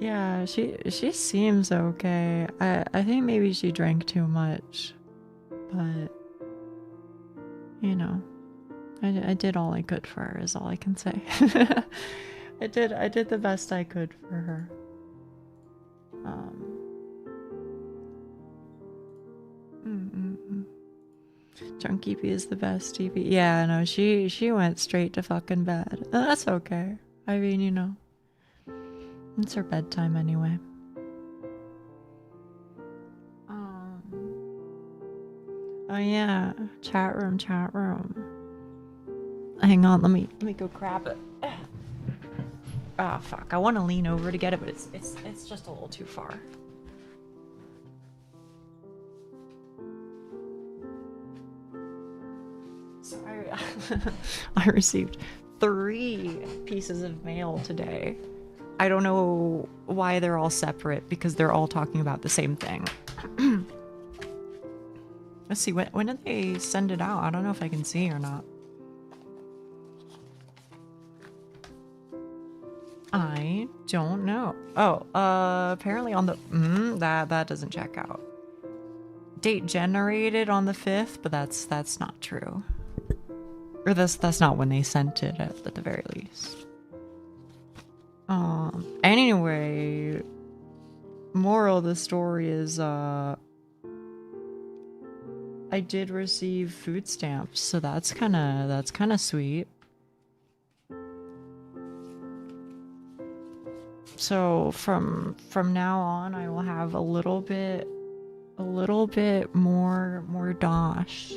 Yeah, she seems okay. I think maybe she drank too much, but you know, I did all I could for her is all I can say. I did the best I could for her. Drunk EP is the best EP. Yeah, no, she went straight to fucking bed. That's okay. I mean, you know, it's her bedtime anyway. Oh yeah, chat room. Hang on, let me go grab it. Ah, fuck. I want to lean over to get it, but it's just a little too far. So I received 3 pieces of mail today. I don't know why they're all separate because they're all talking about the same thing. Let's see, when did they send it out? I don't know if I can see or not. I don't know. Oh, apparently on the that doesn't check out. Date generated on the 5th, but that's not true. Or that's not when they sent it at the very least. Anyway, moral of the story is I did receive food stamps, so that's kind of sweet. So from now on, I will have a little bit more dosh.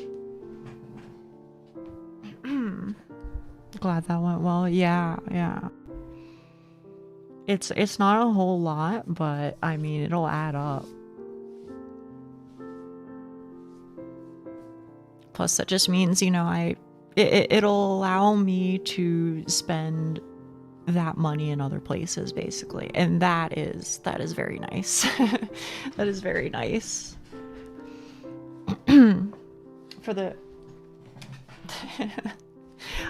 Glad that went well. Yeah. It's not a whole lot, but I mean it'll add up. Plus that just means, you know, it'll allow me to spend that money in other places basically, and that is very nice. That is very nice. For the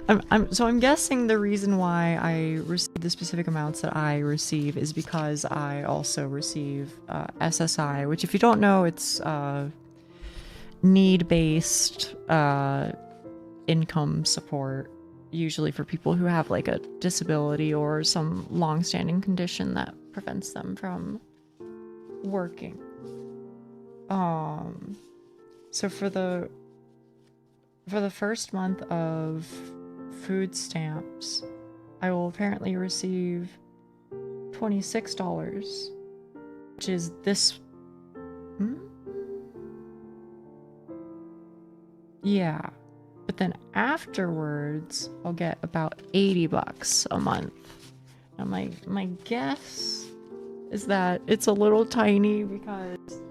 I'm guessing the reason why I receive the specific amounts that I receive is because I also receive SSI, which if you don't know, it's need-based income support, usually for people who have like a disability or some long-standing condition that prevents them from working. So for the first month of food stamps, I will apparently receive $26, which is this. Yeah, but then afterwards, I'll get about $80 a month. Now my guess is that it's a little tiny because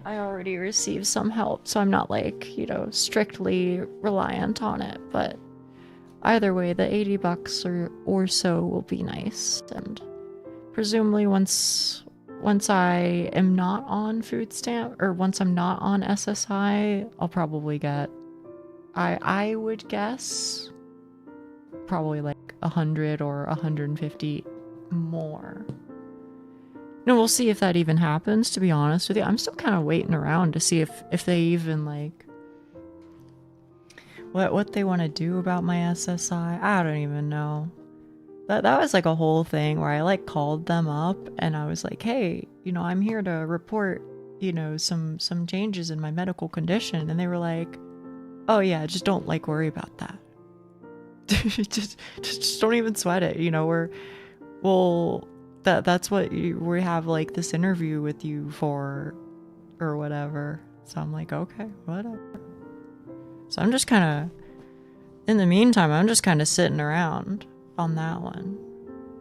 I already received some help, so I'm not like, you know, strictly reliant on it, but either way, the $80 or so will be nice, and presumably once I am not on food stamp, or once I'm not on SSI, I'll probably get, I would guess, probably like 100 or 150 more. No, we'll see if that even happens, to be honest with you. I'm still kind of waiting around to see if they even, like, what they want to do about my SSI. I don't even know. That was like a whole thing where I like called them up and I was like, hey, you know, I'm here to report, you know, some changes in my medical condition. And they were like, oh yeah, just don't like worry about that. just don't even sweat it. You know, that's what we have like this interview with you for or whatever. So I'm like, okay, whatever. So I'm just kind of, in the meantime, I'm just kind of sitting around on that one.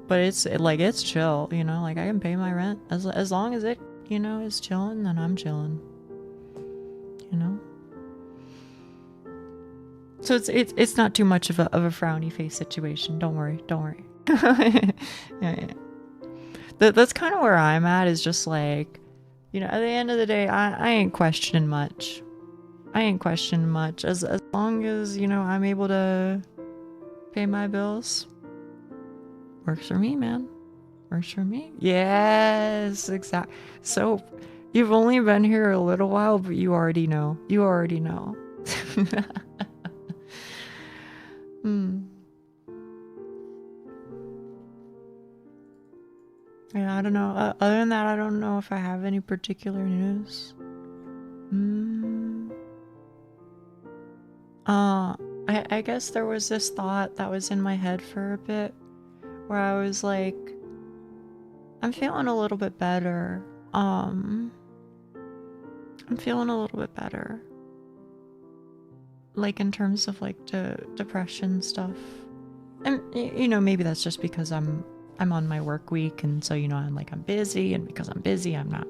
But it's chill, you know, like I can pay my rent as long as it, you know, is chilling, then I'm chilling, you know. So it's not too much of a frowny face situation. Don't worry. Yeah. That's kind of where I'm at, is just like, you know, at the end of the day, I ain't questioning much. As long as, you know, I'm able to pay my bills. Works for me, man. Works for me. Yes, exactly. So you've only been here a little while, but you already know. You already know. Yeah, I don't know. Other than that, I don't know if I have any particular news. I guess there was this thought that was in my head for a bit where I was like, I'm feeling a little bit better. I'm feeling a little bit better. Like in terms of like depression stuff. And you know, maybe that's just because I'm on my work week, and so you know, I'm busy, and because I'm busy, I'm not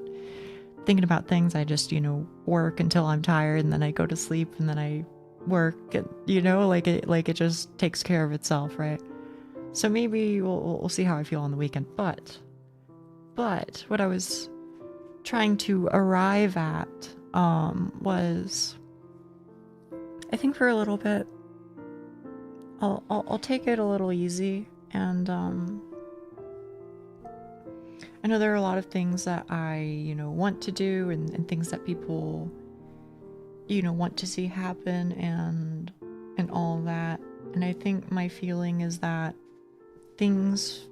thinking about things. I just, you know, work until I'm tired, and then I go to sleep, and then I work, and you know, like it just takes care of itself, right? So maybe we'll see how I feel on the weekend. But what I was trying to arrive at was, I think for a little bit I'll take it a little easy, and I know there are a lot of things that I, you know, want to do, and things that people, you know, want to see happen, and all that. And I think my feeling is that things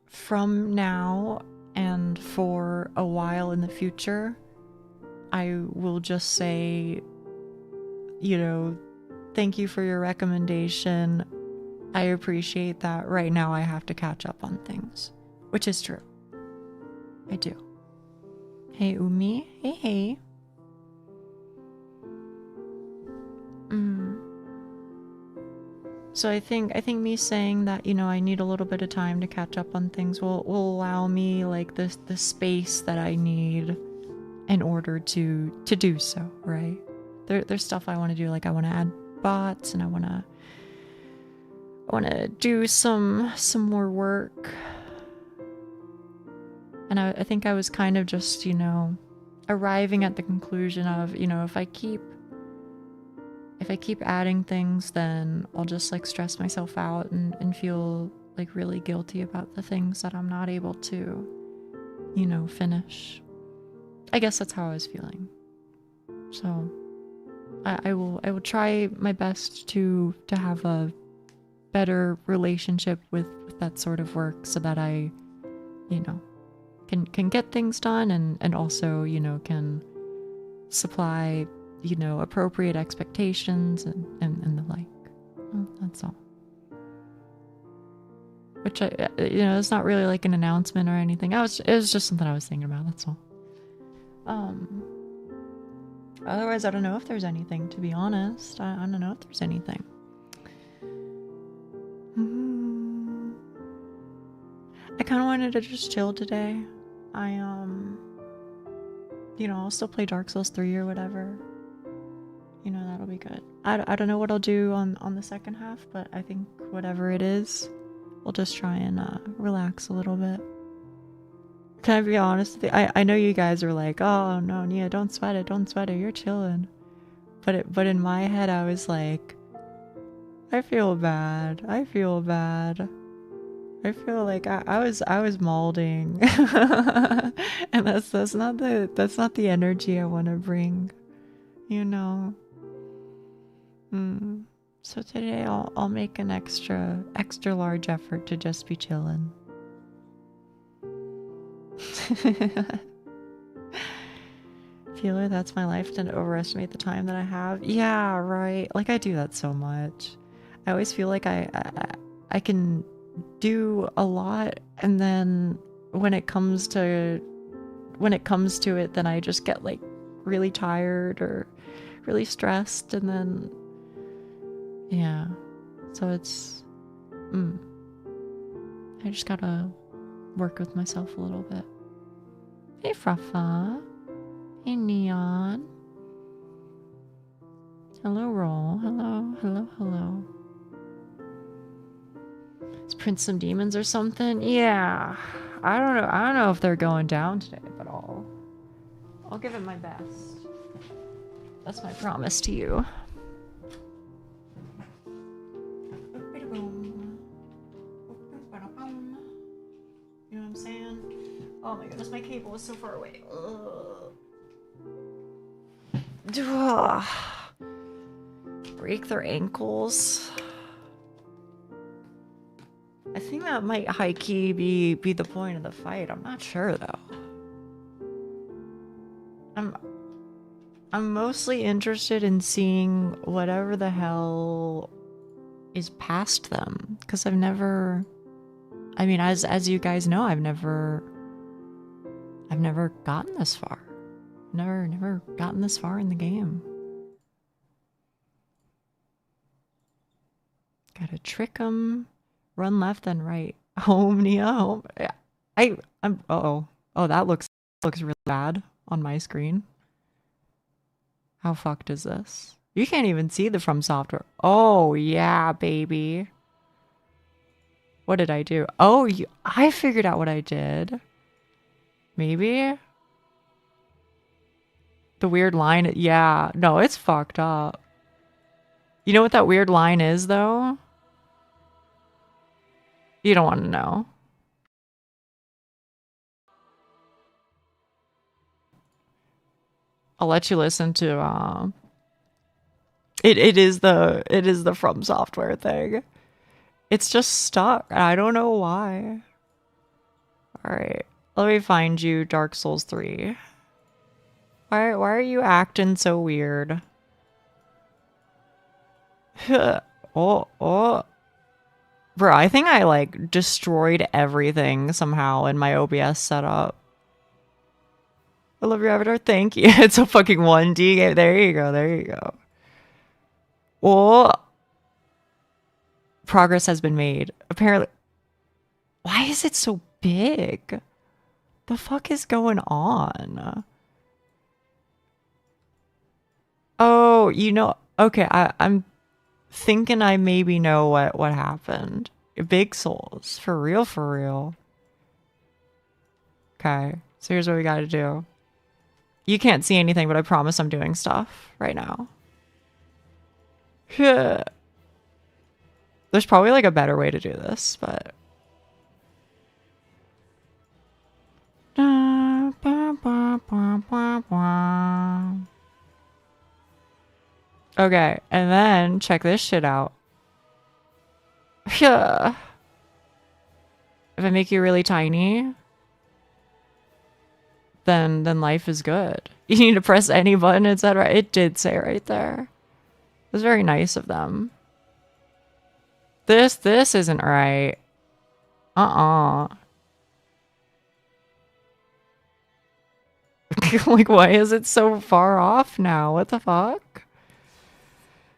from now and for a while in the future, I will just say, you know, thank you for your recommendation. I appreciate that. Right now I have to catch up on things. Which is true. I do. Hey, Umi. Hey. So I think me saying that, you know, I need a little bit of time to catch up on things will allow me like the space that I need in order to do so, right? There's stuff I want to do, like I want to add bots, and I want to do some more work. And I think I was kind of just, you know, arriving at the conclusion of, you know, if I keep adding things, then I'll just like stress myself out and feel like really guilty about the things that I'm not able to, you know, finish. I guess that's how I was feeling. So I will try my best to have a better relationship with that sort of work, so that I, you know, can get things done, and also, you know, can supply, you know, appropriate expectations and the like. Well, that's all. Which you know, it's not really like an announcement or anything. It was just something I was thinking about. That's all. Otherwise, I don't know if there's anything, to be honest. I don't know if there's anything. I kind of wanted to just chill today. You know, I'll still play Dark Souls 3 or whatever. You know, that'll be good. I don't know what I'll do on the second half, but I think whatever it is, we'll just try and relax a little bit. Can I be honest with you? I know you guys are like, oh no, Nia, don't sweat it, you're chilling. But in my head, I was like, I feel bad. I feel like I was molding, and that's not the energy I want to bring, you know. So today I'll make an extra large effort to just be chilling. Feeler, that's my life. Tend to overestimate the time that I have. Yeah, right. Like I do that so much. I always feel like I can do a lot, and then when it comes to it, then I just get like really tired or really stressed, and then yeah. So it's I just gotta work with myself a little bit. Hey Frafa. Hey Neon. Hello Roll. Hello. Let's print some demons or something. Yeah. I don't know if they're going down today, but I'll give it my best. That's my promise to you. know what I'm saying? Oh my goodness, my cable is so far away. Ugh. Break their ankles. I think that might high-key be the point of the fight. I'm not sure though. I'm mostly interested in seeing whatever the hell is past them, because I've never, I mean, as you guys know, I've never gotten this far. Never gotten this far in the game. Gotta trick them. Run left then right. Home, Nia, home. Oh, that looks really bad on my screen. How fucked is this? You can't even see the From Software. Oh, yeah, baby. What did I do? Oh, I figured out what I did. Maybe? The weird line. Yeah. No, it's fucked up. You know what that weird line is, though? You don't want to know. I'll let you listen to it is the From Software thing. It's just stuck. I don't know why. Alright. Let me find you Dark Souls 3. Why are you acting so weird? oh. Bro, I think I like destroyed everything somehow in my OBS setup. I love your avatar. Thank you. It's a fucking 1D game. There you go. Oh. Progress has been made. Apparently. Why is it so big? The fuck is going on? Oh, you know. Okay, I'm thinking I maybe know what happened. Big souls. For real. Okay, so here's what we gotta do. You can't see anything, but I promise I'm doing stuff right now. There's probably like a better way to do this, but... Okay, and then check this shit out. If I make you really tiny, then life is good. You need to press any button, etc. It did say right there. It was very nice of them. This isn't right. Like, why is it so far off now? What the fuck?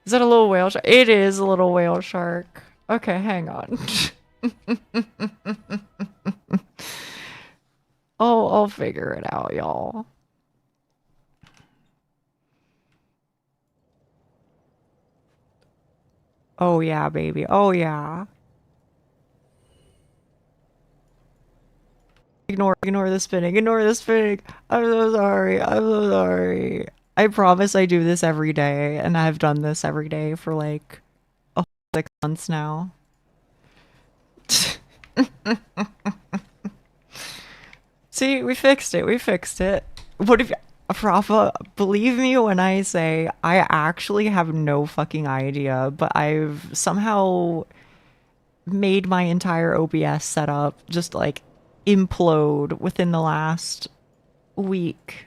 Is that a little whale shark? It is a little whale shark. Okay, hang on. I'll figure it out, y'all. Oh yeah, baby. Oh yeah. Ignore the spinning. Ignore the spinning. I'm so sorry. I promise I do this every day, and I've done this every day for like 6 months now. See, we fixed it. What if Rafa, believe me when I say I actually have no fucking idea, but I've somehow made my entire OBS setup just like implode within the last week.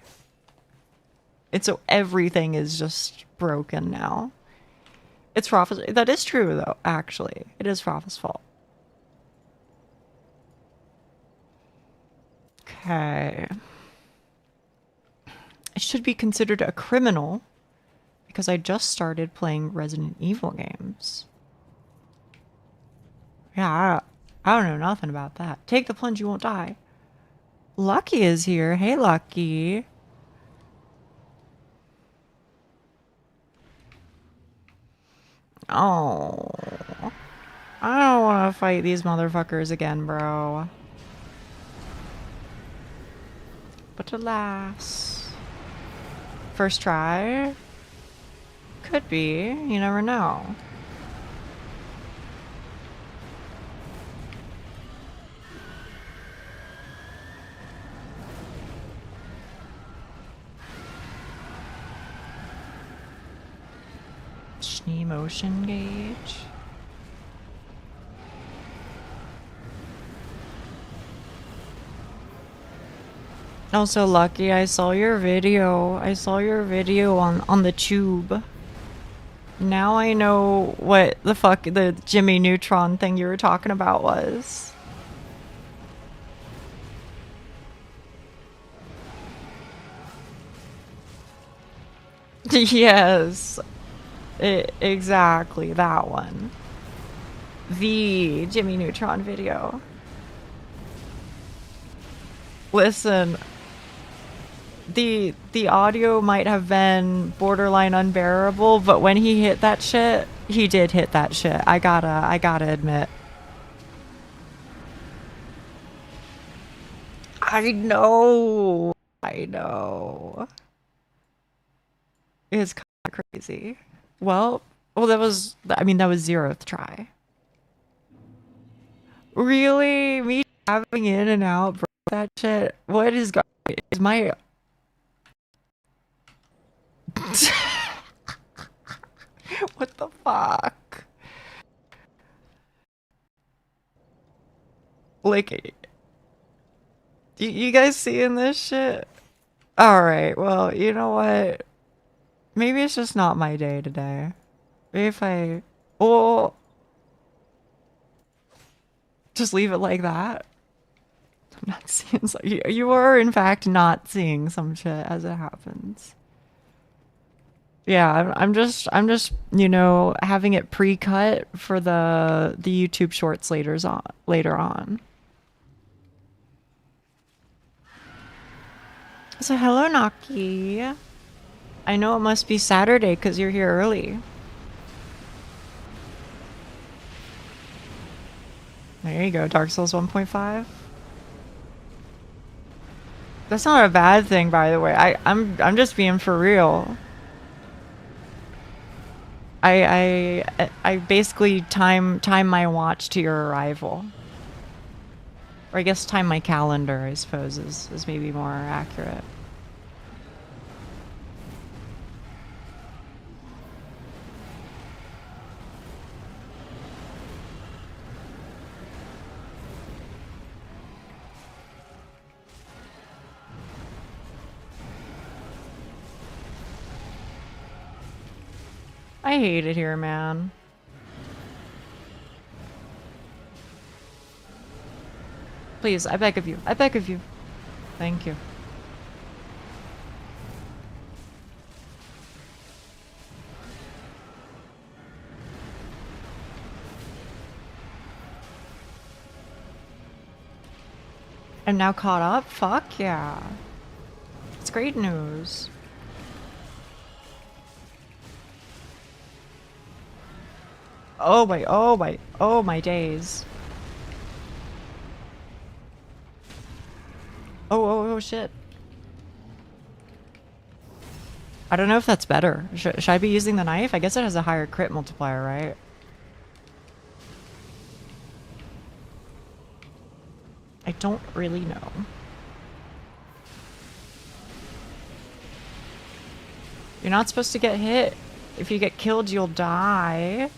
And so everything is just broken now. It's Rafa's. That is true though, actually. It is Rafa's fault. Okay. I should be considered a criminal because I just started playing Resident Evil games. Yeah, I don't know nothing about that. Take the plunge, you won't die. Lucky is here. Hey, Lucky. Oh. I don't want to fight these motherfuckers again, bro. But alas. First try? Could be. You never know. Emotion gauge. Also, Lucky, I saw your video. I saw your video on the tube. Now I know what the fuck the Jimmy Neutron thing you were talking about was. Yes. Exactly, that one. The Jimmy Neutron video. Listen, the audio might have been borderline unbearable, but when he hit that shit, he did hit that shit. I gotta admit. I know. It's kind of crazy. Well, that was 0th try. Really? Me tapping in and out, bro, that shit? What is my... What the fuck? Like, you guys seeing this shit? Alright, well, you know what? Maybe it's just not my day today. Maybe if I... Oh... Just leave it like that. I'm not seeing... You are, in fact, not seeing some shit as it happens. Yeah, I'm just, you know, having it pre-cut for the YouTube shorts later on. So hello, Naki. I know it must be Saturday because you're here early. There you go, Dark Souls 1.5. That's not a bad thing, by the way. I'm just being for real. I basically time my watch to your arrival. Or I guess time my calendar, I suppose, is maybe more accurate. I hate it here, man. Please, I beg of you. I beg of you. Thank you. I'm now caught up? Fuck yeah. It's great news. Oh my days. Oh shit. I don't know if that's better. Should I be using the knife? I guess it has a higher crit multiplier, right? I don't really know. You're not supposed to get hit. If you get killed, you'll die.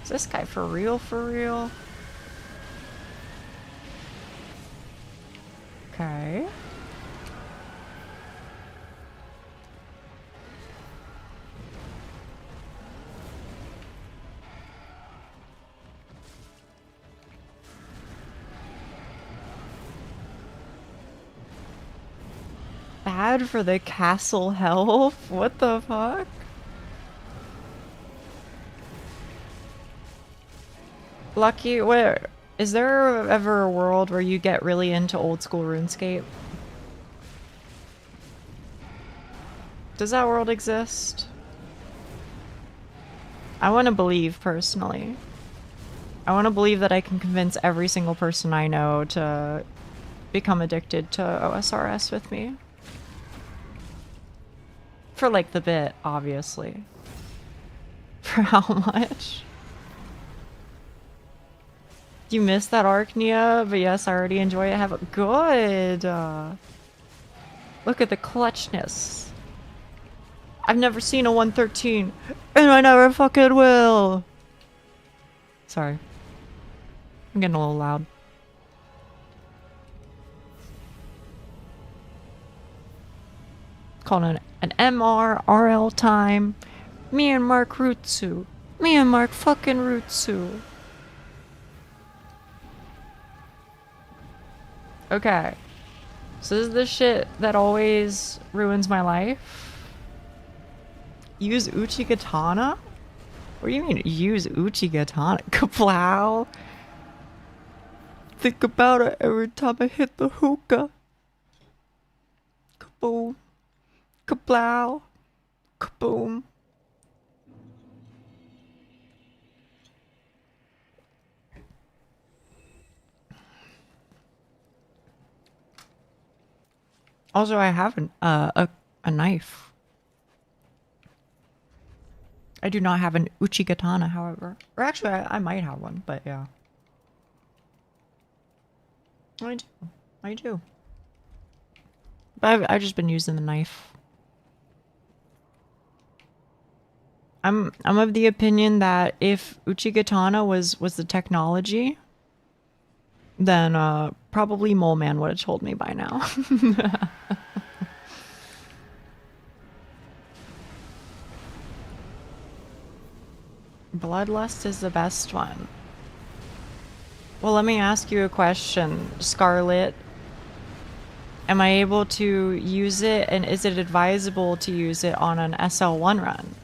Is this guy for real? For real? Okay. Bad for the castle health? What the fuck? Lucky, where is there ever a world where you get really into old school RuneScape? Does that world exist? I want to believe, personally. I want to believe that I can convince every single person I know to become addicted to OSRS with me. For like the bit, obviously. For how much? You missed that arc, Nia, but yes, I already enjoy it. Have a good. Look at the clutchness. I've never seen a 113, and I never fucking will. Sorry. I'm getting a little loud. Calling it an MRRL time. Me and Mark Rutsu. Me and Mark fucking Rutsu. Okay. So this is the shit that always ruins my life. Use Uchigatana? What do you mean, use Uchigatana? Kaplow? Think about it every time I hit the hookah. Kaboom. Kaplow. Kaboom. Also, I have a knife. I do not have an Uchigatana, however. Or actually, I might have one, but yeah. I do. I do. But I've just been using the knife. I'm of the opinion that if Uchigatana was the technology, then probably Mole Man would have told me by now. Bloodlust is the best one. Well, let me ask you a question, Scarlet. Am I able to use it, and is it advisable to use it on an SL1 run?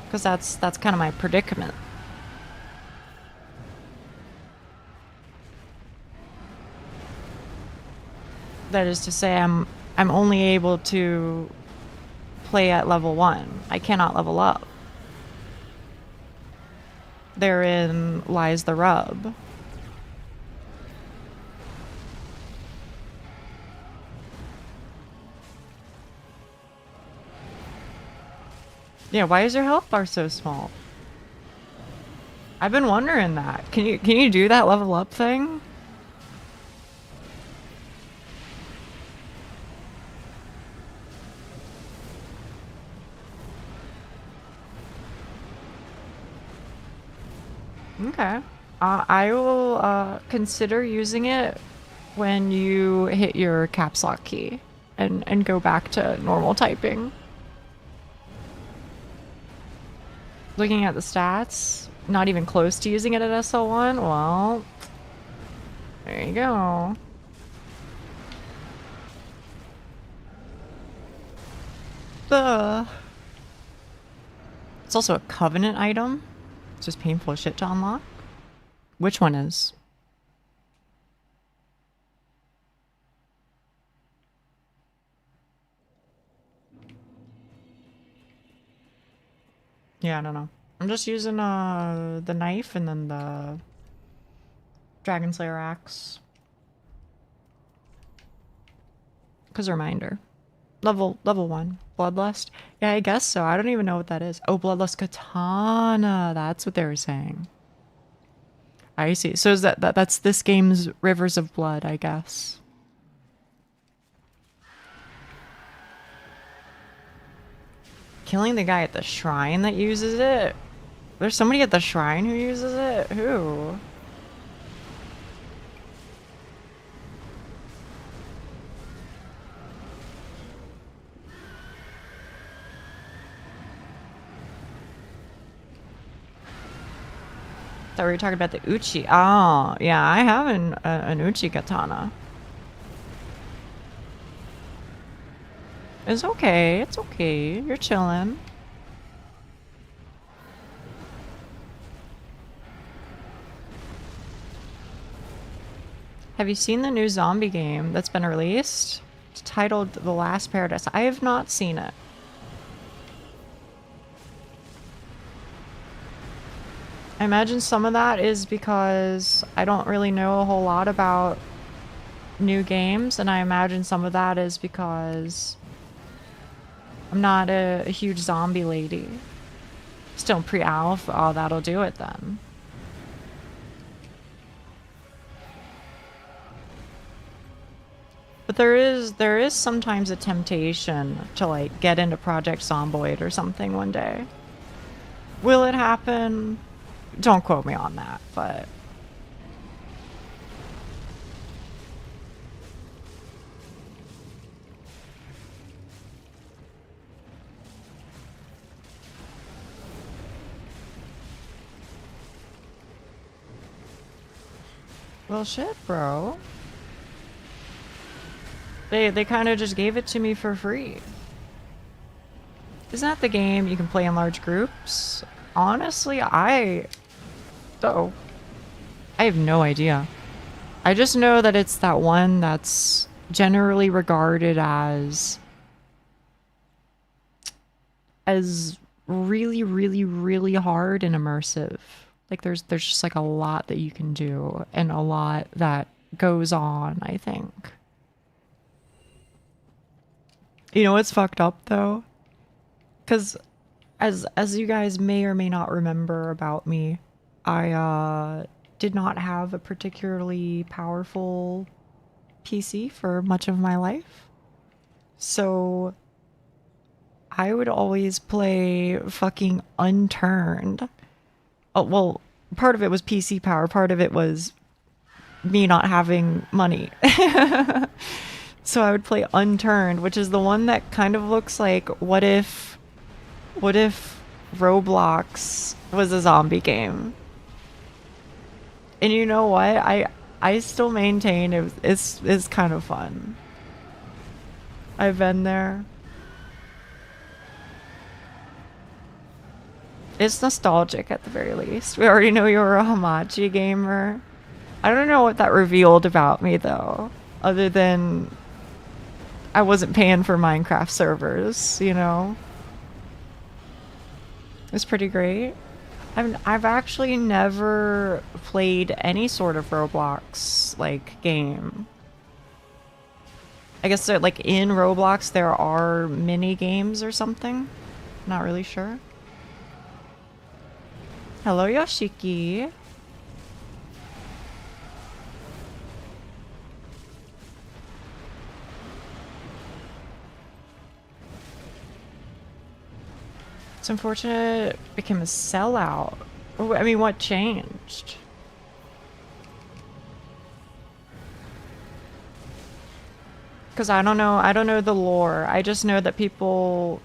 Because that's kind of my predicament. That is to say, I'm only able to play at level 1. I cannot level up. Therein lies the rub. Yeah, why is your health bar so small? I've been wondering that. Can you do that level up thing? Okay. I will consider using it when you hit your caps lock key and go back to normal typing. Looking at the stats, not even close to using it at SL1. Well, there you go. It's also a covenant item. It's just painful shit to unlock. Which one is? Yeah, I don't know. I'm just using the knife and then the Dragon Slayer axe. Cause reminder. Level 1. Bloodlust? Yeah, I guess so. I don't even know what that is. Oh, Bloodlust Katana. That's what they were saying. I see. So is that's this game's Rivers of Blood, I guess. Killing the guy at the shrine that uses it? There's somebody at the shrine who uses it? Who? Thought we were talking about the Uchi. Oh, yeah, I have an Uchi katana. It's okay. It's okay. You're chilling. Have you seen the new zombie game that's been released? It's titled The Last Paradise. I have not seen it. I imagine some of that is because I don't really know a whole lot about new games, and I imagine some of that is because I'm not a huge zombie lady. Still pre-alpha. Oh, that'll do it then. But there is sometimes a temptation to like get into Project Zomboid or something one day. Will it happen? Don't quote me on that, but well, shit, bro. They kind of just gave it to me for free. Isn't that the game you can play in large groups? Honestly, I have no idea. I just know that it's that one that's generally regarded as really, really, really hard and immersive. Like there's just like a lot that you can do and a lot that goes on, I think. You know what's fucked up though? Cause as you guys may or may not remember about me, I did not have a particularly powerful PC for much of my life. So I would always play fucking unturned. Oh, well, part of it was PC power, part of it was me not having money. So I would play unturned, which is the one that kind of looks like what if Roblox was a zombie game. And you know what? I still maintain it's kind of fun. I've been there. It's nostalgic at the very least. We already know you're a Hamachi gamer. I don't know what that revealed about me though, other than I wasn't paying for Minecraft servers, you know? It was pretty great. I've actually never played any sort of Roblox like game. I guess that like in Roblox there are mini games or something. Not really sure. Hello, Yoshiki. It's unfortunate it became a sellout. I mean, what changed? Because I don't know the lore. I just know that people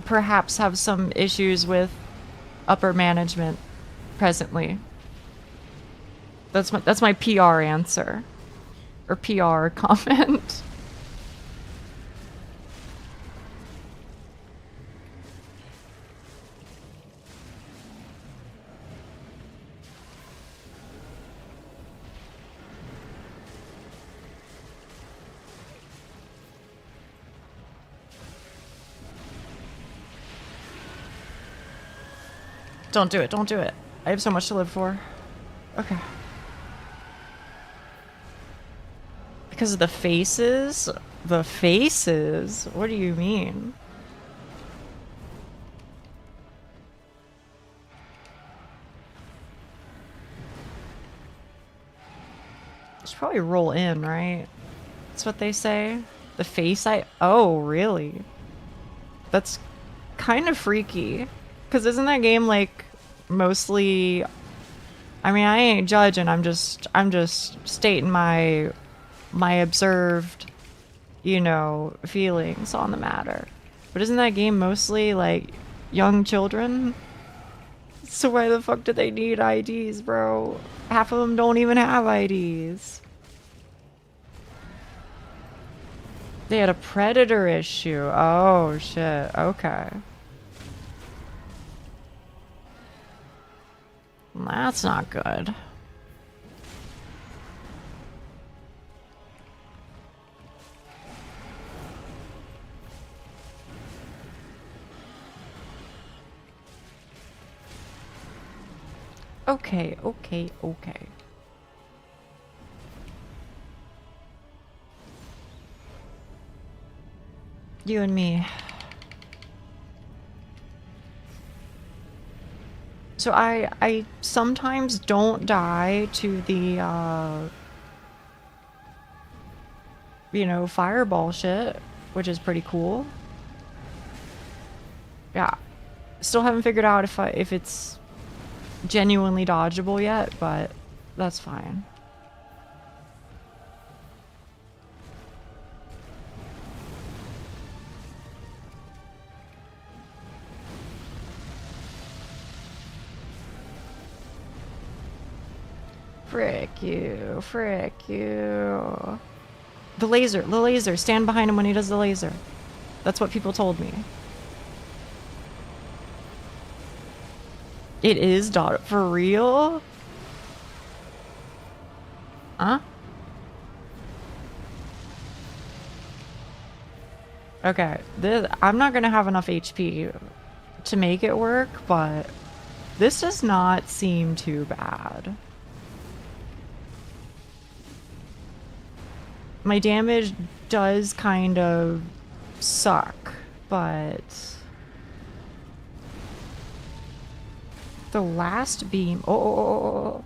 perhaps have some issues with upper management presently. That's my PR answer. Or PR comment. Don't do it, don't do it. I have so much to live for. Okay. Because of the faces? The faces? What do you mean? Should probably roll in, right? That's what they say. The face oh, really? That's kind of freaky. Because isn't that game like mostly, I mean, I ain't judging, I'm just stating my observed, you know, feelings on the matter. But isn't that game mostly like young children? So why the fuck do they need IDs, bro? Half of them don't even have IDs. They had a predator issue. Oh shit, okay. That's not good. Okay, okay, okay. You and me. So I sometimes don't die to the you know, fireball shit, which is pretty cool. Yeah. Still haven't figured out if it's genuinely dodgeable yet, but that's fine. Frick you, frick you. The laser, stand behind him when he does the laser. That's what people told me. It is dot for real? Huh? Okay, I'm not gonna have enough HP to make it work, but this does not seem too bad. My damage does kind of suck, but the last beam, the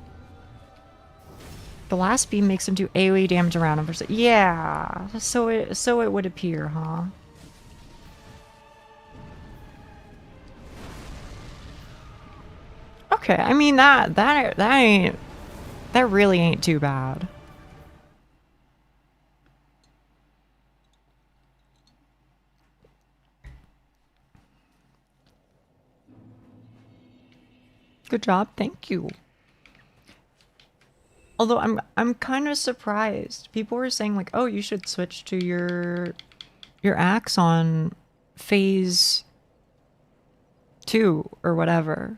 last beam makes him do AoE damage around him. Yeah, so it would appear, huh? Okay, I mean that really ain't too bad. Good job, thank you. Although I'm kind of surprised. People were saying like, "Oh, you should switch to your axe on phase 2 or whatever."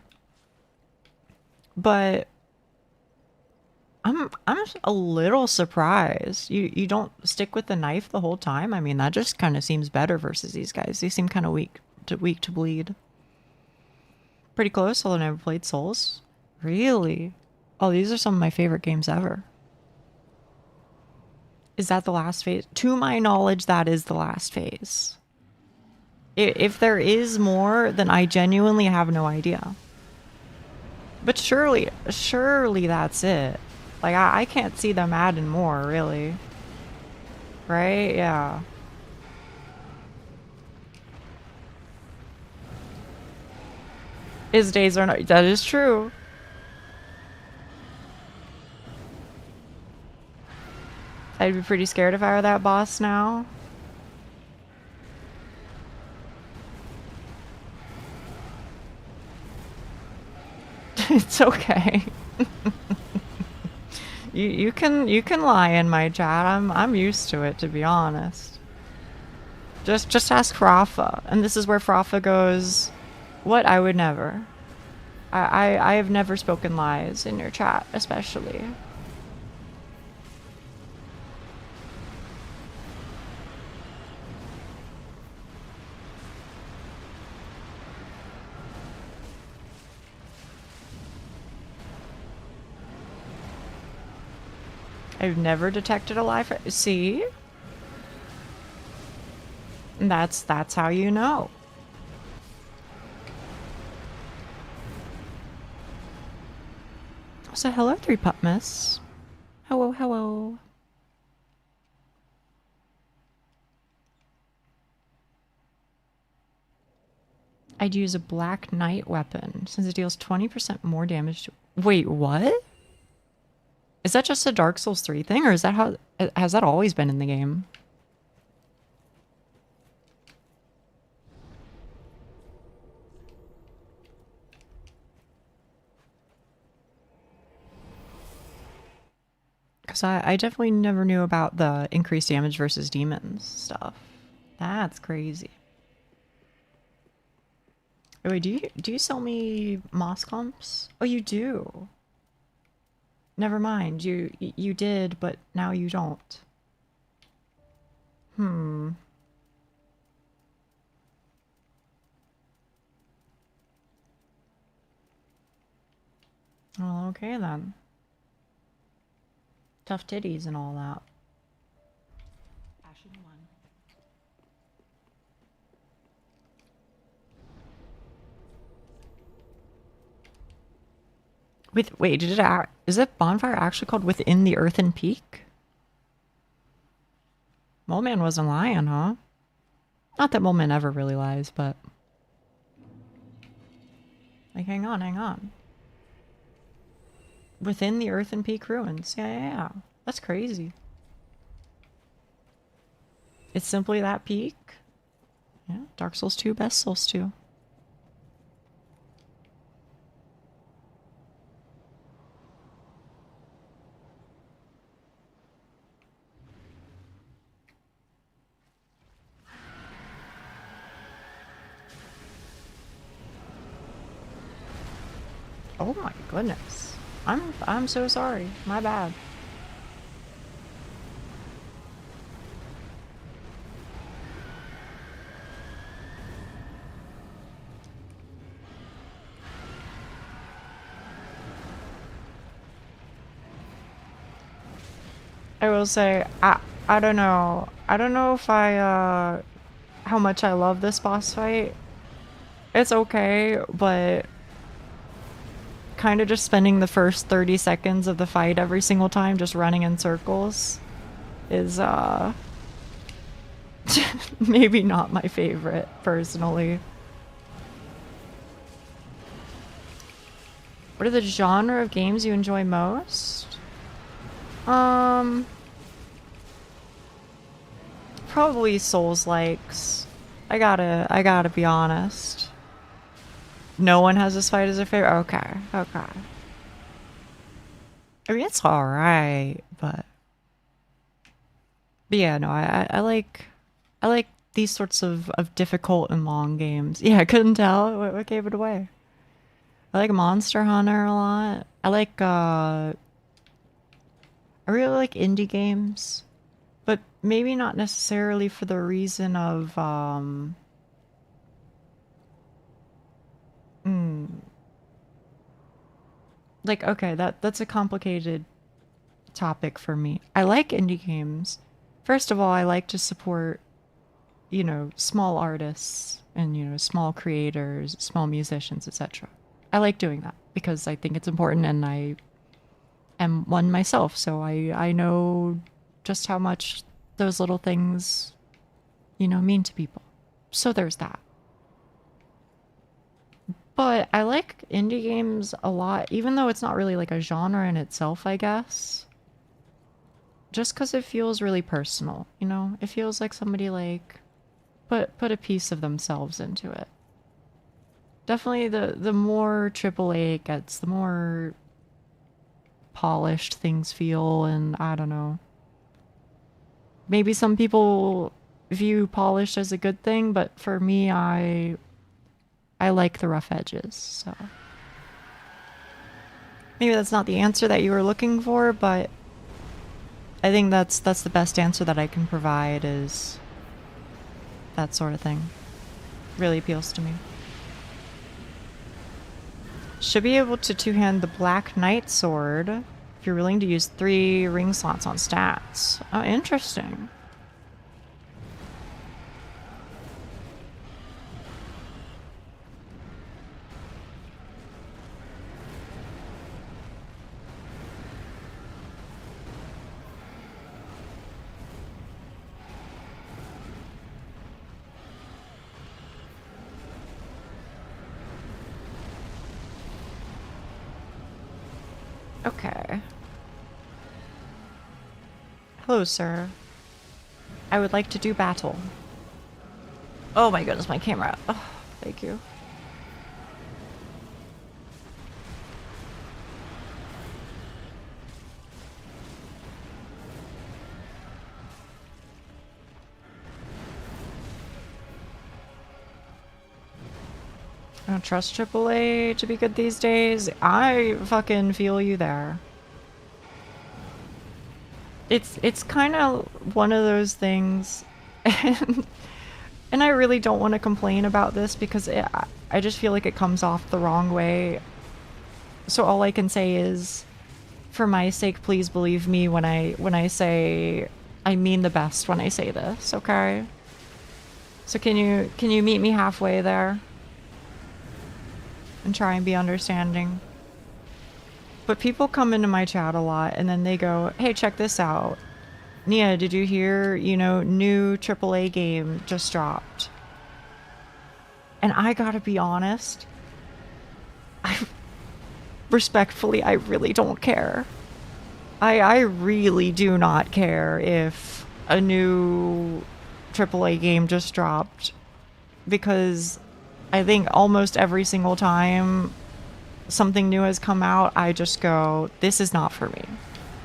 But I'm a little surprised. You don't stick with the knife the whole time? I mean, that just kind of seems better versus these guys. They seem kind of weak to bleed. Pretty close, although I never played Souls. Really? Oh, these are some of my favorite games ever. Is that the last phase? To my knowledge, that is the last phase. If there is more, then I genuinely have no idea. But surely that's it. Like, I can't see them adding more, really. Right? Yeah. His days are not... That is true. I'd be pretty scared if I were that boss now. It's okay. you can lie in my chat. I'm used to it, to be honest. Just ask Frafa, and this is where Frafa goes. What? I would never. I have never spoken lies in your chat, especially. I've never detected a lie. See? That's how you know. So hello, 3Pupmas. Hello, hello. I'd use a Black Knight weapon since it deals 20% more damage to... Wait, what? Is that just a Dark Souls 3 thing, or is that how... Has that always been in the game? Because I definitely never knew about the increased damage versus demons stuff. That's crazy. Oh, wait, do you sell me moss clumps? Oh, you do. Never mind. You did, but now you don't. Hmm. Well, okay then. Tough titties and all that. Passion 1. Wait, is it bonfire actually called Within the Earthen Peak? Mole Man wasn't lying, huh? Not that Mole Man ever really lies, but... Like, hang on, hang on. Within the Earthen Peak ruins. Yeah. That's crazy. It's simply that peak. Yeah, Dark Souls 2, best Souls 2. Oh my goodness. I'm so sorry. My bad. I will say, I don't know. I don't know if how much I love this boss fight. It's okay, but kind of just spending the first 30 seconds of the fight every single time just running in circles is maybe not my favorite, personally. What are the genre of games you enjoy most? Probably Souls-likes. I gotta be honest. No one has this fight as their favorite? Okay, okay. I mean, it's alright, but yeah, no, I like these sorts of difficult and long games. Yeah, I couldn't tell what gave it away. I like Monster Hunter a lot. I really like indie games, but maybe not necessarily for the reason of like, okay, that's a complicated topic for me. I like indie games. First of all, I like to support, you know, small artists and, you know, small creators, small musicians, etc. I like doing that because I think it's important, and I am one myself, so I know just how much those little things, you know, mean to people. So there's that. But I like indie games a lot, even though it's not really like a genre in itself, I guess. Just because it feels really personal, you know? It feels like somebody like put a piece of themselves into it. Definitely the more AAA it gets, the more polished things feel, and I don't know. Maybe some people view polished as a good thing, but for me, I like the rough edges, so. Maybe that's not the answer that you were looking for, but I think that's the best answer that I can provide, is that sort of thing. Really appeals to me. Should be able to two-hand the Black Knight sword if you're willing to use 3 ring slots on stats. Oh, interesting. Okay. Hello, sir. I would like to do battle. Oh my goodness, my camera. Oh, thank you. I don't trust AAA to be good these days. I fucking feel you there. It's kind of one of those things, and I really don't want to complain about this because I just feel like it comes off the wrong way. So all I can say is, for my sake, please believe me when I say I mean the best when I say this, okay? So can you meet me halfway there? And try and be understanding. But people come into my chat a lot and then they go, hey, check this out. Nia, did you hear, you know, new AAA game just dropped? And I gotta be honest, respectfully, I really don't care. I really do not care if a new AAA game just dropped, because I think almost every single time something new has come out, I just go, this is not for me.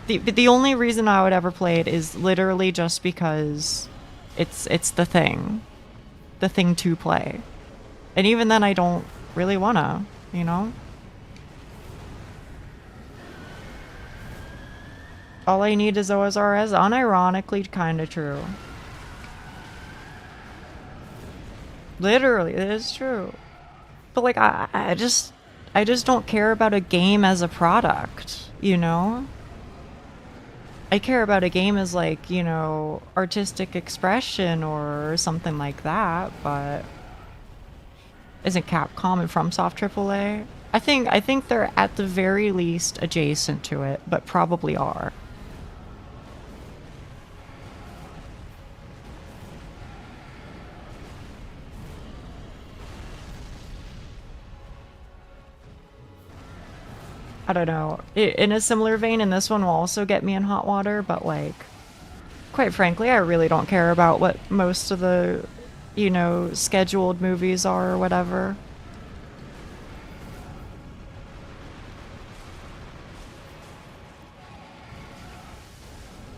The only reason I would ever play it is literally just because it's the thing to play. And even then I don't really wanna, you know? All I need is OSRS, unironically kinda true. Literally, it is true. But like, I just don't care about a game as a product, you know? I care about a game as like, you know, artistic expression or something like that, but isn't Capcom and FromSoft AAA? I think they're at the very least adjacent to it, but probably are. I don't know. In a similar vein, and this one will also get me in hot water, but like, quite frankly, I really don't care about what most of the, you know, scheduled movies are or whatever.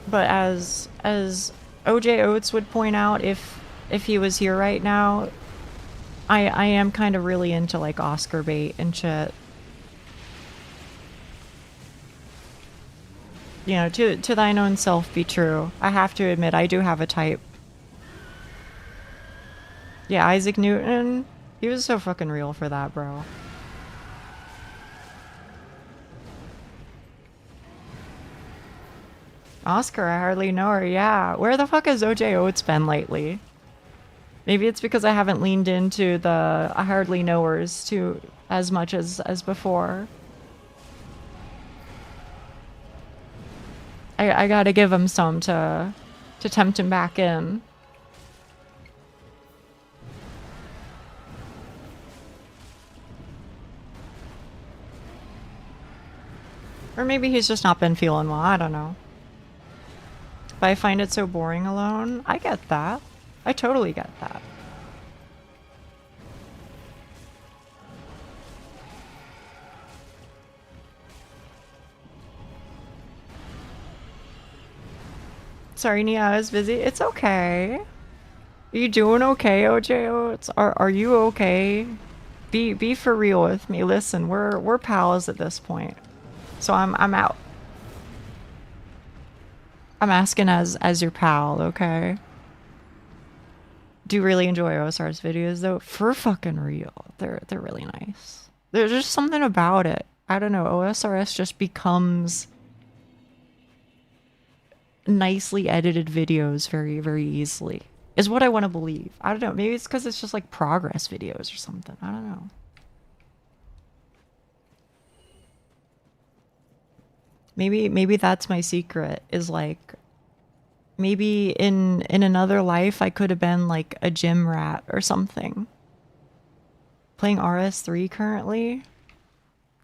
But as OJ Oates would point out, if he was here right now, I am kind of really into like Oscar bait and shit. You know, to thine own self be true. I have to admit, I do have a type. Yeah, Isaac Newton, he was so fucking real for that, bro. Oscar, I hardly know her, yeah. Where the fuck has OJ Oates been lately? Maybe it's because I haven't leaned into the I hardly knowers too as much as before. I gotta give him some to tempt him back in. Or maybe he's just not been feeling well, I don't know. But I find it so boring alone. I get that. I totally get that. Sorry, Nia, I was busy. It's okay. Are you doing okay, OJ? Are you okay? Be for real with me. Listen, we're pals at this point. So I'm out. I'm asking as your pal, okay? Do really enjoy OSR's videos though, for fucking real. They're really nice. There's just something about it. I don't know, OSRS just becomes nicely edited videos very, very easily. Is what I want to believe. I don't know, maybe it's because it's just like progress videos or something. I don't know. Maybe that's my secret, is like, maybe in another life I could have been like a gym rat or something. Playing RS3 currently?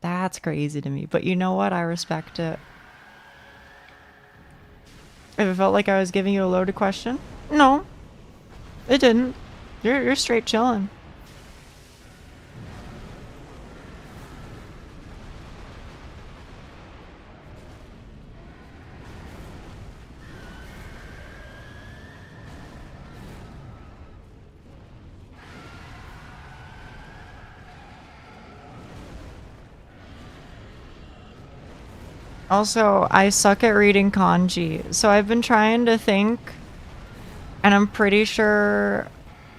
That's crazy to me. But you know what? I respect it. If it felt like I was giving you a loaded question? No. It didn't. You're straight chilling. Also, I suck at reading kanji, so I've been trying to think, and I'm pretty sure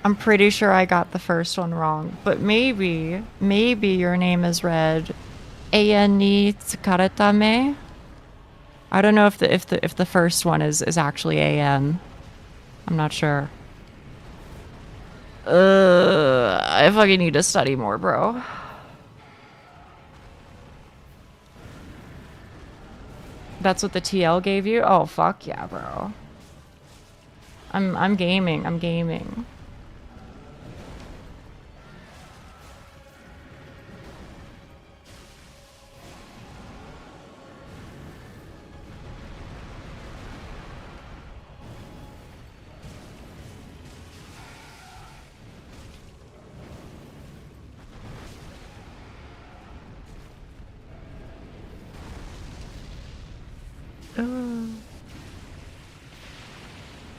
I got the first one wrong. But maybe your name is read Eian ni tsukaretame. I don't know if the first one is actually AN. I'm not sure. I fucking need to study more, bro. That's what the TL gave you? Oh, fuck yeah, bro. I'm gaming. I'm gaming.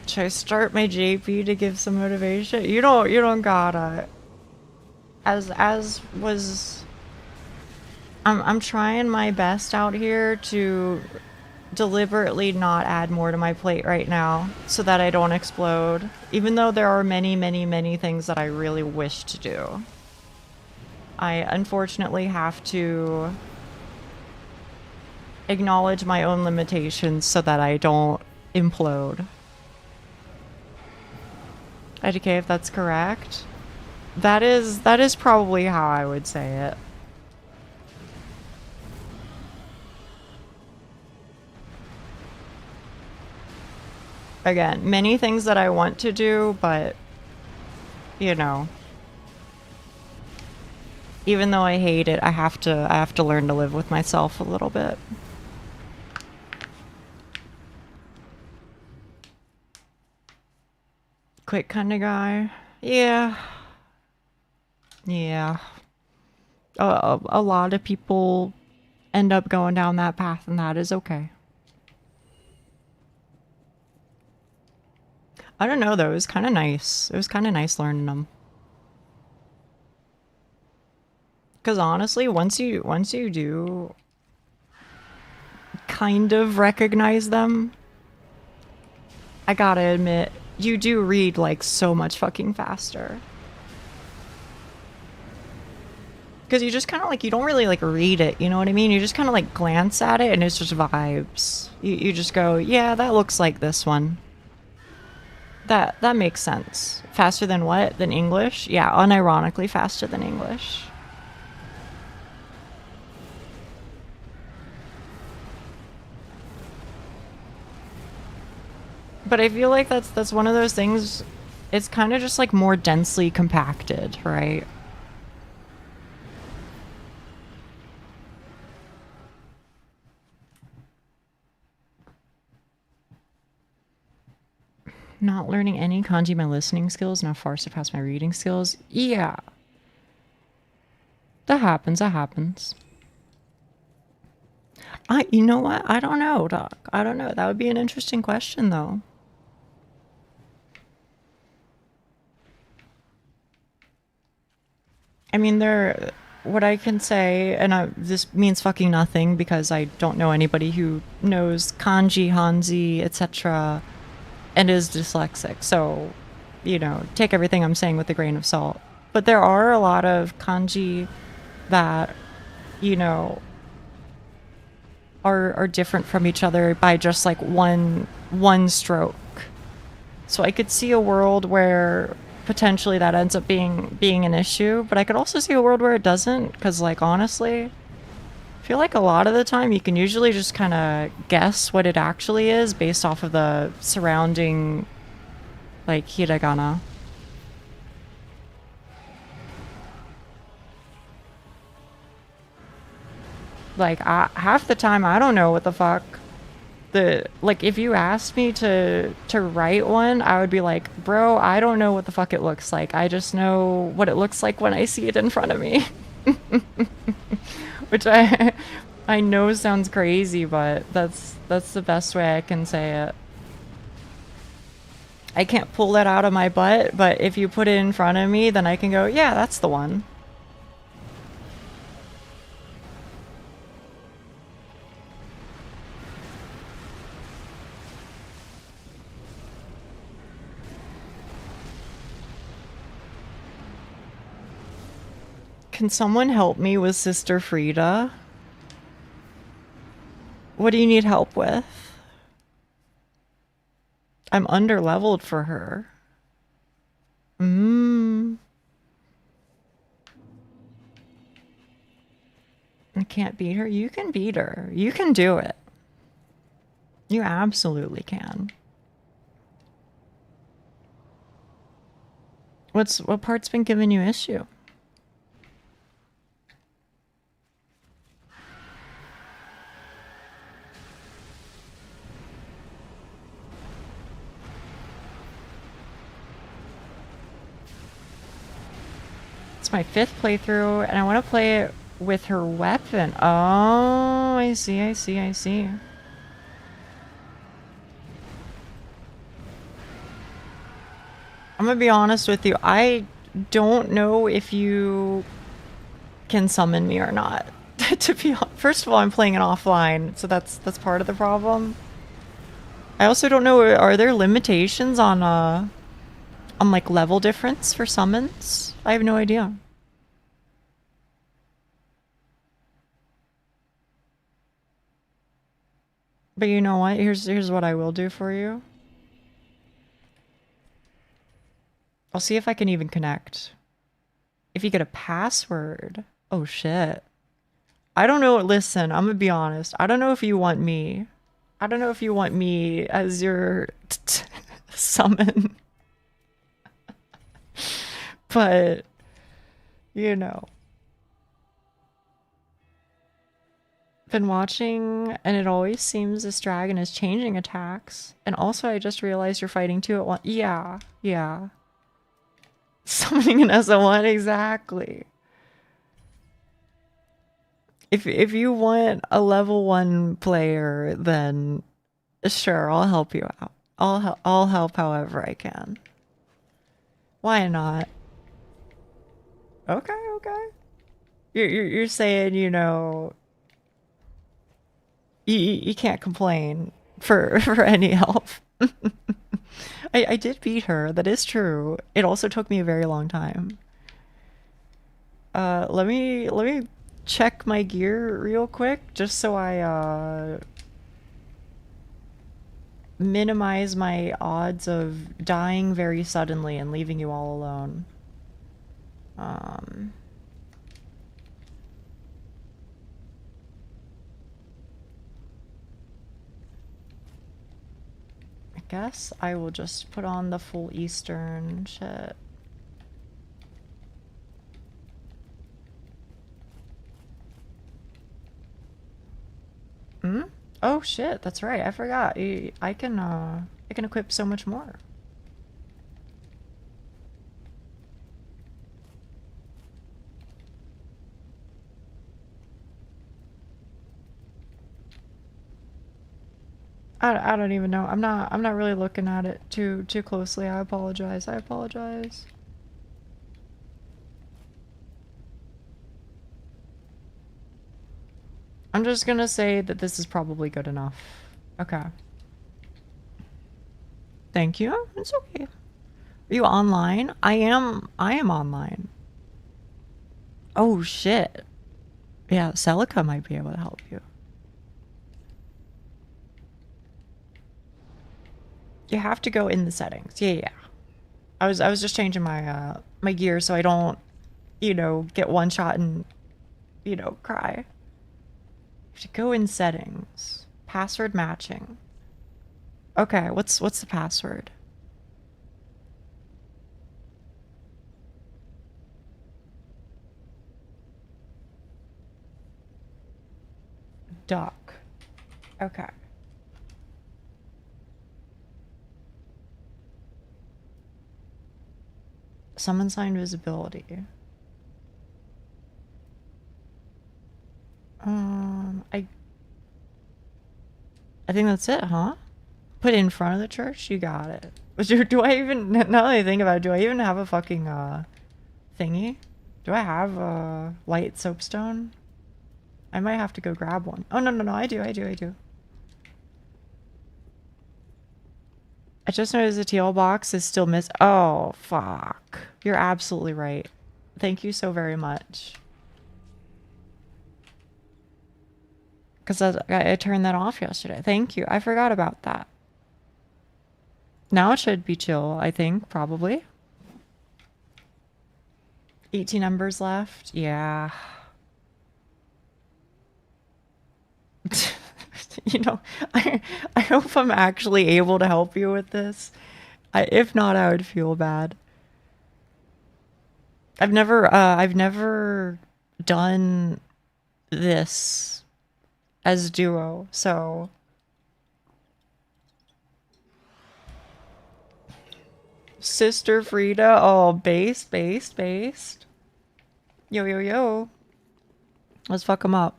Should I start my JP to give some motivation? You don't gotta. I'm trying my best out here to deliberately not add more to my plate right now so that I don't explode. Even though there are many, many, many things that I really wish to do. I unfortunately have to acknowledge my own limitations so that I don't implode. IDK, if that's correct. That is probably how I would say it. Again, many things that I want to do, but you know, even though I hate it, I have to learn to live with myself a little bit. Quick kind of guy. Yeah. Yeah. A lot of people end up going down that path, and that is okay. I don't know though, it was kind of nice. It was kind of nice learning them. Because honestly, once you do kind of recognize them, I gotta admit, you do read like so much fucking faster. Because you just kind of like, you don't really like read it, you know what I mean? You just kind of like glance at it and it's just vibes. You just go, yeah, that looks like this one. That makes sense. Faster than what? Than English? Yeah, unironically faster than English. But I feel like that's one of those things, it's kind of just like more densely compacted, right? Not learning any kanji, my listening skills now far surpass my reading skills. Yeah. That happens, that happens. You know what? I don't know, Doc. I don't know. That would be an interesting question, though. I mean, what I can say, and this means fucking nothing because I don't know anybody who knows kanji, hanzi, etc., and is dyslexic. So, you know, take everything I'm saying with a grain of salt. But there are a lot of kanji that, you know, are different from each other by just like one stroke. So I could see a world where potentially that ends up being an issue, but I could also see a world where it doesn't, because like honestly, I feel like a lot of the time you can usually just kind of guess what it actually is based off of the surrounding like hiragana. Like half the time I don't know what the fuck like if you asked me to write one, I would be like, bro, I don't know what the fuck it looks like. I just know what it looks like when I see it in front of me. Which I know sounds crazy, but that's the best way I can say it. I can't pull that out of my butt, but if you put it in front of me, then I can go, yeah, that's the one. Can someone help me with Sister Frida? What do you need help with? I'm underleveled for her. I can't beat her? You can beat her. You can do it. You absolutely can. What part's been giving you issue? It's my 5th playthrough, and I want to play it with her weapon. Oh, I see, I see, I see. I'm gonna be honest with you. I don't know if you can summon me or not. To be honest, first of all, I'm playing it offline, so that's part of the problem. I also don't know, are there limitations on like level difference for summons? I have no idea. But you know what? Here's what I will do for you. I'll see if I can even connect. If you get a password. Oh shit. I don't know. Listen, I'm gonna be honest. I don't know if you want me. I don't know if you want me as your summon. But, you know. Been watching, and it always seems this dragon is changing attacks. And also, I just realized you're fighting 2 at once. Yeah, yeah. Summoning an SL1, exactly. If you want a level 1 player, then sure, I'll help you out. I'll help however I can. Why not? Okay, okay. You're saying, you know, you can't complain for any help. I did beat her. That is true. It also took me a very long time. Let me check my gear real quick, just so I minimize my odds of dying very suddenly and leaving you all alone. I guess I will just put on the full Eastern shit. Hmm? Oh shit, that's right. I forgot. I can equip so much more. I don't even know. I'm not really looking at it too closely. I apologize. I apologize. I'm just gonna say that this is probably good enough. Okay. Thank you. It's okay. Are you online? I am online. Oh shit. Yeah, Celica might be able to help you. You have to go in the settings. Yeah. I was just changing my my gear so I don't, you know, get one shot and, you know, cry. You have to go in settings. Password matching. Okay, what's the password? Duck. Okay. Summon sign visibility. I think that's it, huh? Put it in front of the church? You got it. Do I even, now that I think about it, do I even have a fucking, thingy? Do I have a light soapstone? I might have to go grab one. Oh, no, I do. I just noticed the teal box is still missing. Oh, fuck. You're absolutely right. Thank you so very much. Because I turned that off yesterday. Thank you. I forgot about that. Now it should be chill, I think, probably. 18 numbers left. Yeah. You know, I hope I'm actually able to help you with this. If not, I would feel bad. I've never done this as duo, so Sister Frida, oh, based. Yo, yo, yo. Let's fuck him up.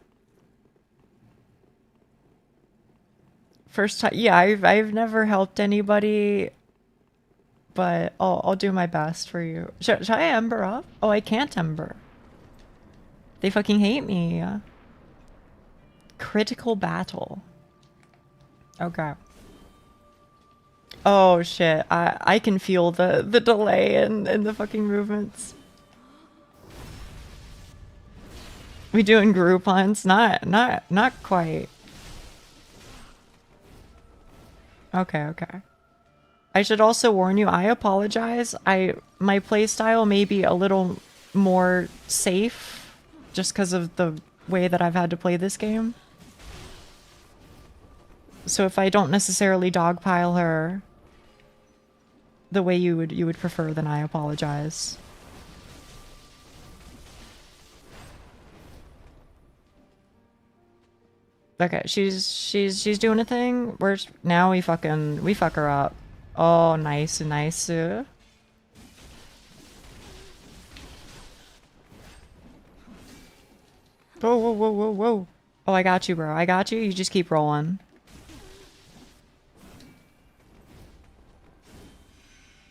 First time, yeah, I've never helped anybody, but I'll do my best for you. Should I ember up? Oh, I can't ember. They fucking hate me. Critical battle. Okay. Oh shit, I can feel the delay in the fucking movements. We doing group hunts? Not quite. Okay. I should also warn you, I apologize. My playstyle may be a little more safe just because of the way that I've had to play this game. So if I don't necessarily dogpile her the way you would prefer, then I apologize. Okay, she's doing a thing. Now we fuck her up. Oh, nice. Whoa. Oh, I got you, bro. I got you. You just keep rolling.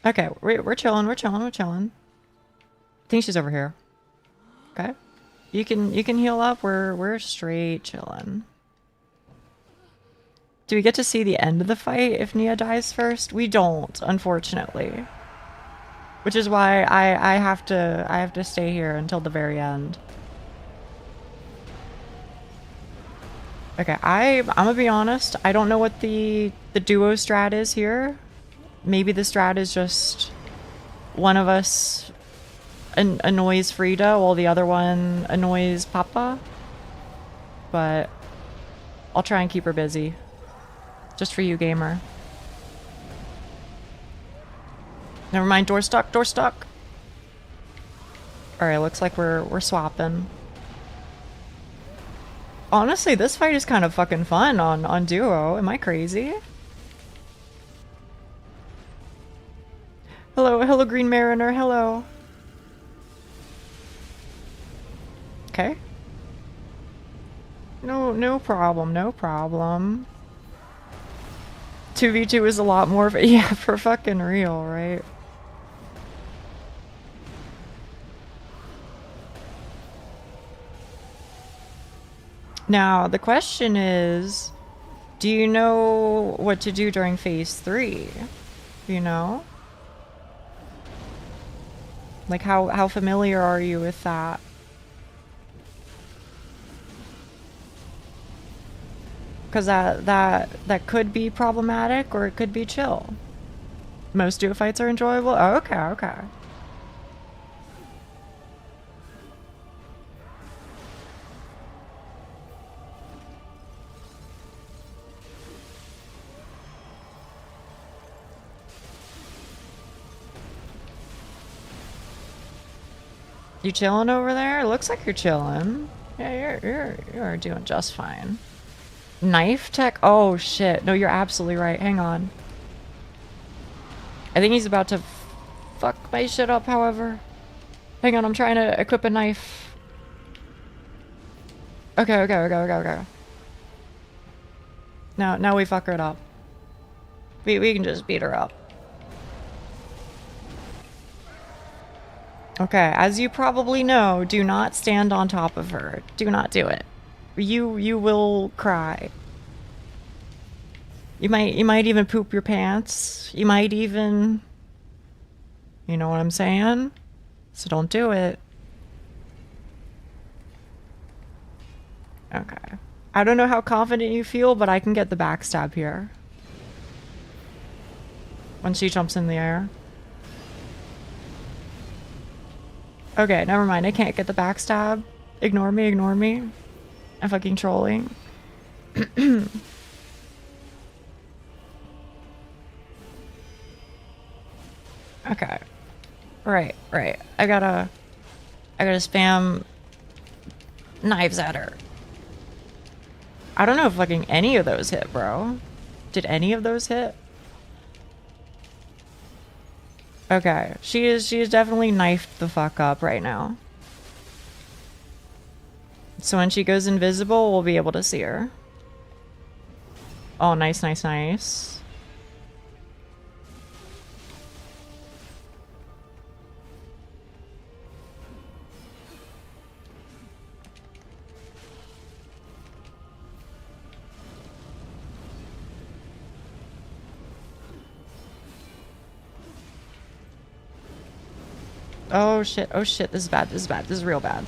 Okay, we're chilling. I think she's over here. Okay. You can heal up. We're straight chilling. Do we get to see the end of the fight if Nia dies first? We don't, unfortunately. Which is why I have to stay here until the very end. Okay, I'm gonna be honest, I don't know what the duo strat is here. Maybe the strat is just one of us annoys Frida while the other one annoys Papa. But I'll try and keep her busy. Just for you, gamer. Never mind, door stuck. Alright, looks like we're swapping. Honestly, this fight is kind of fucking fun on duo. Am I crazy? Hello, Green Mariner, hello. Okay. No problem. 2v2 is a lot more, yeah, for fucking real, right? Now, the question is, do you know what to do during phase 3? You know? Like, how familiar are you with that? Because that could be problematic or it could be chill. Most duo fights are enjoyable? Oh, okay. You chilling over there? It looks like you're chilling. Yeah, you're doing just fine. Knife tech? Oh shit. No, you're absolutely right. Hang on. I think he's about to fuck my shit up, however. Hang on, I'm trying to equip a knife. Okay. Now we fuck her up. We can just beat her up. Okay, as you probably know, do not stand on top of her. Do not do it. You will cry. You might even poop your pants. You might even... You know what I'm saying? So don't do it. Okay. I don't know how confident you feel, but I can get the backstab here. When she jumps in the air. Okay, never mind. I can't get the backstab. Ignore me. I'm fucking trolling. Okay. Right. I gotta I gotta spam knives at her. I don't know if fucking any of those hit, bro. Did any of those hit? Okay, she is definitely knifed the fuck up right now. So when she goes invisible, we'll be able to see her. Oh, nice, nice, nice. Oh shit, this is bad, this is bad, this is real bad.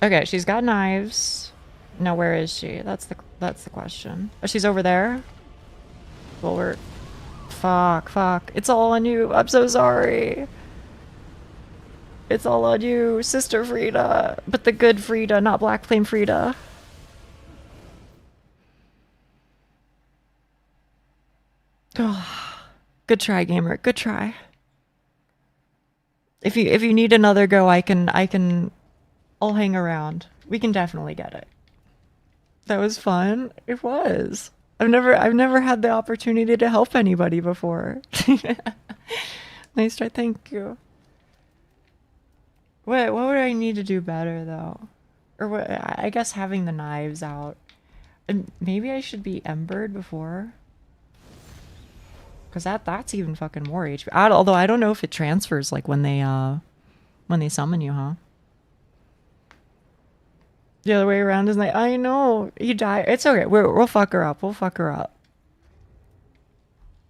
Okay, she's got knives. Now where is she? That's the question. Oh, she's over there? Well, we're... Fuck. It's all on you. I'm so sorry. It's all on you, Sister Frida. But the good Frida, not Black Flame Frida. Oh, good try, gamer. Good try. If you need another go, I'll hang around. We can definitely get it. That was fun. It was. I've never had the opportunity to help anybody before. Nice try. Thank you. What would I need to do better though? Or what? I guess having the knives out. And maybe I should be embered before. Cause that's even fucking more HP. Although I don't know if it transfers like when they summon you, huh? The other way around is like, I know you die. It's okay. We'll fuck her up. We'll fuck her up.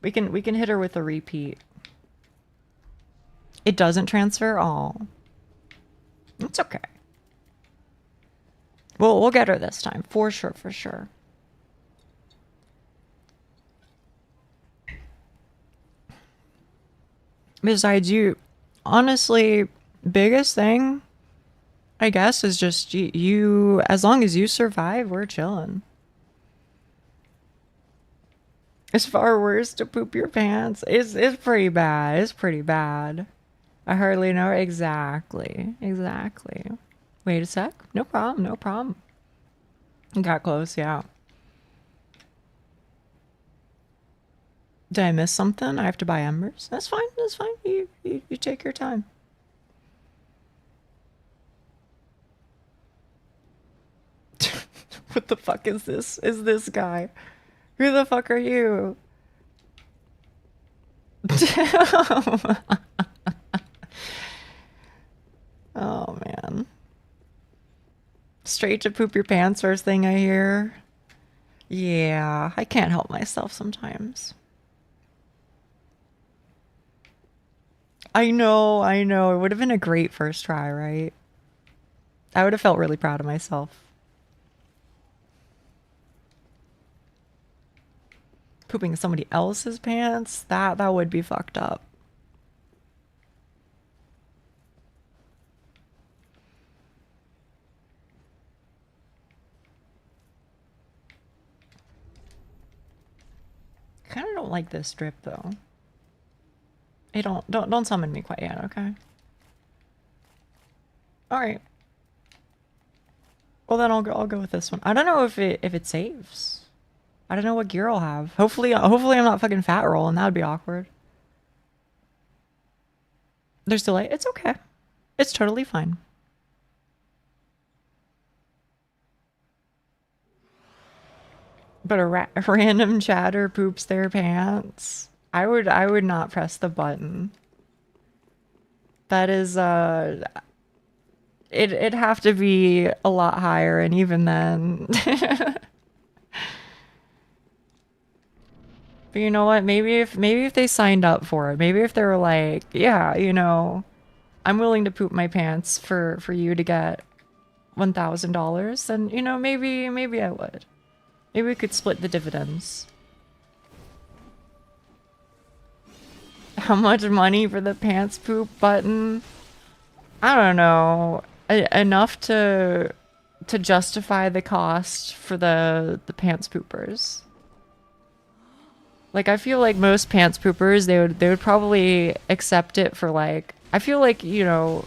We can hit her with a repeat. It doesn't transfer. Oh, it's okay. We'll get her this time for sure. For sure. Besides, you, honestly, biggest thing, I guess, is just you, as long as you survive, we're chilling. It's far worse to poop your pants. It's pretty bad. It's pretty bad. I hardly know. Exactly. Wait a sec. No problem. Got close, yeah. Did I miss something? I have to buy embers. That's fine. You take your time. What the fuck is this? Is this guy? Who the fuck are you? Oh man. Straight to poop your pants first thing I hear. Yeah, I can't help myself sometimes. I know. It would have been a great first try, right? I would have felt really proud of myself. Pooping somebody else's pants? That would be fucked up. Kind of don't like this drip though. Hey, don't summon me quite yet, okay? All right. Well, then I'll go with this one. I don't know if it saves. I don't know what gear I'll have. Hopefully I'm not fucking fat rolling. That would be awkward. There's delay. It's okay. It's totally fine. But a random chatter poops their pants. I would not press the button. That is it'd have to be a lot higher, and even then. But you know what? Maybe if they signed up for it, maybe if they were like, yeah, you know, I'm willing to poop my pants for you to get $1,000, then you know, maybe I would. Maybe we could split the dividends. How much money for the pants poop button? I don't know. Enough to justify the cost for the pants poopers. Like, I feel like most pants poopers, they would probably accept it for like I feel like, you know,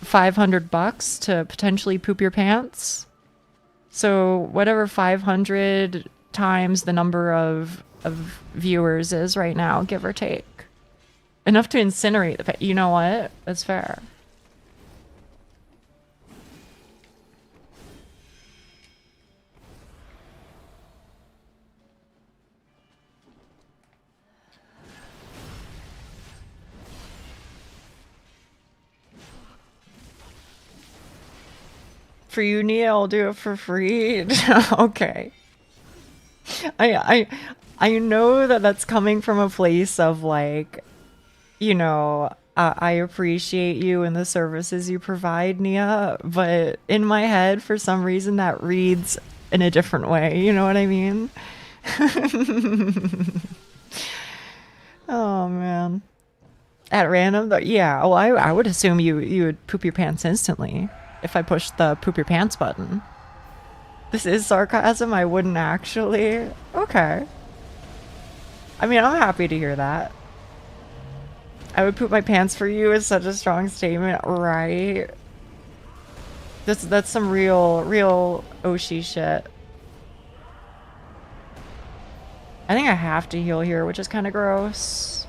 $500 to potentially poop your pants. So whatever 500 times the number of viewers is right now, give or take. Enough to incinerate the you know what? That's fair. For you, Nia, I'll do it for free. Okay. I know that that's coming from a place of like, you know, I appreciate you and the services you provide, Nia, but in my head, for some reason, that reads in a different way. You know what I mean? Oh, man. At random, though? Yeah, well, I would assume you would poop your pants instantly if I pushed the poop your pants button. This is sarcasm? I wouldn't actually. Okay. I mean, I'm happy to hear that. I would poop my pants for you is such a strong statement, right? That's some real Oshi shit. I think I have to heal here, which is kind of gross.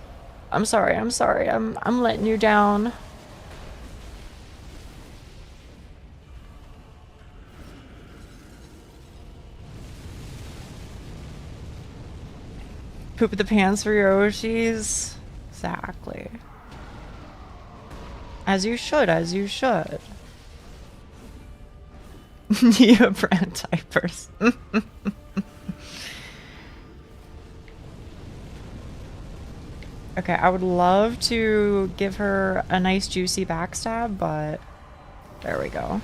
I'm sorry. I'm letting you down. Poop the pants for your Oshis? Exactly. As you should, as you should. You brand diapers. Okay, I would love to give her a nice juicy backstab, but there we go.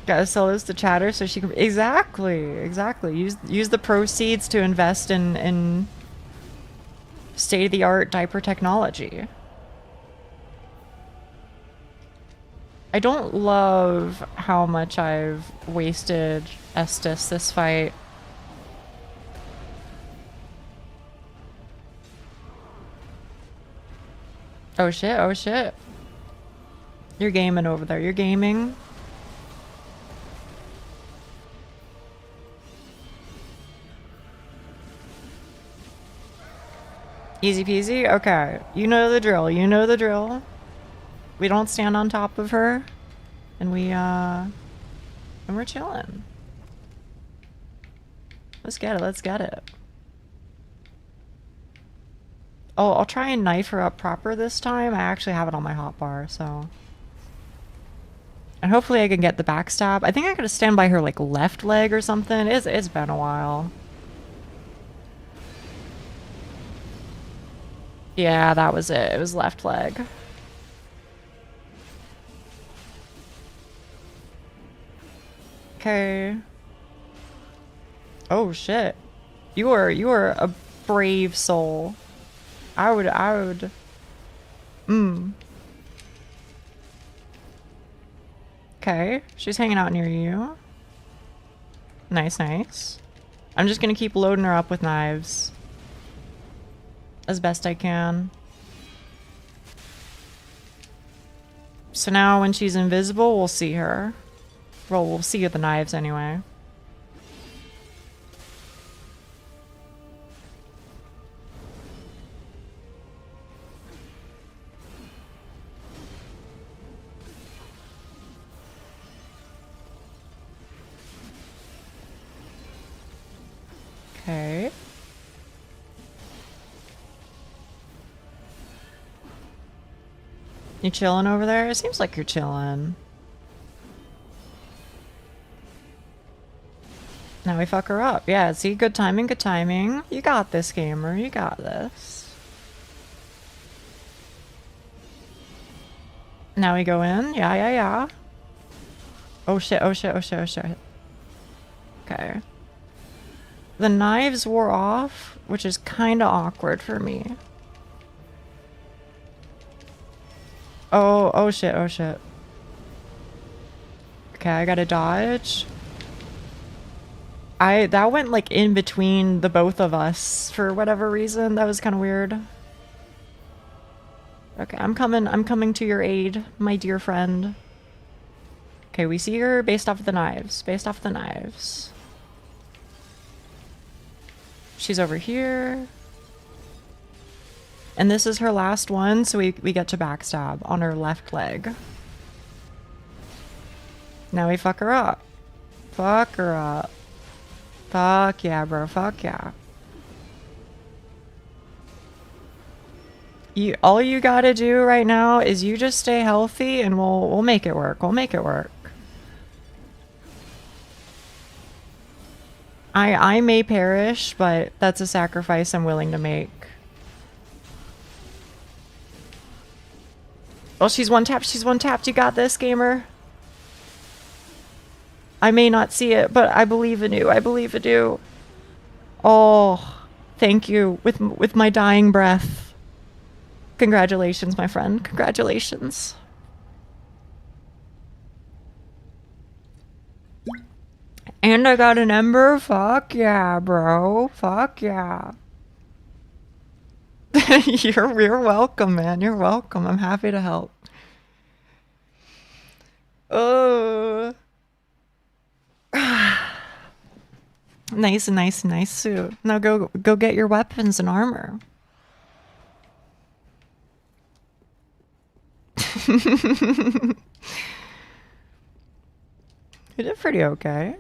Gotta sell this to Chatter so she can... Exactly. Use the proceeds to invest in state-of-the-art diaper technology. I don't love how much I've wasted Estes this fight. Oh shit. You're gaming over there. You're gaming. Easy peasy? Okay. You know the drill. We don't stand on top of her. And and we're chilling. Let's get it. Oh, I'll try and knife her up proper this time. I actually have it on my hotbar, so. And hopefully I can get the backstab. I think I gotta stand by her, like, left leg or something. It's been a while. Yeah, that was it. It was left leg. Okay. Oh shit. You are a brave soul. I would. Okay, she's hanging out near you. Nice. I'm just gonna keep loading her up with knives. As best I can. So now when she's invisible, we'll see her. Well, we'll see the knives anyway. Okay. You chilling over there? It seems like you're chilling. Now we fuck her up. Yeah, see? Good timing. You got this, gamer. You got this. Now we go in. Yeah. Oh shit. Okay. The knives wore off, which is kind of awkward for me. Oh shit. Okay, I gotta dodge. That went like in between the both of us for whatever reason. That was kind of weird. Okay, I'm coming to your aid, my dear friend. Okay, we see her based off the knives. Based off the knives. She's over here. And this is her last one, so we get to backstab on her left leg. Now we fuck her up. Fuck her up. Fuck yeah, bro. Fuck yeah. All you gotta do right now is you just stay healthy and we'll make it work. We'll make it work. I may perish, but that's a sacrifice I'm willing to make. Oh, she's one tapped. She's one tapped. You got this, gamer. I may not see it, but I believe in you. I believe in you. Oh, thank you. With my dying breath. Congratulations, my friend. Congratulations. And I got an ember? Fuck yeah, bro. Fuck yeah. You're welcome, man. You're welcome. I'm happy to help. Oh. Nice suit. Now go get your weapons and armor. You did pretty okay.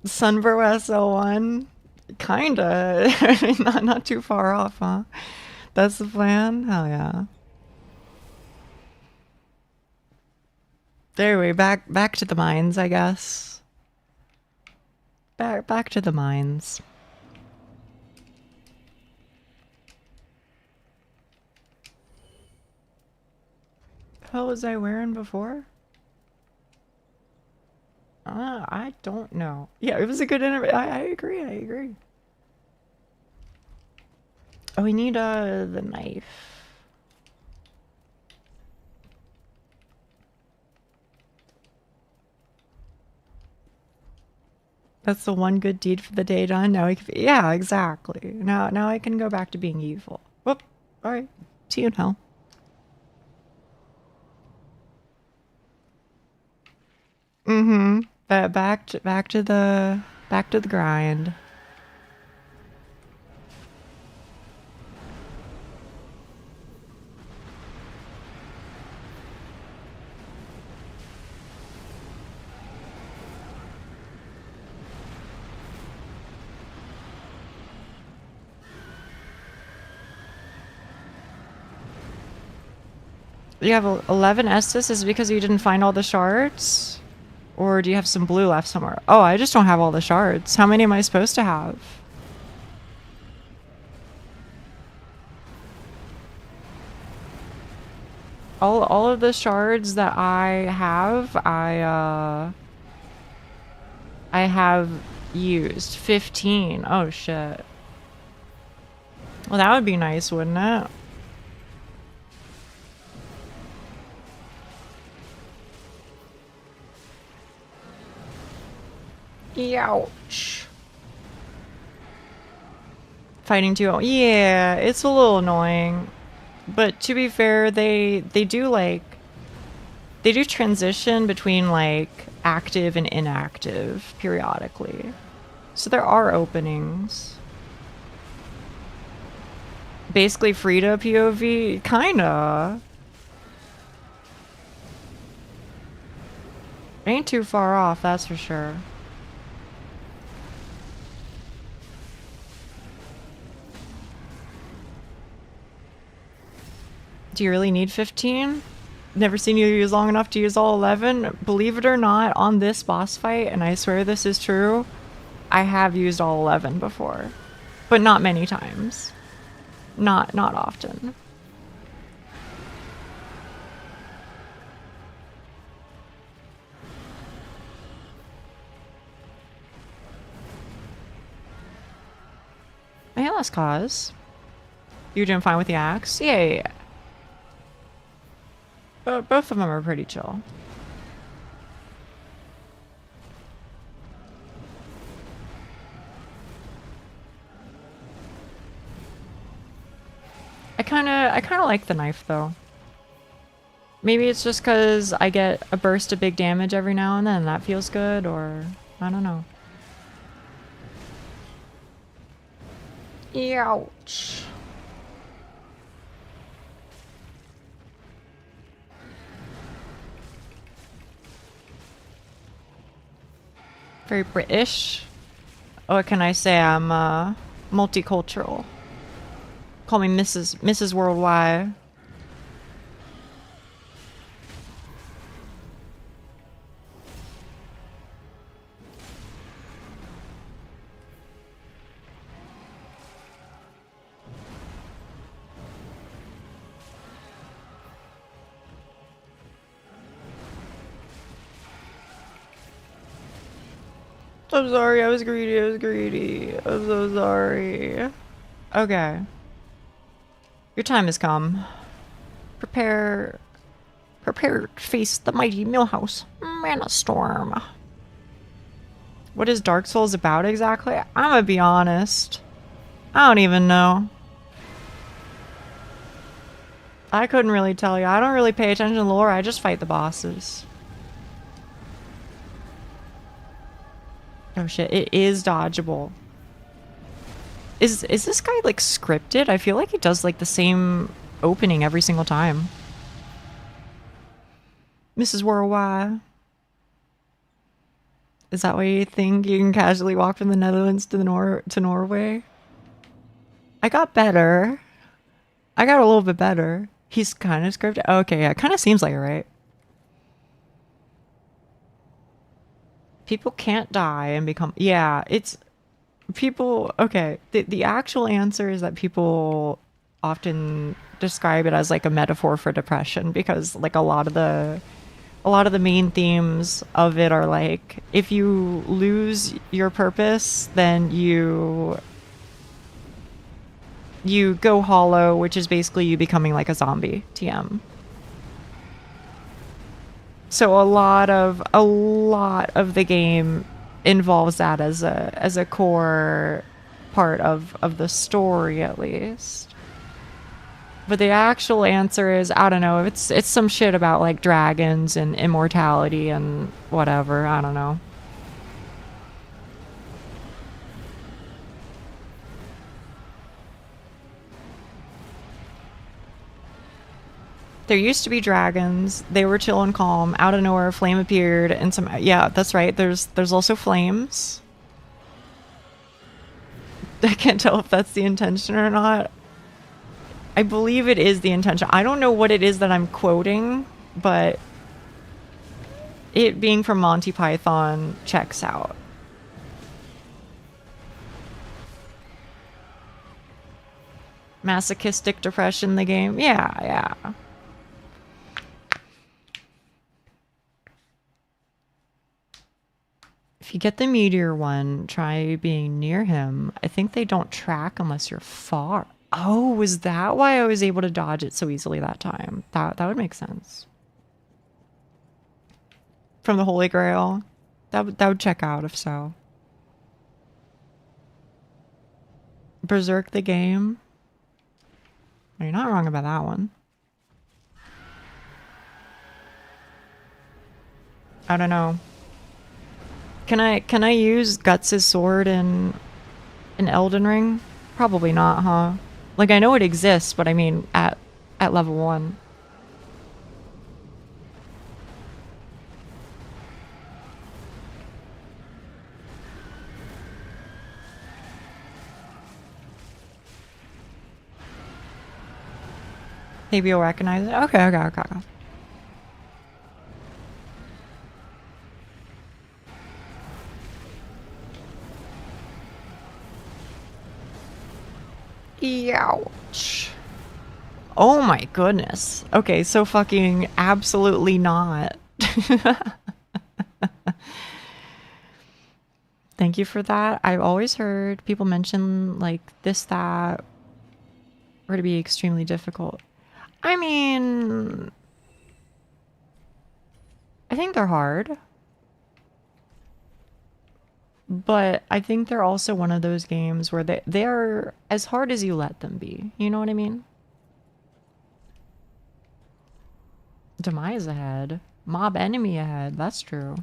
Sunbro SL1? Kinda. not too far off, huh? That's the plan? Hell yeah. There we back to the mines, I guess. Back to the mines. What the hell was I wearing before? I don't know. Yeah, it was a good interview. I agree. Oh, we need the knife. That's the one good deed for the day done. Now we can, yeah, exactly. Now I can go back to being evil. Whoop. All right. See you in hell. Mm-hmm. Back to the grind. You have 11 Estus? Is it because you didn't find all the shards? Or do you have some blue left somewhere? Oh, I just don't have all the shards. How many am I supposed to have? All of the shards that I have used 15. Oh shit. Well, that would be nice, wouldn't it? Ouch. Fighting too. Yeah, it's a little annoying. But to be fair, they do transition between like active and inactive periodically. So there are openings. Basically Frida POV, kinda. Ain't too far off, that's for sure. Do you really need 15? Never seen you use long enough to use all 11. Believe it or not, on this boss fight, and I swear this is true, I have used all 11 before. But not many times. Not often. Hey, last cause. You're doing fine with the axe? Yeah. Both of them are pretty chill. kinda like the knife though. Maybe it's just because I get a burst of big damage every now and then. That feels good, or I don't know. Ouch. Very British. What can I say? I'm multicultural. Call me Mrs. Worldwide. I'm sorry, I was greedy. I'm so sorry. Okay. Your time has come. Prepare to face the mighty Millhouse Mana Storm. What is Dark Souls about exactly? I'm gonna be honest. I don't even know. I couldn't really tell you. I don't really pay attention to lore, I just fight the bosses. Oh shit, it is dodgeable. Is this guy like scripted? I feel like he does like the same opening every single time. Mrs. Worldwide. Is that why you think you can casually walk from the Netherlands to Norway? I got better. I got a little bit better. He's kind of scripted. Okay, yeah, it kind of seems like it, right? People can't die and become... Yeah, it's... People... Okay, the actual answer is that people often describe it as like a metaphor for depression, because like a lot of the main themes of it are like, if you lose your purpose, then you go hollow, which is basically you becoming like a zombie. TM. So a lot of the game involves that as a core part of the story, at least. But the actual answer is, I don't know, it's some shit about like dragons and immortality and whatever, I don't know. There used to be dragons. They were chill and calm. Out of nowhere, a flame appeared, and some... Yeah, that's right. There's also flames. I can't tell if that's the intention or not. I believe it is the intention. I don't know what it is that I'm quoting, but it being from Monty Python checks out. Masochistic depression, the game? Yeah. If you get the meteor one, try being near him. I think they don't track unless you're far. Oh, was that why I was able to dodge it so easily that time? That would make sense. From the Holy Grail? That would check out if so. Berserk the game? Oh, you're not wrong about that one. I don't know. Can I use Guts' sword in Elden Ring? Probably not, huh? Like, I know it exists, but I mean at level 1. Maybe you'll recognize it. Okay. Ouch. Oh my goodness. Okay, so fucking absolutely not. Thank you for that. I've always heard people mention like this, that, or to be extremely difficult. I mean, I think they're hard. But I think they're also one of those games where they're as hard as you let them be. You know what I mean? Demise ahead. Mob enemy ahead. That's true.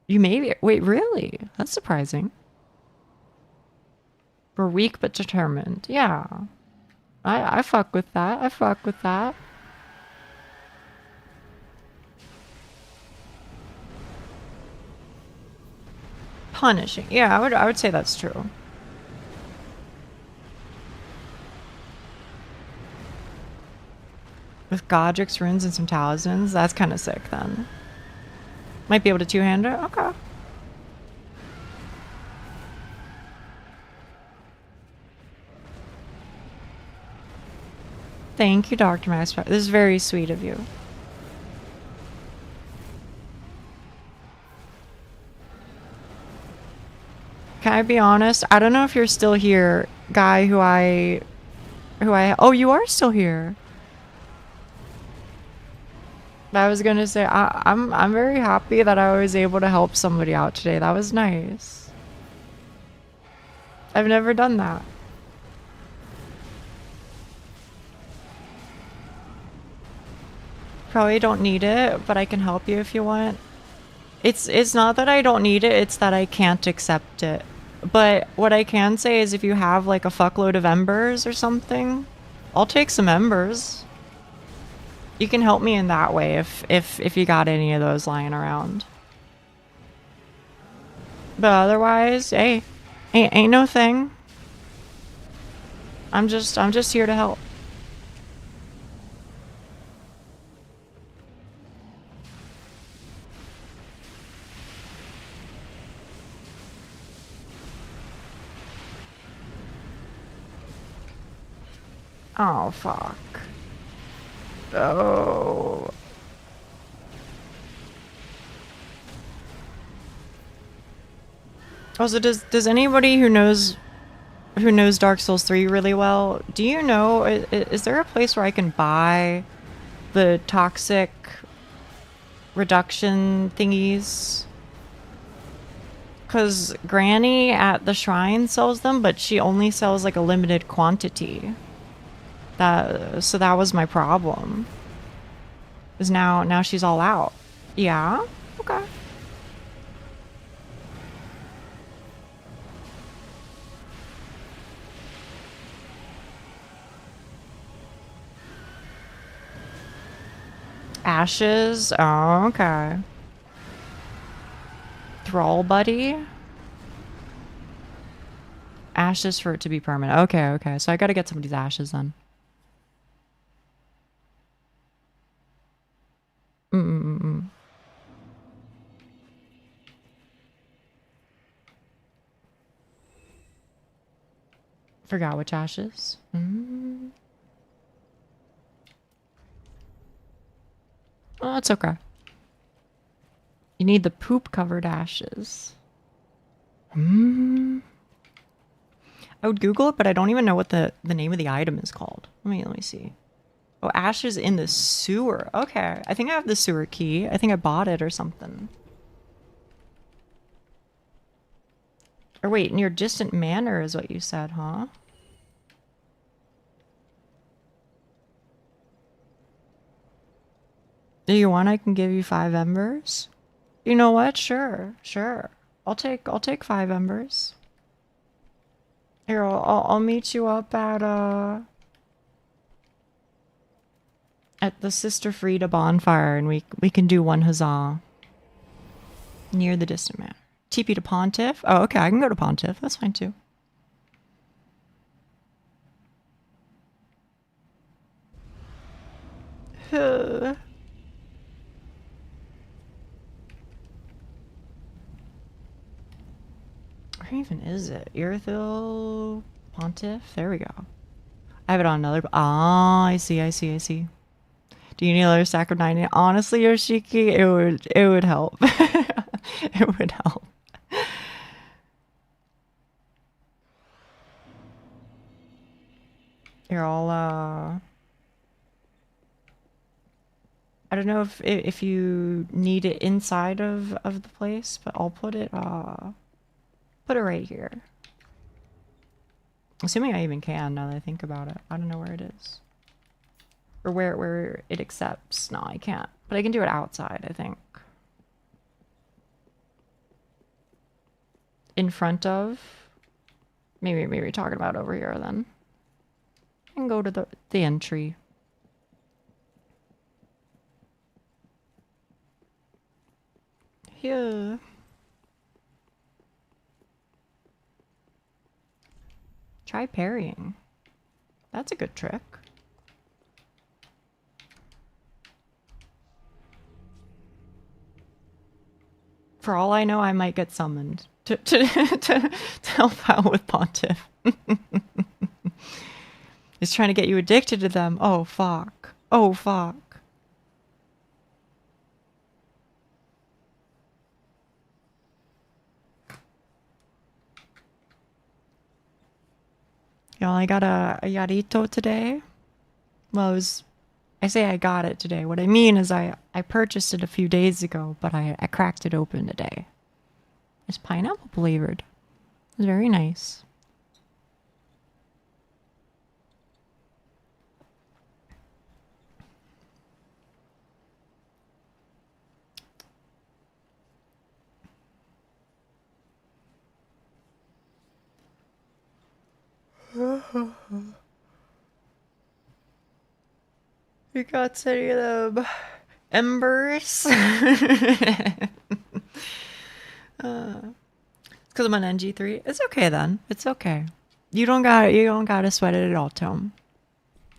You may be. Wait, really? That's surprising. We're weak but determined. Yeah. I fuck with that. I fuck with that. Punishing. Yeah, I would say that's true. With Godric's runes and some talismans, that's kind of sick then. Might be able to two-hand it? Okay. Thank you, Dr. Max. This is very sweet of you. Can I be honest? I don't know if you're still here, guy who I oh, you are still here. I was gonna say I'm very happy that I was able to help somebody out today. That was nice. I've never done that. Probably don't need it, but I can help you if you want. It's not that I don't need it, it's that I can't accept it. But what I can say is if you have like a fuckload of embers or something, I'll take some embers. You can help me in that way if you got any of those lying around. But otherwise, hey, ain't no thing. I'm just here to help. Oh, fuck. Oh. Also, does anybody who knows Dark Souls 3 really well, do you know, is there a place where I can buy the toxic reduction thingies? Because Granny at the shrine sells them, but she only sells like a limited quantity. So that was my problem. Is now she's all out. Yeah? Okay. Ashes? Oh, okay. Thrall buddy? Ashes for it to be permanent. Okay, okay. So I gotta get some of these ashes then. Forgot which ashes. Oh, it's okay. You need the poop-covered ashes. I would Google it, but I don't even know what the name of the item is called. Let me see. Oh, ashes in the sewer. Okay. I think I have the sewer key. I think I bought it or something. Or wait, near distant manor is what you said, huh? Do you want? I can give you 5 embers. You know what? Sure, sure. I'll take 5 embers. Here, I'll meet you up at the Sister Frida bonfire, and we can do one huzzah near the distant manor. TP to Pontiff. Oh, okay. I can go to Pontiff. That's fine too. Where even is it? Irithil Pontiff? There we go. I have it on another. Ah, I see. Do you need another stack of 90? Honestly, Yoshiki, it would help. It would help. Here, I don't know if you need it inside of the place, but I'll put it right here. Assuming I even can now that I think about it. I don't know where it is. Or where it accepts. No, I can't. But I can do it outside, I think. In front of? Maybe we're talking about over here then. And go to the entry. Here. Try parrying. That's a good trick. For all I know, I might get summoned to help out with Pontiff. He's trying to get you addicted to them. Oh, fuck. Oh, fuck. Y'all, I got a Yarito today. Well, I say I got it today. What I mean is I purchased it a few days ago, but I cracked it open today. It's pineapple flavored. It's very nice. You got any of them embers? It's because I'm on NG3. It's okay then. It's okay. You don't gotta sweat it at all, Tom.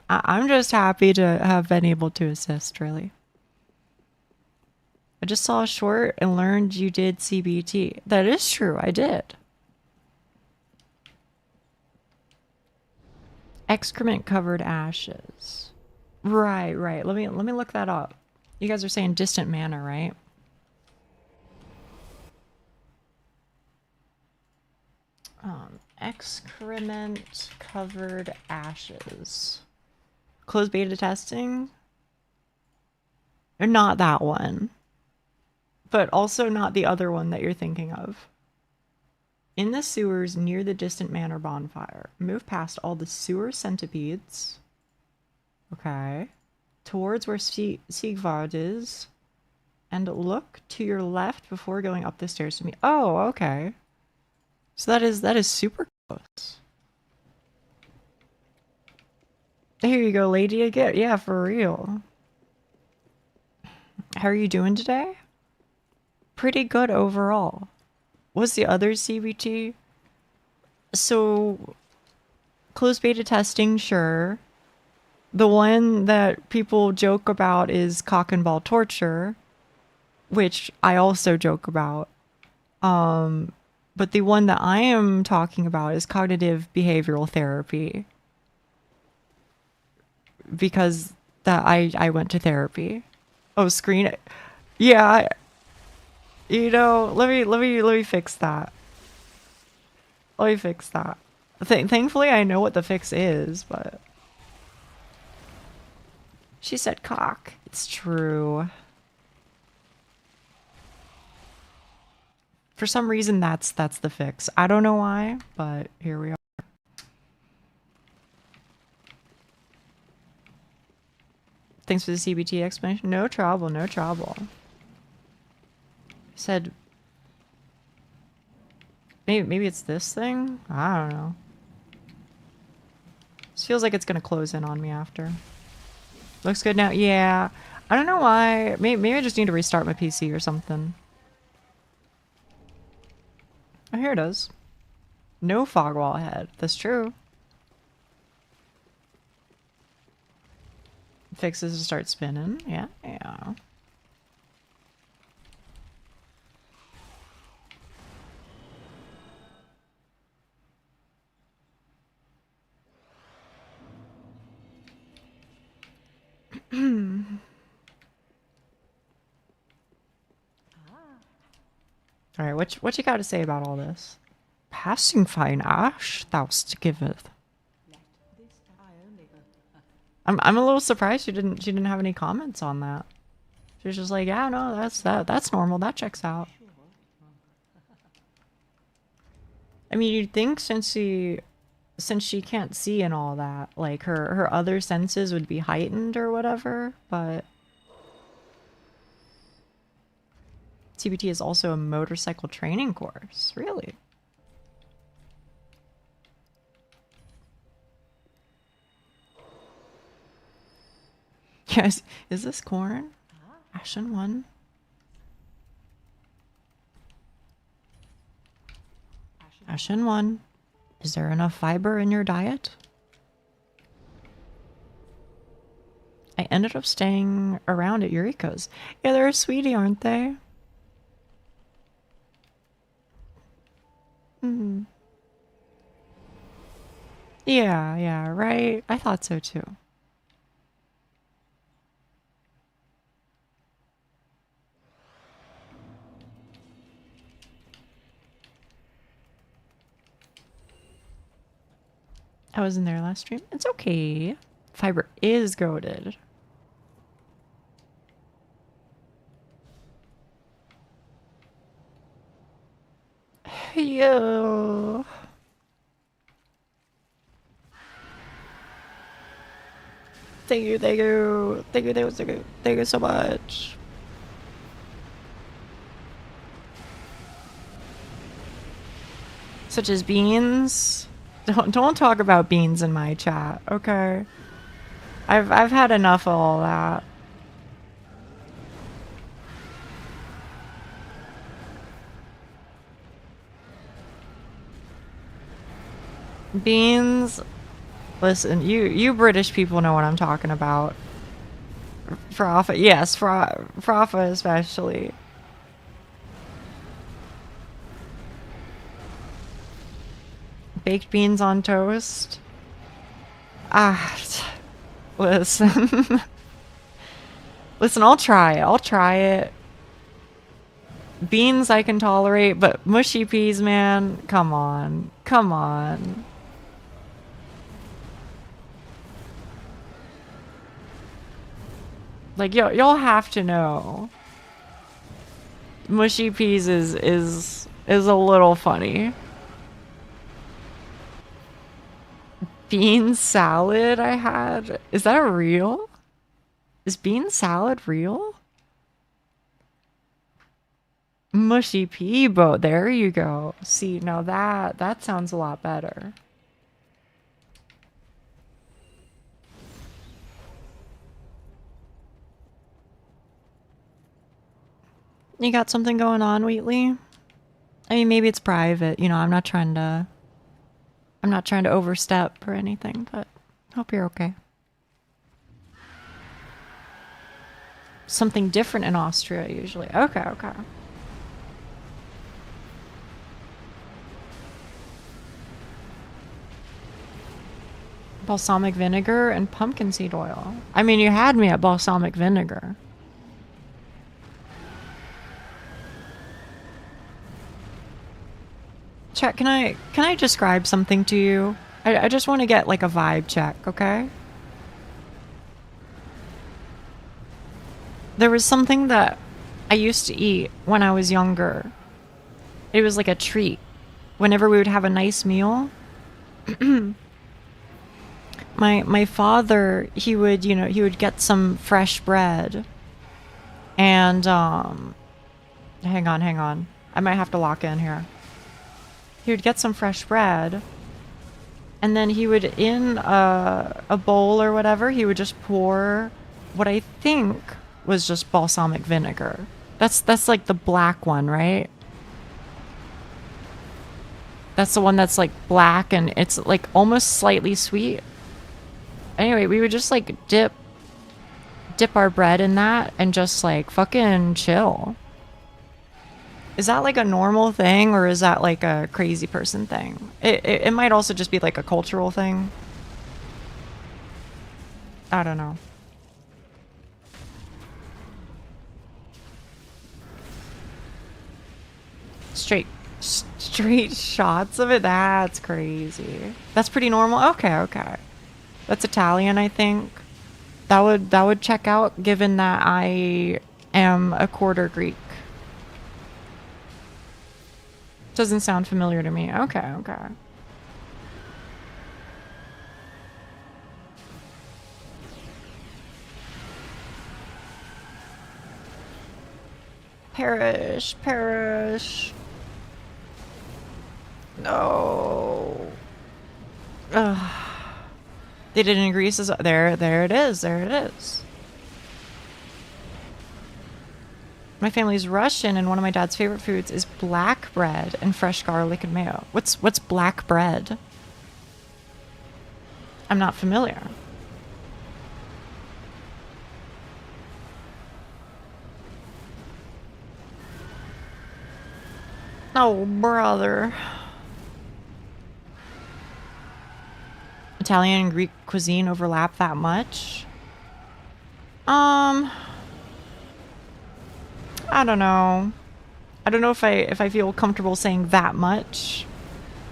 I'm just happy to have been able to assist, really. I just saw a short and learned you did CBT. That is true, I did. Excrement covered ashes. Right. Let me look that up. You guys are saying distant manor, right? Excrement covered ashes. Closed beta testing? Or not that one. But also not the other one that you're thinking of. In the sewers near the distant manor bonfire. Move past all the sewer centipedes. Okay. Towards where Sigvard is. And look to your left before going up the stairs to me. Oh, okay. So that is super close. Here you go, lady. Again. Yeah, for real. How are you doing today? Pretty good overall. What's the other CBT? So, closed beta testing, sure. The one that people joke about is cock and ball torture, which I also joke about. But the one that I am talking about is cognitive behavioral therapy. Because that I went to therapy. Oh, screen it. Yeah. You know, let me fix that. Let me fix that. Thankfully, I know what the fix is, but... She said cock. It's true. For some reason, that's the fix. I don't know why, but here we are. Thanks for the CBT explanation. No trouble, no trouble. Said... Maybe it's this thing? I don't know. This feels like it's gonna close in on me after. Looks good now. Yeah. I don't know why. Maybe I just need to restart my PC or something. Oh, here it is. No fog wall ahead. That's true. Fixes to start spinning. Yeah. All right, what you got to say about all this? Passing fine ash, thou'st giveth. I'm a little surprised she didn't have any comments on that. She was just like, yeah, no, that's normal. That checks out. I mean, you'd think since he since she can't see and all that, like her other senses would be heightened or whatever, but CBT is also a motorcycle training course. Really? Yes. Is this corn? Ashen one? Ashen one. Is there enough fiber in your diet? I ended up staying around at Eureka's. Yeah, they're a sweetie, aren't they? Hmm. Yeah, yeah, right. I thought so too. I was in there last stream. It's okay. Fiber is goated. Yo. Thank you, thank you. Thank you, thank you, thank you. Thank you so much. Such as beans. Don't talk about beans in my chat, okay? I've had enough of all that. Beans. Listen, you British people know what I'm talking about. Fraffa, yes, Fraffa especially. Baked beans on toast. Ah, listen. Listen, I'll try it. I'll try it. Beans I can tolerate, but mushy peas, man, come on. Come on. Like, y'all have to know. Mushy peas is a little funny. Bean salad I had. Is that real? Is bean salad real? Mushy pea boat. There you go. See, now that sounds a lot better. You got something going on, Wheatley? I mean, maybe it's private. You know, I'm not trying to overstep or anything, but hope you're okay. Something different in Austria usually. Okay, okay. Balsamic vinegar and pumpkin seed oil. I mean, you had me at balsamic vinegar. Chat, can I describe something to you? I just want to get like a vibe check, okay? There was something that I used to eat when I was younger. It was like a treat. Whenever we would have a nice meal, my father, he would get some fresh bread. And hang on. I might have to lock in here. He would get some fresh bread, and then he would, in a bowl or whatever, he would just pour what I think was just balsamic vinegar. That's like the black one, right? That's the one that's like black and it's like almost slightly sweet. Anyway, we would just like dip our bread in that and just like fucking chill. Is that like a normal thing, or is that like a crazy person thing? It might also just be like a cultural thing. I don't know. Straight shots of it? That's crazy. That's pretty normal? Okay. That's Italian, I think. That would check out, given that I am a quarter Greek. Doesn't sound familiar to me. Okay. Perish, perish. No. Ugh. They didn't increase as there it is. There it is. My family's Russian, and one of my dad's favorite foods is black bread and fresh garlic and mayo. What's black bread? I'm not familiar. Oh, brother. Italian and Greek cuisine overlap that much? I don't know. I don't know if I feel comfortable saying that much,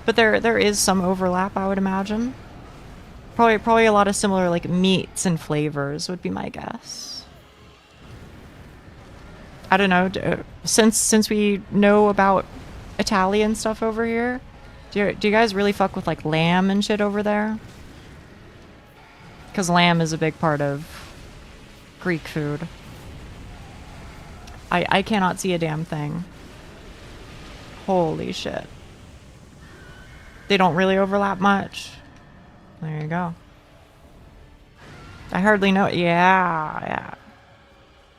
but there is some overlap, I would imagine. Probably a lot of similar like meats and flavors would be my guess. I don't know. Since we know about Italian stuff over here, do you guys really fuck with like lamb and shit over there? Because lamb is a big part of Greek food. I cannot see a damn thing. Holy shit. They don't really overlap much. There you go. I hardly know. Yeah.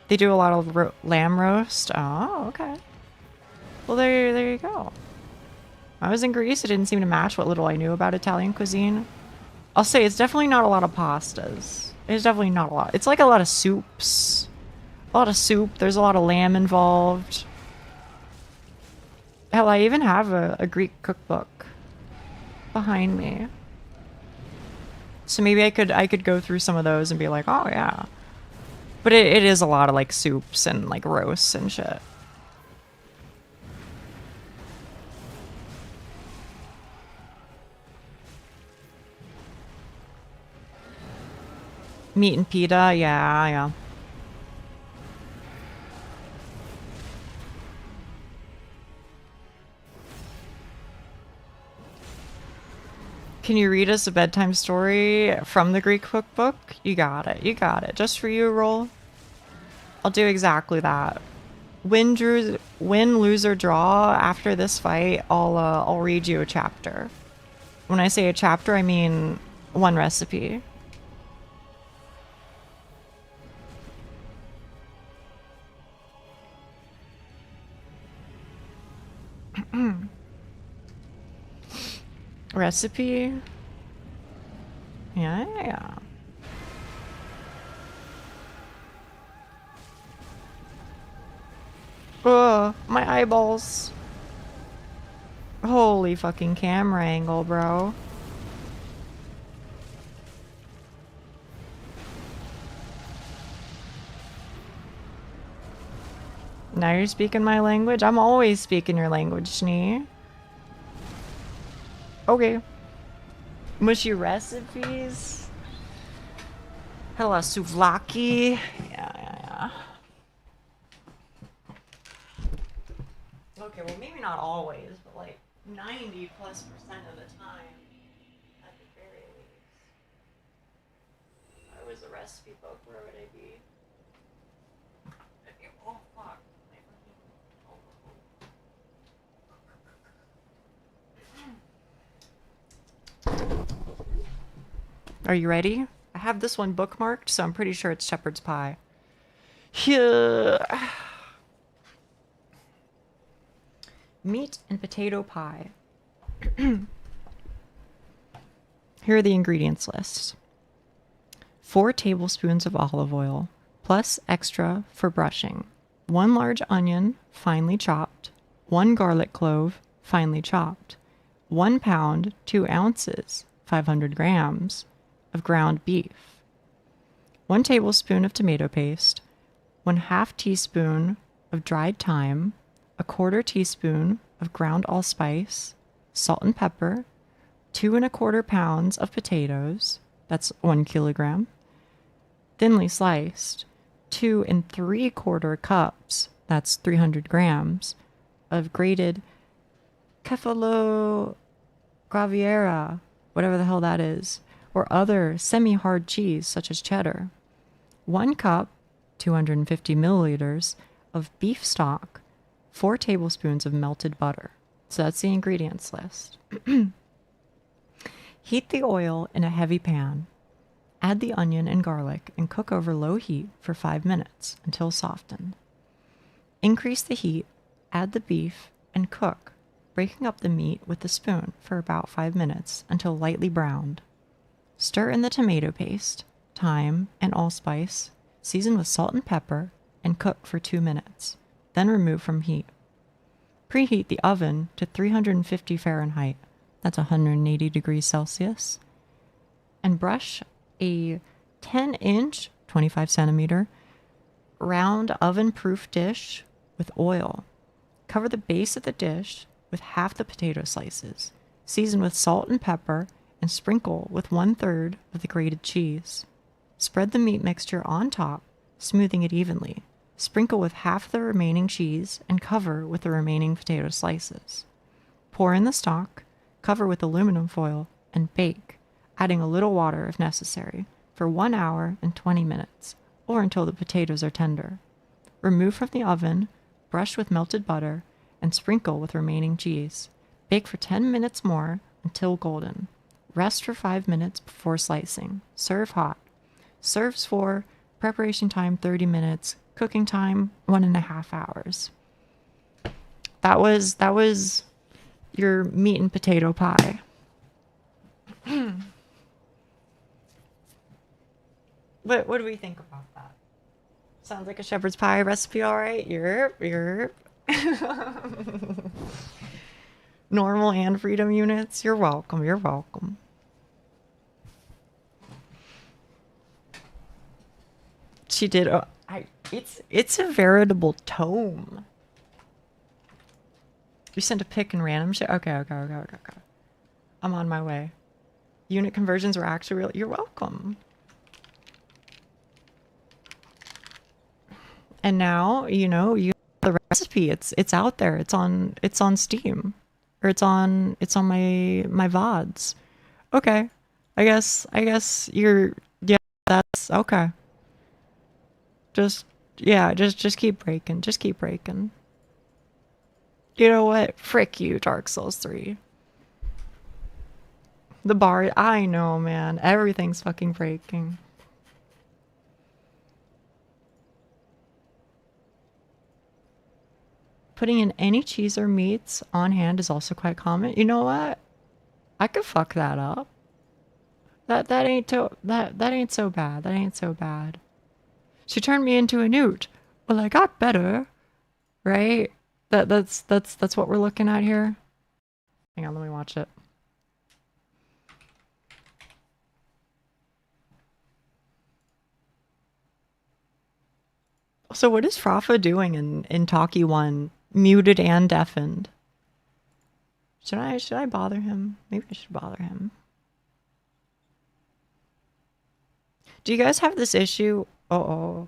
They do a lot of lamb roast. Oh, okay. Well, there you go. I was in Greece. It didn't seem to match what little I knew about Italian cuisine. I'll say it's definitely not a lot of pastas. It's definitely not a lot. It's like a lot of soups. A lot of soup. There's a lot of lamb involved. Hell, I even have a Greek cookbook behind me. So maybe I could go through some of those and be like, oh yeah. But it is a lot of like soups and like roasts and shit. Meat and pita, yeah. Can you read us a bedtime story from the Greek cookbook? You got it. Just for you, Roll. I'll do exactly that. Win, lose, or draw after this fight, I'll read you a chapter. When I say a chapter, I mean one recipe. Recipe? Yeah. Ugh, my eyeballs. Holy fucking camera angle, bro. Now you're speaking my language? I'm always speaking your language, Schnee. Okay. Mushy recipes. Hello, souvlaki. Yeah. Okay, well maybe not always, but like 90+% of the time, at the very least. If I was a recipe book, where would I be? Oh fuck. Are you ready? I have this one bookmarked, so I'm pretty sure it's shepherd's pie. Yeah. Meat and potato pie. Here are the ingredients lists. 4 tablespoons of olive oil, plus extra for brushing. 1 large onion, finely chopped. 1 garlic clove, finely chopped. 1 pound, 2 ounces, 500 grams of ground beef. 1 tablespoon of tomato paste. 1/2 teaspoon of dried thyme. 1/4 teaspoon of ground allspice, salt and pepper. 2 1/4 pounds of potatoes. That's 1 kilogram. Thinly sliced. 2 3/4 cups. That's 300 grams of grated Cephalo Graviera, whatever the hell that is, or other semi-hard cheese such as cheddar. 1 cup, 250 milliliters, of beef stock, 4 tablespoons of melted butter. So that's the ingredients list. Heat the oil in a heavy pan. Add the onion and garlic and cook over low heat for 5 minutes until softened. Increase the heat, add the beef, and cook, breaking up the meat with a spoon for about 5 minutes until lightly browned. Stir in the tomato paste, thyme, and allspice, season with salt and pepper, and cook for 2 minutes. Then remove from heat. Preheat the oven to 350 Fahrenheit, that's 180 degrees Celsius, and brush a 10-inch, 25 centimeter, round oven-proof dish with oil. Cover the base of the dish with half the potato slices, season with salt and pepper, and sprinkle with 1/3 of the grated cheese. Spread the meat mixture on top, smoothing it evenly. Sprinkle with half the remaining cheese and cover with the remaining potato slices. Pour in the stock, cover with aluminum foil, and bake, adding a little water if necessary, for 1 hour and 20 minutes, or until the potatoes are tender. Remove from the oven, brush with melted butter, and sprinkle with remaining cheese. Bake for 10 minutes more until golden. Rest for 5 minutes before slicing. Serve hot. Serves for preparation time 30 minutes, cooking time 1.5 hours. That was your meat and potato pie. What do we think about that? Sounds like a shepherd's pie recipe, all right? Yerp. Normal and freedom units, you're welcome. She did. It's a veritable tome. You sent a pic and random shit. Okay. I'm on my way. Unit conversions were actually real. You're welcome. And now you know the recipe. It's out there. It's on Steam, or it's on my VODs. Okay, I guess you're, yeah. That's okay. Just keep breaking. Just keep breaking. You know what? Frick you, Dark Souls 3. The bar. I know, man. Everything's fucking breaking. Putting in any cheese or meats on hand is also quite common. You know what? I could fuck that up. That ain't so bad. That ain't so bad. She turned me into a newt. Well, I got better, right? That's what we're looking at here. Hang on, let me watch it. So what is Frafa doing in Talkie 1? Muted and deafened. Should I bother him? Maybe I should bother him. Do you guys have this issue? Uh-oh.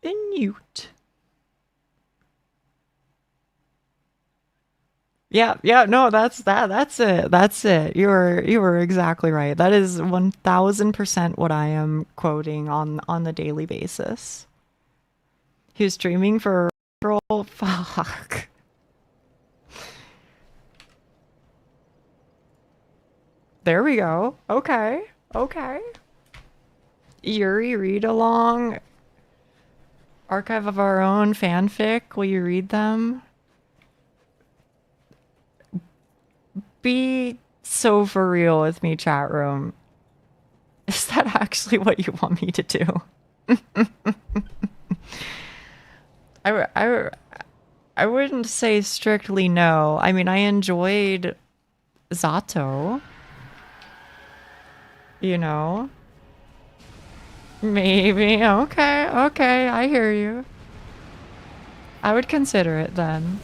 Newt. Yeah, no, that's it. You were exactly right. That is 1000% what I am quoting on the daily basis. He was streaming for fuck. There we go. Okay. Yuri read along. Archive of our own fanfic. Will you read them? Be so for real with me, chat room. Is that actually what you want me to do? I wouldn't say strictly no. I mean, I enjoyed Zato. You know? Maybe. Okay, I hear you. I would consider it then.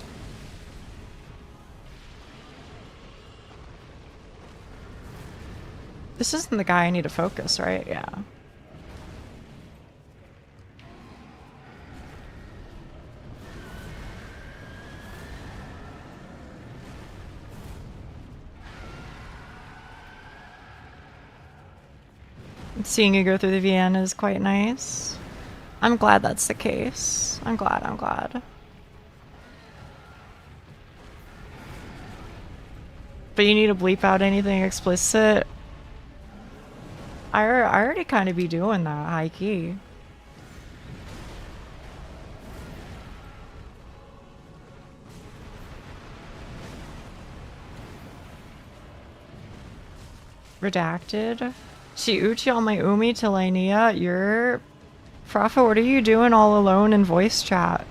This isn't the guy I need to focus, right? Yeah. Seeing you go through the VN is quite nice. I'm glad that's the case. I'm glad. But you need to bleep out anything explicit. I already kind of be doing that, high key. Redacted. She uchi on my umi tilenia. You're... Frafa, what are you doing all alone in voice chat?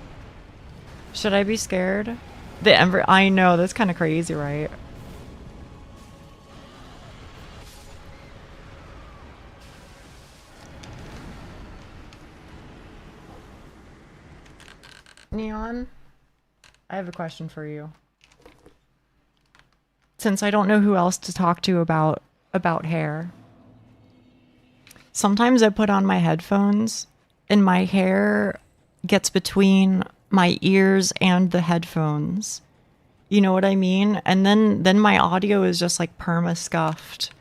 Should I be scared? The Ember... I know, that's kind of crazy, right? Neon, I have a question for you. Since I don't know who else to talk to about hair. Sometimes I put on my headphones and my hair gets between my ears and the headphones. You know what I mean? And then my audio is just like perma scuffed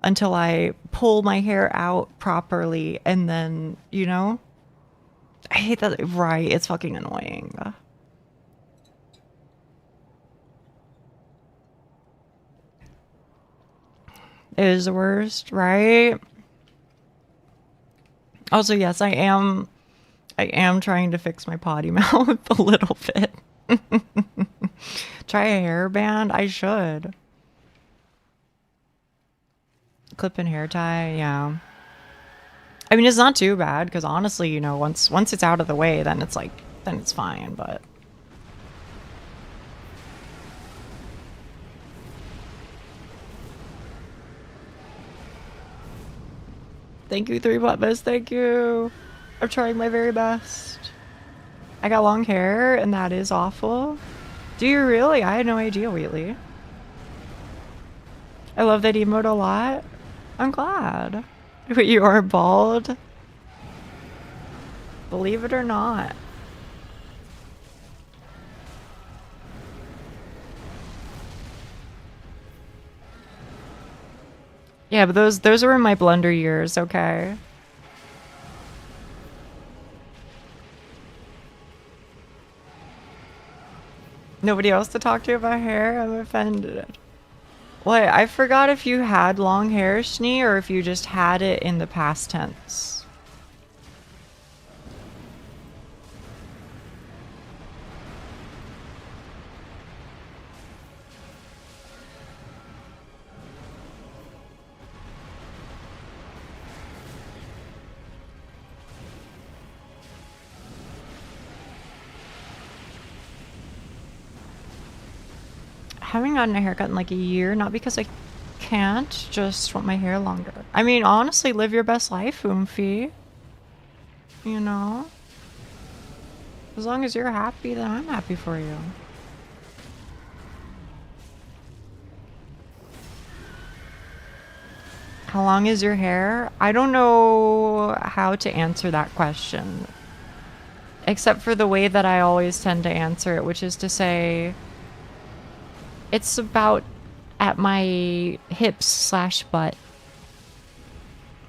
until I pull my hair out properly and then, you know? I hate that. Right, it's fucking annoying. It is the worst, right? Also, yes, I am trying to fix my potty mouth a little bit. Try a hairband? I should. Clip and hair tie, yeah. I mean, it's not too bad, because honestly, you know, once it's out of the way, then it's like, then it's fine, but... Thank you, 3 Butmas, thank you! I'm trying my very best. I got long hair, and that is awful. Do you really? I had no idea, Wheatley. I love that emote a lot. I'm glad. But you are bald? Believe it or not. Yeah, but those were in my blender years, okay? Nobody else to talk to about hair? I'm offended. Wait, I forgot if you had long hair, Schnee, or if you just had it in the past tense. Haven't gotten a haircut in like a year, not because I can't, just want my hair longer. I mean, honestly, live your best life, Oomphy. You know? As long as you're happy, then I'm happy for you. How long is your hair? I don't know how to answer that question. Except for the way that I always tend to answer it, which is to say... It's about at my hips/butt.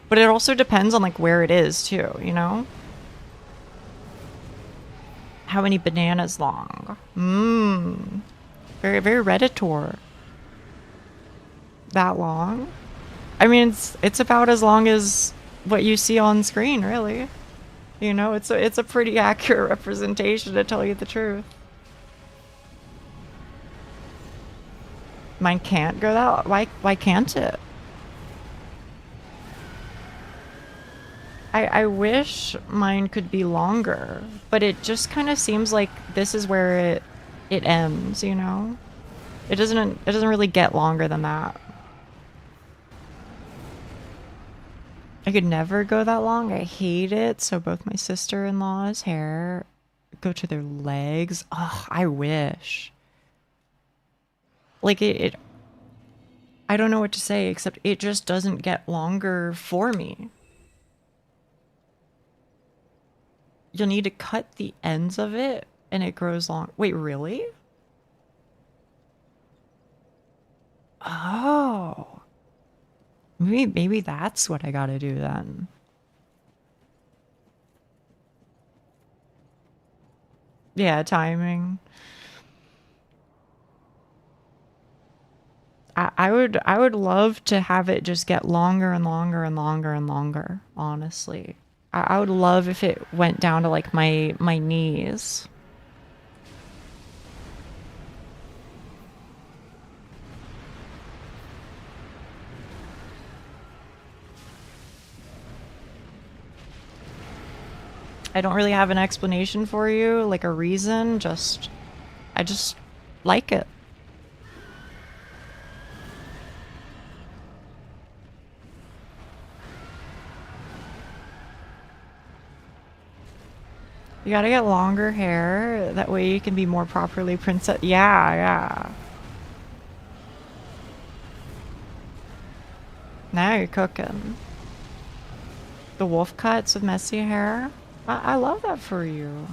But it also depends on like where it is too, you know? How many bananas long? Mmm. Very, very Redditor. That long? I mean, it's about as long as what you see on screen, really. You know, it's a pretty accurate representation, to tell you the truth. Mine can't go that... Why can't it? I wish mine could be longer, but it just kind of seems like this is where it ends, you know? It doesn't really get longer than that. I could never go that long. I hate it. So both my sister-in-law's hair go to their legs. Oh, I wish. Like I don't know what to say, except it just doesn't get longer for me. You'll need to cut the ends of it and it grows long. Wait, really? Oh. Maybe that's what I gotta do then. Yeah, timing. I would love to have it just get longer and longer and longer and longer, honestly. I would love if it went down to like my knees. I don't really have an explanation for you, like a reason, I just like it. You gotta get longer hair, that way you can be more properly princess. Yeah. Now you're cooking. The wolf cuts with messy hair. I love that for you.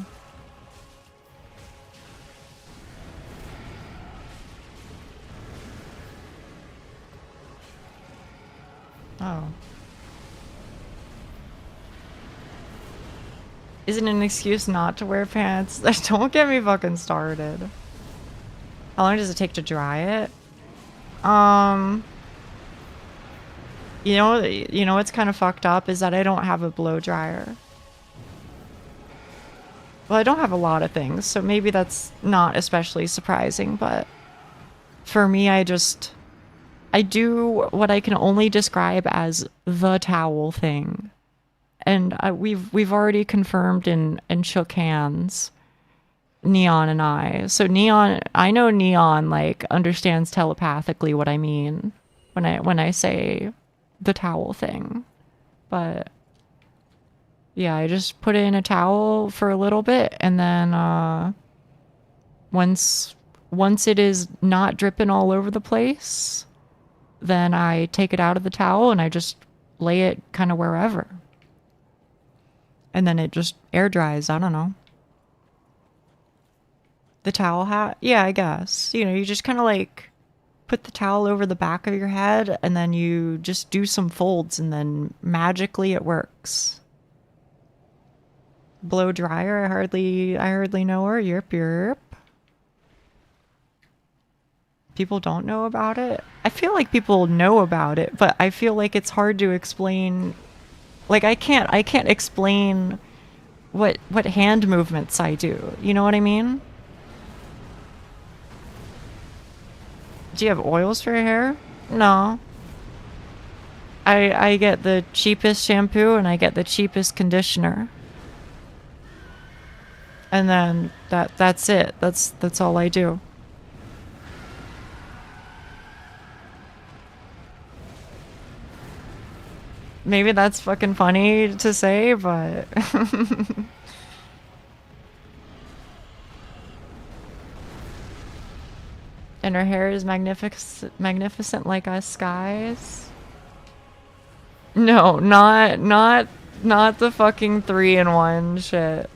Oh. Is it an excuse not to wear pants? Don't get me fucking started. How long does it take to dry it? You know what's kind of fucked up is that I don't have a blow dryer. Well, I don't have a lot of things, so maybe that's not especially surprising, but for me, I do what I can only describe as the towel thing. And we've already confirmed and shook hands, Neon and I. So I know Neon like understands telepathically what I mean when I say the towel thing. But yeah, I just put it in a towel for a little bit, and then once it is not dripping all over the place, then I take it out of the towel and I just lay it kind of wherever. And then it just air dries. I don't know. The towel hat? Yeah, I guess. You know, you just kind of like put the towel over the back of your head and then you just do some folds and then magically it works. Blow dryer, I hardly know her. Yerp. People don't know about it. I feel like people know about it, but I feel like it's hard to explain. Like I can't explain what hand movements I do. You know what I mean? Do you have oils for your hair? No. I get the cheapest shampoo and I get the cheapest conditioner. And then that's it. That's all I do. Maybe that's fucking funny to say, but and her hair is magnificent like us skies. No, not the fucking 3-in-1 shit.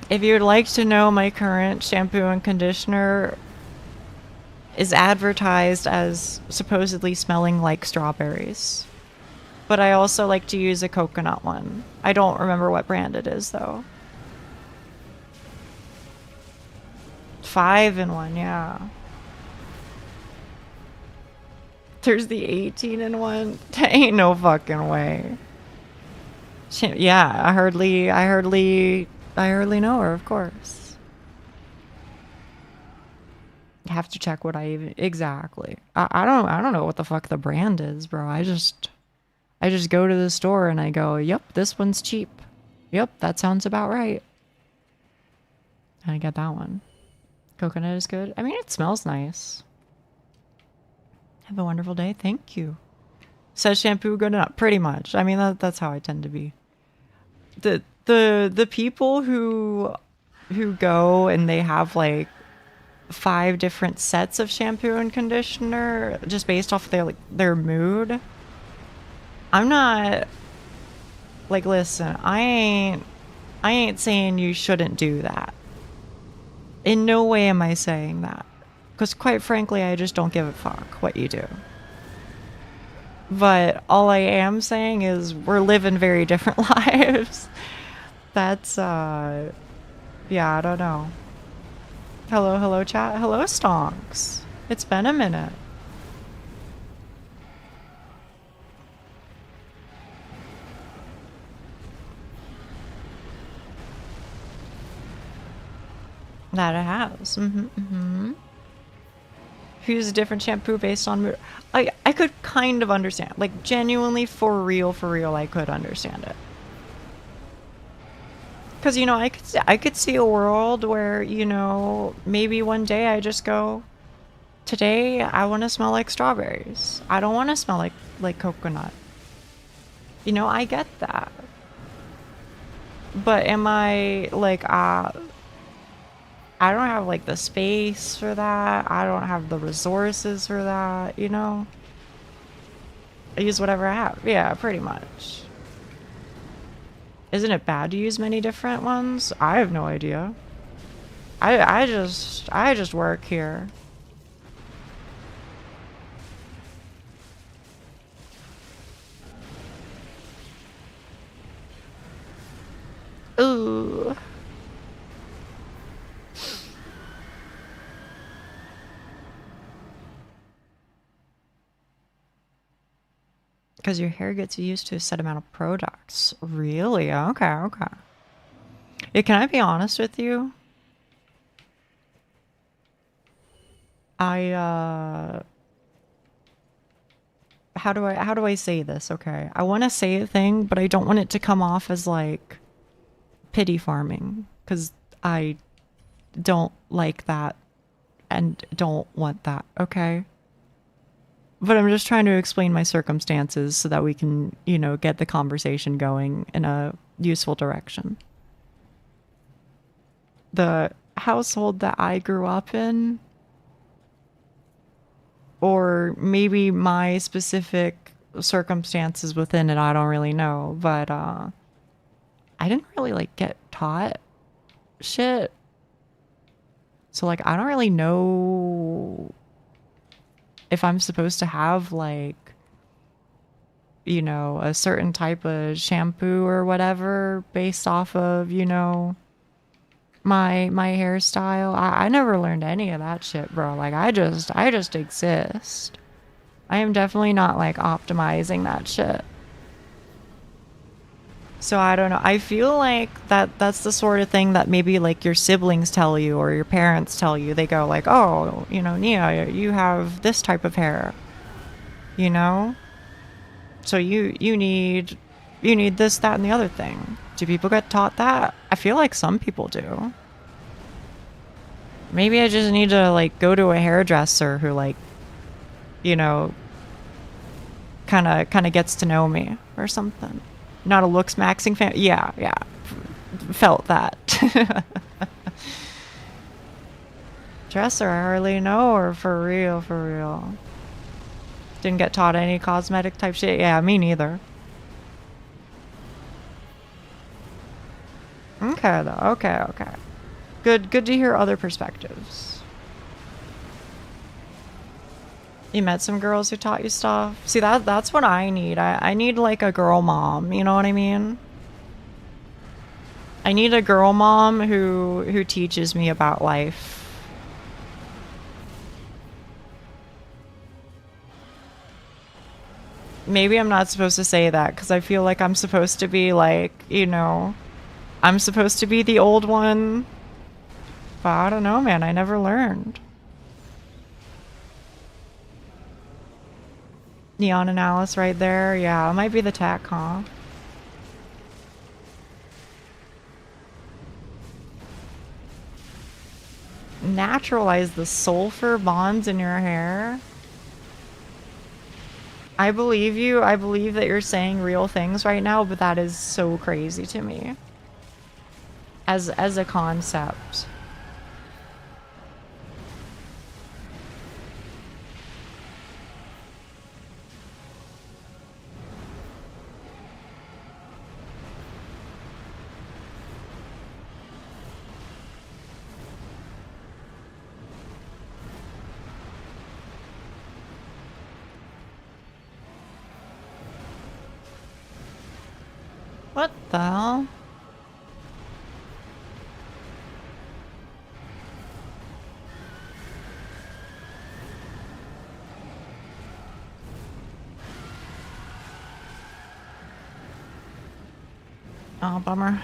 If you would like to know, my current shampoo and conditioner is advertised as supposedly smelling like strawberries. But I also like to use a coconut one. I don't remember what brand it is, though. 5-in-1, yeah. There's the 18-in-1. Ain't no fucking way. Yeah, I hardly know her, of course. Have to check what I even exactly. I don't know what the fuck the brand is, bro. I just go to the store and I go, "Yep, this one's cheap. Yep, that sounds about right." And I get that one. Coconut is good. I mean, it smells nice. Have a wonderful day. Thank you. Says shampoo good enough? Pretty much. I mean, that's how I tend to be. The people who go and they have like 5 different sets of shampoo and conditioner just based off their mood. I'm not like, listen, I ain't saying you shouldn't do that. In no way am I saying that. Because quite frankly, I just don't give a fuck what you do. But all I am saying is we're living very different lives. That's, yeah, I don't know. Hello, hello, chat. Hello, Stonks. It's been a minute. That it has. Use a different shampoo based on mood. I could kind of understand. Like, genuinely, for real, I could understand it. Because, you know, I could see a world where, you know, maybe one day I just go, today I want to smell like strawberries. I don't want to smell like coconut. You know, I get that. But am I, like, I don't have, like, the space for that. I don't have the resources for that, you know? I use whatever I have. Yeah, pretty much. Isn't it bad to use many different ones? I have no idea. I just work here. Ooh. Because your hair gets used to a set amount of products. Really? Okay, okay. Yeah, can I be honest with you? How do I say this? Okay. I want to say a thing, but I don't want it to come off as like pity farming, because I don't like that and don't want that, okay? But I'm just trying to explain my circumstances so that we can, you know, get the conversation going in a useful direction. The household that I grew up in, or maybe my specific circumstances within it, I don't really know, but I didn't really like get taught shit. So like I don't really know if I'm supposed to have like, you know, a certain type of shampoo or whatever based off of, you know, my hairstyle. I never learned any of that shit, bro. Like I just exist. I am definitely not like optimizing that shit. So I don't know. I feel like that's the sort of thing that maybe like your siblings tell you or your parents tell you. They go like, "Oh, you know, Nia, you have this type of hair." You know? So you need this, that, and the other thing. Do people get taught that? I feel like some people do. Maybe I just need to like go to a hairdresser who like, you know, kind of gets to know me or something. Not a looks maxing fan. Yeah. Felt that. Dresser, I hardly know her for real. Didn't get taught any cosmetic type shit. Yeah, me neither. Okay though. Okay. Good to hear other perspectives. You met some girls who taught you stuff? See, that's what I need. I need like a girl mom, you know what I mean? I need a girl mom who teaches me about life. Maybe I'm not supposed to say that because I feel like I'm supposed to be like, you know, I'm supposed to be the old one. But I don't know, man. I never learned. Neon and Alice right there. Yeah, it might be the tack, huh? Naturalize the sulfur bonds in your hair. I believe you. I believe that you're saying real things right now, but that is so crazy to me. As a concept. What the hell? Oh, bummer.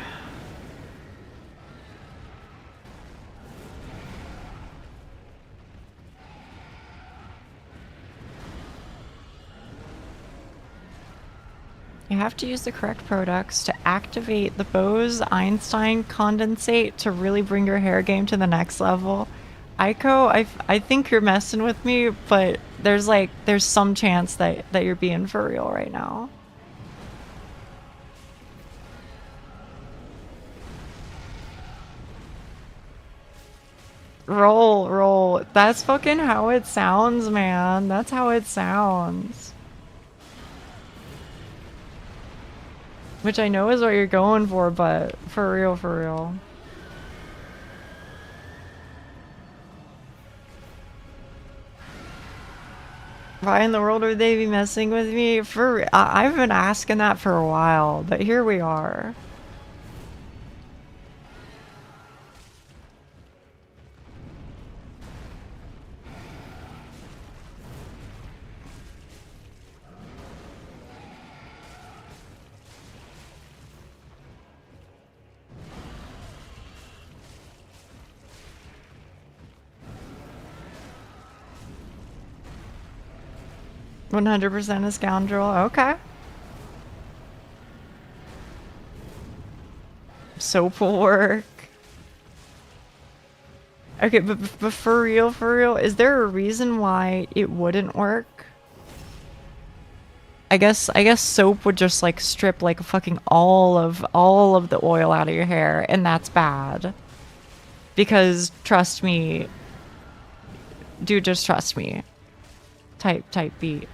You have to use the correct products to activate the Bose-Einstein condensate to really bring your hair game to the next level. Aiko, I think you're messing with me, but there's some chance that you're being for real right now. Roll. That's fucking how it sounds, man. That's how it sounds. Which I know is what you're going for, but for real. Why in the world would they be messing with me? I've been asking that for a while, but here we are. 100% a scoundrel. Okay. Soap will work. Okay, but for real, is there a reason why it wouldn't work? I guess soap would just like strip like fucking all of the oil out of your hair, and that's bad. Because trust me, dude, just trust me. Type beat.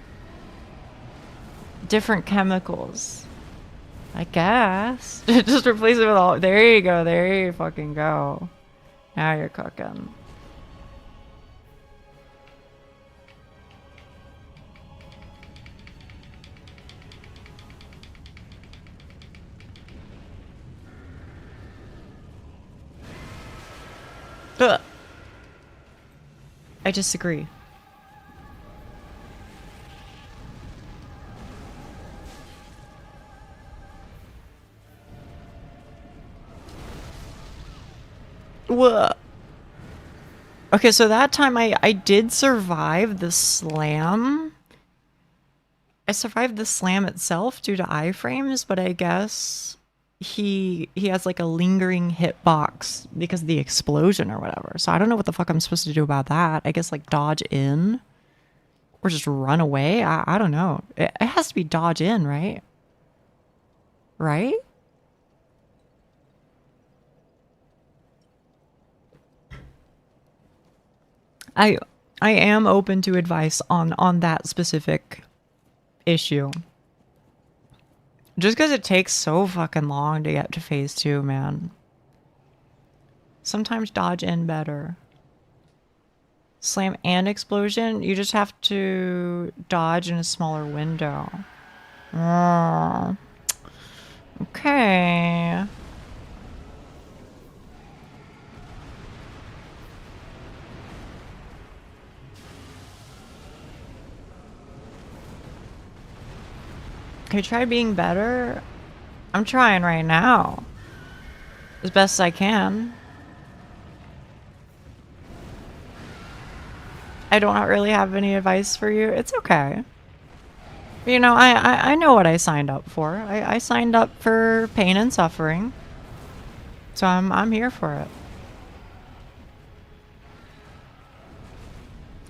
Different chemicals. I guess. Just replace it with all. There you go. There you fucking go. Now you're cooking. Ugh. I disagree. Whoa. Okay, so that time I did survive the slam. I survived the slam itself due to iframes, but I guess he has like a lingering hitbox because of the explosion or whatever. So I don't know what the fuck I'm supposed to do about that. I guess like dodge in or just run away. I don't know. It has to be dodge in, right? Right? I am open to advice on that specific issue. Just because it takes so fucking long to get to phase 2, man. Sometimes dodge in better. Slam and explosion, you just have to dodge in a smaller window. Oh. Okay. Can you try being better? I'm trying right now. As best as I can. I don't really have any advice for you. It's okay. You know, I know what I signed up for. I signed up for pain and suffering. So I'm here for it.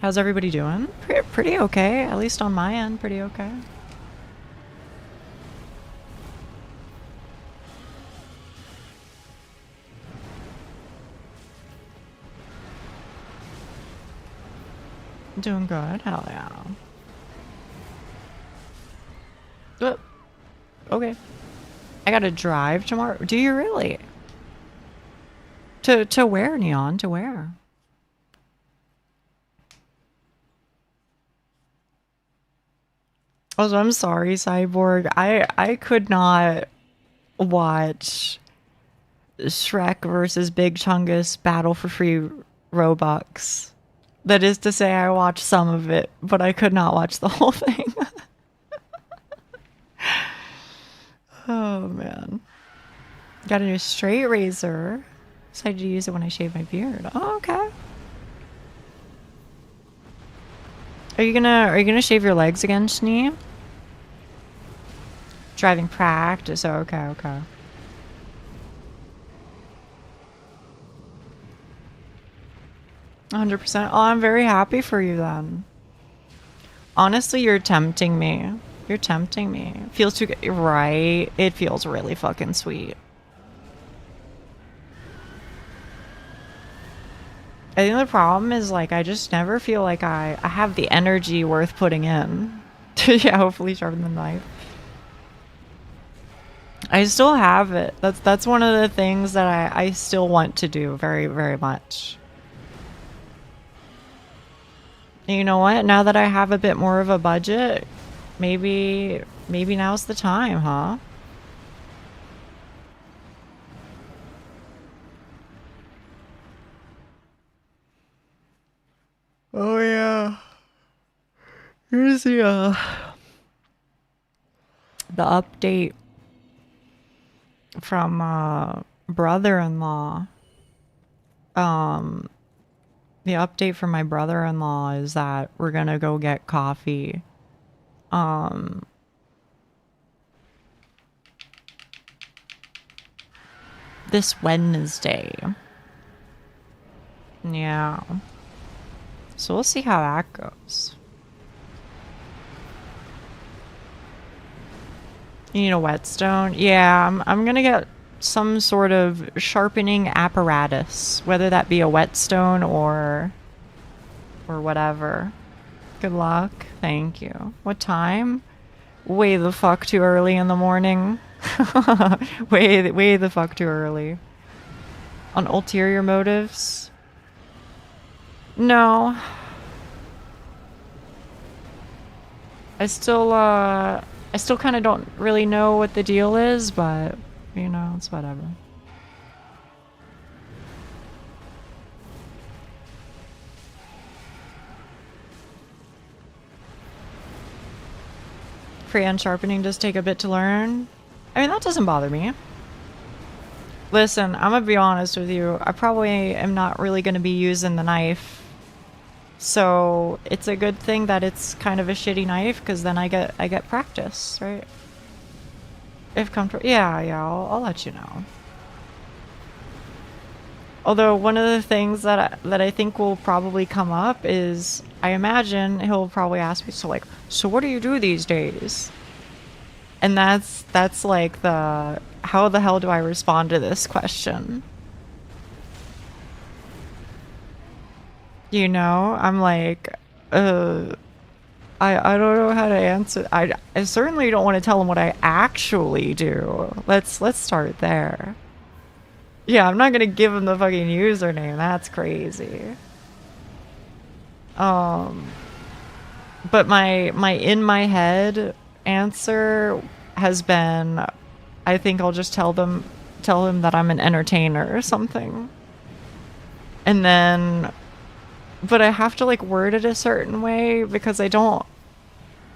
How's everybody doing? Pretty okay. At least on my end, pretty okay. Doing good. Hell yeah. Okay. I gotta drive tomorrow. Do you really? To where, Neon? To where? Also, I'm sorry, Cyborg. I could not watch Shrek versus Big Chungus battle for free Robux. That is to say, I watched some of it, but I could not watch the whole thing. Oh man. Got a new straight razor. Decided to use it when I shave my beard. Oh, okay. Are you gonna shave your legs again, Schnee? Driving practice. Oh, okay, okay. $100%. Oh, I'm very happy for you then. Honestly, you're tempting me. You're tempting me. Feels too good. Right? It feels really fucking sweet. I think the problem is, like, I just never feel like I have the energy worth putting in to, yeah, hopefully sharpen the knife. I still have it. That's one of the things that I still want to do very, very much. You know what? Now that I have a bit more of a budget, maybe now's the time, huh? Oh yeah. Here's the update from brother-in-law. The update from my brother-in-law is that we're gonna go get coffee. This Wednesday. Yeah. So we'll see how that goes. You need a whetstone? Yeah, I'm gonna get some sort of sharpening apparatus, whether that be a whetstone or whatever. Good luck. Thank you. What time? Way the fuck too early in the morning. way the fuck too early. On ulterior motives? No. I still kind of don't really know what the deal is, but you know, it's whatever. Freehand sharpening does take a bit to learn. I mean, that doesn't bother me. Listen, I'm gonna be honest with you. I probably am not really gonna be using the knife. So it's a good thing that it's kind of a shitty knife, because then I get practice, right? If comfortable. Yeah, I'll let you know. Although one of the things that I think will probably come up is, I imagine he'll probably ask me, so what do you do these days? And that's like the, how the hell do I respond to this question? You know, I'm like, I don't know how to answer. I certainly don't want to tell him what I actually do. Let's start there. Yeah, I'm not gonna give him the fucking username. That's crazy. But my in my head answer has been, I think I'll just tell him that I'm an entertainer or something. And then, but I have to like word it a certain way, because I don't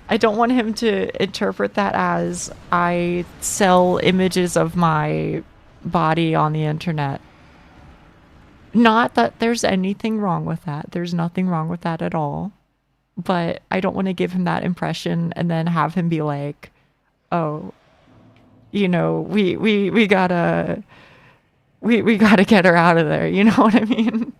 want him to interpret that as I sell images of my body on the internet. Not that there's anything wrong with that. There's nothing wrong with that at all. But I don't want to give him that impression and then have him be like, oh, you know, we gotta get her out of there. You know what I mean?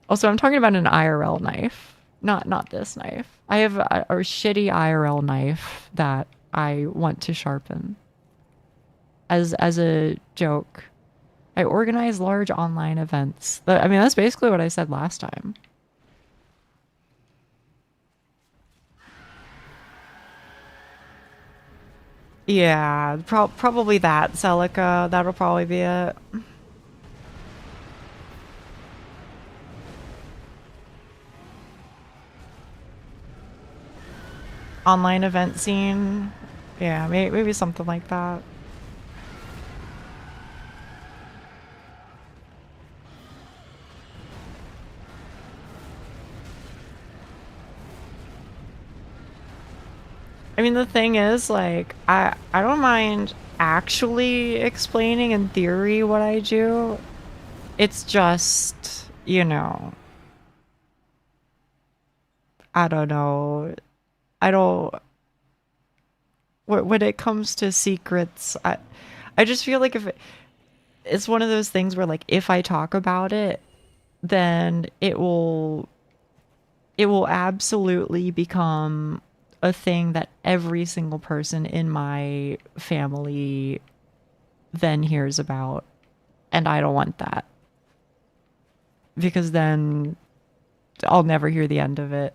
Also, I'm talking about an IRL knife, not this knife. I have a shitty IRL knife that I want to sharpen. As a joke. I organize large online events. I mean, that's basically what I said last time. Yeah, probably that, Celica. That'll probably be it. Online event scene. Yeah, maybe something like that. I mean, the thing is, like, I don't mind actually explaining in theory what I do. It's just, you know, I don't know. I don't. When it comes to secrets, I just feel like if it's one of those things where, like, if I talk about it, then it will absolutely become a thing that every single person in my family then hears about. And I don't want that. Because then I'll never hear the end of it.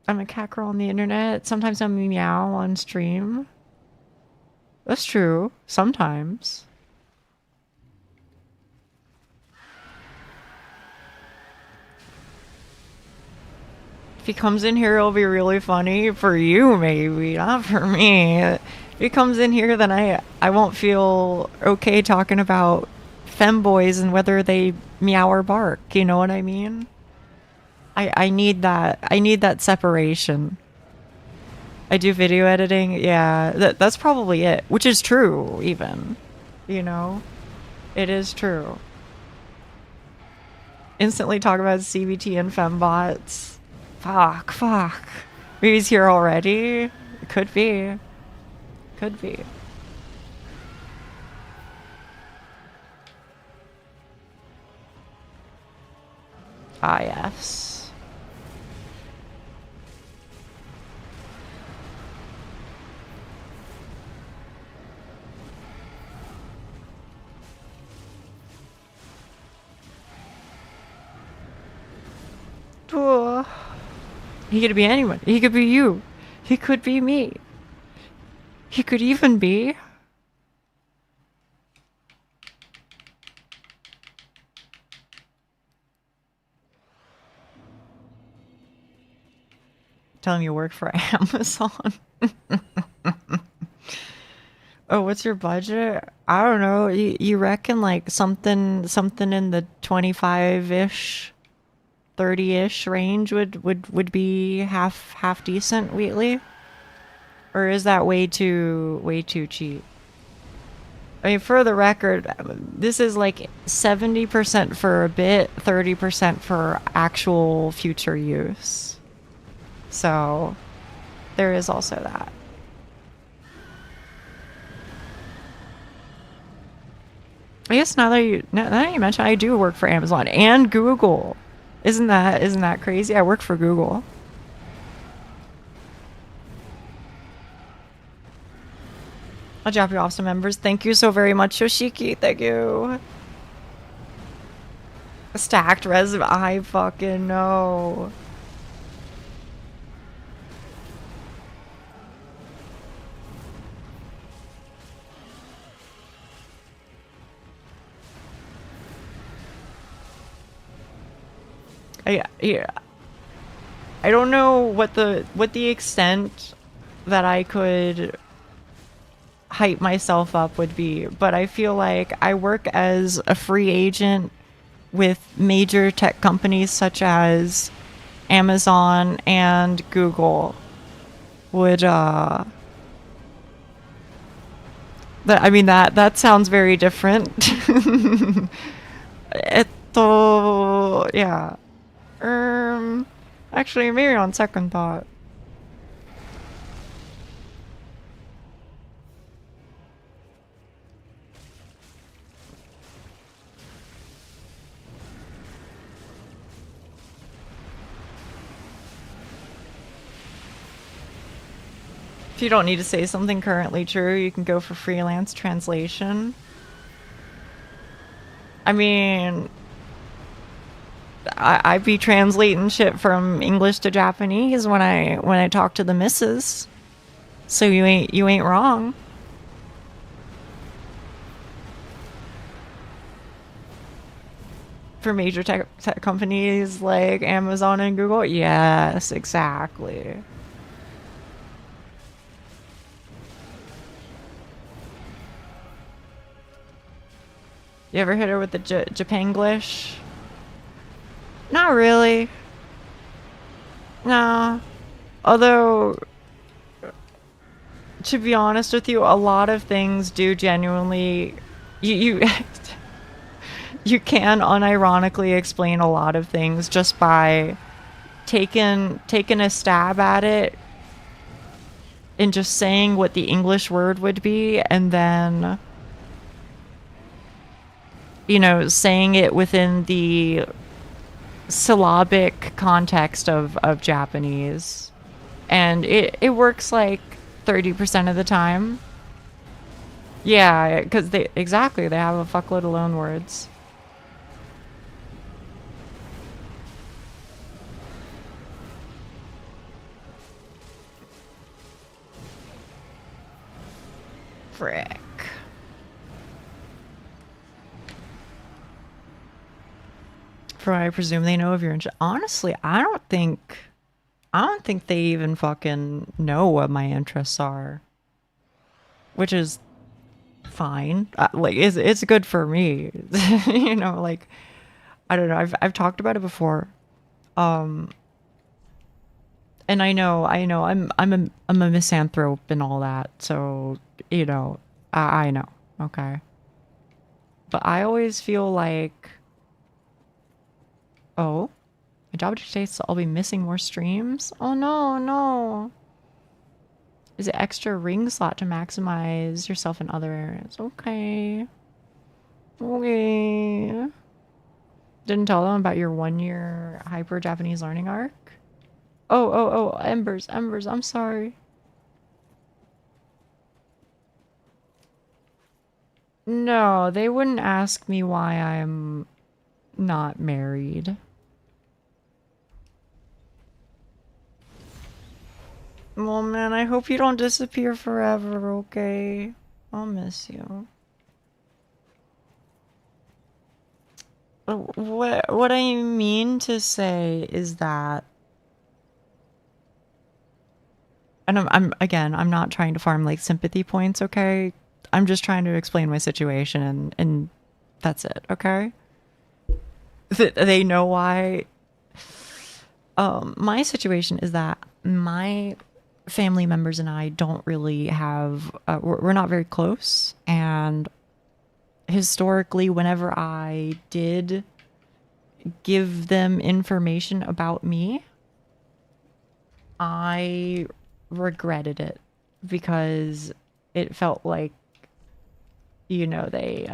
I'm a cat girl on the internet. Sometimes I'm a meow on stream. That's true. Sometimes. If he comes in here, it'll be really funny for you, maybe, not for me. If he comes in here, then I won't feel okay talking about femboys and whether they meow or bark. You know what I mean? I need that. I need that separation. I do video editing. Yeah, that's probably it. Which is true, even. You know, it is true. Instantly talk about CBT and fembots. Fuck. Maybe he's here already? Could be. Could be. Ah, yes. He could be anyone. He could be you. He could be me. He could even be... Tell him you work for Amazon. Oh, what's your budget? I don't know. You reckon like something in the 25-ish, 30-ish range would be half decent, Wheatley? Or is that way too cheap? I mean, for the record, this is like 70% for a bit, 30% for actual future use. So, there is also that. I guess now that you mention, I do work for Amazon and Google. Isn't that crazy? I work for Google. I'll drop you off some members. Thank you so very much, Yoshiki. Thank you. Stacked resume. I fucking know. Yeah. I don't know what the extent that I could hype myself up would be, but I feel like I work as a free agent with major tech companies such as Amazon and Google would that sounds very different. Yeah. Actually, maybe on second thought. If you don't need to say something currently true, you can go for freelance translation. I mean, I be translating shit from English to Japanese when I talk to the missus. So you ain't wrong. For major tech companies like Amazon and Google, yes, exactly. You ever hit her with the Japanglish? Not really. No. Although, to be honest with you, a lot of things do genuinely... You you can unironically explain a lot of things just by taking a stab at it and just saying what the English word would be, and then, you know, saying it within the syllabic context of Japanese. And it works like 30% of the time. Yeah, because they have a fuckload of loan words. Frick. For I presume they know of your interest. Honestly, I don't think they even fucking know what my interests are, which is fine. Like, it's good for me. You know, like, I don't know. I've talked about it before. And I know I'm a misanthrope and all that. So, you know, I know. Okay. But I always feel like, oh, my job today, so I'll be missing more streams. Oh no, no. Is it extra ring slot to maximize yourself in other areas? Okay. Okay. Didn't tell them about your 1-year hyper Japanese learning arc? Oh, Embers, I'm sorry. No, they wouldn't ask me why I'm not married. Well, man, I hope you don't disappear forever, okay? I'll miss you. What I mean to say is that, and I'm not trying to farm like sympathy points, okay? I'm just trying to explain my situation, and that's it, okay? They know why. My situation is that my family members and I don't really have, we're not very close, and historically, whenever I did give them information about me, I regretted it because it felt like, you know, they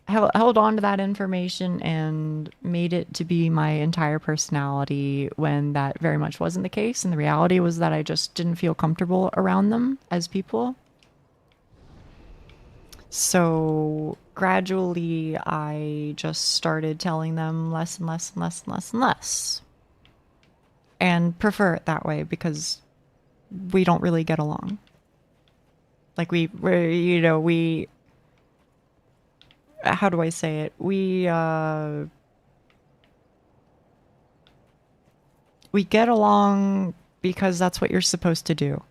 held on to that information and made it to be my entire personality when that very much wasn't the case. And the reality was that I just didn't feel comfortable around them as people. So gradually I just started telling them less and less and less and less and less. And prefer it that way because we don't really get along. Like we're, you know, how do I say it? We get along because that's what you're supposed to do.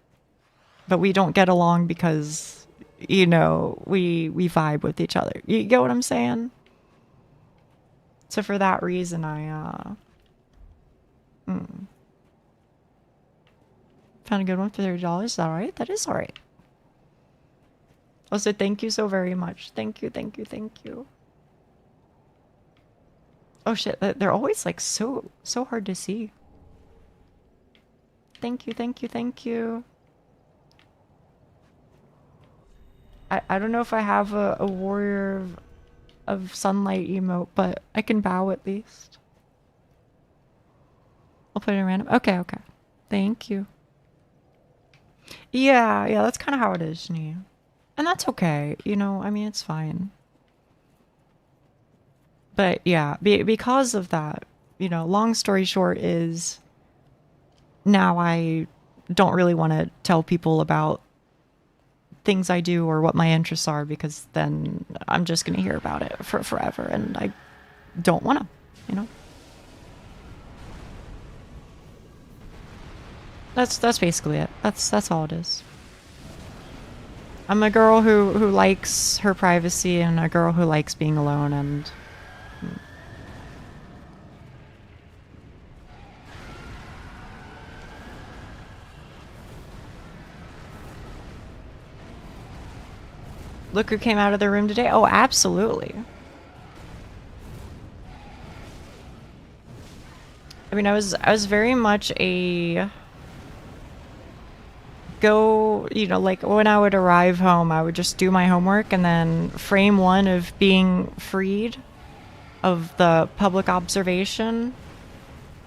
But we don't get along because, you know, we vibe with each other. You get what I'm saying? So for that reason, I found a good one for $30. Is that alright? That is alright. Also, thank you so very much. Thank you, thank you, thank you. Oh shit, they're always like so hard to see. Thank you, thank you, thank you. I don't know if I have a warrior of sunlight emote, but I can bow at least. I'll put it in random. Okay, okay. Thank you. Yeah, that's kind of how it is, Shani. And that's okay, you know, I mean, it's fine. But yeah, because of that, you know, long story short is now I don't really want to tell people about things I do or what my interests are because then I'm just going to hear about it for forever and I don't want to, you know. That's basically it. That's all it is. I'm a girl who likes her privacy and a girl who likes being alone, and look who came out of the room today. Oh, absolutely. I mean, I was very much a go, you know, like when I would arrive home, I would just do my homework, and then frame one of being freed of the public observation,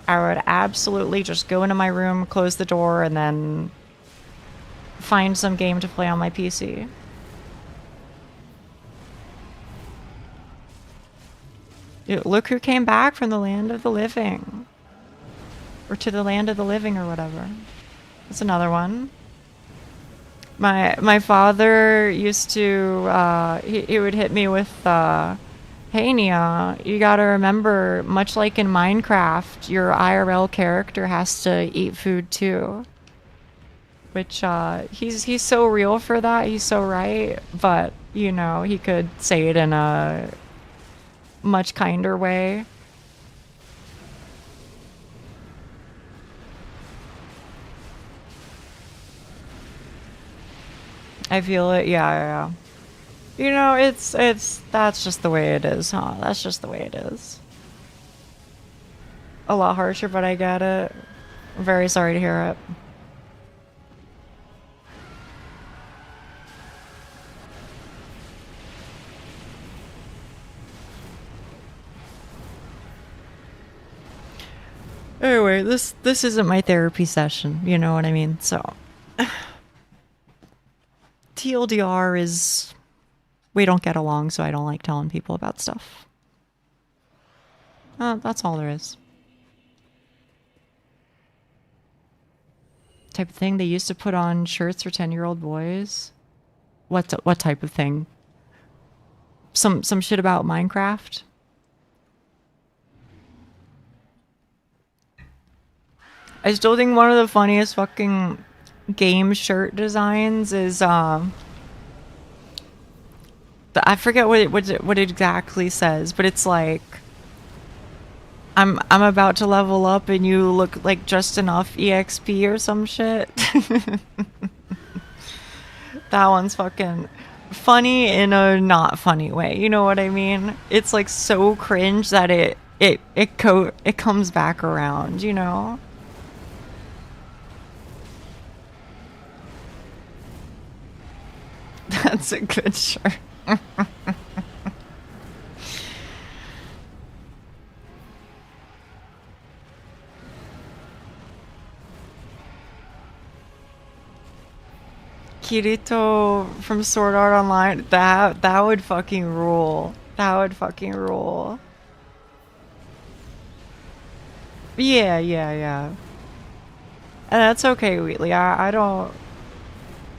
I would absolutely just go into my room, close the door, and then find some game to play on my PC. Look who came back from the land of the living. Or to the land of the living, or whatever. That's another one. My father used to, he would hit me with, hey Nia, you gotta remember, much like in Minecraft, your IRL character has to eat food too. Which, he's so real for that, he's so right, but, you know, he could say it in a much kinder way. I feel it, yeah. You know, that's just the way it is, huh? That's just the way it is. A lot harsher, but I get it. I'm very sorry to hear it. Anyway, this isn't my therapy session, you know what I mean? So TLDR is we don't get along, so I don't like telling people about stuff. That's all there is. Type of thing they used to put on shirts for 10-year-old boys. What type of thing? Some shit about Minecraft? I still think one of the funniest fucking game shirt designs is I forget what it exactly says, but it's like I'm about to level up and you look like just enough EXP or some shit. That one's fucking funny in a not funny way. You know what I mean? It's like so cringe that it comes back around, you know? That's a good shirt. Kirito from Sword Art Online. That would fucking rule. That would fucking rule. Yeah. And that's okay, Wheatley. I don't...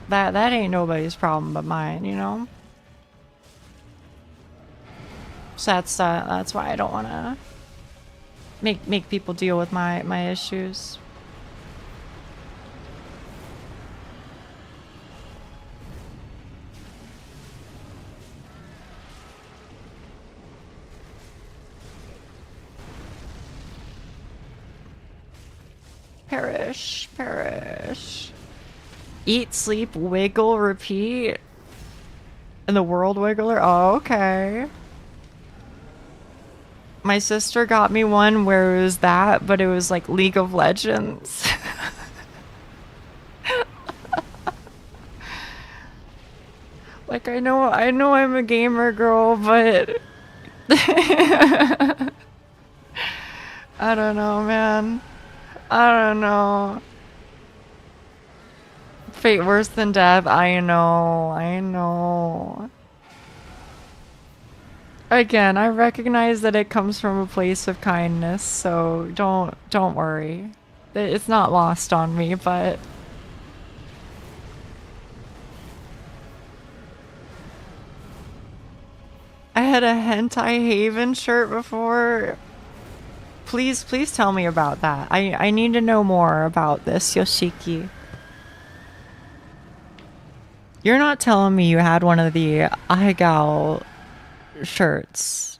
That ain't nobody's problem but mine, you know? So that's why I don't want to make people deal with my issues. Perish. Eat, sleep, wiggle, repeat. And the world wiggler? Oh, okay. My sister got me one where it was that, but it was like League of Legends. Like, I know I'm a gamer girl, but I don't know, man. I don't know. Fate worse than death. I know. Again, I recognize that it comes from a place of kindness, so don't worry. It's not lost on me, but I had a Hentai Haven shirt before. Please tell me about that. I need to know more about this, Yoshiki. You're not telling me you had one of the Aigal shirts.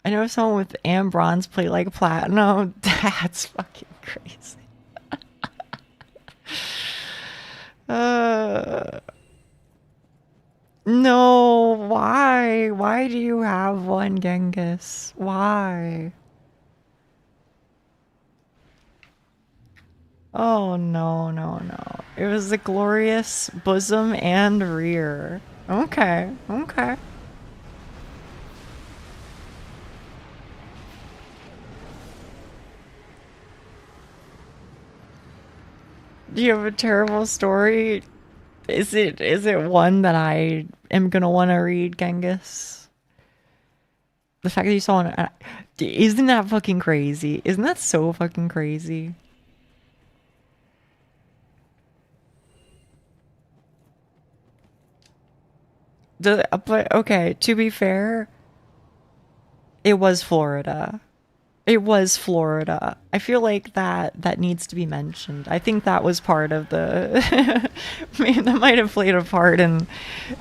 I know someone with bronze plate like platinum. That's fucking crazy. No, why? Why do you have one, Genghis? Why? Oh, no, no, no. It was the glorious bosom and rear. Okay, okay. Do you have a terrible story? Is it one that I am gonna want to read, Genghis? The fact that you saw an... Isn't that fucking crazy? Isn't that so fucking crazy? But okay, to be fair, it was Florida. It was Florida. I feel like that needs to be mentioned. I think that was part of the I mean, that might have played a part in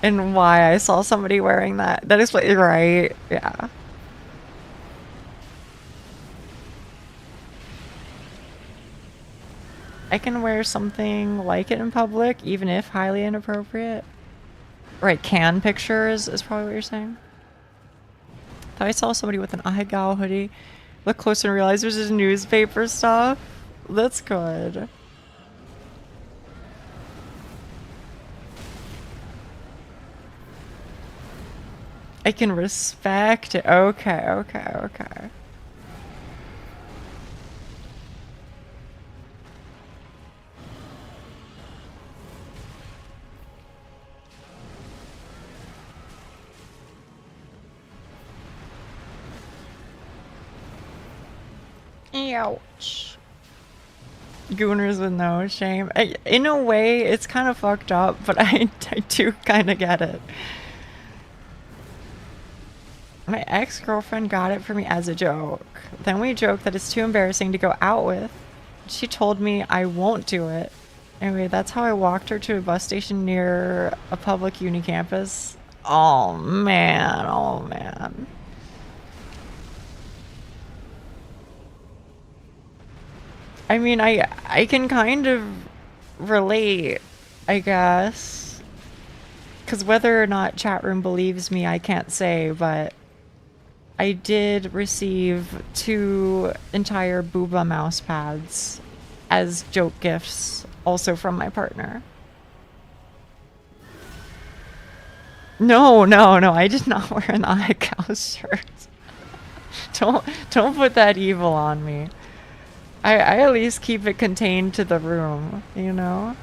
why I saw somebody wearing that. That is what you're right. Yeah. I can wear something like it in public, even if highly inappropriate. Right, can pictures is probably what you're saying. Thought I saw somebody with an Aigal hoodie. Look closer and realize there's just newspaper stuff. That's good. I can respect it. Okay, okay, okay. Ouch. Gooners with no shame. In a way, it's kind of fucked up, but I do kind of get it. My ex-girlfriend got it for me as a joke. Then we joked that it's too embarrassing to go out with. She told me I won't do it. Anyway, that's how I walked her to a bus station near a public uni campus. Oh man, oh man. I mean, I can kind of relate, I guess. Because whether or not chat room believes me, I can't say, but I did receive 2 entire Booba mouse pads as joke gifts, also from my partner. No, no, no, I did not wear an Aigal shirt. Don't put that evil on me. I at least keep it contained to the room, you know?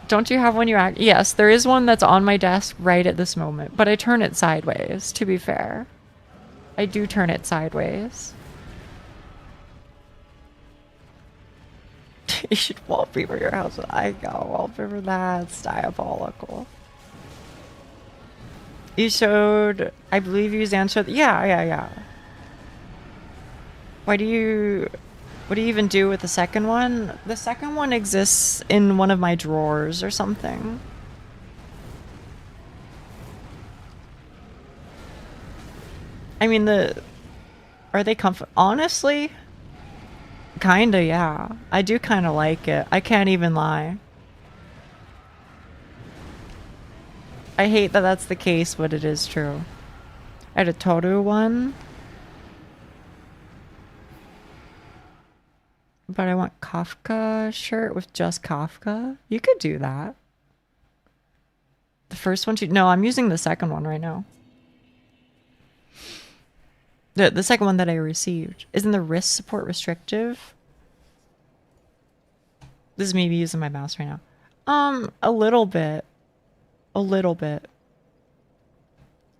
Don't you have one you act? Yes, there is one that's on my desk right at this moment, but I turn it sideways, to be fair. I do turn it sideways. You should wallpaper your house with Aigal wallpaper. That's diabolical. You showed, I believe you answered. Yeah. What do you even do with the second one? The second one exists in one of my drawers or something. I mean, are they honestly? Kinda, yeah. I do kinda like it. I can't even lie. I hate that that's the case, but it is true. I had a Toru one. But I want Kafka shirt with just Kafka. You could do that. The first one, no, I'm using the second one right now. The second one that I received. Isn't the wrist support restrictive? This is me using my mouse right now. A little bit. A little bit.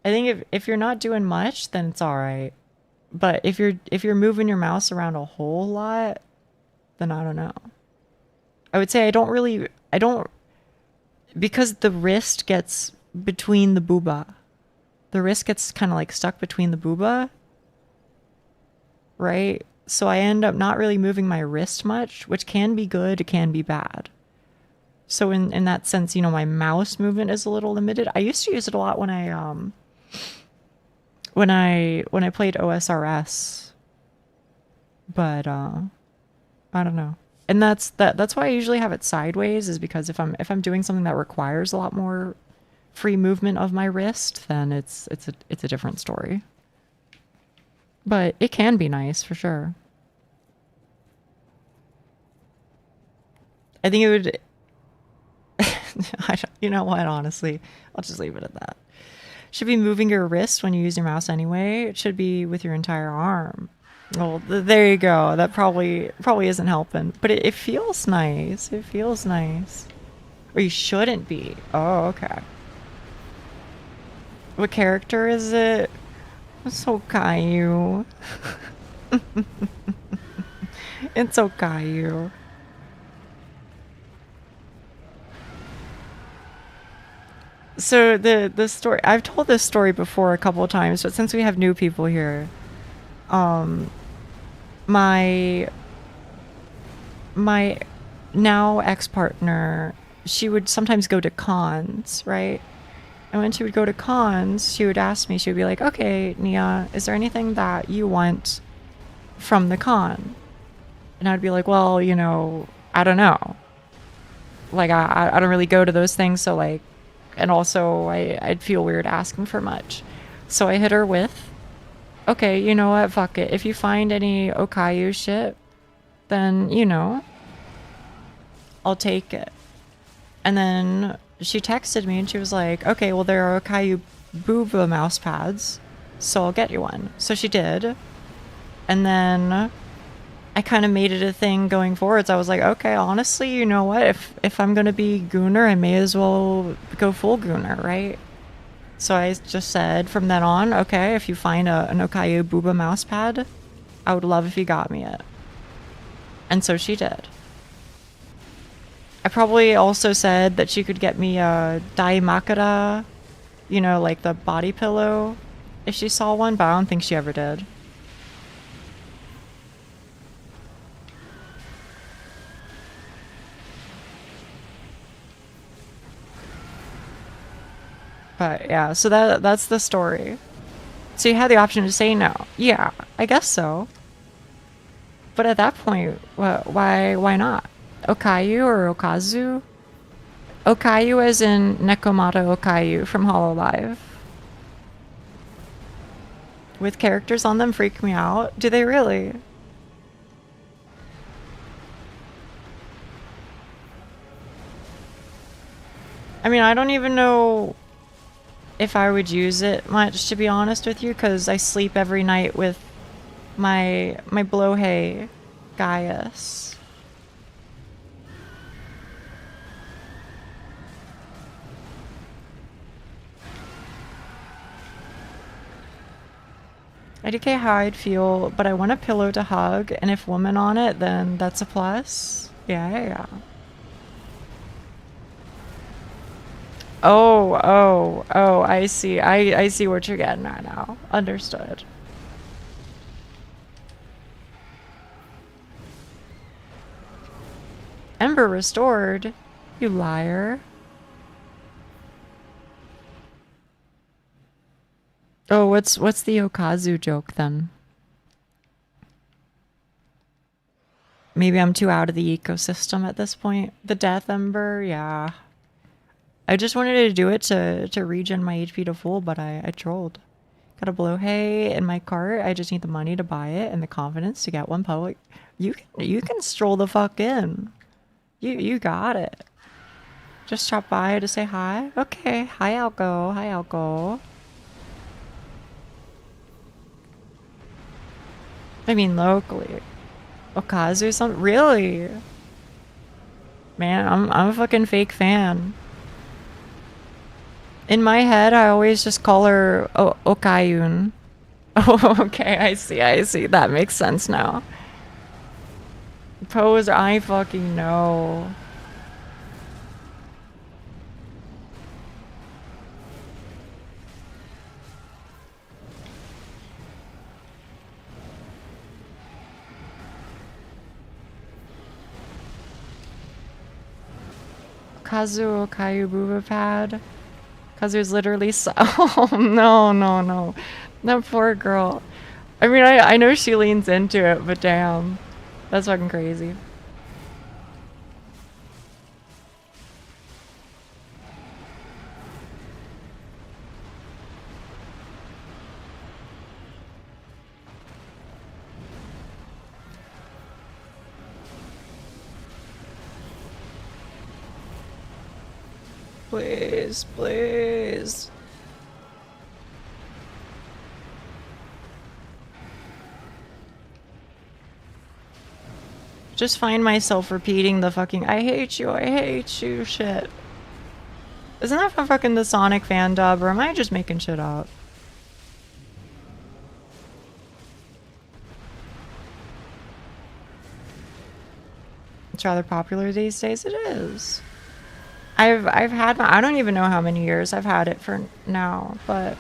I think if you're not doing much, then it's alright. But if you're moving your mouse around a whole lot, then I don't know. I would say I don't, because the wrist gets between the booba. The wrist gets kind of like stuck between the booba. Right? So I end up not really moving my wrist much, which can be good, it can be bad. So in that sense, you know, my mouse movement is a little limited. I used to use it a lot when I played OSRS, but I don't know. And that's why I usually have it sideways, is because if I'm doing something that requires a lot more free movement of my wrist, then it's a different story. But it can be nice for sure. I think it would. You know what? Honestly, I'll just leave it at that. Should be moving your wrist when you use your mouse anyway. It should be with your entire arm. Well, there you go. That probably isn't helping, but it feels nice. It feels nice. Or you shouldn't be. Oh, okay. What character is it? It's Okayu. It's Okayu. So the story, I've told this story before a couple of times, but since we have new people here, my now ex-partner, she would sometimes go to cons, right? And when she would go to cons, she would ask me, she would be like, okay, Nia, is there anything that you want from the con? And I'd be like, well, you know, I don't know. Like, I don't really go to those things, so like, and also I'd feel weird asking for much. So I hit her with, okay, you know what, fuck it. If you find any Okayu shit, then, you know, I'll take it. And then she texted me and she was like, okay, well, there are Okayu booba mouse pads, so I'll get you one. So she did. And then I kind of made it a thing going forwards. I was like, okay, honestly, you know what? If I'm going to be Gooner, I may as well go full Gooner, right? So I just said from then on, okay, if you find an Okayu booba mouse pad, I would love if you got me it. And so she did. I probably also said that she could get me a Daimakara, you know, like the body pillow, if she saw one, but I don't think she ever did. But yeah, so that's the story. So you had the option to say no. Yeah, I guess so. But at that point, why not? Okayu or Okazu? Okayu as in Nekomata Okayu from Hololive. With characters on them freak me out. Do they really? I mean, I don't even know if I would use it much, to be honest with you, because I sleep every night with my blowhay Gaius. IDK how I'd feel, but I want a pillow to hug, and if woman on it, then that's a plus. Yeah. Oh, I see. I see what you're getting at now. Understood. Ember restored? You liar. Oh, what's the Okazu joke then? Maybe I'm too out of the ecosystem at this point. The Death Ember, yeah. I just wanted to do it to regen my HP to full, but I trolled. Got a blowhay in my cart. I just need the money to buy it and the confidence to get one public. You can stroll the fuck in. You got it. Just stop by to say hi. Okay, hi Alco. Hi Alco. I mean locally. Okazu something really? Man, I'm a fucking fake fan. In my head, I always just call her Okayun. Oh, okay, I see. That makes sense now. Pose, I fucking know. Kazu Kayu Booba Pad. Kazu's literally so. Oh, no, no, no. That poor girl. I mean, I know she leans into it, but damn. That's fucking crazy. Please, please. Just find myself repeating the fucking I hate you shit. Isn't that from fucking the Sonic fan dub, or am I just making shit up? It's rather popular these days. It is. I've had I don't even know how many years I've had it for now, but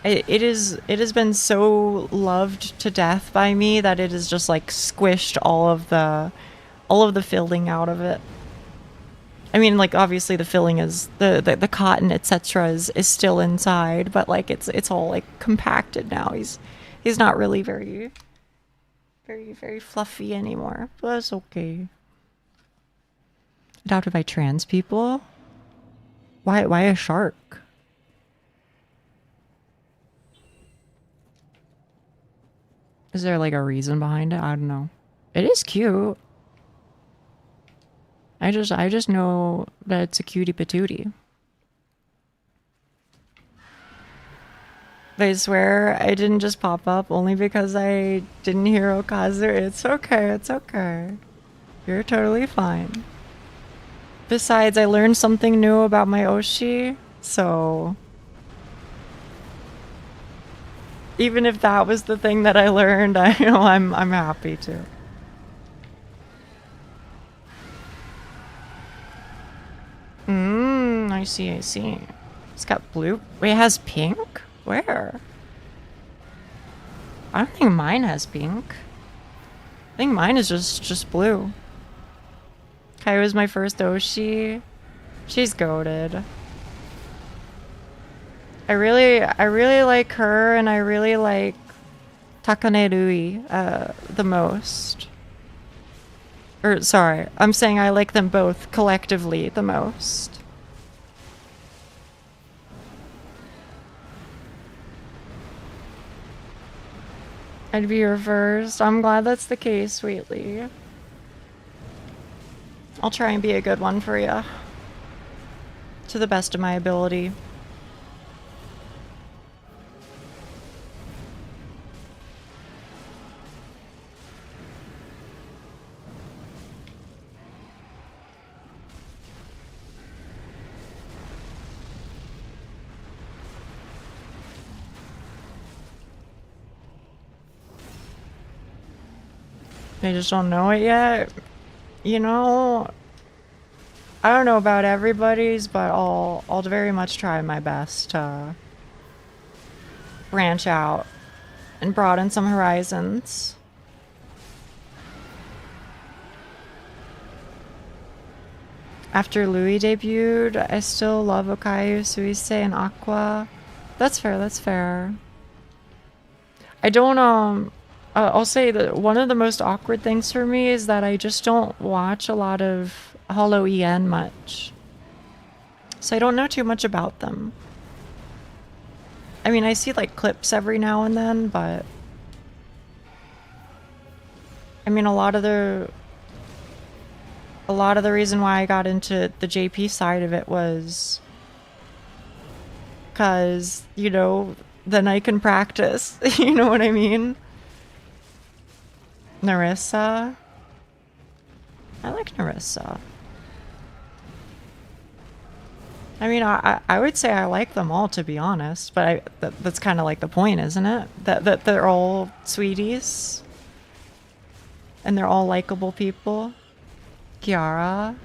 it has been so loved to death by me that it has just like squished all of the filling out of it. I mean, like, obviously the filling is the cotton, etc. is still inside, but like it's all like compacted now. He's not really very fluffy anymore, but that's okay. Adopted by trans people? Why a shark? Is there like a reason behind it? I don't know. It is cute. I just know that it's a cutie patootie. I swear I didn't just pop up only because I didn't hear Okazu. It's okay, it's okay. You're totally fine. Besides, I learned something new about my Oshi, so even if that was the thing that I learned, I know I'm happy to. I see, I see. It's got blue. Wait, it has pink? Where? I don't think mine has pink. I think mine is just blue. Kai was my first Oshi. She's goated. I really like her, and I really like Takane Rui the most. Or sorry, I'm saying I like them both collectively the most. I'd be your first. I'm glad that's the case, sweetly. I'll try and be a good one for you. To the best of my ability. They just don't know it yet. You know, I don't know about everybody's, but I'll very much try my best to branch out and broaden some horizons. After Louis debuted, I still love Okayu, Suise, and Aqua. That's fair, that's fair. I don't, I'll say that one of the most awkward things for me is that I just don't watch a lot of Hollow EN much. So I don't know too much about them. I mean, I see like clips every now and then, but I mean, a lot of the reason why I got into the JP side of it was because, you know, then I can practice. You know what I mean? Narissa. I like Narissa. I mean, I would say I like them all, to be honest, but that's kind of like the point, isn't it? That they're all sweeties and they're all likable people. Kiara.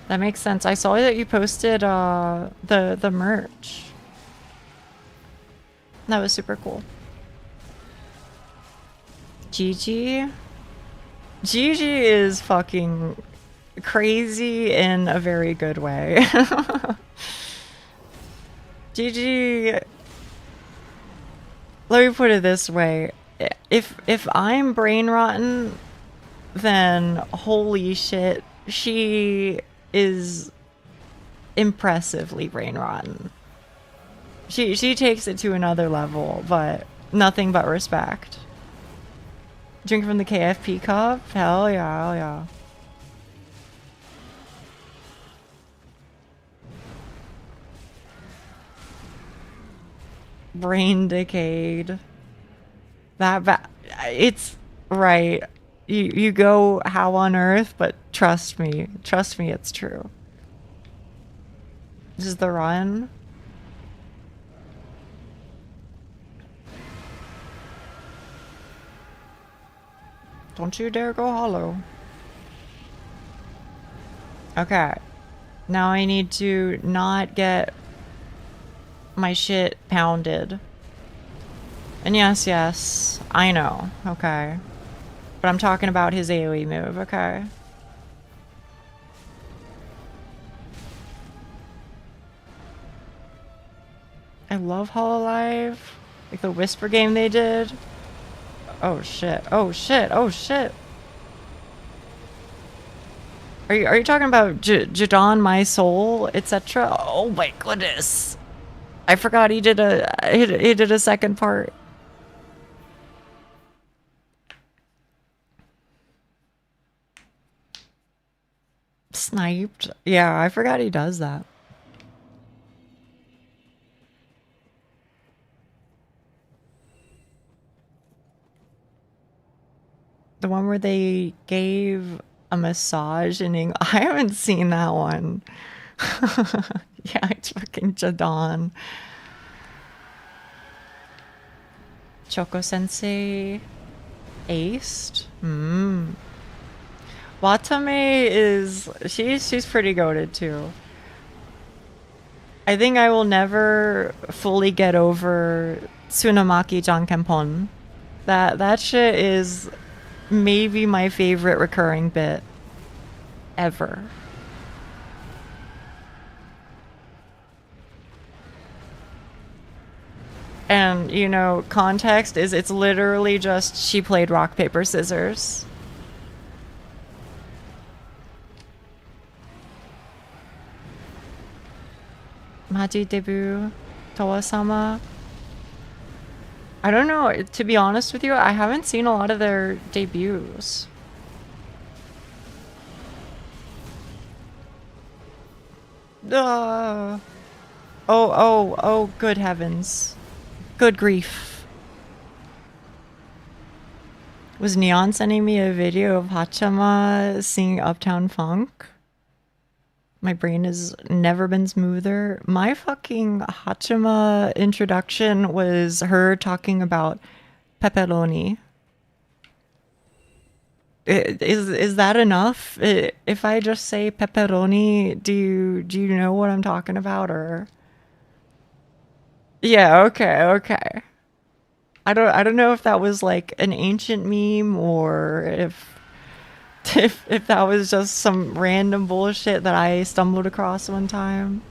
That makes sense. I saw that you posted the merch. That was super cool. Gigi is fucking crazy in a very good way. GG. Let me put it this way. If I'm brain rotten, then holy shit, she is impressively brain rotten. She takes it to another level, but nothing but respect. Drink from the KFP cup? Hell yeah, hell yeah. Brain decayed. It's right. You go how on earth, but trust me, it's true. This is the run. Don't you dare go hollow. Okay. Now I need to not get my shit pounded. And yes, I know. Okay. But I'm talking about his AoE move, okay? I love Hololive. Like the Whisper game they did. Oh shit, oh shit, oh shit. Are you talking about Jadon, My Soul, etc.? Oh my goodness. I forgot he did a second part. Sniped. Yeah, I forgot he does that. The one where they gave a massage in English. I haven't seen that one. Yeah, it's fucking Jadon. Choco Sensei aced. Watame is she's pretty goated too. I think I will never fully get over Tsunamaki Jankenpon. That shit is maybe my favorite recurring bit ever. And, you know, context is it's literally just she played rock, paper, scissors. Maji debut, Towa-sama. I don't know, to be honest with you, I haven't seen a lot of their debuts. Oh, good heavens. Good grief. Was Neon sending me a video of Hachama singing Uptown Funk? My brain has never been smoother. My fucking Hachima introduction was her talking about pepperoni. Is that enough? If I just say pepperoni, do you know what I'm talking about, or? Yeah, okay. I don't know if that was like an ancient meme or if that was just some random bullshit that I stumbled across one time.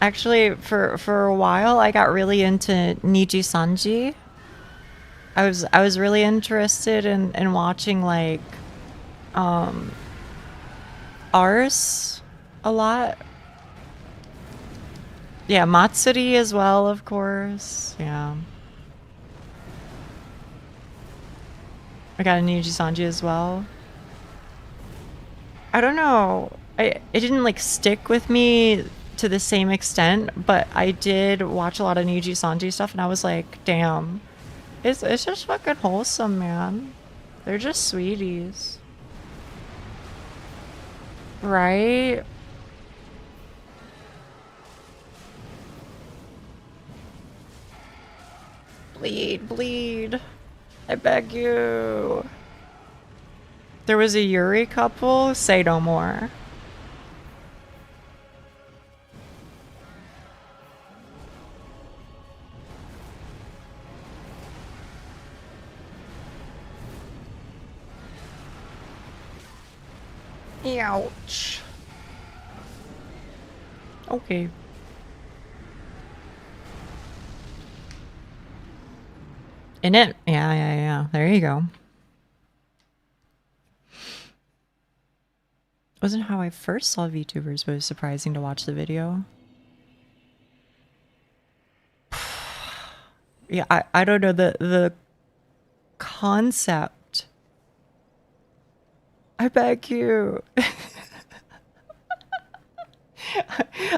Actually, for a while, I got really into Niji Sanji. I was really interested in watching like Ars a lot. Yeah, Matsuri as well, of course. Yeah. I got a Niji Sanji as well. I don't know. It didn't like stick with me to the same extent, but I did watch a lot of Niji Sanji stuff and I was like, damn. It's just fucking wholesome, man. They're just sweeties. Right? Bleed. I beg you. There was a Yuri couple, say no more. Ouch. Okay. In it? Yeah. There you go. Wasn't how I first saw VTubers, but it was surprising to watch the video. Yeah, I don't know the concept. I beg you.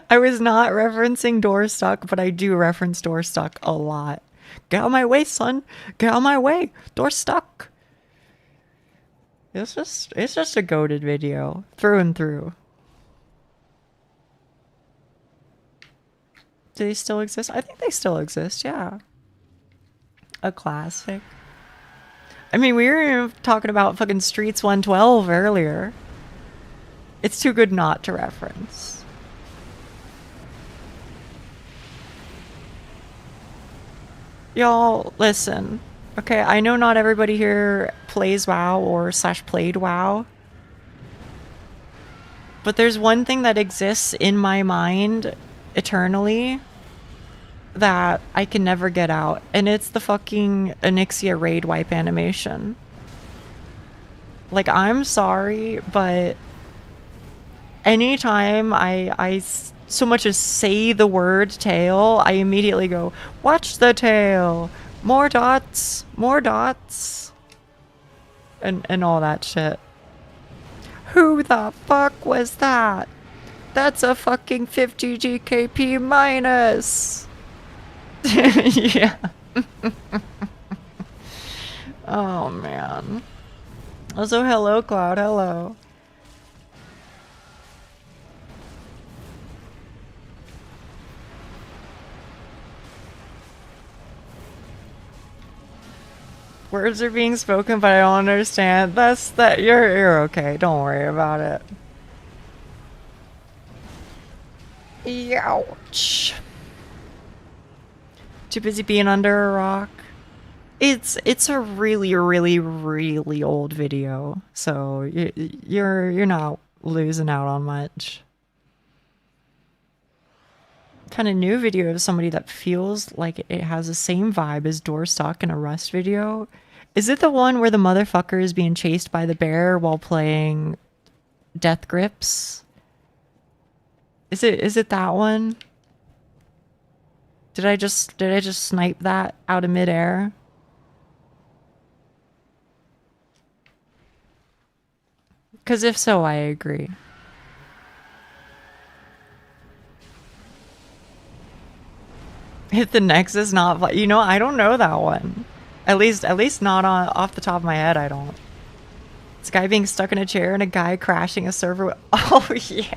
I was not referencing Doorstuck, but I do reference Doorstuck a lot. Get out of my way, son. Get out of my way. Doorstuck. It's just a goated video through and through. Do they still exist? I think they still exist, yeah. A classic. I mean, we were talking about fucking Streets 112 earlier. It's too good not to reference. Y'all, listen. Okay, I know not everybody here plays WoW or / played WoW. But there's one thing that exists in my mind eternally that I can never get out, and it's the fucking Onyxia raid wipe animation. Like, I'm sorry, but anytime I so much as say the word tail, I immediately go, watch the tail, more dots, and all that shit. Who the fuck was that? That's a fucking 50 GKP minus. Yeah. Oh man. Also, hello Cloud, hello. Words are being spoken, but I don't understand. You're okay. Don't worry about it. Ouch. Too busy being under a rock. It's a really old video, so you're not losing out on much. Kind of new video of somebody that feels like it has the same vibe as Doorstuck in a Rust video. Is it the one where the motherfucker is being chased by the bear while playing Death Grips? Is it that one? Did I just snipe that out of midair? Because if so, I agree. Hit the Nexus, not, you know, I don't know that one. At least not off the top of my head, I don't. This guy being stuck in a chair and a guy crashing a server. Oh yeah.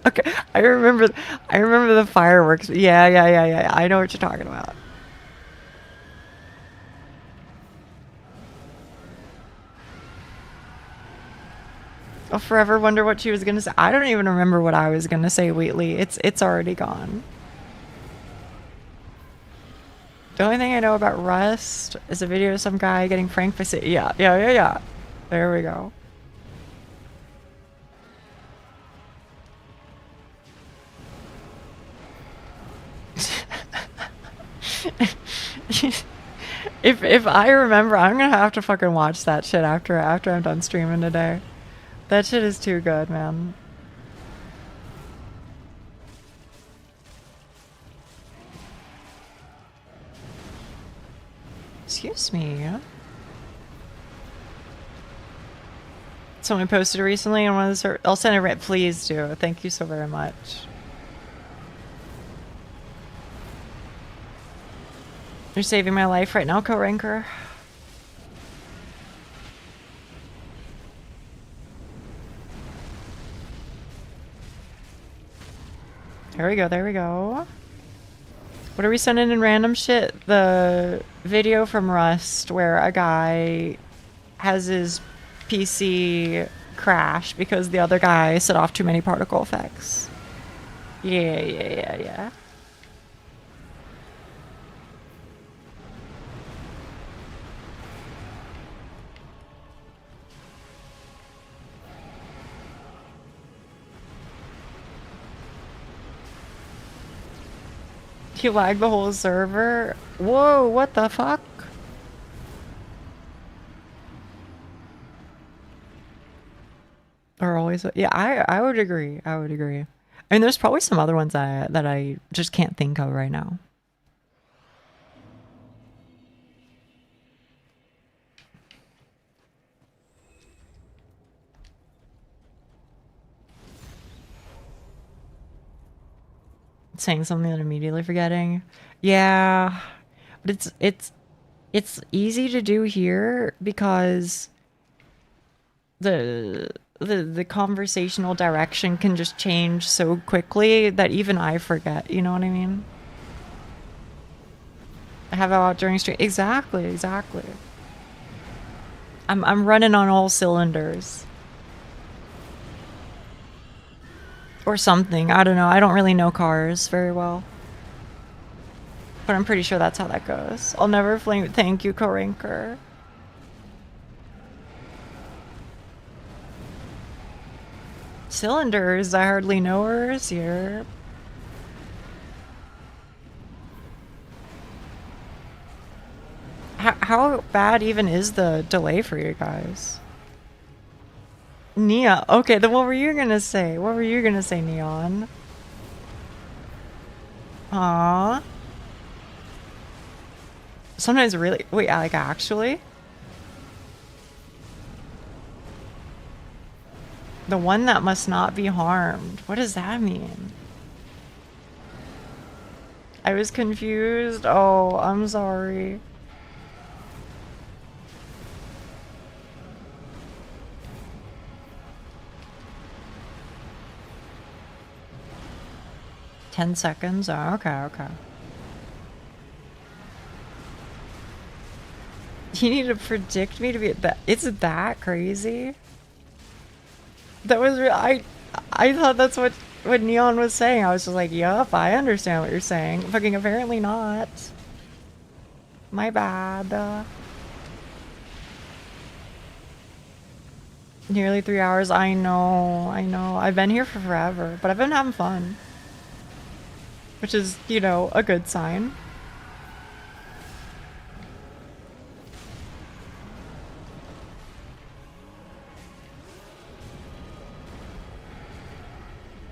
Okay, I remember the fireworks. Yeah. I know what you're talking about. I'll forever wonder what she was gonna say. I don't even remember what I was gonna say, Wheatley. It's already gone. The only thing I know about Rust is a video of some guy getting pranked by yeah. There we go. If I remember, I'm gonna have to fucking watch that shit after I'm done streaming today. That shit is too good, man. Excuse me. Someone posted it recently on one of the I'll send it right. Please do. Thank you so very much. You're saving my life right now, Co-Ranker. There we go. What are we sending in random shit? The video from Rust where a guy has his PC crash because the other guy set off too many particle effects. Yeah. He lagged the whole server? Whoa, what the fuck? Or always, yeah, I would agree. I would agree. I mean, there's probably some other ones that I just can't think of right now. Saying something and immediately forgetting. Yeah, but it's easy to do here because the conversational direction can just change so quickly that even I forget, you know what I mean? I have it out during stream. Exactly, exactly. I'm running on all cylinders. Or something. I don't know. I don't really know cars very well. But I'm pretty sure that's how that goes. I'll never flame. Thank you, Korinker. Cylinders. I hardly know hers here. How bad even is the delay for you guys? Nia. Okay, then what were you gonna say? What were you gonna say, Neon? Aww. Sometimes really... Wait, like actually? The one that must not be harmed. What does that mean? I was confused. Oh, I'm sorry. $10 seconds? Oh, okay, okay. You need to predict me to be that. It's that crazy. That was real. I thought that's what Neon was saying. I was just like, yup, I understand what you're saying. Fucking apparently not. My bad. Nearly 3 hours. I know, I know. I've been here for forever, but I've been having fun. Which is, you know, a good sign.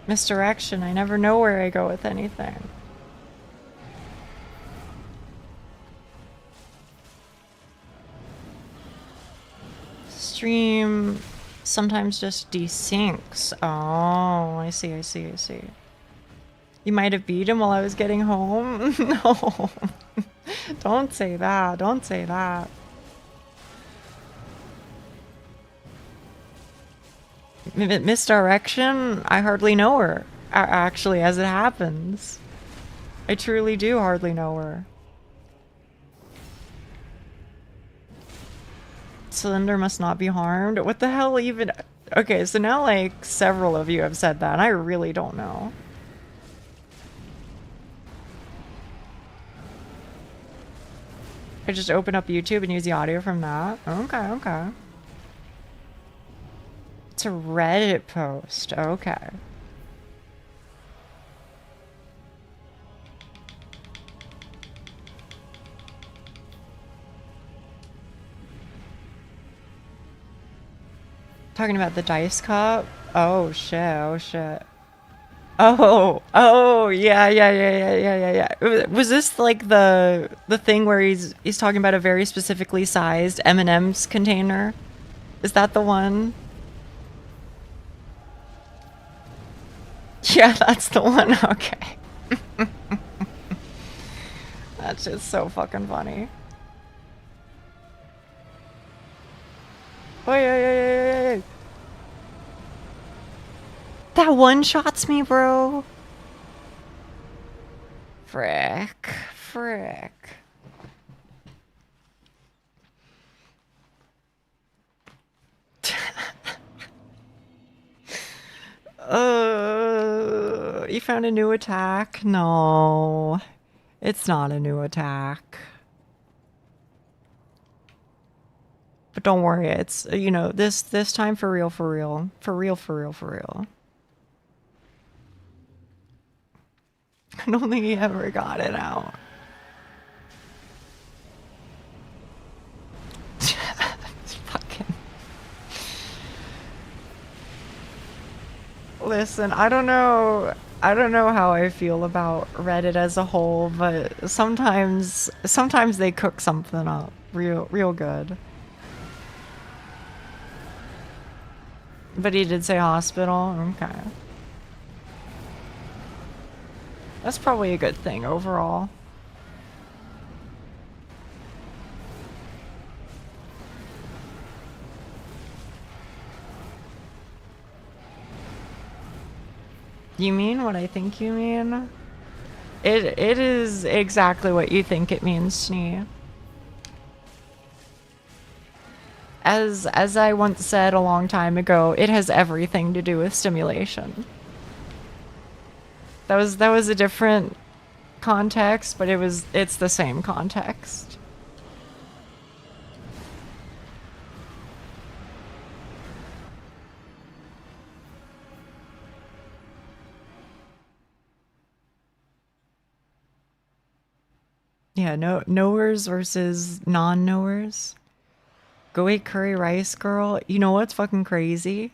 Misdirection. I never know where I go with anything. Stream sometimes just desyncs. Oh, I see, I see, I see. You might have beat him while I was getting home? No. Don't say that. Don't say that. Misdirection? I hardly know her. Actually, as it happens. I truly do hardly know her. Cylinder must not be harmed? What the hell even? Okay, so now like several of you have said that, and I really don't know. I just open up YouTube and use the audio from that? Okay, okay. It's a Reddit post. Okay. Talking about the dice cup? Oh shit, oh shit. Oh, yeah. Was this like the thing where he's talking about a very specifically sized M&M's container? Is that the one? Yeah, that's the one. Okay. That's just so fucking funny. Oh yeah. That one-shots me, bro. Frick. You found a new attack? No. It's not a new attack. But don't worry, it's, you know, this time for real. For real. I don't think he ever got it out. Fucking. Listen, I don't know how I feel about Reddit as a whole, but sometimes they cook something up real good. But he did say hospital. Okay. That's probably a good thing overall. You mean what I think you mean? It is exactly what you think it means, Snee. As I once said a long time ago, it has everything to do with stimulation. That was a different context, but it's the same context. Yeah, knowers versus non-knowers. Go eat curry rice, girl. You know what's fucking crazy?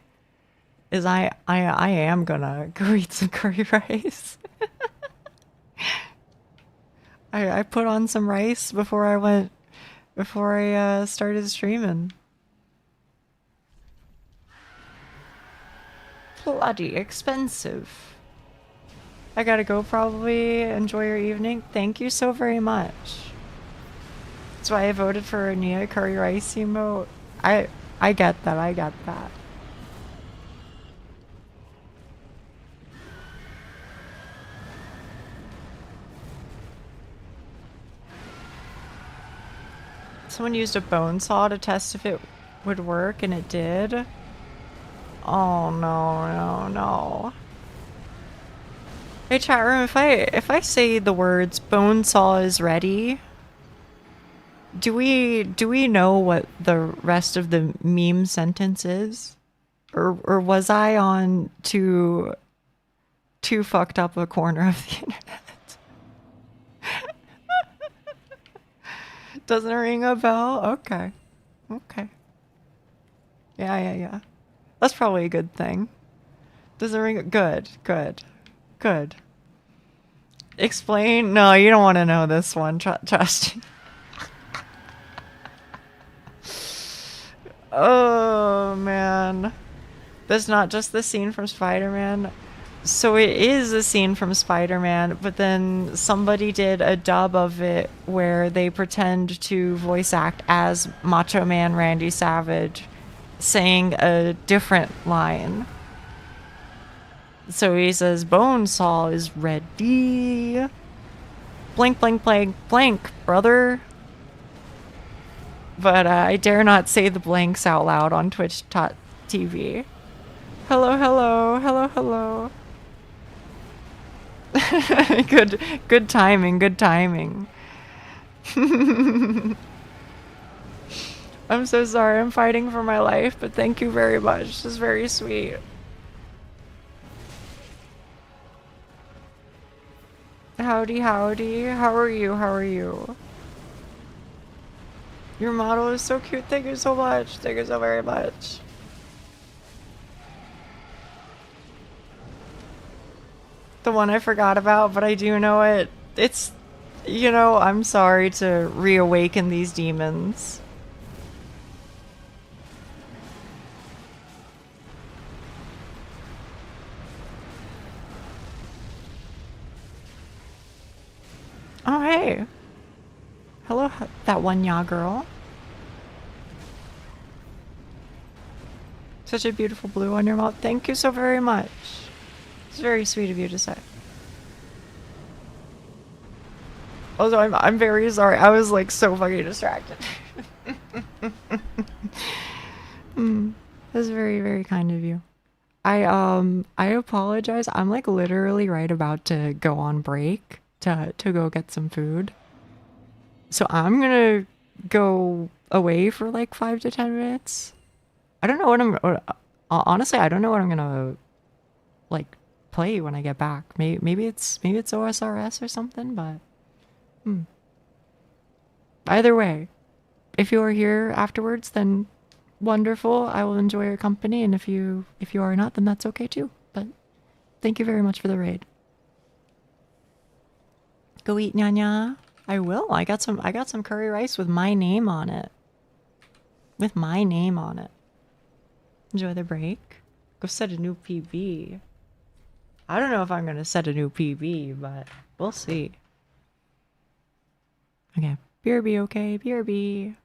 Is I am gonna go eat some curry rice. I put on some rice before I started streaming. Bloody expensive. I gotta go probably. Enjoy your evening. Thank you so very much. That's why I voted for a Nia curry rice emote. I get that, I get that. Someone used a bone saw to test if it would work, and it did. Oh no. Hey chat room, if I say the words bone saw is ready, do we know what the rest of the meme sentence is? Or was I on too fucked up a corner of the internet? Doesn't ring a bell? Okay. Yeah. That's probably a good thing. Doesn't ring. Good. Explain? No, you don't want to know this one. Trust me. Oh man, that's not just the scene from Spider-Man. So it is a scene from Spider-Man, but then somebody did a dub of it where they pretend to voice act as Macho Man Randy Savage saying a different line. So he says, bone saw is ready. Blank, brother. But I dare not say the blanks out loud on Twitch.tv. Hello. Good timing. I'm so sorry, I'm fighting for my life, but thank you very much. This is very sweet. Howdy. How are you? Your model is so cute. Thank you so much. Thank you so very much. The one I forgot about, but I do know it. It's, you know, I'm sorry to reawaken these demons. Oh, hey. Hello, that one ya girl. Such a beautiful blue on your mouth. Thank you so very much. It's very sweet of you to say. Also, I'm very sorry. I was like so fucking distracted. That's very, very kind of you. I apologize. I'm like literally right about to go on break to go get some food. So I'm gonna go away for like 5 to 10 minutes. I don't know what honestly, I don't know what I'm gonna like play when I get back. Maybe it's OSRS or something, but either way, if you are here afterwards, then wonderful. I will enjoy your company, and if you are not, then that's okay too. But thank you very much for the raid. Go eat, Nyanya. I will. I got some curry rice with my name on it. With my name on it. Enjoy the break. Go set a new PB. I don't know if I'm gonna set a new PB, but we'll see. Okay. BRB, okay. BRB.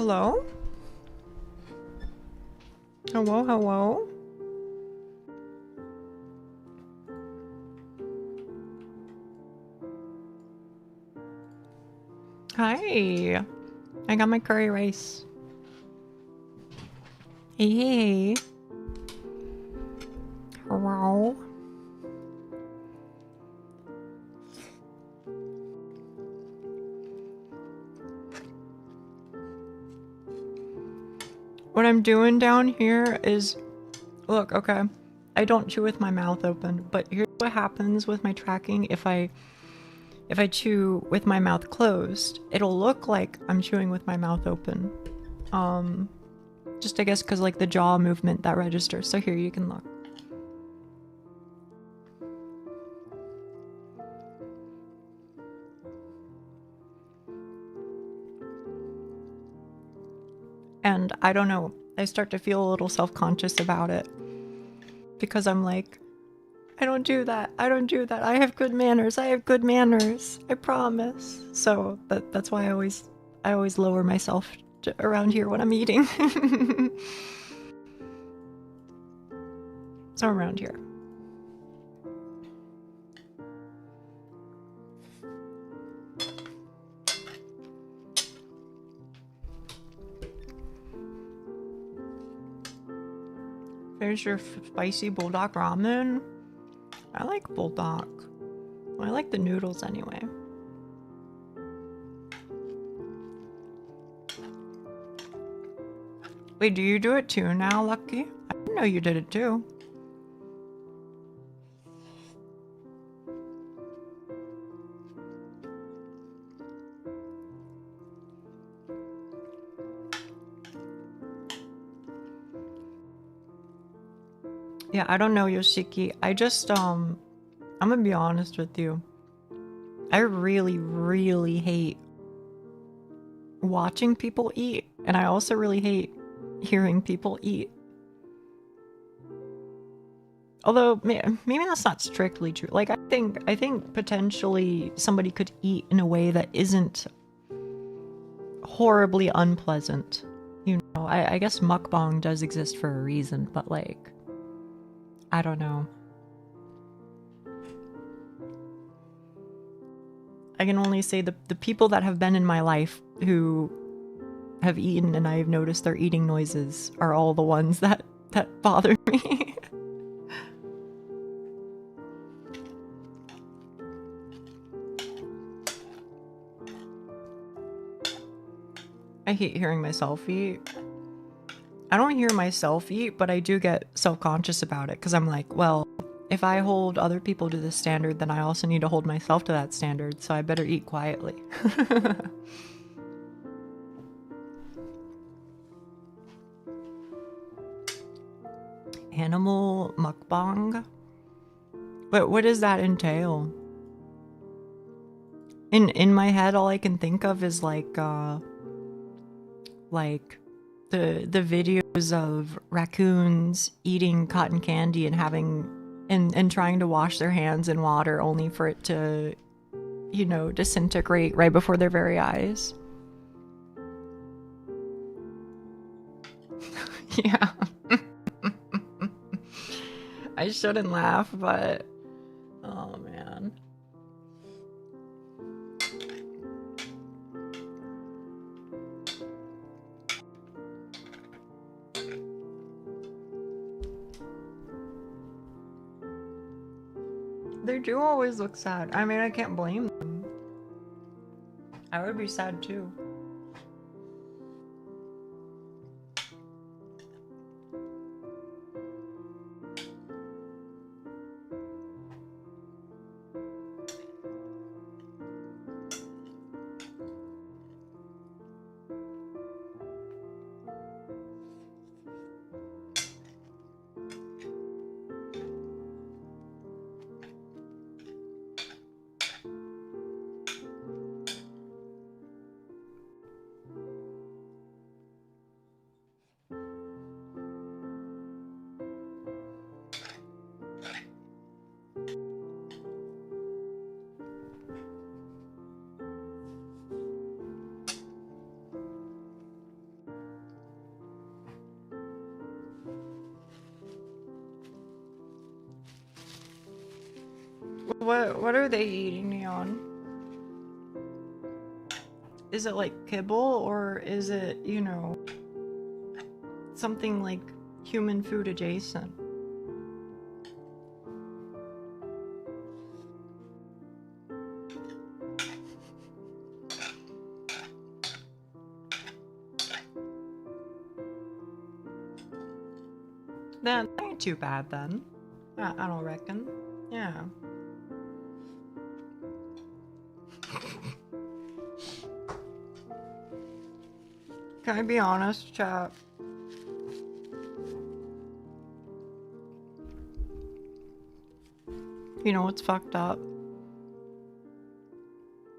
Hello? Hello, hello? Hi. I got my curry rice. Hey. Hello. What I'm doing down here is, look, okay, I don't chew with my mouth open, but here's what happens with my tracking if I chew with my mouth closed. It'll look like I'm chewing with my mouth open. Just I guess because like the jaw movement that registers. So here you can look. And I don't know, I start to feel a little self-conscious about it because I'm like, I don't do that. I don't do that. I have good manners. I have good manners. I promise. So that's why I always lower myself around here when I'm eating. So around here. There's your spicy bulldog ramen. I like bulldog. I like the noodles anyway. Wait, do you do it too now, Lucky? I didn't know you did it too. Yeah, I don't know, Yoshiki. I just, I'm gonna be honest with you. I really, really hate watching people eat, and I also really hate hearing people eat. Although, maybe that's not strictly true. Like, I think potentially somebody could eat in a way that isn't horribly unpleasant. You know, I guess mukbang does exist for a reason, but like, I don't know. I can only say the people that have been in my life who have eaten and I've noticed their eating noises are all the ones that bother me. I hate hearing myself eat. I don't hear myself eat, but I do get self-conscious about it because I'm like, well, if I hold other people to this standard, then I also need to hold myself to that standard, so I better eat quietly. Animal mukbang? But what does that entail? In my head, all I can think of is like the videos of raccoons eating cotton candy and having and trying to wash their hands in water only for it to, you know, disintegrate right before their very eyes. Yeah. I shouldn't laugh, but oh man. They do always look sad. I mean, I can't blame them. I would be sad too. what are they eating me on? Is it like kibble, or is it, you know, something like human food adjacent? That ain't too bad then. I don't reckon. Yeah. Can I be honest, chat? You know what's fucked up?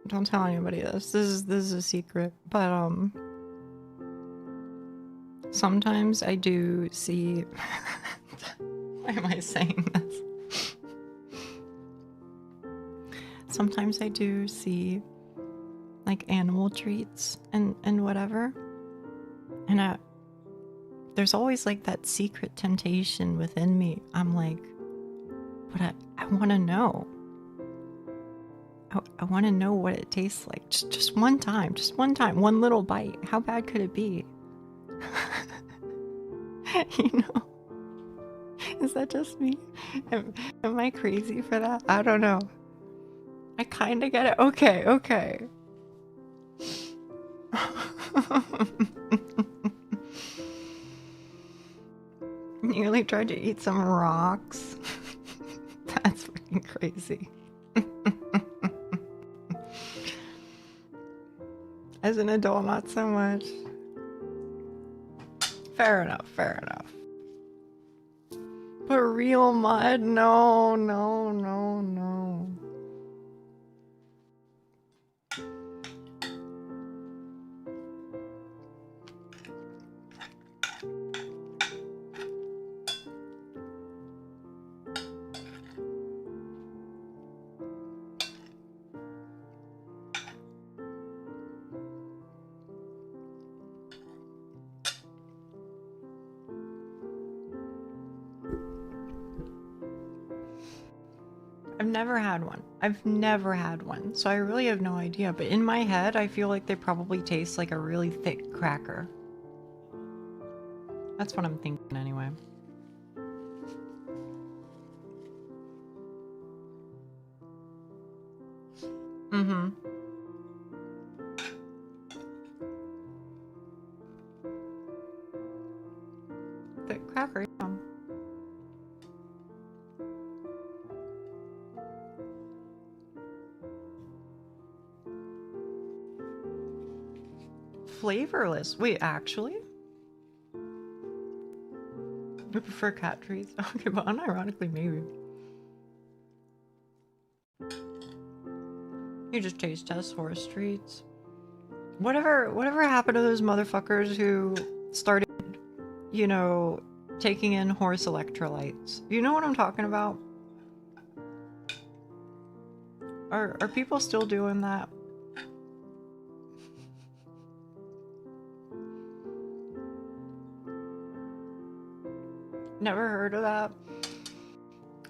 Don't tell anybody this. This is a secret. But sometimes I do see. Why am I saying this? Sometimes I do see like animal treats and whatever. And there's always like that secret temptation within me. I'm like, but I want to know. I want to know what it tastes like. Just one time. Just one time. One little bite. How bad could it be? You know? Is that just me? Am I crazy for that? I don't know. I kind of get it. Okay, okay. Nearly tried to eat some rocks. That's fucking crazy. As an adult, not so much. Fair enough, fair enough. But real mud? No, no, no, no. I've never had one. I've never had one, so I really have no idea. But in my head, I feel like they probably taste like a really thick cracker. That's what I'm thinking anyway. Mm-hmm. Thick cracker, yeah. Flavorless. Wait, actually? I prefer cat treats. Okay, but unironically, maybe. You just taste test horse treats. Whatever happened to those motherfuckers who started, you know, taking in horse electrolytes? You know what I'm talking about? Are people still doing that? Never heard of that.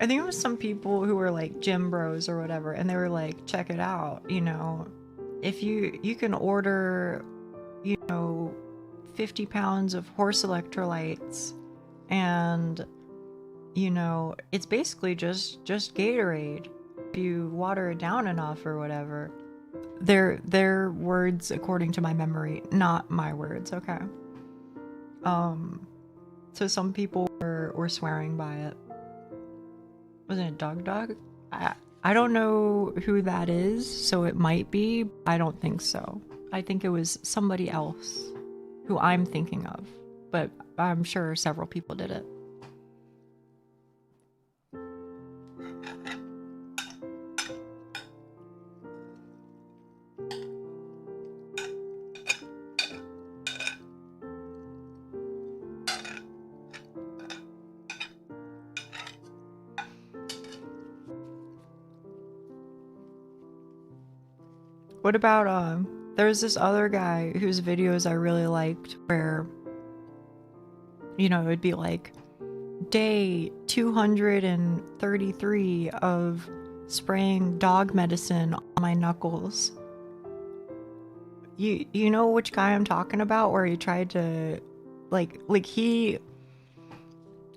I think it was some people who were like gym bros or whatever, and they were like, check it out, you know, if you can order, you know, 50 pounds of horse electrolytes, and, you know, it's basically just Gatorade if you water it down enough or whatever. Their words according to my memory, not my words, okay? So some people were swearing by it. Wasn't it Dog? I don't know who that is, so it might be. I don't think so. I think it was somebody else who I'm thinking of, but I'm sure several people did it. What about, there's this other guy whose videos I really liked where, you know, it would be like day 233 of spraying dog medicine on my knuckles. You know which guy I'm talking about, where he tried to like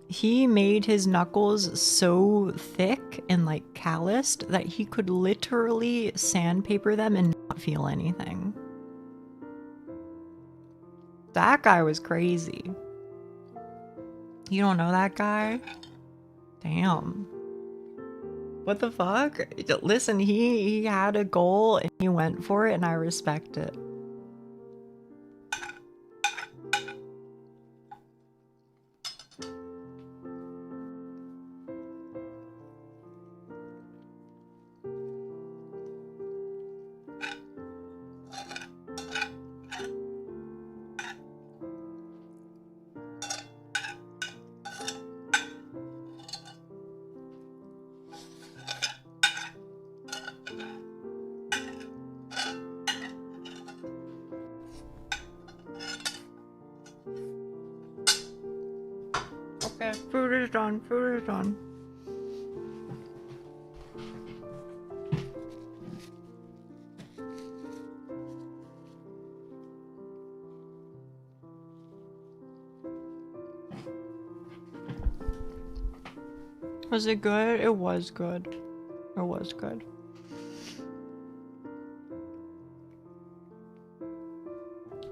he made his knuckles so thick and like calloused that he could literally sandpaper them and not feel anything. That guy was crazy. You don't know that guy? Damn. What the fuck? Listen, he had a goal and he went for it, and I respect it. Okay, food is done. Food is done. Was it good? It was good. It was good.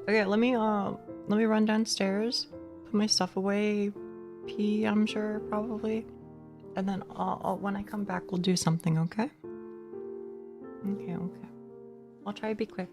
Okay, let me run downstairs, put my stuff away, pee, I'm sure, probably. And then when I come back, we'll do something, okay? Okay. I'll try to be quick.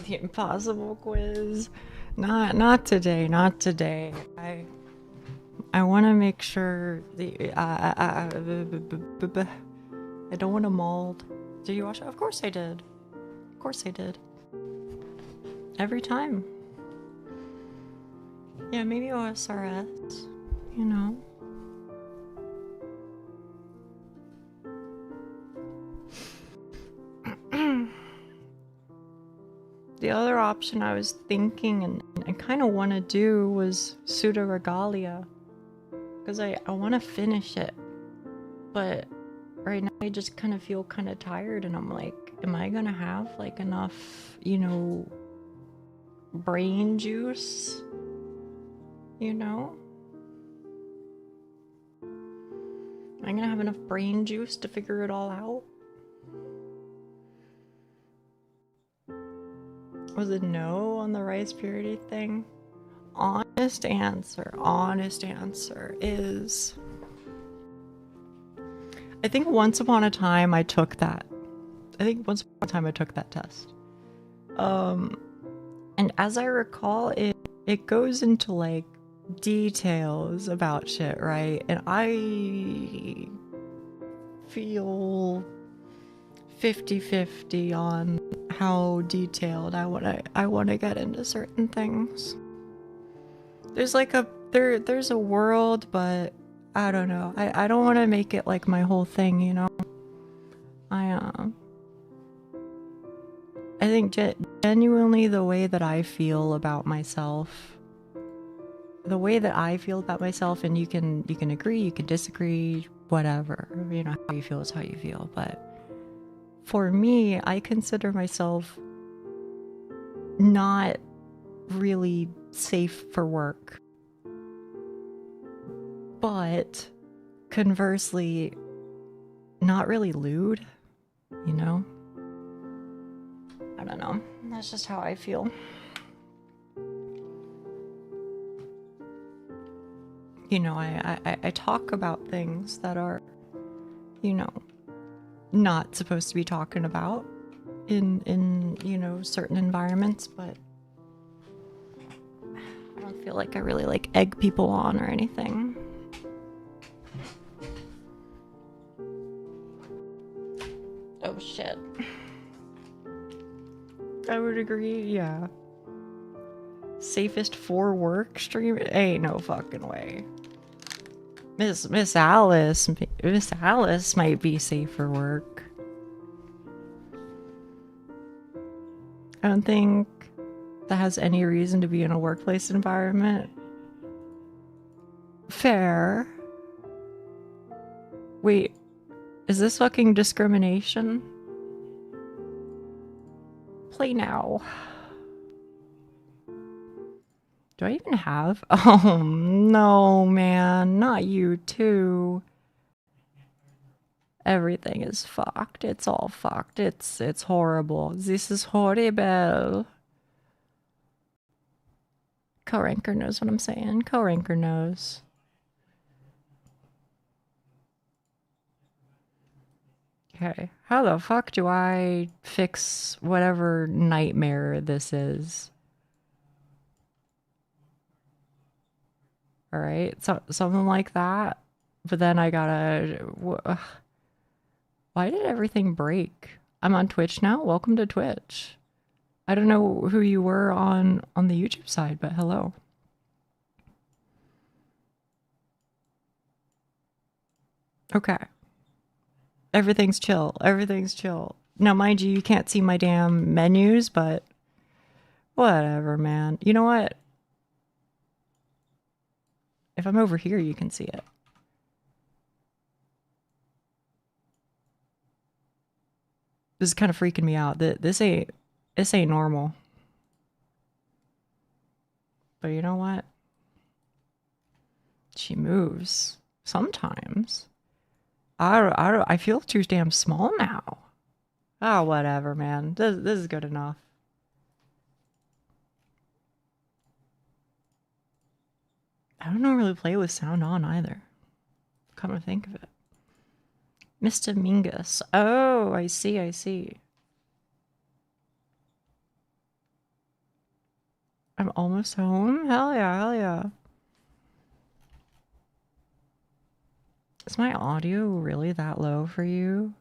The impossible quiz. Not today. I want to make sure the I don't want to mold. Did you watch it? Of course I did. Of course I did. Every time. Yeah, maybe OSRS, you know. the other option I was thinking and kind of want to do was Pseudo Regalia. Because I want to finish it. But right now I just kind of feel kind of tired and I'm like, am I going to have like enough, you know, brain juice? You know? Am I going to have enough brain juice to figure it all out? Was it no on the rice purity thing? Honest answer is, I think once upon a time I took that. Test. And as I recall, it goes into like details about shit, right? And I feel 50-50 on how detailed I want to get into certain things. There's like there's a world, but I don't know. I don't want to make it like my whole thing, you know. I think genuinely the way that I feel about myself, and you can agree, you can disagree, whatever. You know, how you feel is how you feel, but for me, I consider myself not really safe for work. But conversely, not really lewd, you know? I don't know. That's just how I feel. You know, I talk about things that are, you know, not supposed to be talking about in you know, certain environments, but I don't feel like I really like egg people on or anything. Oh shit. I would agree, yeah. Safest for work stream? Ain't no fucking way. Miss Alice might be safe for work. I don't think that has any reason to be in a workplace environment. Fair. Wait, is this fucking discrimination? Play now. Do I even have? Oh no, man, not you too. Everything is fucked. It's all fucked. It's horrible. This is horrible. Co-ranker knows what I'm saying. Co-ranker knows. Okay, how the fuck do I fix whatever nightmare this is? All right, so something like that. But then I gotta. Why did everything break? I'm on Twitch now. Welcome to Twitch. I don't know who you were on the YouTube side, but hello. Okay. Everything's chill. Everything's chill. Now, mind you, you can't see my damn menus, but whatever, man. You know what? If I'm over here, you can see it. This is kind of freaking me out. This ain't normal. But you know what? She moves sometimes. I feel too damn small now. Oh, whatever, man. This is good enough. I don't really play with sound on either. Come to think of it. Mr. Mingus. Oh, I see. I'm almost home? Hell yeah. Is my audio really that low for you?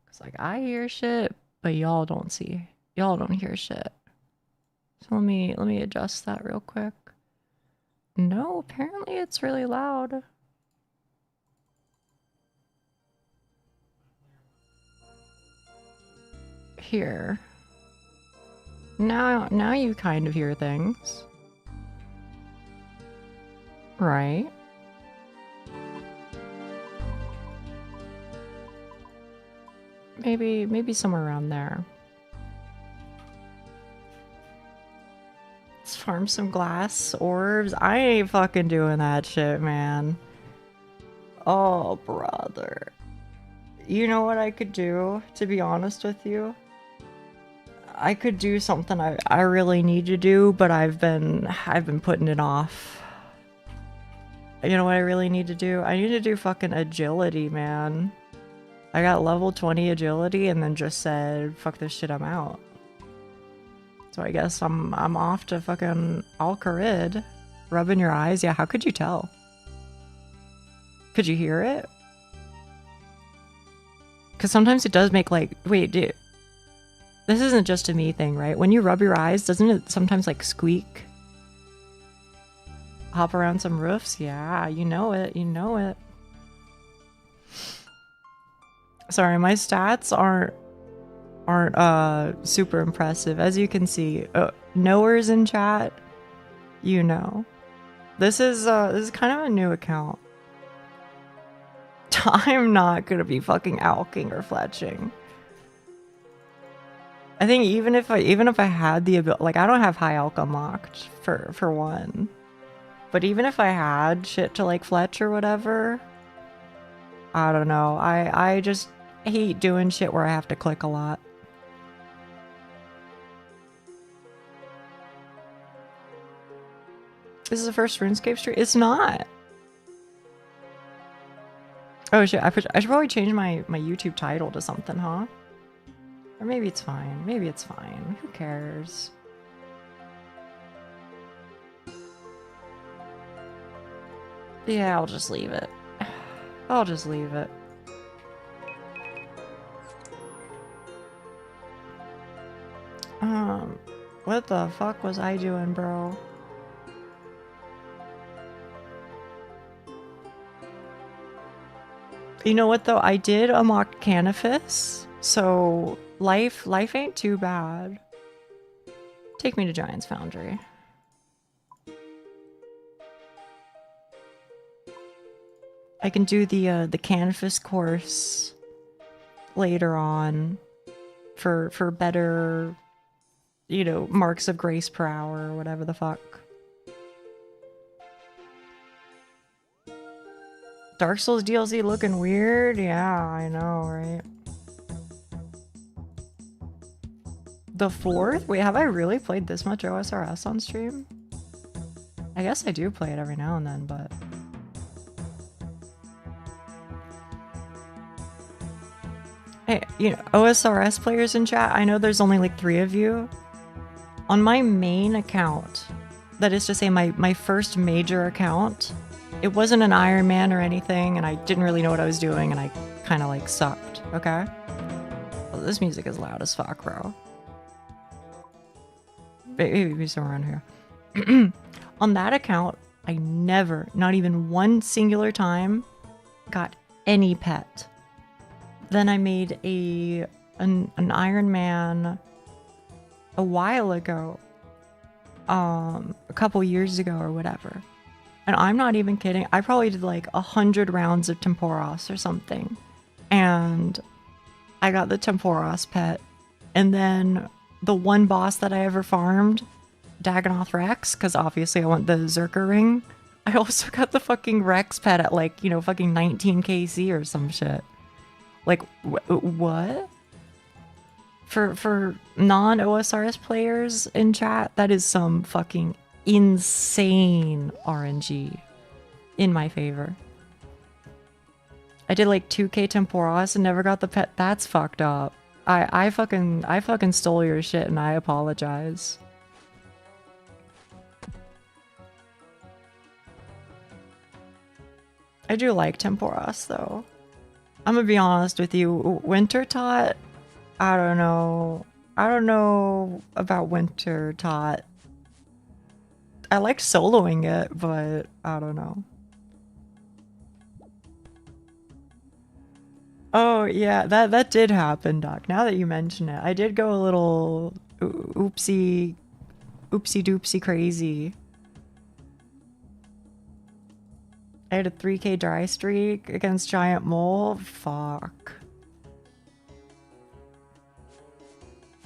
Cause like I hear shit, but y'all don't hear shit. So let me adjust that real quick. No, apparently it's really loud. Here. Now you kind of hear things. Right? Maybe somewhere around there. Let's farm some glass orbs. I ain't fucking doing that shit, man. Oh, brother. You know what I could do, to be honest with you? I could do something I really need to do, but I've been putting it off. You know what I really need to do? I need to do fucking agility, man. I got level 20 agility and then just said, fuck this shit, I'm out. So I guess I'm off to fucking Al-Kharid. Rubbing your eyes? Yeah, how could you tell? Could you hear it? Because sometimes it does make like, wait, dude. This isn't just a me thing, right? When you rub your eyes, doesn't it sometimes like squeak? Hop around some roofs? Yeah, you know it, you know it. Sorry, my stats aren't super impressive. As you can see, knowers in chat, you know. This is kind of a new account. I'm not gonna be fucking alking or fletching. I think even if I had the ability, like I don't have high alk unlocked for one, but even if I had shit to like fletch or whatever, I don't know. I just hate doing shit where I have to click a lot. This is the first RuneScape stream? It's not. Oh shit, I should probably change my YouTube title to something, huh? Or maybe it's fine. Maybe it's fine. Who cares? Yeah, I'll just leave it. I'll just leave it. What the fuck was I doing, bro? You know what though? I did unlock Canifis, so life ain't too bad. Take me to Giant's Foundry. I can do the Canifis course later on for better, you know, marks of grace per hour or whatever the fuck. Dark Souls DLC looking weird? Yeah, I know, right? The 4th? Wait, have I really played this much OSRS on stream? I guess I do play it every now and then, but... Hey, you know, OSRS players in chat, I know there's only like 3 of you. On my main account, that is to say my first major account, it wasn't an Iron Man or anything, and I didn't really know what I was doing, and I kind of like sucked, okay? Well, this music is loud as fuck, bro. Maybe somewhere around here. On that account, I never, not even one singular time, got any pet. Then I made an Iron Man a while ago, a couple years ago or whatever. And I'm not even kidding. I probably did like 100 rounds of Temporos or something. And I got the Temporos pet. And then the one boss that I ever farmed, Dagonoth Rex, because obviously I want the Zerker ring. I also got the fucking Rex pet at like, you know, fucking 19 KC or some shit. Like, what? For non-OSRS players in chat, that is some fucking insane RNG in my favor. I did like 2k Temporos and never got the pet. That's fucked up. I fucking stole your shit and I apologize. I do like Temporos though. I'm gonna be honest with you. Winter Tot, I don't know. I don't know about Winter Tot. I liked soloing it, but I don't know. Oh yeah, that did happen, Doc. Now that you mention it, I did go a little oopsie doopsie crazy. I had a 3k dry streak against Giant Mole. Fuck.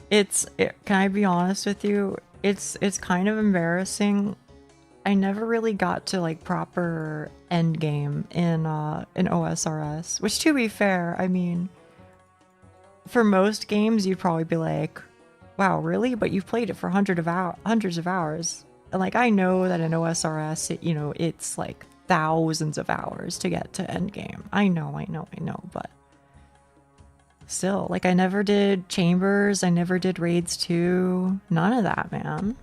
Can I be honest with you? It's kind of embarrassing. I never really got to like proper end game in OSRS, which to be fair, I mean, for most games you'd probably be like, wow, really? But you've played it for hundreds of hours. And like I know that in OSRS, you know, it's like thousands of hours to get to end game. I know, but still, like I never did chambers, I never did raids 2, none of that, man.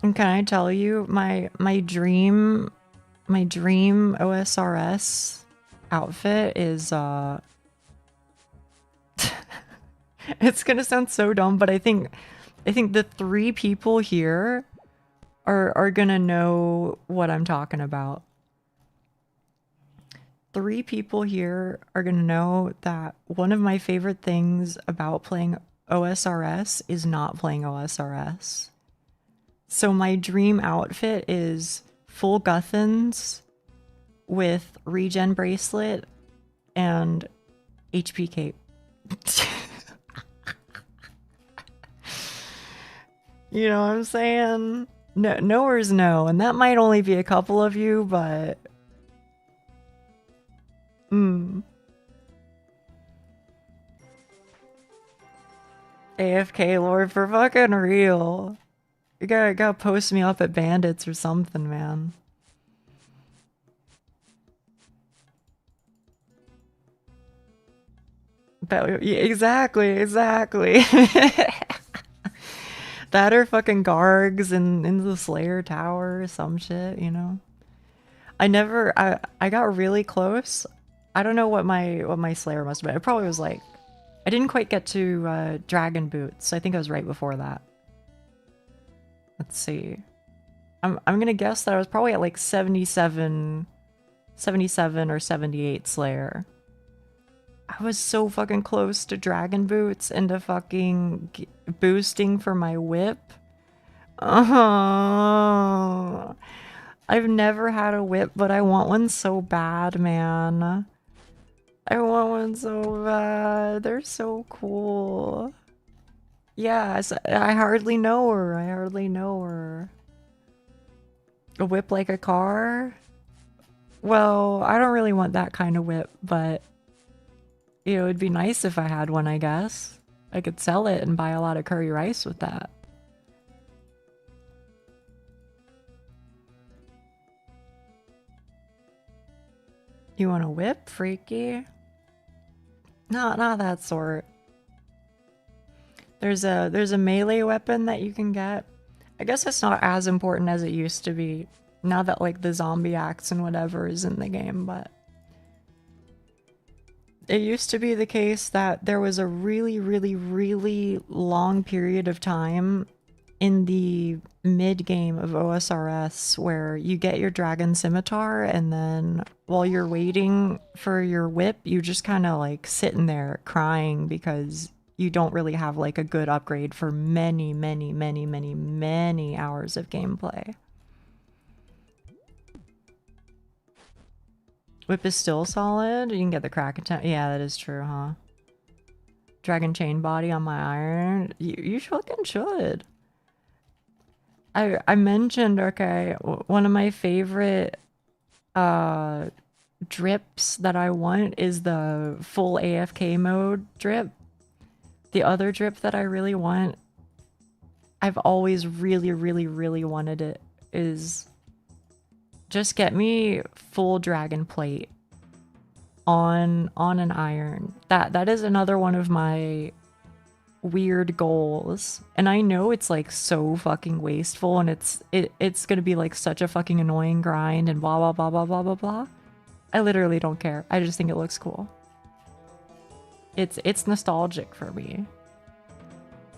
And can I tell you, my dream OSRS outfit is it's gonna sound so dumb, but I think the 3 people here are gonna know what I'm talking about. 3 people here are gonna know that one of my favorite things about playing OSRS is not playing OSRS. So my dream outfit is full Guthans with regen bracelet and HP cape. You know what I'm saying? No, nowhere's no, and that might only be a couple of you, but AFK Lord for fucking real. You gotta post me up at Bandits or something, man. But yeah, exactly. That or fucking Gargs in the Slayer Tower or some shit, you know? I got really close. I don't know what my Slayer must have been. It probably was like, I didn't quite get to Dragon Boots. I think I was right before that. Let's see. I'm gonna guess that I was probably at like 77 or 78 Slayer. I was so fucking close to Dragon Boots and to fucking boosting for my whip. Oh, I've never had a whip, but I want one so bad, man. I want one so bad. They're so cool. Yeah, I hardly know her. A whip like a car? Well, I don't really want that kind of whip, but you know, it'd be nice if I had one, I guess. I could sell it and buy a lot of curry rice with that. You want a whip, freaky? Not that sort. There's a melee weapon that you can get. I guess it's not as important as it used to be now that like the zombie axe and whatever is in the game, but it used to be the case that there was a really long period of time in the mid game of OSRS where you get your dragon scimitar and then while you're waiting for your whip, you just kind of like sitting there crying because you don't really have like a good upgrade for many hours of gameplay. Whip is still solid. You can get the crack attack. Yeah, that is true, huh? Dragon chain body on my iron. You fucking should. I mentioned, okay, one of my favorite drips that I want is the full AFK mode drip. The other drip that I really want, I've always really wanted it, is just get me full dragon plate on an iron. That is another one of my weird goals. And I know it's like so fucking wasteful and it's gonna be like such a fucking annoying grind and blah blah. I literally don't care. I just think it looks cool. It's nostalgic for me.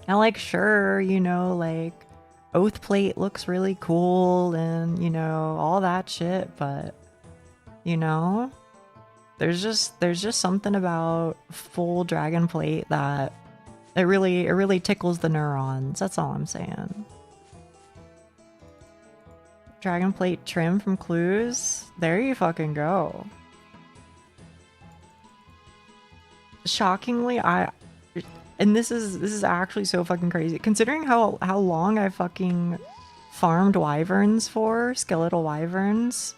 And like, sure, you know, like Oath Plate looks really cool and, you know, all that shit, but, you know, there's just something about full dragon plate that it really tickles the neurons. That's all I'm saying. Dragon plate trim from Clues. There you fucking go. Shockingly, and this is actually so fucking crazy considering how long I fucking farmed wyverns for, skeletal wyverns.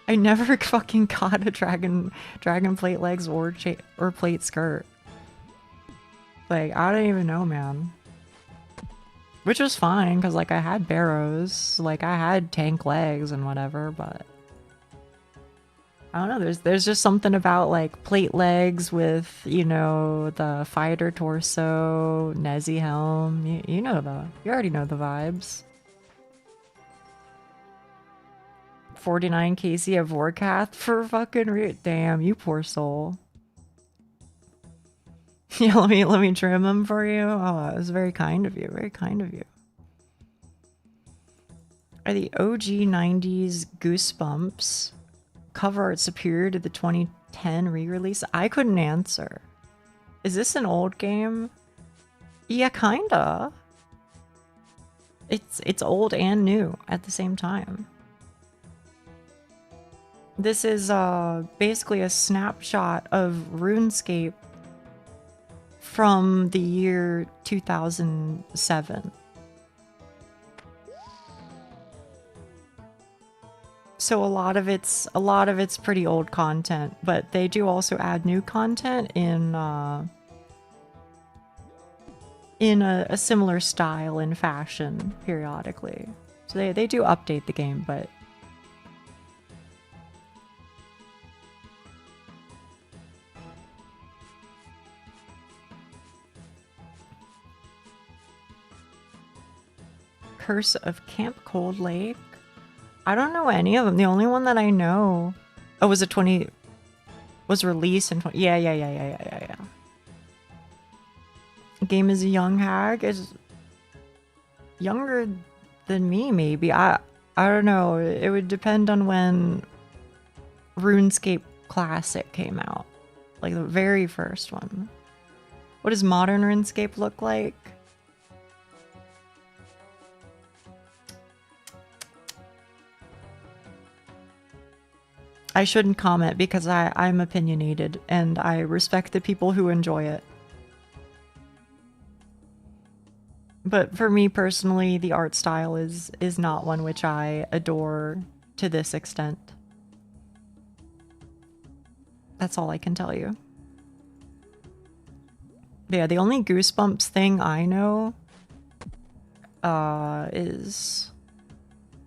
I never fucking got a dragon plate legs or plate skirt. Like, I don't even know, man. Which was fine, because, like, I had barrows. Like, I had tank legs and whatever, but... I don't know, there's just something about, like, plate legs with, you know, the fighter torso, Nezzy helm. You already know the vibes. 49 KC of Vorkath for fucking damn, you poor soul. Yeah, let me trim them for you. Oh, it was very kind of you. Very kind of you. Are the OG 90s Goosebumps cover art superior to the 2010 re-release? I couldn't answer. Is this an old game? Yeah, kinda. It's old and new at the same time. This is basically a snapshot of RuneScape from the year 2007. So a lot of it's pretty old content, but they do also add new content in a similar style and fashion periodically. So they do update the game, but Curse of Camp Cold Lake. I don't know any of them. The only one that I know, was released in 20. Yeah. The game is a young hag. Is younger than me, maybe. I don't know. It would depend on when RuneScape Classic came out, like the very first one. What does modern RuneScape look like? I shouldn't comment because I'm opinionated and I respect the people who enjoy it. But for me personally, the art style is not one which I adore to this extent. That's all I can tell you. But yeah, the only Goosebumps thing I know is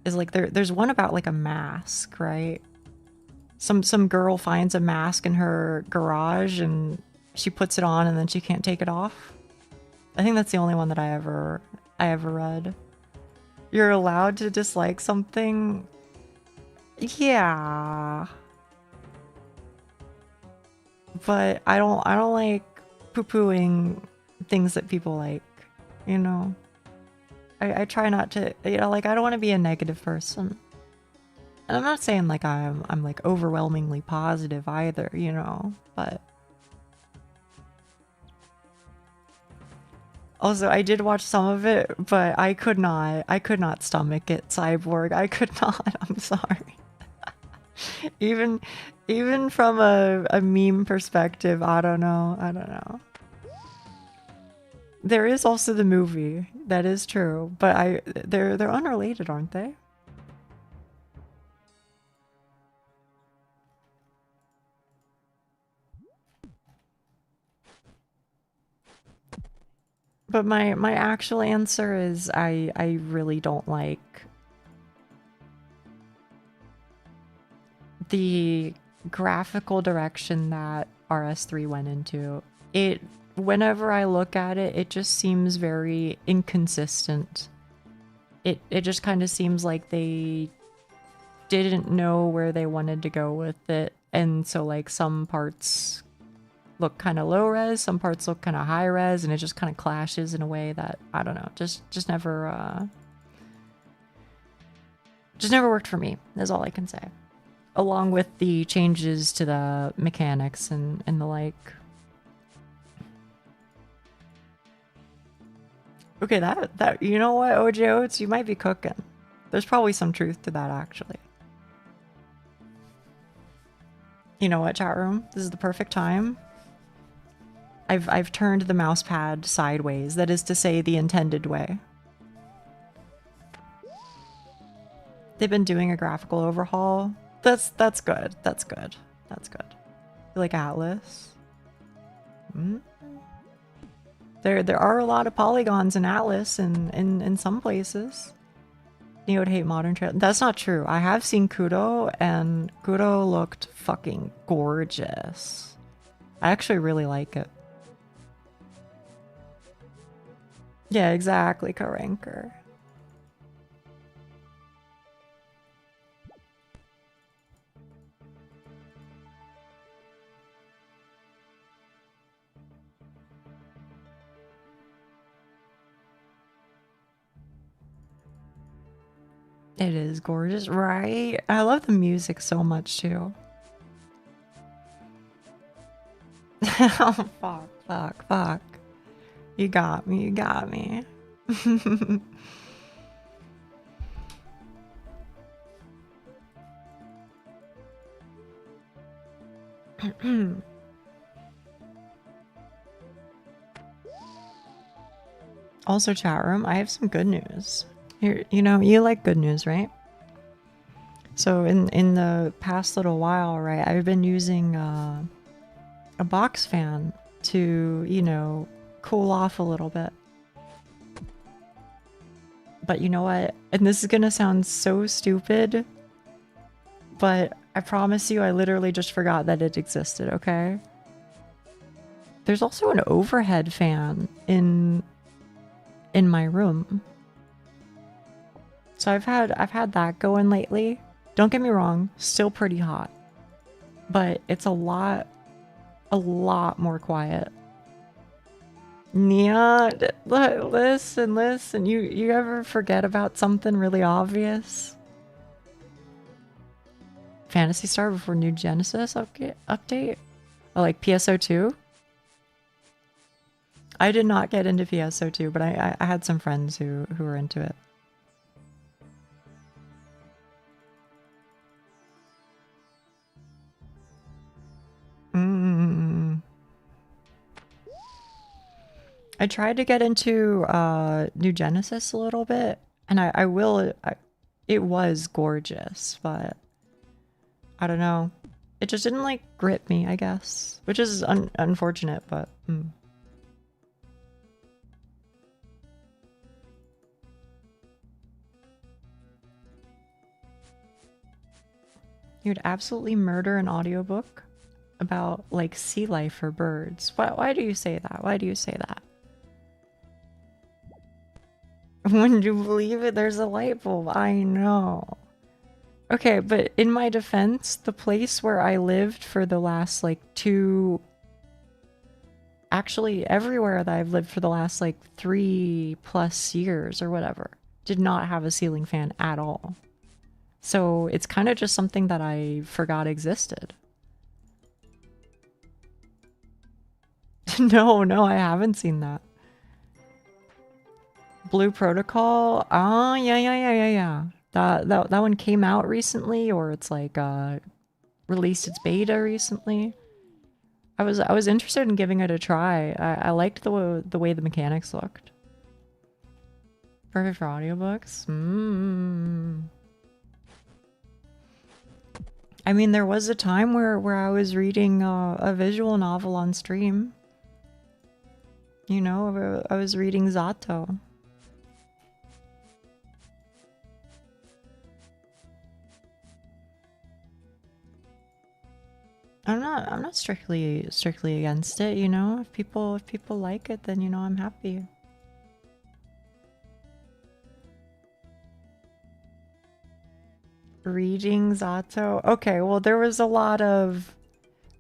like there's one about like a mask, right? Some girl finds a mask in her garage and she puts it on and then she can't take it off. I think that's the only one that I ever read. You're allowed to dislike something? Yeah. But I don't like poo-pooing things that people like, you know? I try not to, you know, like I don't want to be a negative person. And I'm not saying like I'm like overwhelmingly positive either, you know, but also I did watch some of it, but I could not stomach it, Cyborg. I could not. I'm sorry. even from a meme perspective, I don't know. There is also the movie. That is true, but they're unrelated, aren't they? But my actual answer is I really don't like the graphical direction that RS3 went into. Whenever I look at it, it just seems very inconsistent. It just kind of seems like they didn't know where they wanted to go with it, and so like some parts look kind of low res, some parts look kind of high res, and it just kind of clashes in a way that I don't know, just never worked for me. Is all I can say. along with the changes to the mechanics and the like. Okay, that you know what, OJ Oats, you might be cooking. There's probably some truth to that, actually. You know what, chat room? This is the perfect time. I've turned the mouse pad sideways. That is to say, the intended way. They've been doing a graphical overhaul. That's good. That's good. That's good. You like Atlas? Hmm? There are a lot of polygons in Atlas in some places. You would hate modern trail. That's not true. I have seen Kudo, and Kudo looked fucking gorgeous. I actually really like it. Yeah, exactly, Karanker. It is gorgeous, right? I love the music so much too. Oh, fuck. You got me, you got me. Also, chat room, I have some good news. Here, you know, you like good news, right? So in the past little while, right, I've been using a box fan to, you know, cool off a little bit. But you know what? And this is gonna sound so stupid, but I promise you I literally just forgot that it existed, okay? There's also an overhead fan in my room. So I've had that going lately. Don't get me wrong, still pretty hot. But it's a lot more quiet. Nia, listen. You ever forget about something really obvious? Phantasy Star before New Genesis update? Oh, like PSO2? I did not get into PSO2, but I had some friends who were into it. I tried to get into New Genesis a little bit, and it was gorgeous, but I don't know. It just didn't like grip me, I guess, which is unfortunate, but You'd absolutely murder an audiobook about like sea life or birds. Why do you say that? Why do you say that? Wouldn't you believe it? There's a light bulb. I know. Okay, but in my defense, the place where I lived for the last like actually everywhere that I've lived for the last like 3+ years or whatever, did not have a ceiling fan at all. So it's kind of just something that I forgot existed. No, I haven't seen that. Blue Protocol? Oh, yeah. That one came out recently, or it's like released its beta recently. I was interested in giving it a try. I liked the way the mechanics looked. Perfect for audiobooks? I mean, there was a time where I was reading a visual novel on stream. You know, I was reading Zato. I'm not strictly against it, you know? If people like it, then you know I'm happy. Reading Zato? Okay, well there was a lot of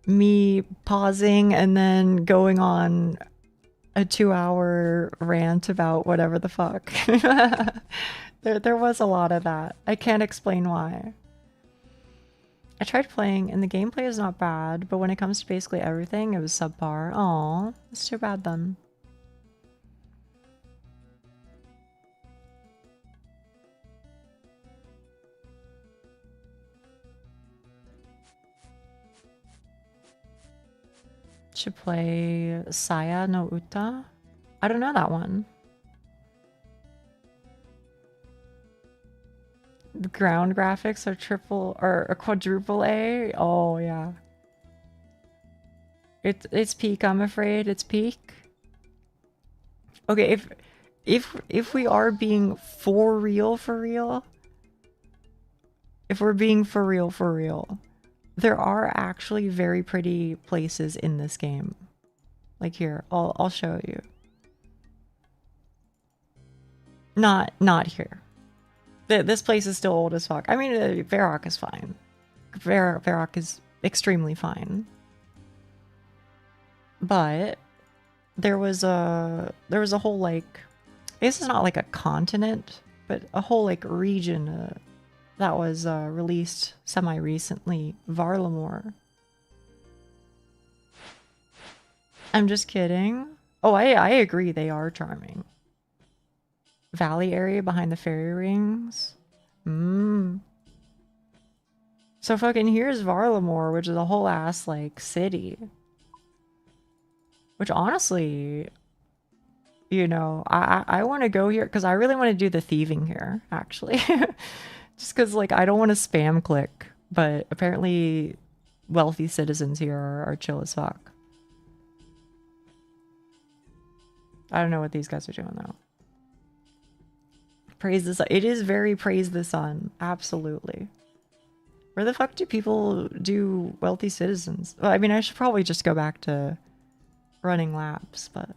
me pausing and then going on a 2-hour rant about whatever the fuck. There was a lot of that. I can't explain why. I tried playing and the gameplay is not bad, but when it comes to basically everything, it was subpar. Aw, it's too bad then. Should play Saya no Uta? I don't know that one. The ground graphics are triple or quadruple A. Oh yeah. It's peak, I'm afraid. It's peak. Okay, if we are being for real, if we're being for real, there are actually very pretty places in this game. Like here, I'll show you. Not here. This place is still old as fuck. I mean, Varrock is fine. Varrock is extremely fine. But there was a whole like, this is not like a continent, but a whole like region that was released semi-recently. Varlamore. I'm just kidding. Oh, I agree. They are charming. Valley area behind the fairy rings. So fucking here's Varlamore, which is a whole ass like city. Which honestly, you know, I want to go here because I really want to do the thieving here, actually. Just because like I don't want to spam click, but apparently wealthy citizens here are chill as fuck. I don't know what these guys are doing though. Praise the sun. It is very praise the sun. Absolutely. Where the fuck do people do wealthy citizens? Well, I mean, I should probably just go back to running laps, but...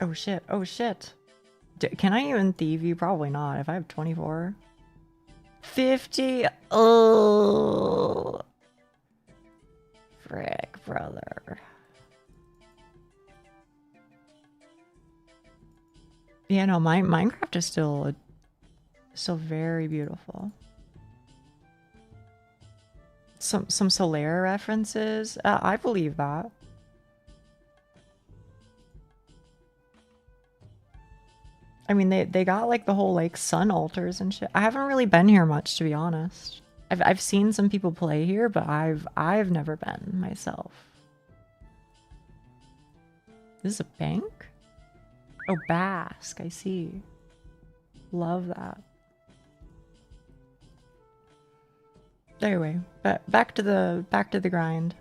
Oh shit. Oh shit. Can I even thieve you? Probably not. If I have 24. 50? Oh. Frick, brother. Yeah, no, Minecraft is still very beautiful. Some Solera references. I believe that. I mean, they got like the whole like sun altars and shit. I haven't really been here much, to be honest. I've seen some people play here, but I've never been myself. This is a bank? Oh, Basque, I see. Love that. Anyway, back to the grind.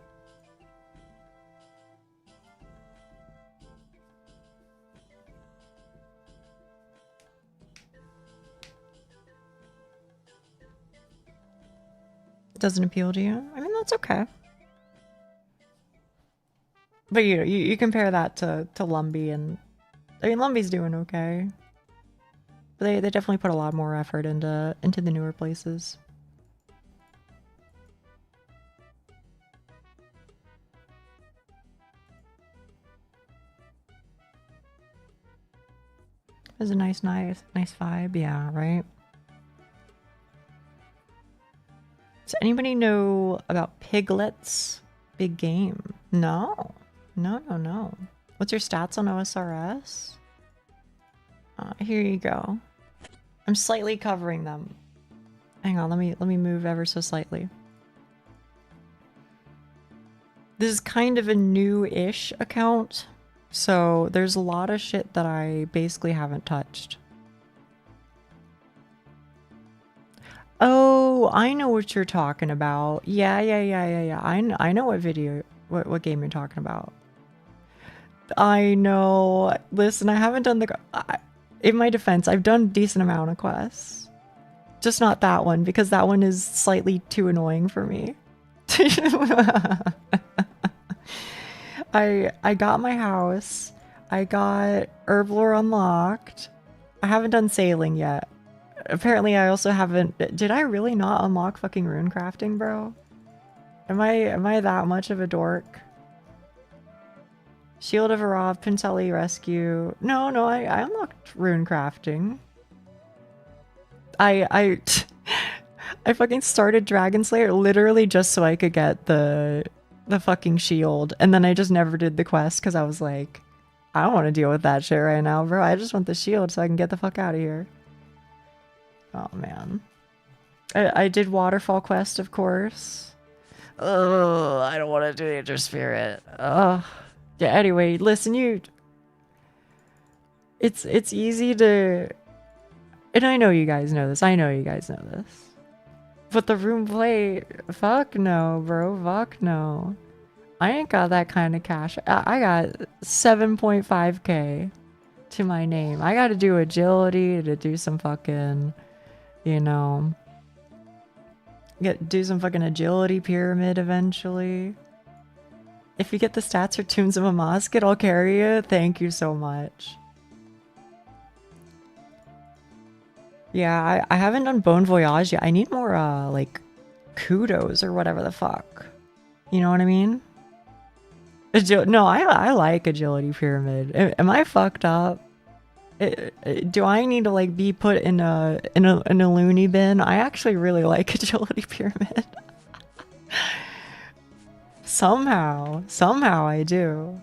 Doesn't appeal to you? I mean, that's okay. But you compare that to Lumbee, and I mean, Lumbee's doing okay. But they definitely put a lot more effort into the newer places. It's a nice vibe, yeah, right? Does anybody know about piglets? Big game. No. What's your stats on OSRS? Here you go. I'm slightly covering them. Hang on, let me move ever so slightly. This is kind of a new-ish account, so there's a lot of shit that I basically haven't touched. Oh, I know what you're talking about. Yeah. I know what video, what game you're talking about. I know. Listen, I haven't done in my defense, I've done a decent amount of quests. Just not that one, because that one is slightly too annoying for me. I got my house. I got Herblore unlocked. I haven't done sailing yet. Apparently I also haven't... Did I really not unlock fucking rune crafting, bro? Am I that much of a dork? Shield of Arav, Pintelli Rescue. No, I unlocked rune crafting. I I fucking started Dragon Slayer literally just so I could get the fucking shield, and then I just never did the quest because I was like, I don't want to deal with that shit right now, bro. I just want the shield so I can get the fuck out of here. Oh man. I did Waterfall Quest, of course. Oh, I don't want to do Nature Spirit. Yeah, anyway, listen, it's easy to, and I know you guys know this. I know you guys know this. But the room play, fuck no, bro. Fuck no. I ain't got that kind of cash. I got 7.5k to my name. I got to do agility to do some fucking, you know, do some fucking agility pyramid eventually. If you get the stats for Tombs of a Mosque, I'll carry you. Thank you so much. Yeah, I haven't done Bon Voyage yet. I need more, like, kudos or whatever the fuck. You know what I mean? No, I like Agility Pyramid. Am I fucked up? Do I need to, like, be put in a loony bin? I actually really like Agility Pyramid. Somehow I do.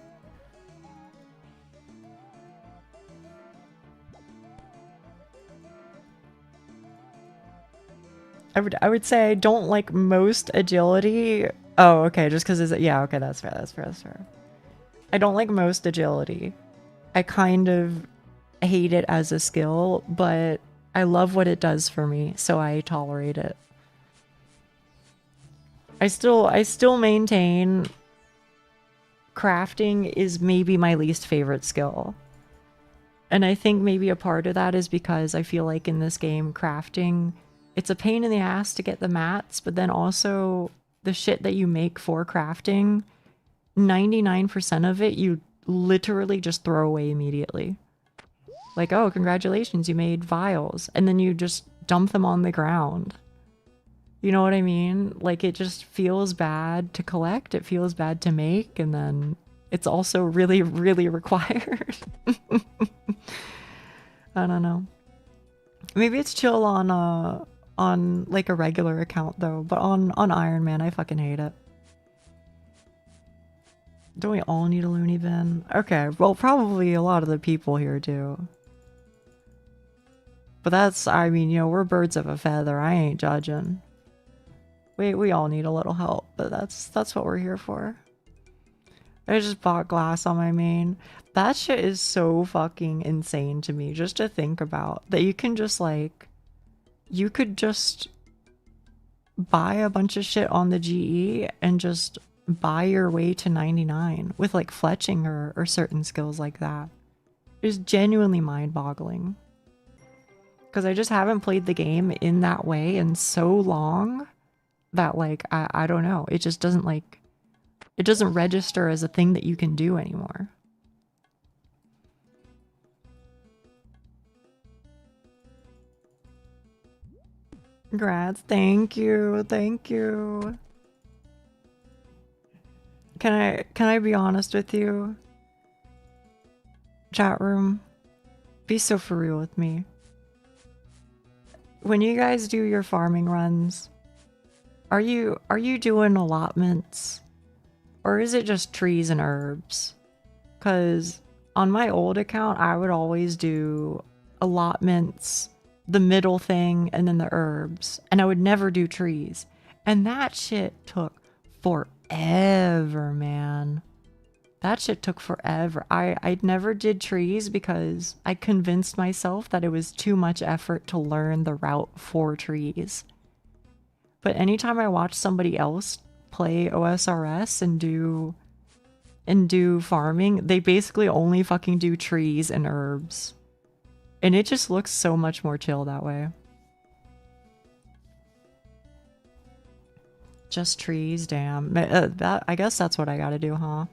I would say I don't like most agility. Oh, okay, just because it's, yeah, okay, that's fair. I don't like most agility. I kind of hate it as a skill, but I love what it does for me, so I tolerate it. I still maintain crafting is maybe my least favorite skill. And I think maybe a part of that is because I feel like in this game, crafting, it's a pain in the ass to get the mats, but then also the shit that you make for crafting, 99% of it you literally just throw away immediately. Like, oh, congratulations, you made vials. And then you just dump them on the ground. You know what I mean? Like, it just feels bad to collect, it feels bad to make, and then it's also really, really required. I don't know. Maybe it's chill on like a regular account though, but on Iron Man, I fucking hate it. Don't we all need a loony bin? Okay, well, probably a lot of the people here do. But that's, I mean, you know, we're birds of a feather. I ain't judging. We all need a little help, but that's what we're here for. I just bought glass on my main. That shit is so fucking insane to me just to think about. That you can just like, you could just buy a bunch of shit on the GE and just buy your way to 99 with like fletching or certain skills like that. It's genuinely mind-boggling. Because I just haven't played the game in that way in so long that like, I don't know. It just doesn't like, it doesn't register as a thing that you can do anymore. Congrats. Thank you. Thank you. Can I be honest with you? Chat room, be so for real with me. When you guys do your farming runs, are you doing allotments? Or is it just trees and herbs? Because on my old account, I would always do allotments, the middle thing, and then the herbs. And I would never do trees. And that shit took forever, man. That shit took forever. I never did trees because I convinced myself that it was too much effort to learn the route for trees. But anytime I watch somebody else play OSRS and do farming, they basically only fucking do trees and herbs. And it just looks so much more chill that way. Just trees, damn. I guess that's what I gotta do, huh?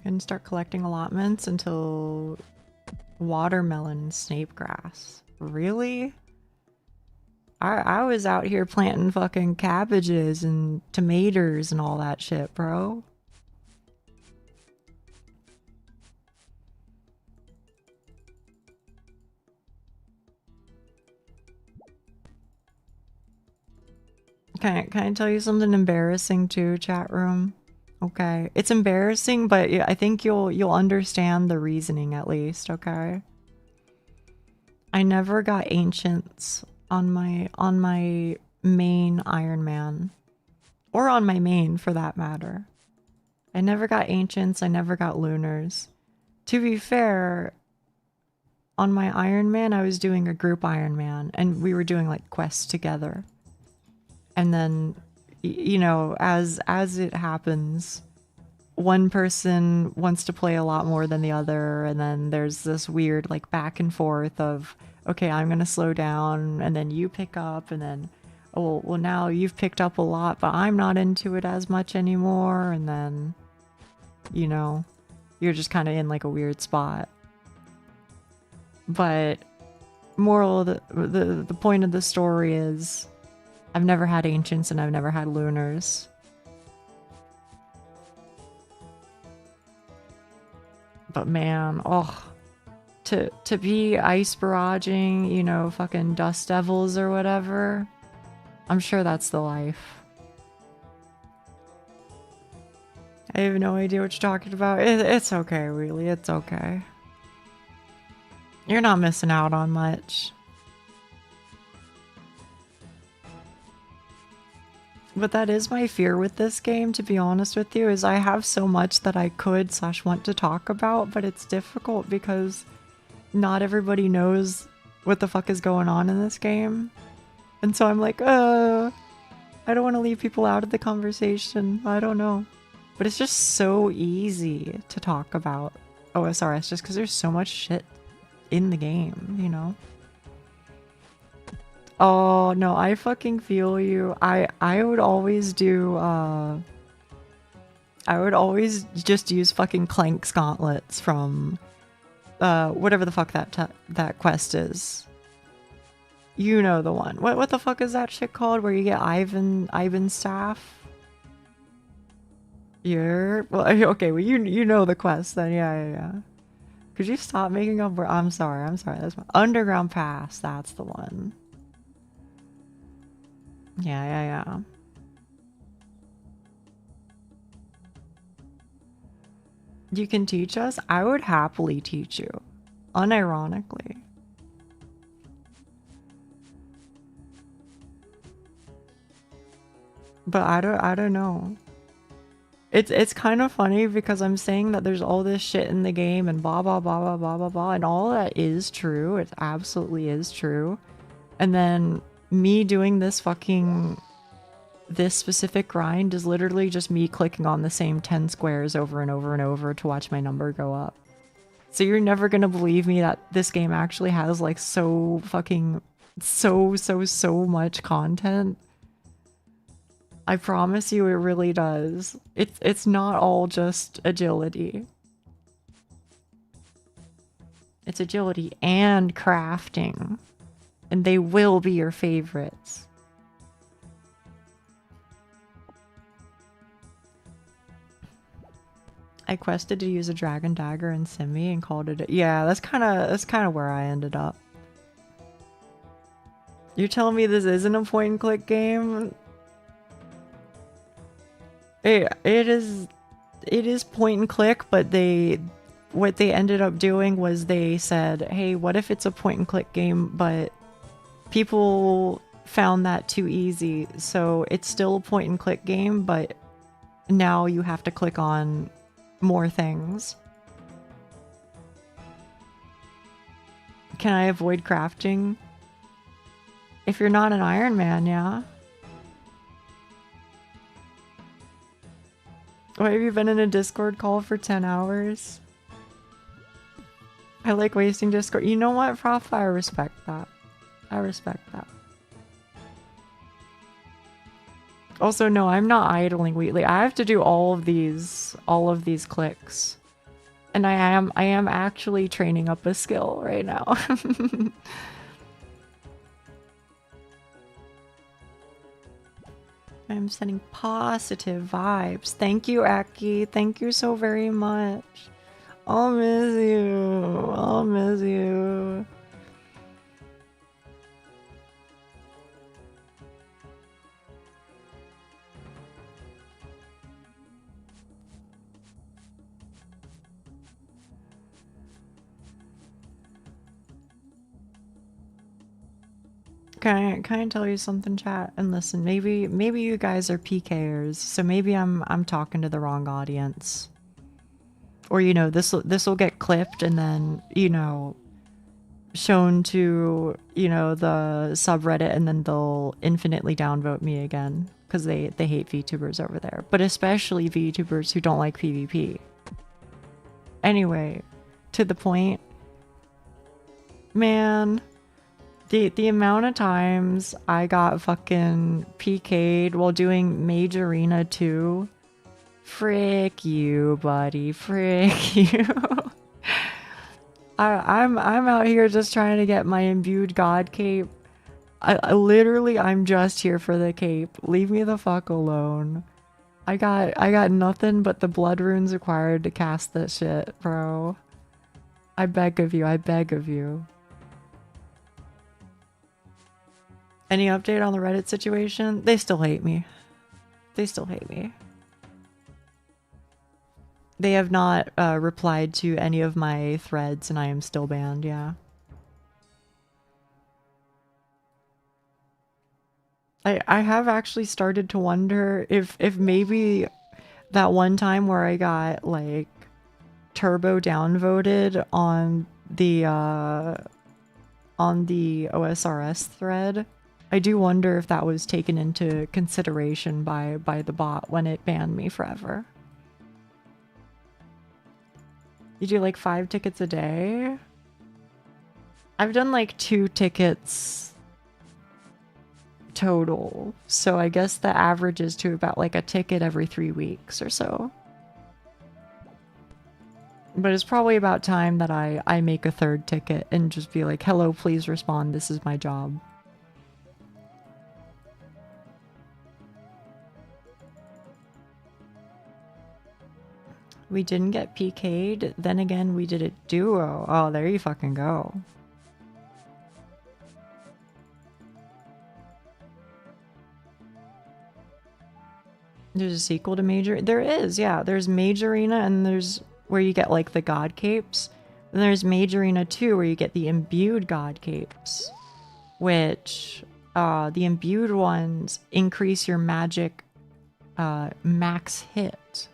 And start collecting allotments until watermelon snape grass. Really? I was out here planting fucking cabbages and tomatoes and all that shit, bro. Can I tell you something embarrassing too, chat room? Okay. It's embarrassing, but I think you'll understand the reasoning at least, okay? I never got ancients on my main Iron Man. Or on my main for that matter. I never got ancients, I never got lunars. To be fair, on my Iron Man, I was doing a group Iron Man and we were doing like quests together. And then, you know, as it happens, one person wants to play a lot more than the other, and then there's this weird like back and forth of, okay, I'm gonna slow down, and then you pick up, and then, oh, well now you've picked up a lot, but I'm not into it as much anymore, and then, you know, you're just kind of in like a weird spot. But moral of the point of the story is, I've never had ancients and I've never had lunars. But man, oh, to be ice barraging, you know, fucking dust devils or whatever, I'm sure that's the life. I have no idea what you're talking about. It's okay, really, it's okay. You're not missing out on much. But that is my fear with this game, to be honest with you, is I have so much that I could / want to talk about, but it's difficult because not everybody knows what the fuck is going on in this game. And so I'm like, I don't want to leave people out of the conversation. I don't know. But it's just so easy to talk about OSRS just because there's so much shit in the game, you know? Oh, no, I fucking feel you. I would always do, I would always just use fucking Clank's gauntlets from, whatever the fuck that quest is. You know the one. What the fuck is that shit called where you get Ivan's staff? Well, okay, well, you know the quest then, yeah. Could you stop making up where, I'm sorry, that's my Underground Pass, that's the one. Yeah. You can teach us? I would happily teach you. Unironically. But I don't know. It's kind of funny because I'm saying that there's all this shit in the game and blah blah blah blah blah blah blah, and all that is true. It absolutely is true. And then me doing this specific grind is literally just me clicking on the same 10 squares over and over and over to watch my number go up. So you're never gonna believe me that this game actually has like so much content. I promise you it really does. It's not all just agility. It's agility and crafting. And they will be your favorites. I quested to use a dragon dagger in Simi and called it yeah, that's kinda where I ended up. You're telling me this isn't a point and click game? It is point and click, but what they ended up doing was they said, hey, what if it's a point and click game, but people found that too easy, so it's still a point and click game, but now you have to click on more things. Can I avoid crafting? If you're not an Iron Man, yeah. What, have you been in a Discord call for 10 hours? I like wasting Discord. You know what, Prof? I respect that. I respect that. Also, no, I'm not idling Wheatley. I have to do all of these clicks. And I am actually training up a skill right now. I'm sending positive vibes. Thank you, Aki. Thank you so very much. I'll miss you. I'll miss you. Can I tell you something, chat? And listen, maybe you guys are PKers, so maybe I'm talking to the wrong audience. Or you know, this will get clipped and then, you know, shown to, you know, the subreddit, and then they'll infinitely downvote me again because they hate VTubers over there, but especially VTubers who don't like PvP. Anyway, to the point, man. The amount of times I got fucking PK'd while doing Mage Arena 2. Frick you, buddy. Frick you. I'm out here just trying to get my imbued god cape. I literally, I'm just here for the cape. Leave me the fuck alone. I got nothing but the blood runes required to cast this shit, bro. I beg of you. I beg of you. Any update on the Reddit situation? They still hate me. They still hate me. They have not replied to any of my threads, and I am still banned, yeah. I have actually started to wonder if maybe that one time where I got, like, turbo downvoted on the OSRS thread, I do wonder if that was taken into consideration by the bot when it banned me forever. You do like 5 tickets a day? I've done like 2 tickets total, so I guess the average is to about like a ticket every 3 weeks or so. But it's probably about time that I make a 3rd ticket and just be like, hello, please respond, this is my job. We didn't get PK'd, then again we did a duo. Oh, there you fucking go. There's a sequel to Major? There is, yeah. There's Mage Arena, and there's where you get like the god capes. And there's Mage Arena 2 where you get the imbued god capes, which the imbued ones increase your magic max hit,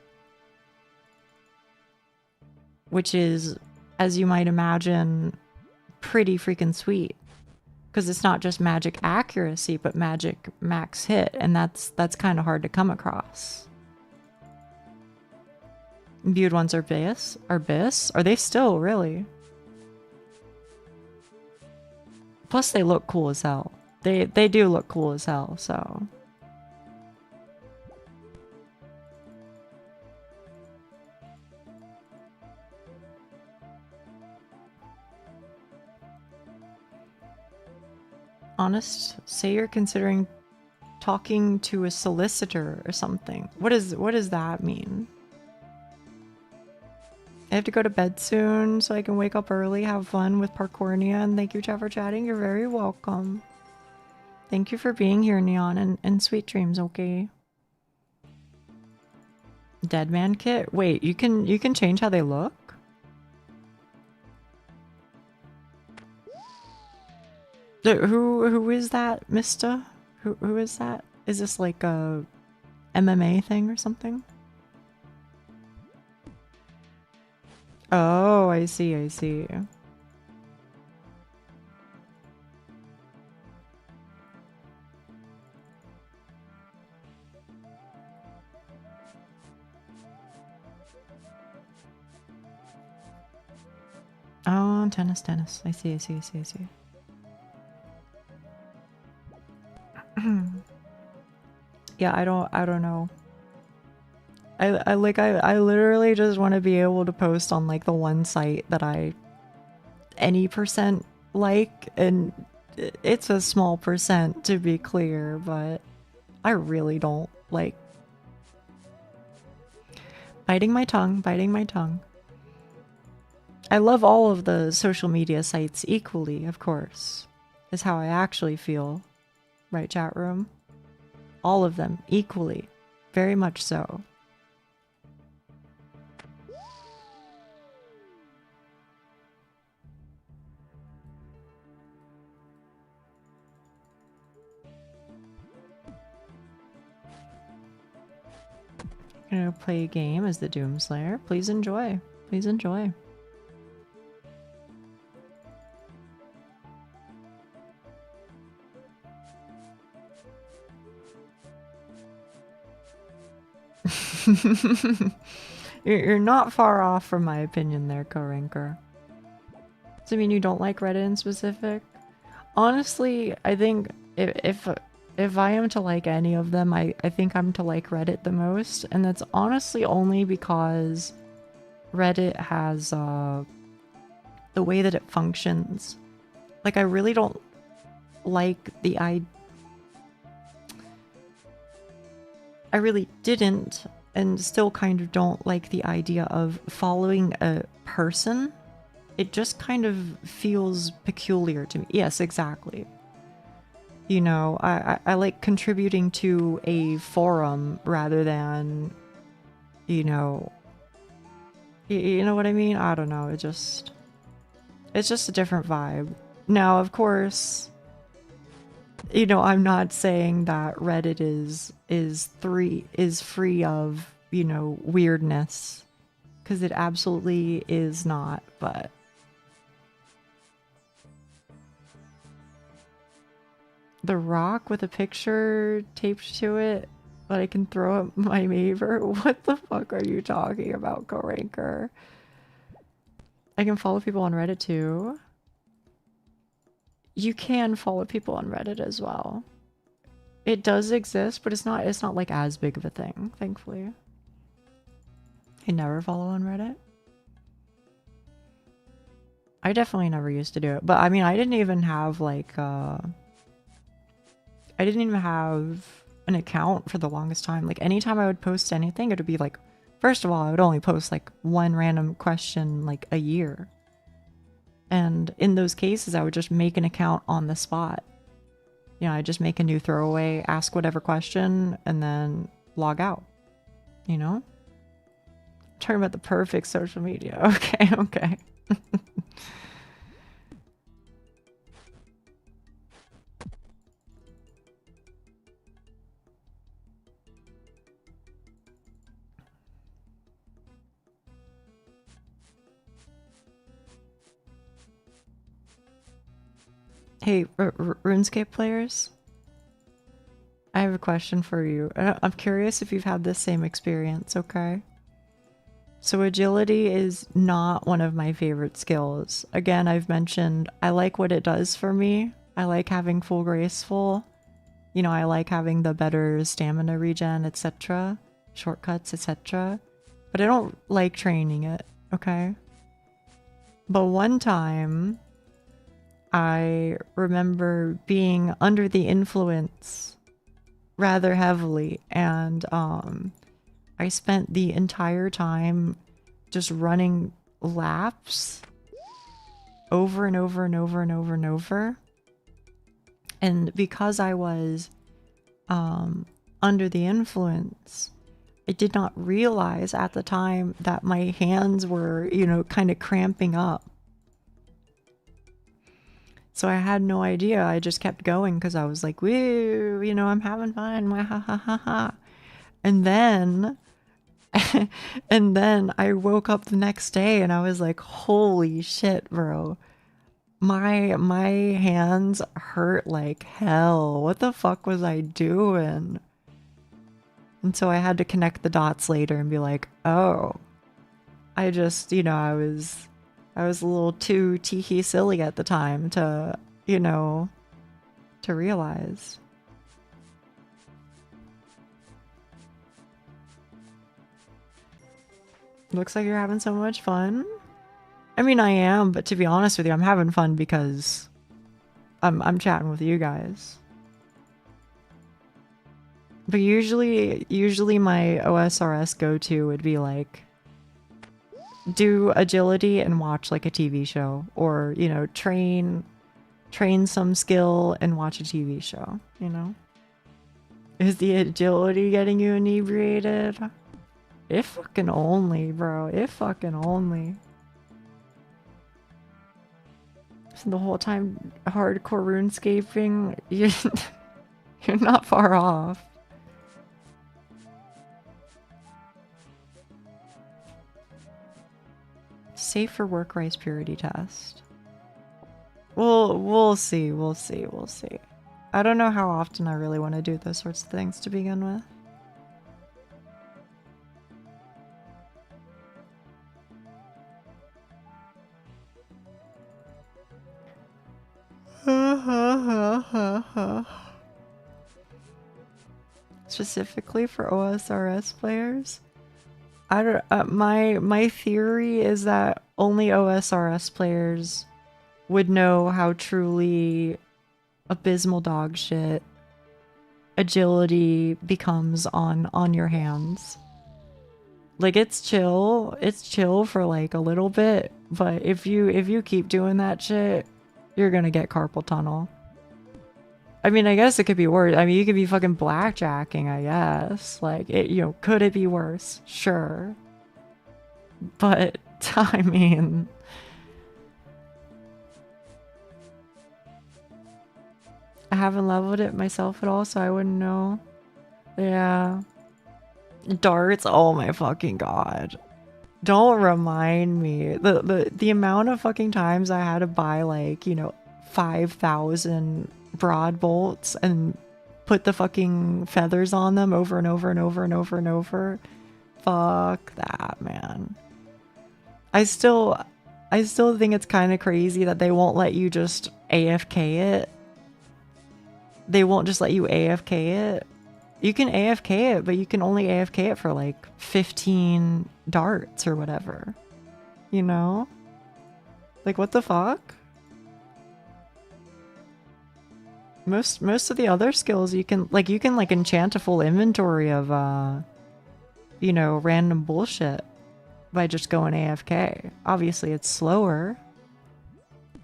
which is, as you might imagine, pretty freaking sweet. Because it's not just magic accuracy, but magic max hit, and that's kind of hard to come across. Imbued ones are Bis? Are they still, really? Plus they look cool as hell. They do look cool as hell, so... Honest, say you're considering talking to a solicitor or something. What does that mean? I have to go to bed soon so I can wake up early, have fun with Parkournia, and thank you, chat, for chatting. You're very welcome. Thank you for being here, Neon, and sweet dreams, okay? Dead man kit? Wait, you can change how they look? Who is that, Mista? Who is that? Is this like a MMA thing or something? Oh, I see, I see. Oh, tennis. I see. Yeah, I don't know. I literally just want to be able to post on like the one site that I any percent like, and it's a small percent, to be clear, but I really don't like biting my tongue, biting my tongue. I love all of the social media sites equally, of course, is how I actually feel. Right, chat room? All of them equally. Very much so. I'm gonna play a game as the Doomslayer. Please enjoy. Please enjoy. You're not far off from my opinion there, Koranker. Does it mean you don't like Reddit in specific? Honestly, I think if I am to like any of them, I think I'm to like Reddit the most, and that's honestly only because Reddit has the way that it functions. Like, I really don't like the I really didn't and still kind of don't like the idea of following a person. It just kind of feels peculiar to me. Yes, exactly. You know, I like contributing to a forum rather than, you know what I mean? I don't know. It's just a different vibe. Now, of course, you know, I'm not saying that Reddit is free of, you know, weirdness, because it absolutely is not, but the rock with a picture taped to it that I can throw at my neighbor? What the fuck are you talking about, Koranker? I can follow people on Reddit too. You can follow people on Reddit as well. It does exist, but it's not like as big of a thing, thankfully. I never follow on Reddit. I definitely never used to do it, but I mean, I didn't even have like I didn't even have an account for the longest time. Like, anytime I would post anything, it would be like, first of all, I would only post like one random question like a year. And in those cases, I would just make an account on the spot. You know, I just make a new throwaway, ask whatever question, and then log out. You know? I'm talking about the perfect social media. Okay, okay. Hey, RuneScape players? I have a question for you. I'm curious if you've had this same experience, okay? So agility is not one of my favorite skills. Again, I've mentioned I like what it does for me. I like having full graceful. You know, I like having the better stamina regen, etc. Shortcuts, etc. But I don't like training it, okay? But one time, I remember being under the influence rather heavily, and I spent the entire time just running laps over and over and over and over and over. And because I was under the influence, I did not realize at the time that my hands were, you know, kind of cramping up. So I had no idea. I just kept going because I was like, woo, you know, I'm having fun. Ha ha ha ha ha. And then, and then I woke up the next day and I was like, holy shit, bro. My hands hurt like hell. What the fuck was I doing? And so I had to connect the dots later and be like, oh, I just, you know, I was a little too teehee silly at the time to, you know, to realize. Looks like you're having so much fun. I mean, I am, but to be honest with you, I'm having fun because I'm chatting with you guys. But usually my OSRS go-to would be like do agility and watch like a TV show, or you know, train some skill and watch a TV show, you know? Is the agility getting you inebriated? If fucking only, bro. If fucking only. So the whole time hardcore RuneScaping, you're not far off. Safe for work rice purity test. We'll see. I don't know how often I really want to do those sorts of things to begin with. Specifically for OSRS players? I don't. My theory is that only OSRS players would know how truly abysmal dog shit agility becomes on your hands. Like it's chill for like a little bit, but if you keep doing that shit, you're gonna get carpal tunnel. I mean, I guess it could be worse. I mean, you could be fucking blackjacking, I guess. Like, you know, could it be worse? Sure. But, I mean... I haven't leveled it myself at all, so I wouldn't know. Yeah. Darts? Oh my fucking god. Don't remind me. The amount of fucking times I had to buy, like, you know, 5,000 broad bolts and put the fucking feathers on them over and over and over and over and over. Fuck that, man. I still think it's kind of crazy that they won't let you just AFK it. They won't just let you AFK it. You can AFK it, but you can only AFK it for like 15 darts or whatever. You know? Like, what the fuck? Most of the other skills you can like enchant a full inventory of you know, random bullshit by just going AFK. Obviously it's slower,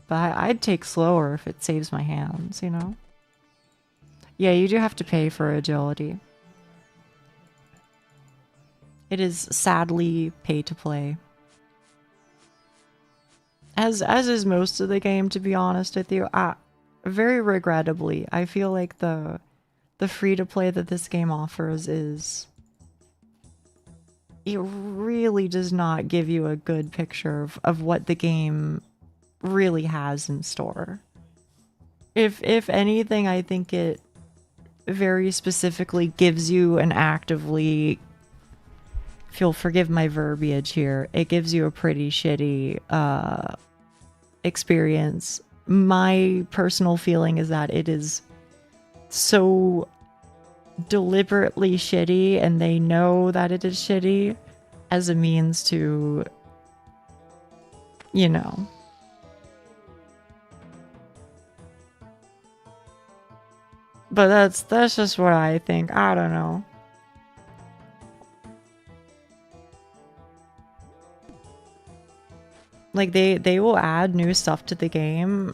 but I'd take slower if it saves my hands, you know? Yeah, you do have to pay for agility. It is sadly pay to play. As is most of the game, to be honest with you. Very regrettably, I feel like the free-to-play that this game offers is... It really does not give you a good picture of what the game really has in store. If anything, I think it very specifically gives you an actively... If you'll forgive my verbiage here, it gives you a pretty shitty experience. My personal feeling is that it is so deliberately shitty, and they know that it is shitty as a means to, you know. But that's just what I think. I don't know. Like they will add new stuff to the game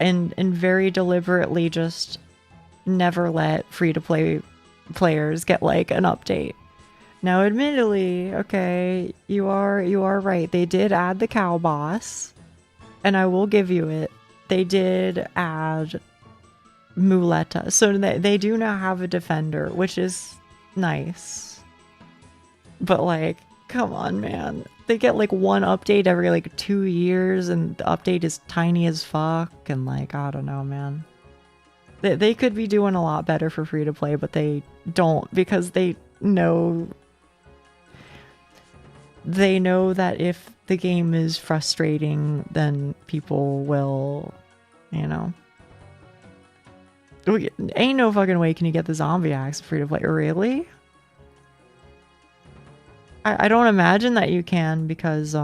and very deliberately just never let free-to-play players get like an update. Now admittedly, okay, you are right. They did add the cow boss, and I will give you it. They did add Muleta. So they do now have a defender, which is nice. But like, come on, man. They get like one update every like 2 years, and the update is tiny as fuck, and like, I don't know, man. They could be doing a lot better for free to play, but they don't, because they know that if the game is frustrating, then people will, you know. Ain't no fucking way can you get the zombie axe free to play. Really? I don't imagine that you can, because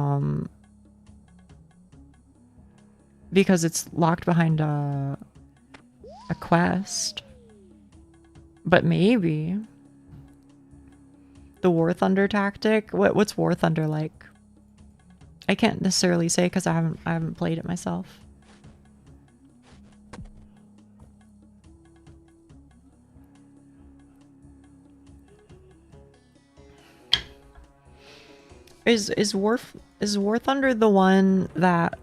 it's locked behind a quest. But maybe the War Thunder tactic. What's War Thunder like? I can't necessarily say because I haven't played it myself. Is War Thunder the one that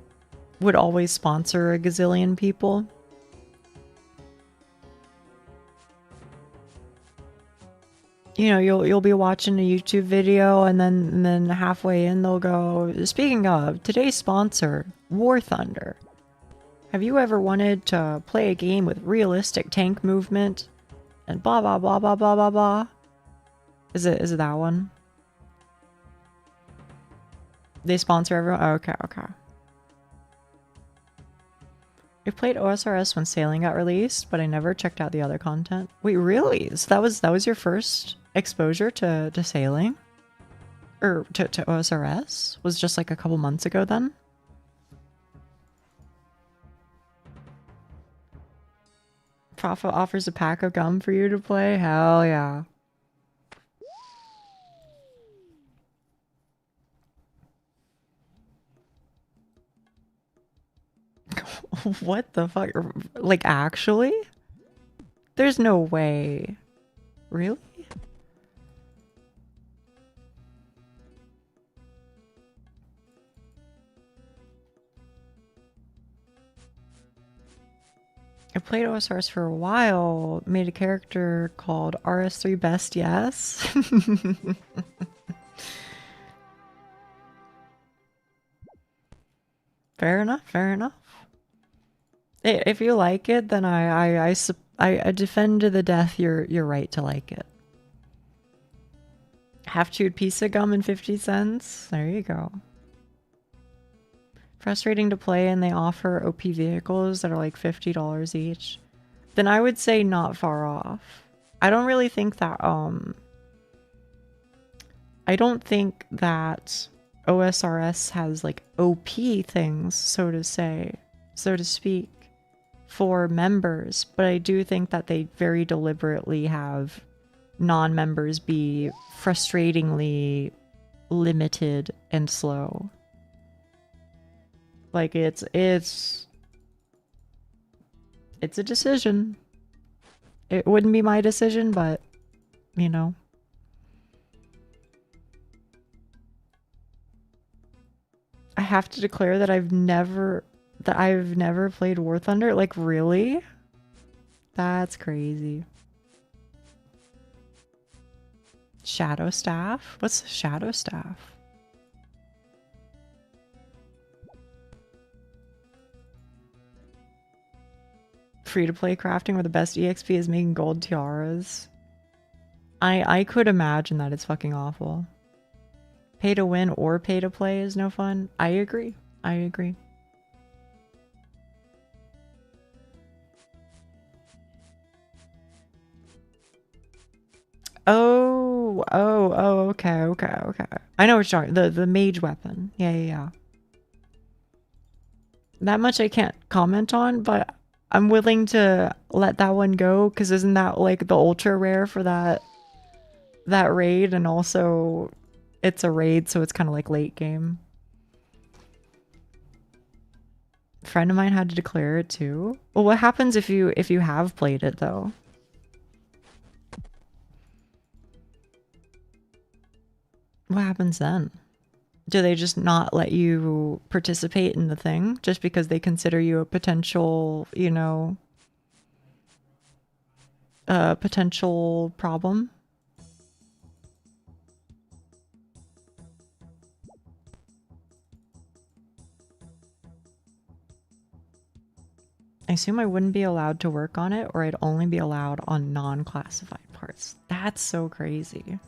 would always sponsor a gazillion people? You know, you'll be watching a YouTube video and then halfway in they'll go, speaking of, today's sponsor, War Thunder. Have you ever wanted to play a game with realistic tank movement and blah blah blah blah blah blah blah? Is it that one? They sponsor everyone? Oh, okay, okay. I played OSRS when Sailing got released, but I never checked out the other content. Wait, really? So that was your first exposure to Sailing? Or to OSRS? Was just like a couple months ago then? Prophet offers a pack of gum for you to play? Hell yeah. What the fuck? Like, actually? There's no way. Really? I played OSRs for a while, made a character called RS3 Best Yes. Fair enough, fair enough. If you like it, then I defend to the death your right to like it. Half chewed piece of gum and 50 cents. There you go. Frustrating to play, and they offer OP vehicles that are like $50 each. Then I would say not far off. I don't really think that I don't think that OSRS has like OP things, so to speak, for members, but I do think that they very deliberately have non-members be frustratingly limited and slow. Like it's a decision. It wouldn't be my decision, but you know. I have to declare that I've never played War Thunder. Like, really? That's crazy. Shadow Staff? What's Shadow Staff? Free-to-play crafting where the best EXP is making gold tiaras. I could imagine that it's fucking awful. Pay to win or pay to play is no fun. I agree. I agree. Oh, okay. I know what you're talking. The mage weapon. Yeah. That much I can't comment on, but I'm willing to let that one go, because isn't that like the ultra rare for that raid, and also it's a raid, so it's kind of like late game. A friend of mine had to declare it too. Well, what happens if you have played it though? What happens then? Do they just not let you participate in the thing just because they consider you a potential, you know, potential problem? I assume I wouldn't be allowed to work on it, or I'd only be allowed on non-classified parts. That's so crazy.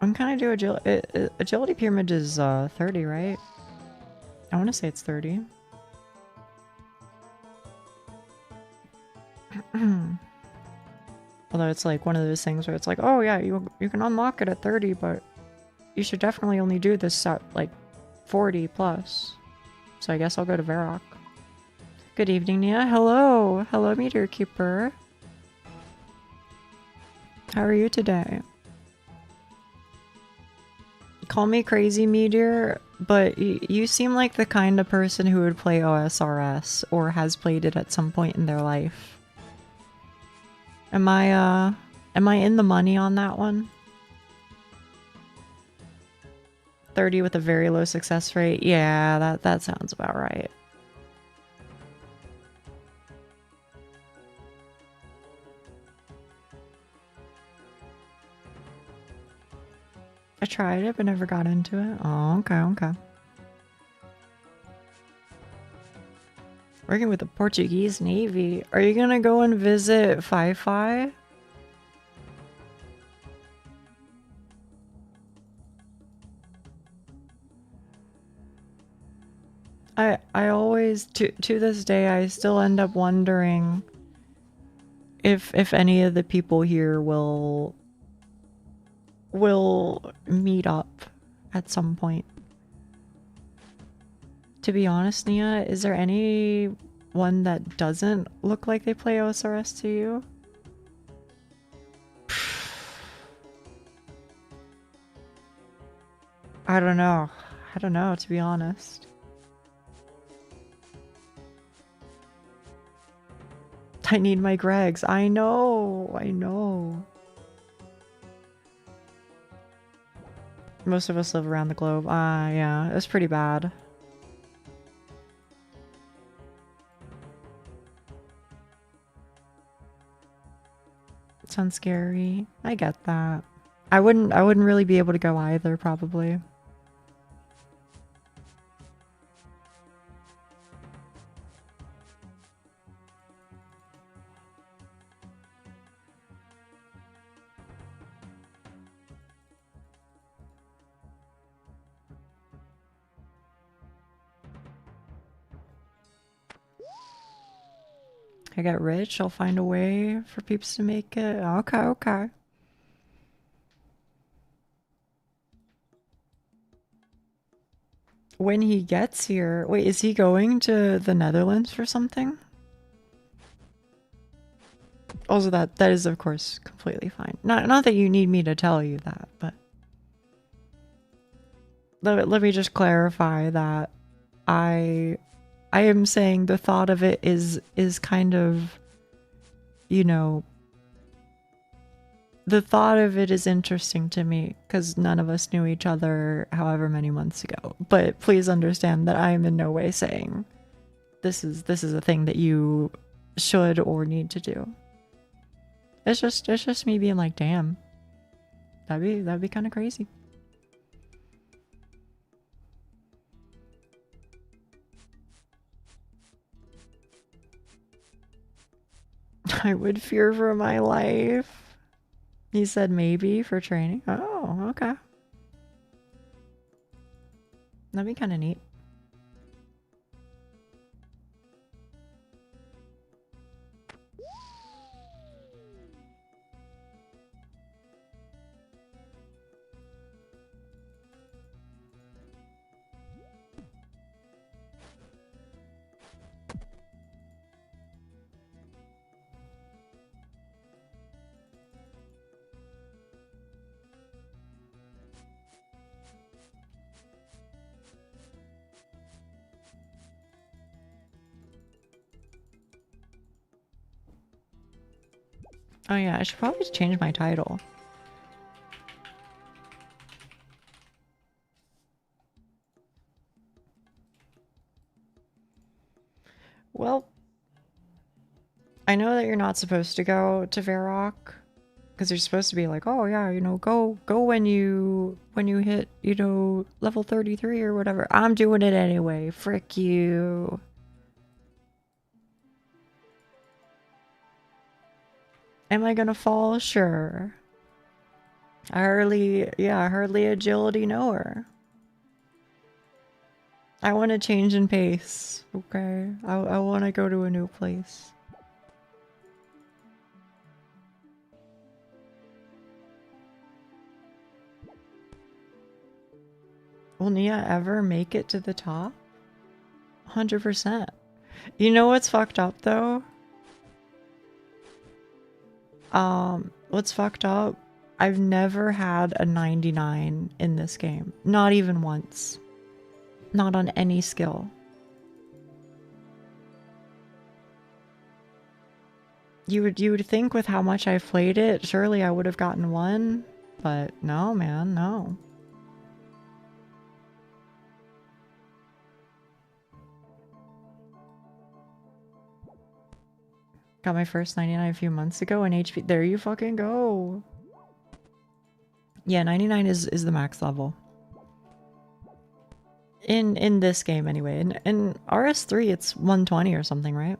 I'm kind of do agility pyramid is 30, right? I want to say it's 30. Although it's like one of those things where it's like, oh yeah, you can unlock it at 30, but you should definitely only do this at like 40 plus. So I guess I'll go to Varrock. Good evening, Nia. Hello. Hello, Meteor Keeper. How are you today? Call me crazy, Meteor, but you seem like the kind of person who would play OSRS or has played it at some point in their life. Am I in the money on that one? 30 with a very low success rate? Yeah, that sounds about right. I tried it, but never got into it. Oh, okay, okay. Working with the Portuguese Navy. Are you gonna go and visit Fi-Fi? I always, to this day, I still end up wondering if any of the people here will meet up at some point. To be honest, Nia, is there anyone that doesn't look like they play OSRS to you? I don't know. I don't know, to be honest. I need my Gregs. I know. I know. Most of us live around the globe. Yeah, it's pretty bad. Sounds scary. I get that. I wouldn't really be able to go either, probably. I get rich, I'll find a way for peeps to make it. Okay, okay. When he gets here... Wait, is he going to the Netherlands for something? Also, that is, of course, completely fine. Not that you need me to tell you that, but... Let me just clarify that I am saying the thought of it is kind of, you know, the thought of it is interesting to me because none of us knew each other however many months ago. But please understand that I am in no way saying this is a thing that you should or need to do. It's just me being like, damn, that'd be kind of crazy. I would fear for my life. He said maybe for training. Oh, okay. That'd be kind of neat. Oh yeah, I should probably change my title. Well, I know that you're not supposed to go to Varrock because you're supposed to be like, oh yeah, you know, go when you hit, you know, level 33 or whatever. I'm doing it anyway. Frick you. Am I gonna fall? Sure. I hardly agility knower. I want to change in pace, okay? I want to go to a new place. Will Nia ever make it to the top? 100%. You know what's fucked up though? What's fucked up? I've never had a 99 in this game. Not even once. Not on any skill. You would think with how much I've played it, surely I would have gotten one, but no, man, no. Got my first 99 a few months ago in HP. There you fucking go. Yeah, 99 is the max level. In this game anyway. In RS3 it's 120 or something, right?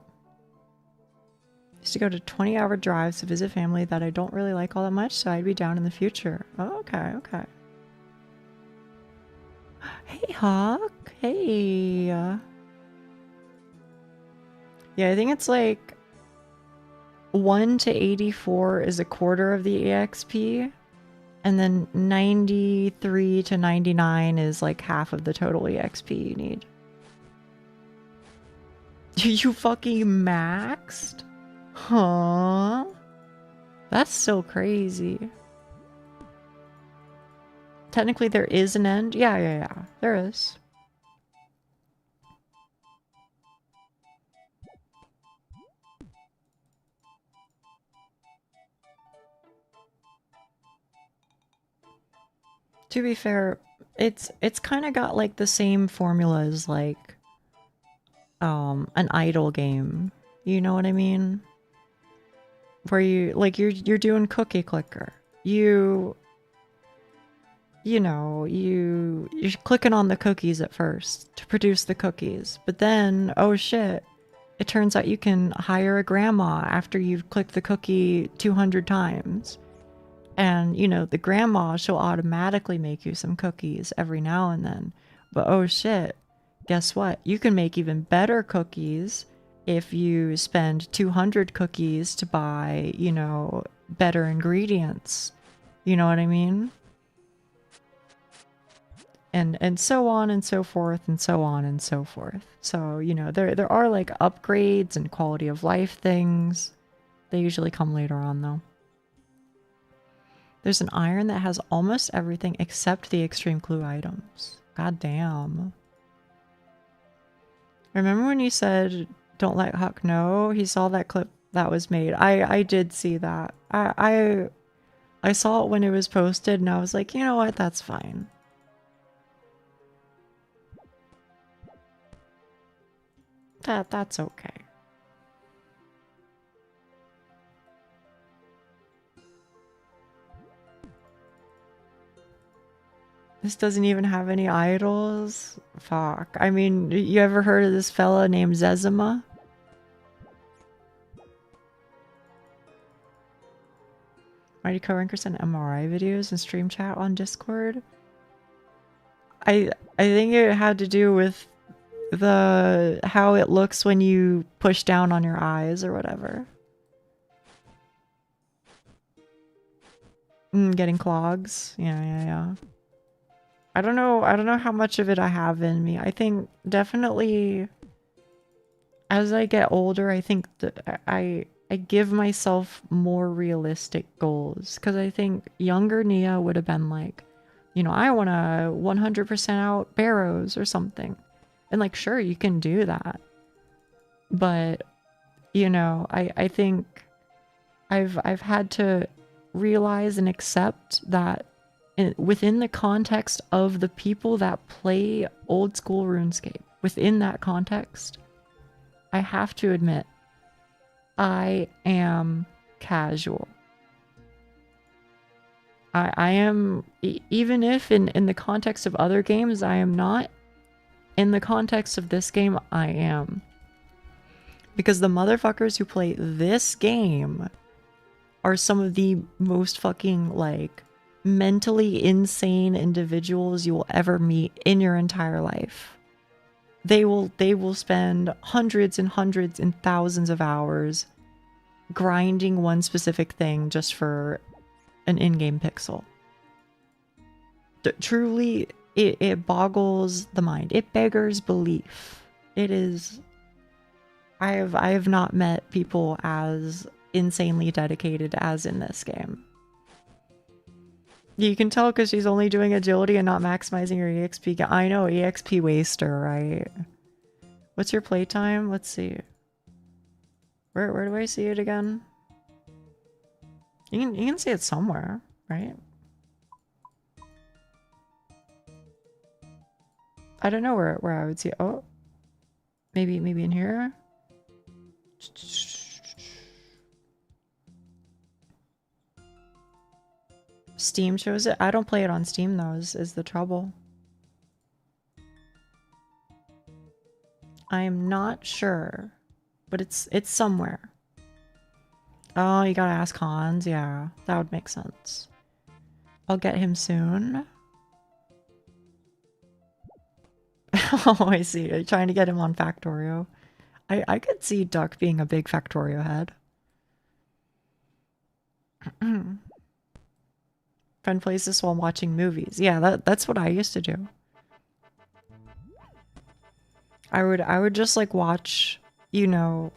Used to go to 20-hour drives to visit family that I don't really like all that much, so I'd be down in the future. Oh, okay, okay. Hey, Hawk. Hey. Yeah, I think it's like 1 to 84 is a quarter of the EXP, and then 93 to 99 is like half of the total EXP you need. You fucking maxed? Huh? That's so crazy. Technically there is an end? Yeah, there is. To be fair, it's kind of got like the same formula as like an idle game. You know what I mean? Where you like you're doing cookie clicker. You're clicking on the cookies at first to produce the cookies, but then oh shit, it turns out you can hire a grandma after you've clicked the cookie 200 times. And, you know, the grandma, she'll automatically make you some cookies every now and then. But oh shit, guess what? You can make even better cookies if you spend 200 cookies to buy, you know, better ingredients. You know what I mean? And so on and so forth and so on and so forth. So, you know, there are like upgrades and quality of life things. They usually come later on though. There's an iron that has almost everything except the extreme clue items. God damn. Remember when you said, don't let Huck know? He saw that clip that was made. I did see that. I saw it when it was posted and I was like, you know what? That's fine. That's okay. This doesn't even have any idols? Fuck. I mean, you ever heard of this fella named Zezima? Mighty co-ranker sent MRI videos and stream chat on Discord? I think it had to do with how it looks when you push down on your eyes or whatever. Getting clogs. Yeah. I don't know how much of it I have in me. I think definitely as I get older, I think that I give myself more realistic goals, because I think younger Nia would have been like, you know, I want to 100% out barrows or something. And like, sure, you can do that. But, you know, I think I've had to realize and accept that within the context of the people that play old school RuneScape, within that context, I have to admit, I am casual. I am, even if in the context of other games I am not, in the context of this game I am. Because the motherfuckers who play this game are some of the most fucking, like, mentally insane individuals you will ever meet in your entire life. They will spend hundreds and hundreds and thousands of hours grinding one specific thing just for an in-game pixel. Truly it boggles the mind. It beggars belief. It is. I have not met people as insanely dedicated as in this game. You can tell because she's only doing agility and not maximizing her EXP. I know, EXP waster, right? What's your playtime? Let's see. Where do I see it again? You can see it somewhere, right? I don't know where I would see it. Oh, maybe in here. Steam shows it. I don't play it on Steam though. Is the trouble? I am not sure, but it's somewhere. Oh, you gotta ask Hans. Yeah, that would make sense. I'll get him soon. Oh, I see. You're trying to get him on Factorio. I could see Duck being a big Factorio head. Friend plays this while watching movies. Yeah, that's what I used to do. I would just like watch, you know,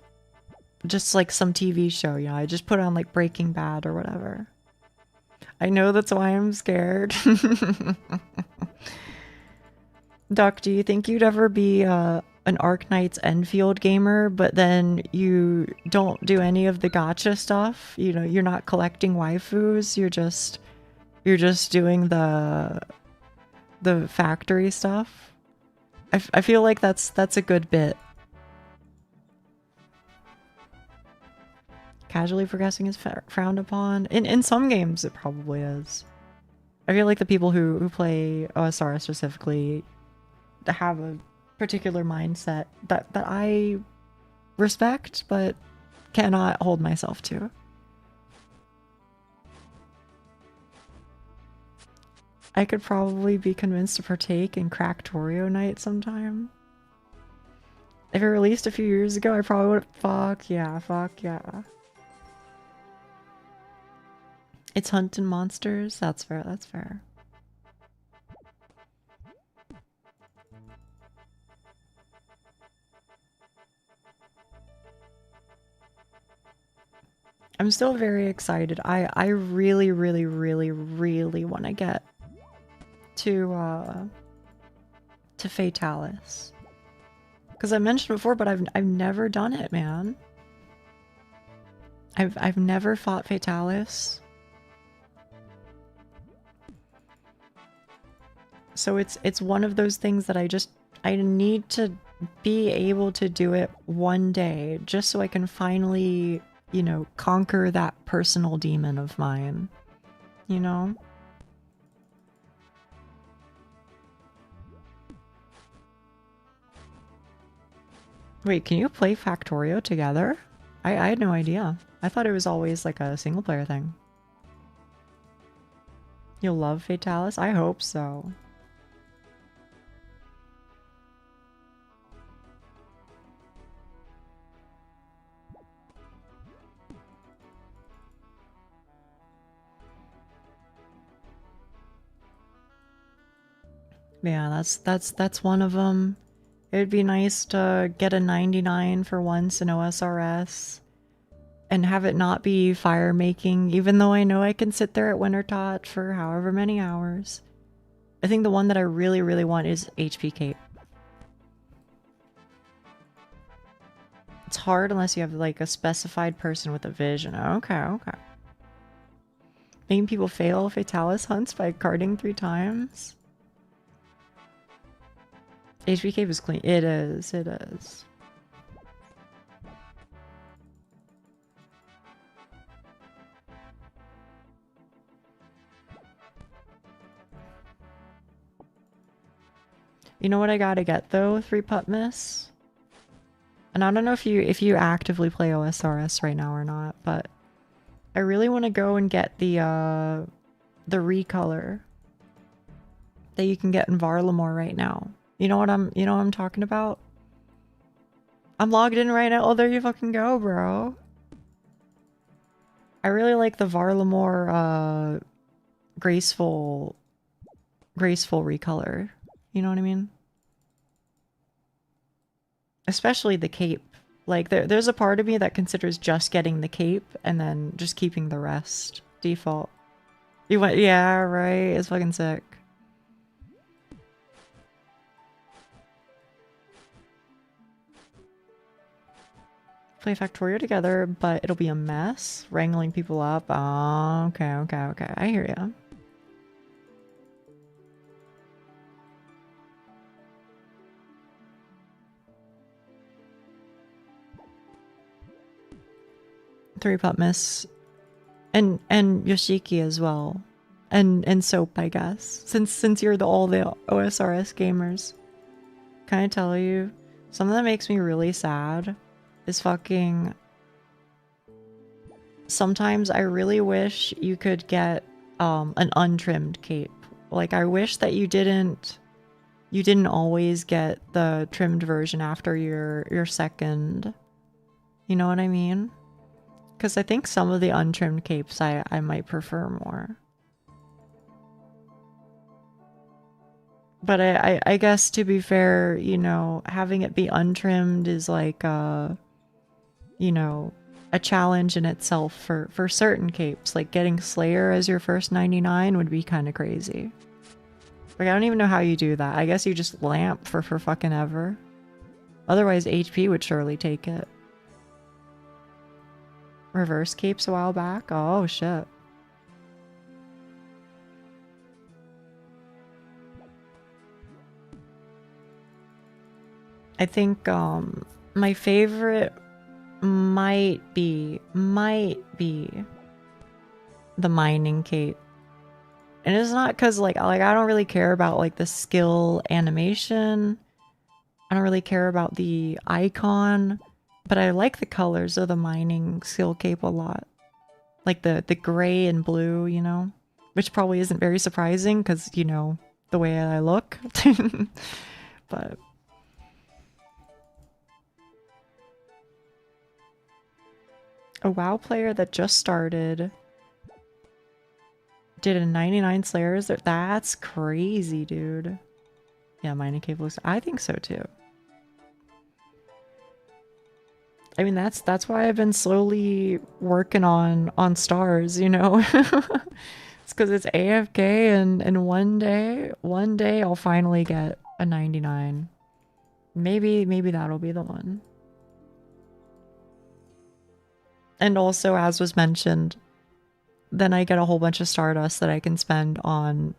just like some TV show, you know. I just put on like Breaking Bad or whatever. I know that's why I'm scared. Duck, do you think you'd ever be an Arknight's Enfield gamer, but then you don't do any of the gacha stuff? You know, you're not collecting waifus, you're just doing the factory stuff. I feel like that's a good bit. Casually progressing is frowned upon. In some games, it probably is. I feel like the people who play OSR specifically have a particular mindset that I respect, but cannot hold myself to. I could probably be convinced to partake in Cracktorio Night sometime. If it released a few years ago, I probably would. Fuck yeah, fuck yeah. It's hunting monsters. That's fair, that's fair. I'm still very excited. I really, really, really, really want to get to Fatalis. Because I mentioned before, but I've never done it, man. I've never fought Fatalis. So it's one of those things that I need to be able to do it one day, just so I can finally, you know, conquer that personal demon of mine. You know? Wait, can you play Factorio together? I had no idea. I thought it was always like a single player thing. You'll love Fatalis? I hope so. Yeah, that's one of them. It'd be nice to get a 99 for once in OSRS and have it not be fire making, even though I know I can sit there at Wintertot for however many hours. I think the one that I really, really want is HP Cape. It's hard unless you have like a specified person with a vision. Okay, okay. Making people fail Fatalis hunts by carding 3 times? HP Cave is clean. It is, it is. You know what I gotta get though, 3-putt miss? And I don't know if you actively play OSRS right now or not, but I really want to go and get the recolor that you can get in Varlamore right now. You know what I'm talking about? I'm logged in right now. Oh, there you fucking go, bro. I really like the Varlamore graceful graceful recolor. You know what I mean? Especially the cape. Like, there's a part of me that considers just getting the cape and then just keeping the rest default. You went, yeah, right? It's fucking sick. Play Factorio together, but it'll be a mess. Wrangling people up. Oh, okay. I hear ya. Three Pup Miss. And Yoshiki as well. And Soap, I guess. Since you're all the OSRS gamers. Can I tell you? Something that makes me really sad is fucking... Sometimes I really wish you could get an untrimmed cape. Like, I wish that you didn't always get the trimmed version after your second. You know what I mean? Because I think some of the untrimmed capes I might prefer more. But I guess, to be fair, you know, having it be untrimmed is like, you know, a challenge in itself for certain capes. Like, getting Slayer as your first 99 would be kind of crazy. Like, I don't even know how you do that. I guess you just lamp for fucking ever. Otherwise, HP would surely take it. Reverse capes a while back? Oh, shit. I think my favorite might be the mining cape. And it's not because like I don't really care about like the skill animation. I don't really care about the icon, but I like the colors of the mining skill cape a lot. Like the gray and blue, you know, which probably isn't very surprising because, you know, the way I look. But a WoW player that just started did a 99 Slayers. That's crazy, dude. Yeah, mining cave looks... I think so too. I mean, that's why I've been slowly working on stars, you know? It's because it's AFK and one day I'll finally get a 99. Maybe that'll be the one. And also, as was mentioned, then I get a whole bunch of Stardust that I can spend on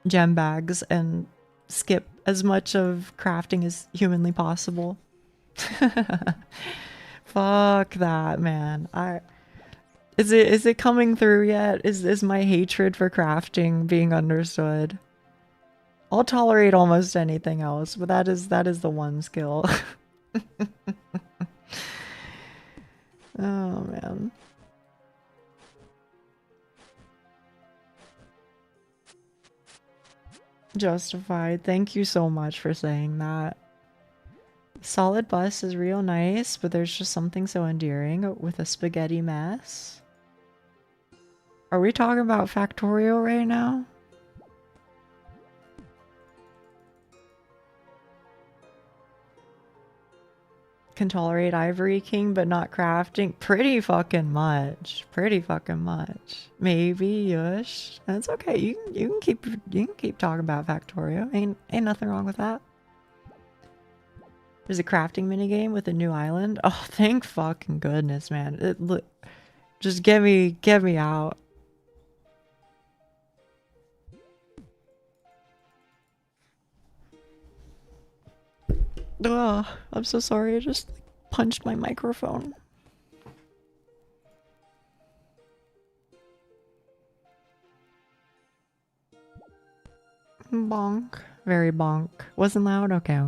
gem bags and skip as much of crafting as humanly possible. Fuck that, man. Is it coming through yet? Is my hatred for crafting being understood? I'll tolerate almost anything else, but that is the one skill. Oh, man. Justified. Thank you so much for saying that. Solid bus is real nice, but there's just something so endearing with a spaghetti mess. Are we talking about Factorio right now? Can tolerate Ivory King, but not crafting. Pretty fucking much. Pretty fucking much. Maybe, yush. That's okay. You can keep talking about Factorio. Ain't nothing wrong with that. There's a crafting minigame with a new island. Oh, thank fucking goodness, man. Look, just get me out. Ugh, I'm so sorry. I just punched my microphone. Bonk. Very bonk. Wasn't loud? Okay.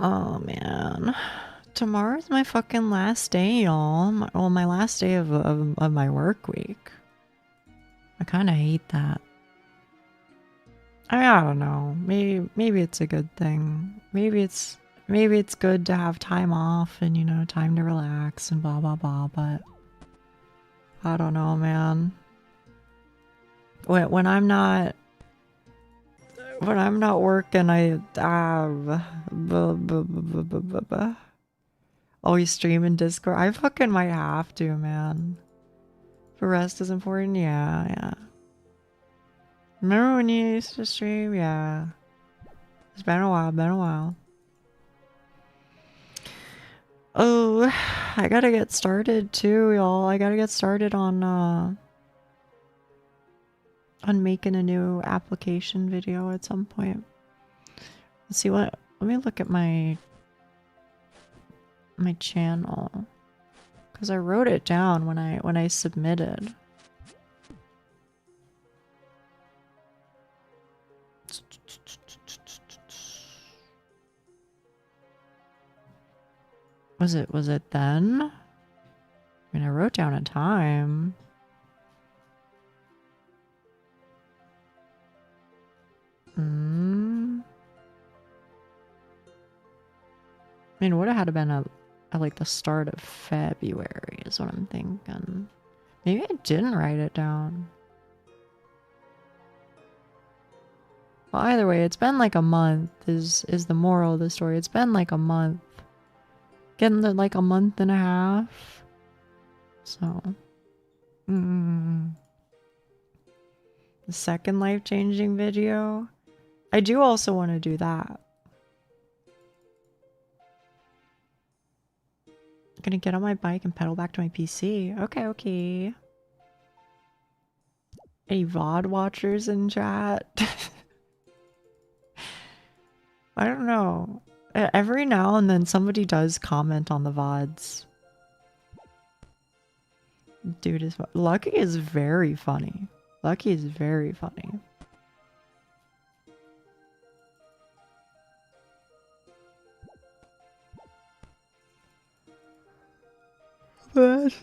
Oh, man. Tomorrow's my fucking last day, y'all. Well, my last day of my work week. I kind of hate that. I mean, I don't know. Maybe it's a good thing. Maybe it's good to have time off and, you know, time to relax and blah blah blah, but I don't know, man. When I'm not working, always stream in Discord. I fucking might have to, man. If rest is important, yeah. Remember when you used to stream? Yeah. It's been a while. Oh, I gotta get started too, y'all. I gotta get started on making a new application video at some point. Let's see let me look at my channel. Because I wrote it down when I submitted. Was it then? I mean, I wrote down a time. I mean, it would have had to been at like the start of February is what I'm thinking. Maybe I didn't write it down. Well, either way, it's been like a month is the moral of the story. It's been like a month. Getting to like a month and a half. So. The second life-changing video. I do also want to do that. I'm gonna get on my bike and pedal back to my PC. Okay. Any VOD watchers in chat? I don't know. Every now and then somebody does comment on the VODs. Dude is Lucky is very funny. Lucky is very funny. But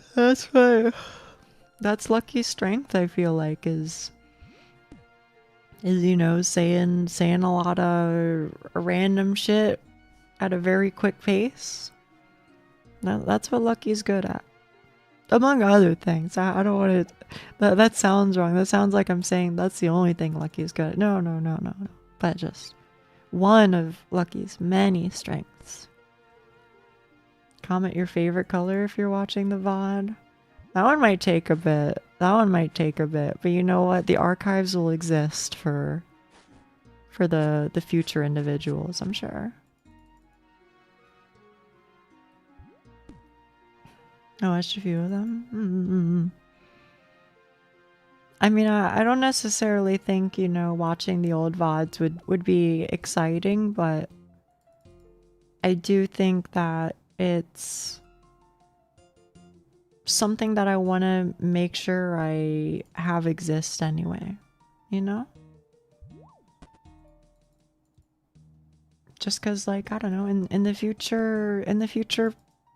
that's Lucky's strength, I feel like, is you know, saying a lot of random shit at a very quick pace. That's what Lucky's good at. Among other things. I don't want to... That sounds wrong. That sounds like I'm saying that's the only thing Lucky's good at. No. But just one of Lucky's many strengths. Comment your favorite color if you're watching the VOD. That one might take a bit. But you know what? The archives will exist for the future individuals, I'm sure. I watched a few of them. I mean, I don't necessarily think, you know, watching the old VODs would be exciting, but I do think that it's something that I want to make sure I have exist anyway, you know? Just because, like, I don't know, in the future,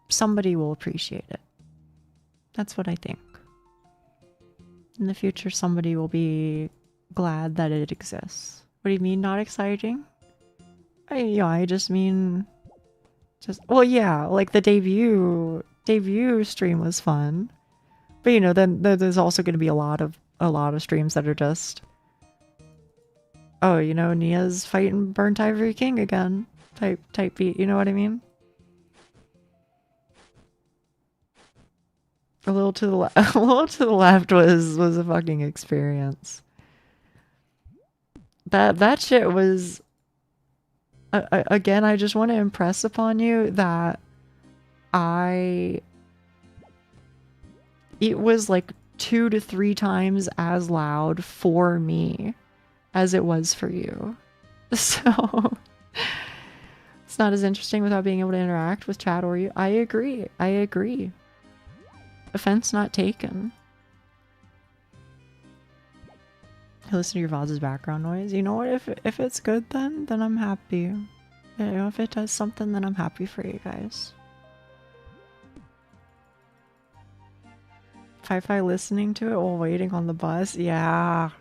somebody will appreciate it. That's what I think. In the future, somebody will be glad that it exists. What do you mean, not exciting? I just mean... well, yeah, like the debut stream was fun. But, you know, then there's also going to be a lot of streams that are just... oh, you know, Nia's fighting Burnt Ivory King again. Type beat, you know what I mean? A little to the left was a fucking experience. That shit was... again, I just want to impress upon you that it was like 2 to 3 times as loud for me as it was for you. So it's not as interesting without being able to interact with chat or you. I agree. Offense not taken. I listen to your VODs as background noise. You know what? If it's good, then I'm happy. You know, if it does something, then I'm happy for you guys. Fi listening to it while waiting on the bus. Yeah.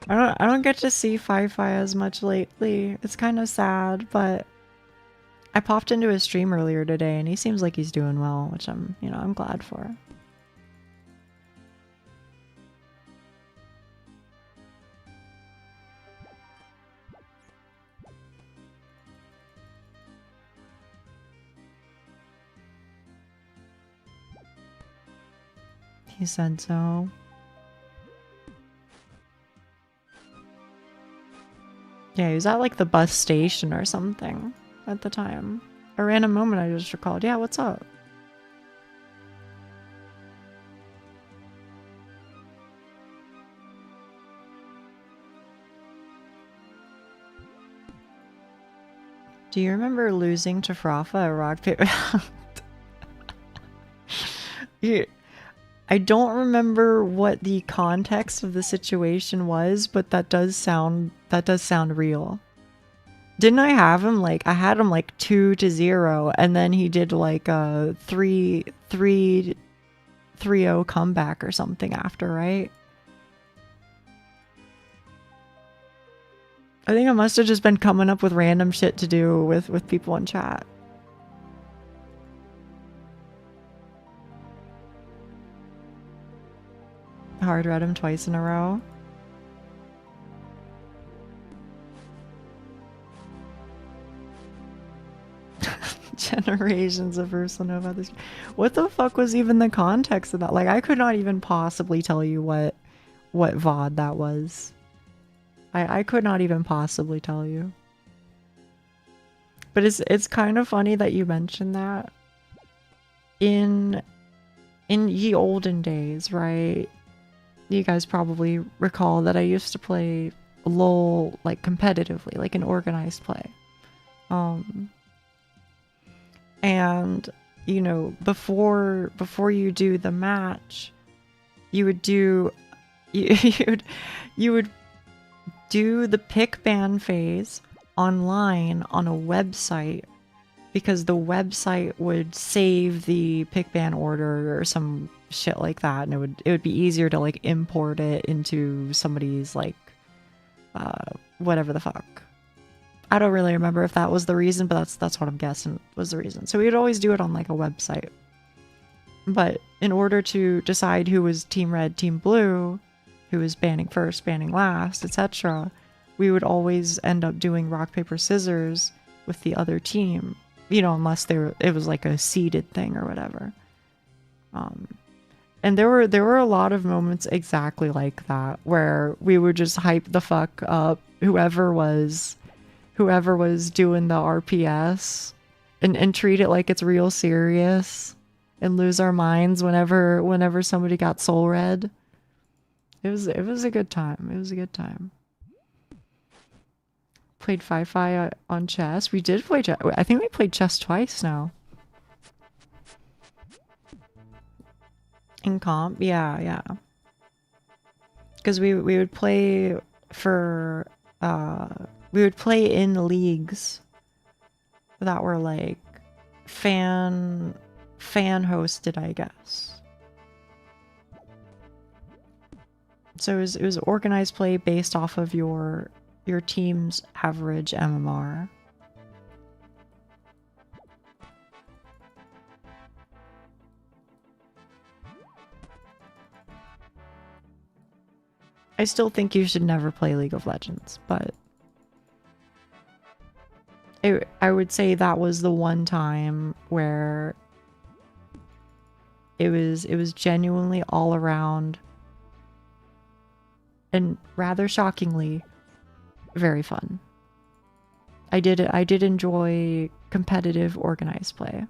I don't get to see Fi as much lately. It's kind of sad, but I popped into his stream earlier today and he seems like he's doing well, which I'm, you know, I'm glad for. He said so. Yeah, he was at like the bus station or something at the time. A random moment I just recalled. Yeah, what's up? Do you remember losing to Frafa at Rock Paper? I don't remember what the context of the situation was, but that does sound real. Didn't I have him like I had him like 2-0 and then he did like a 3-0 comeback or something after, right? I think I must have just been coming up with random shit to do with people in chat. Hard read him twice in a row. Generations of Ursula know about this. What the fuck was even the context of that? Like, I could not even possibly tell you what VOD that was. I could not even possibly tell you. But it's kind of funny that you mentioned that. In ye olden days, right? You guys probably recall that I used to play LOL like competitively, like an organized play. And you know, before you do the match, you would do you would do the pick ban phase online on a website, because the website would save the pick ban order or some shit like that, and it would be easier to like import it into somebody's like whatever the fuck. I don't really remember if that was the reason, but that's what I'm guessing was the reason. So we'd always do it on like a website. But in order to decide who was Team Red, Team Blue, who was banning first, banning last, etc., we would always end up doing rock, paper, scissors with the other team. You know, unless it was like a seeded thing or whatever. And there were a lot of moments exactly like that where we would just hype the fuck up whoever was doing the RPS and treat it like it's real serious and lose our minds whenever somebody got soul red. It was a good time. It was a good time. Played Fi on chess. We did play chess. I think we played chess twice now. In comp? Yeah. Because we would play for we would play in leagues that were like fan hosted, I guess. So it was organized play based off of your team's average MMR. I still think you should never play League of Legends, but I would say that was the one time where it was genuinely all around and rather shockingly very fun. I did enjoy competitive organized play.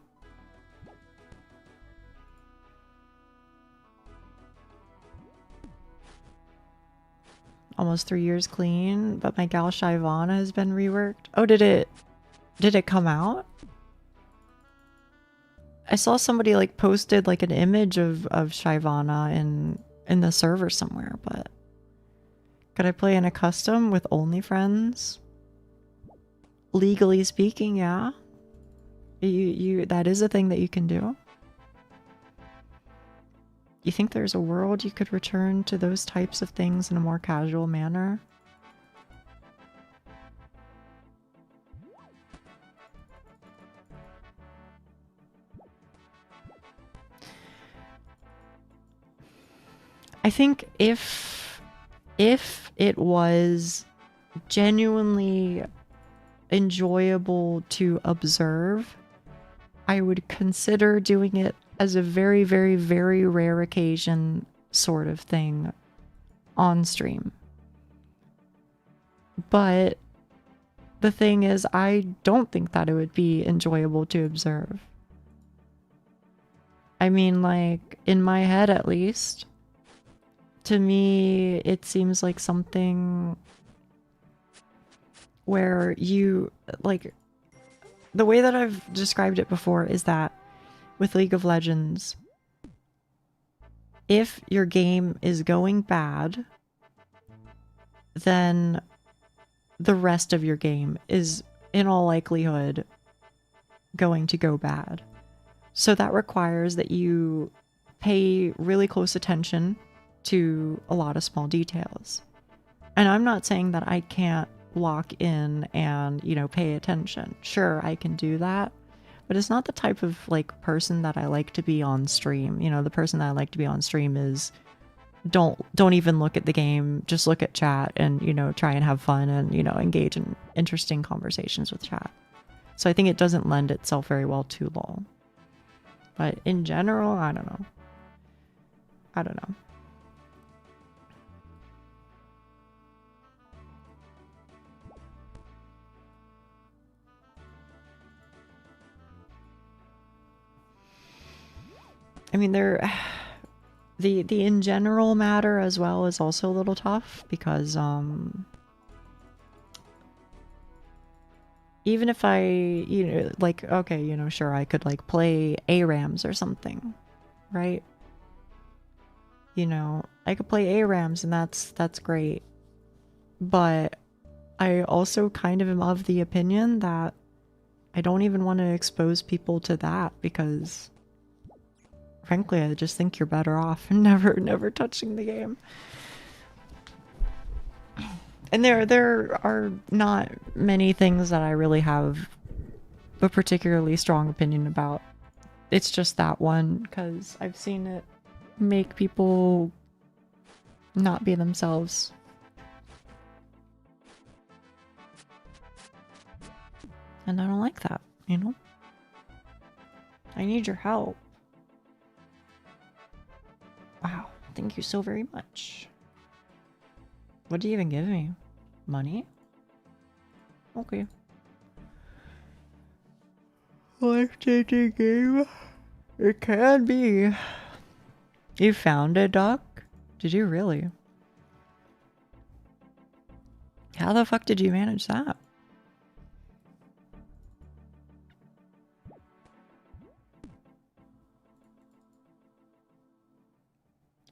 Almost 3 years clean, but my gal Shyvana has been reworked. Oh, did it come out? I saw somebody like posted like an image of Shyvana in the server somewhere, but could I play in a custom with only friends? Legally speaking, yeah. You that is a thing that you can do. You think there's a world you could return to those types of things in a more casual manner? I think if it was genuinely enjoyable to observe, I would consider doing it as a very, very, very rare occasion sort of thing on stream. But the thing is, I don't think that it would be enjoyable to observe. I mean, like, in my head at least, to me, it seems like something where you, like, the way that I've described it before is that with League of Legends, if your game is going bad, then the rest of your game is in all likelihood going to go bad. So that requires that you pay really close attention to a lot of small details. And I'm not saying that I can't lock in and, you know, pay attention. Sure, I can do that, but it's not the type of, like, person that I like to be on stream. You know, the person that I like to be on stream is don't even look at the game, just look at chat and, you know, try and have fun and, you know, engage in interesting conversations with chat. So I think it doesn't lend itself very well to LoL. But in general, I don't know. I don't know. I mean, the in general matter as well is also a little tough because even if I, you know, like, okay, you know, sure, I could like play ARAMs or something, right? You know, I could play ARAMs and that's great. But I also kind of am of the opinion that I don't even want to expose people to that because frankly, I just think you're better off never touching the game. And there are not many things that I really have a particularly strong opinion about. It's just that one, because I've seen it make people not be themselves. And I don't like that, you know? I need your help. Wow, thank you so very much. What do you even give me? Money? Okay. Life-changing game? It can be. You found a duck? Did you really? How the fuck did you manage that?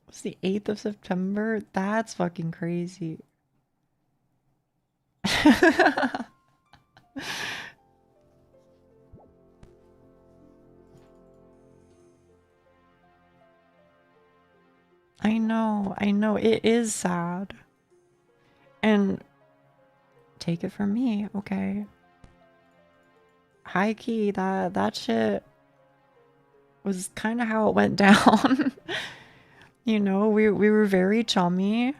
It's the 8th of September? That's fucking crazy. I know, it is sad. And take it from me, okay? High key, that shit was kind of how it went down. You know, we were very chummy.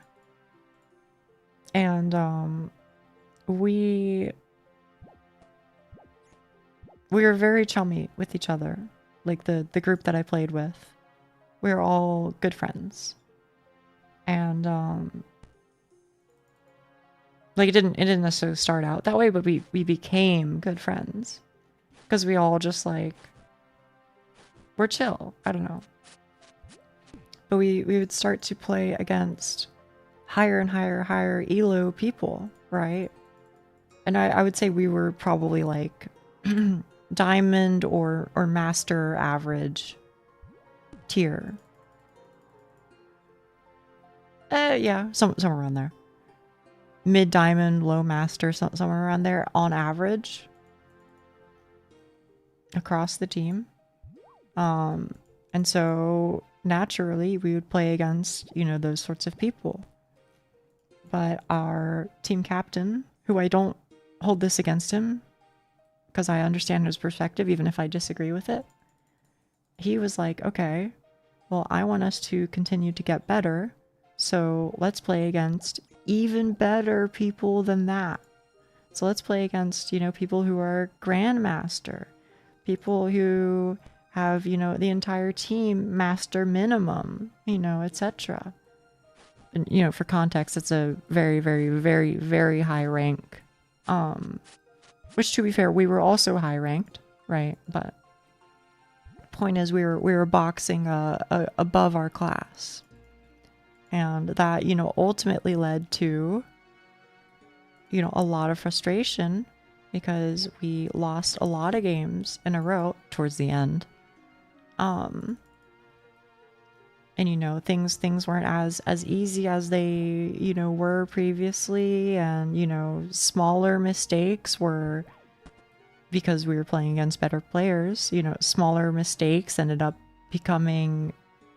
And we were very chummy with each other. Like the group that I played with. We were all good friends. And like it didn't necessarily start out that way, but we became good friends. Because we all just like we're chill. I don't know. But we would start to play against higher and higher elo people, right? And I would say we were probably like diamond or master average tier. Yeah, somewhere around there. Mid diamond, low master, somewhere around there on average across the team. And so naturally we would play against, you know, those sorts of people. But our team captain, who I don't hold this against him because I understand his perspective, even if I disagree with it, he was like, okay, well, I want us to continue to get better. So let's play against even better people than that. So let's play against, you know, people who are grandmaster, people who have, you know, the entire team master minimum, you know, etc. And, you know, for context, it's a very, very, very, very high rank. Which, to be fair, we were also high ranked, right? But point is, we were boxing above our class, and that, you know, ultimately led to, you know, a lot of frustration because we lost a lot of games in a row towards the end. And, you know, things weren't as easy as they, you know, were previously. And, you know, smaller mistakes were, because we were playing against better players, you know, smaller mistakes ended up becoming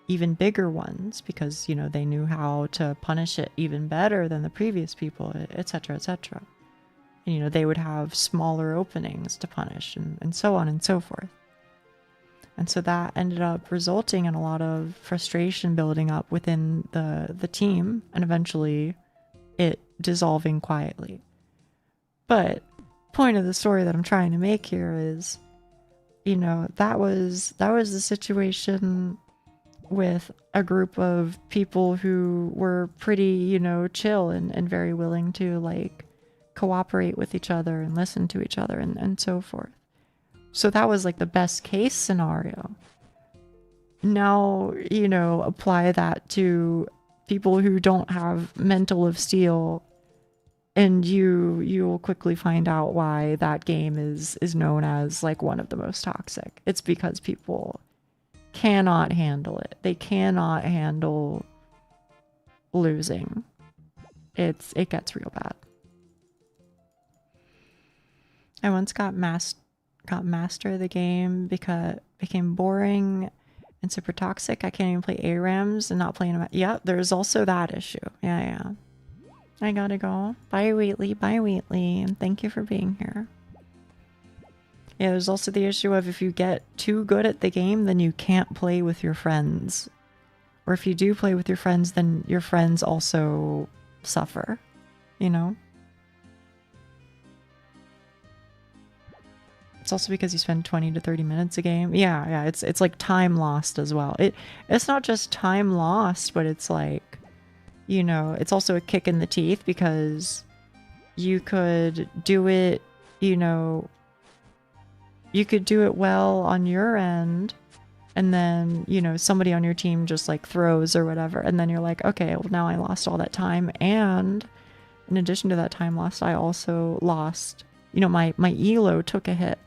even bigger ones because, you know, they knew how to punish it even better than the previous people, etc., etc. And, you know, they would have smaller openings to punish and so on and so forth. And so that ended up resulting in a lot of frustration building up within the team, and eventually it dissolving quietly. But point of the story that I'm trying to make here is, you know, that was the situation with a group of people who were pretty, you know, chill and very willing to, like, cooperate with each other and listen to each other and so forth. So that was like the best case scenario. Now, you know, apply that to people who don't have mental of steel, and you'll quickly find out why that game is known as like one of the most toxic. It's because people cannot handle it. They cannot handle losing. It gets real bad. I once got master of the game because it became boring and super toxic. I can't even play ARAMs and not playing them. Yeah, there's also that issue. Yeah. I gotta go. Bye, Wheatley. Bye, Wheatley. And thank you for being here. Yeah, there's also the issue of if you get too good at the game, then you can't play with your friends. Or if you do play with your friends, then your friends also suffer, you know? It's also because you spend 20 to 30 minutes a game. Yeah, it's like time lost as well. It's not just time lost, but it's like, you know, it's also a kick in the teeth because you could do it, you know, you could do it well on your end, and then, you know, somebody on your team just like throws or whatever, and then you're like, okay, well, now I lost all that time, and in addition to that time lost, I also lost, you know, my elo took a hit.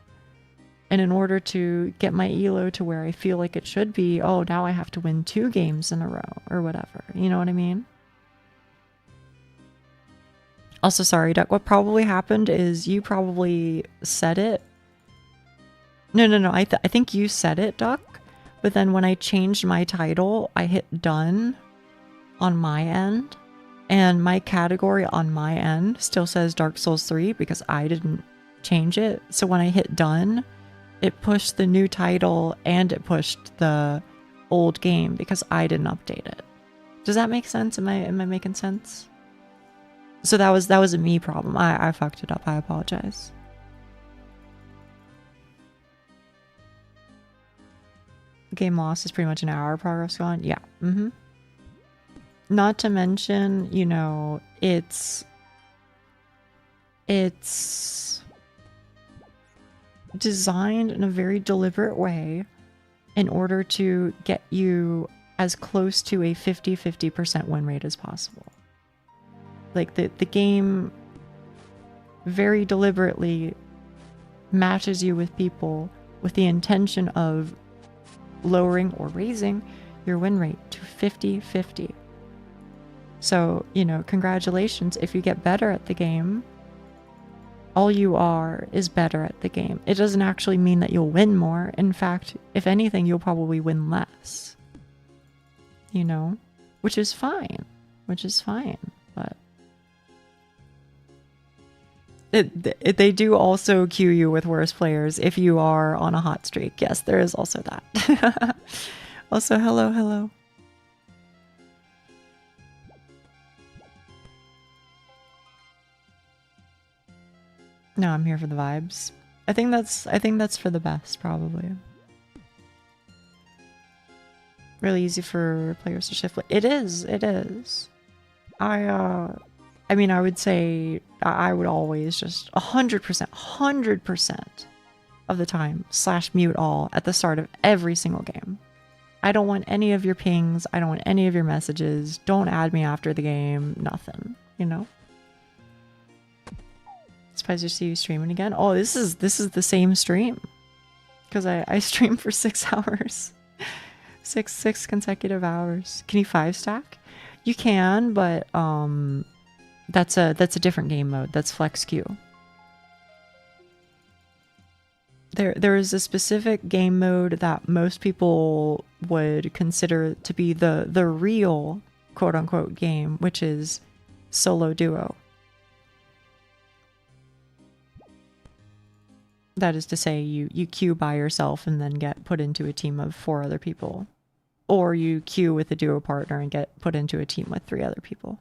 And in order to get my elo to where I feel like it should be, oh, now I have to win 2 games in a row or whatever. You know what I mean? Also, sorry, Duck, what probably happened is you probably said it. No, I think you said it, Duck. But then when I changed my title, I hit done on my end. And my category on my end still says Dark Souls 3 because I didn't change it. So when I hit done, it pushed the new title and it pushed the old game because I didn't update it. Does that make sense? Am I making sense? So that was a me problem. I fucked it up. I apologize. Game lost is pretty much an hour. Progress gone. Yeah. Not to mention, you know, it's designed in a very deliberate way in order to get you as close to a 50-50% win rate as possible. Like the game very deliberately matches you with people with the intention of lowering or raising your win rate to 50-50. So, you know, congratulations if you get better at the game. All you are is better at the game. It doesn't actually mean that you'll win more. In fact, if anything, you'll probably win less. you know, which is fine, but they do also queue you with worse players if you are on a hot streak. Yes, there is also that. Also, hello. No, I'm here for the vibes. I think that's for the best, probably. Really easy for players to shift. It is. I mean, I would say I would always just 100% of the time /mute all at the start of every single game. I don't want any of your pings. I don't want any of your messages. Don't add me after the game. Nothing, you know? Surprised to see you streaming again. Oh, this is the same stream. Because I stream for 6 hours. Six consecutive hours. Can you 5-stack? You can, but that's a different game mode. That's flex queue. There is a specific game mode that most people would consider to be the real quote unquote game, which is solo duo. That is to say, you queue by yourself and then get put into a team of 4 other people. Or you queue with a duo partner and get put into a team with 3 other people.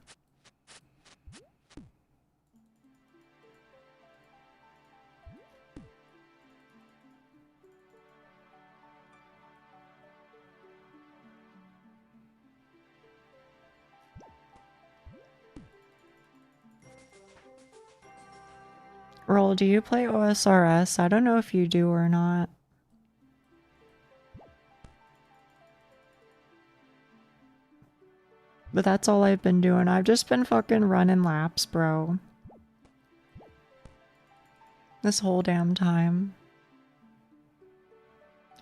Roll, do you play OSRS? I don't know if you do or not. But that's all I've been doing. I've just been fucking running laps, bro. This whole damn time.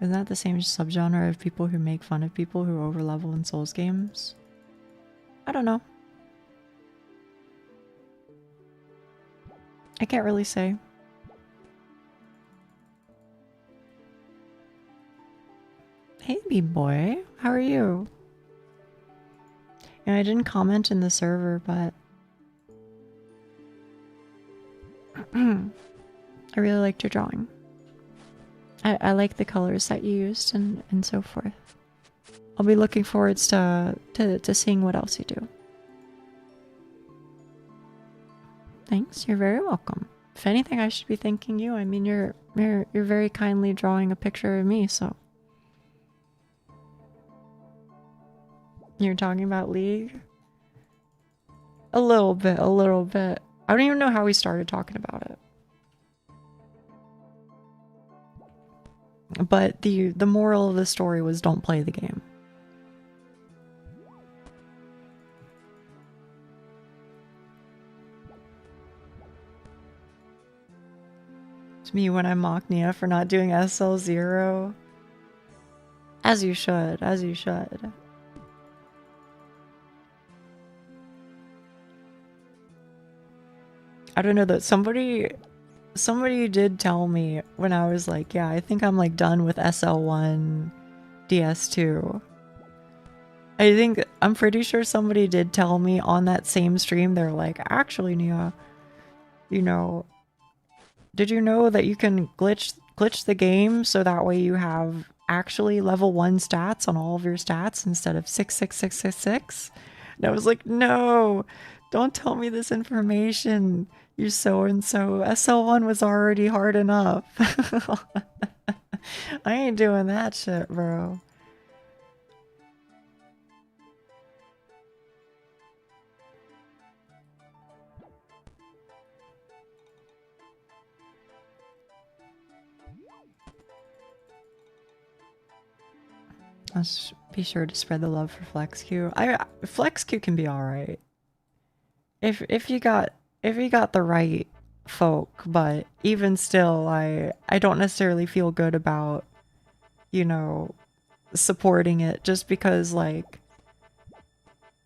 Isn't that the same subgenre of people who make fun of people who overlevel in Souls games? I don't know. I can't really say. Hey, B-boy. How are you? I didn't comment in the server, but I really liked your drawing. I like the colors that you used and so forth. I'll be looking forward to seeing what else you do. Thanks, you're very welcome. If anything, I should be thanking you. I mean, you're very kindly drawing a picture of me, so. You're talking about League? A little bit. I don't even know how we started talking about it. But the moral of the story was don't play the game. It's me when I mock Nia for not doing SL0. As you should. I don't know that somebody did tell me when I was like, yeah, I think I'm like done with SL1 DS2. I'm pretty sure somebody did tell me on that same stream, they're like, actually, Nia, you know, did you know that you can glitch the game so that way you have actually level 1 stats on all of your stats instead of 66666? And I was like, no, don't tell me this information. You so-and-so. SL1 was already hard enough. I ain't doing that shit, bro. Let's be sure to spread the love for FlexQ. FlexQ can be alright. If you got the right folk, but even still, I don't necessarily feel good about, you know, supporting it just because, like,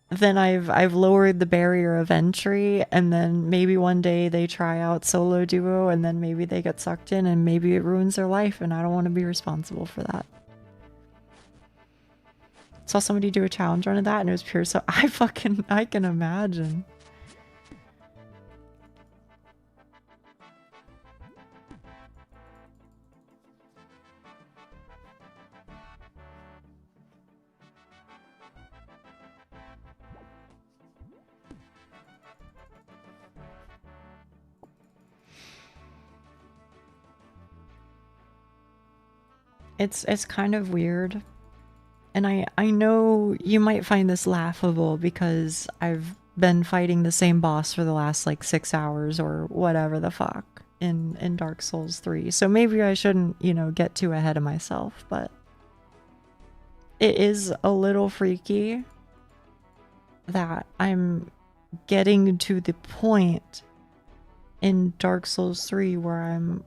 then I've lowered the barrier of entry, and then maybe one day they try out solo duo, and then maybe they get sucked in, and maybe it ruins their life, and I don't want to be responsible for that. Saw somebody do a challenge run of that and it was pure, so I can imagine. It's kind of weird. And I know you might find this laughable because I've been fighting the same boss for the last like 6 hours or whatever the fuck in Dark Souls 3. So maybe I shouldn't, you know, get too ahead of myself, but it is a little freaky that I'm getting to the point in Dark Souls 3 where I'm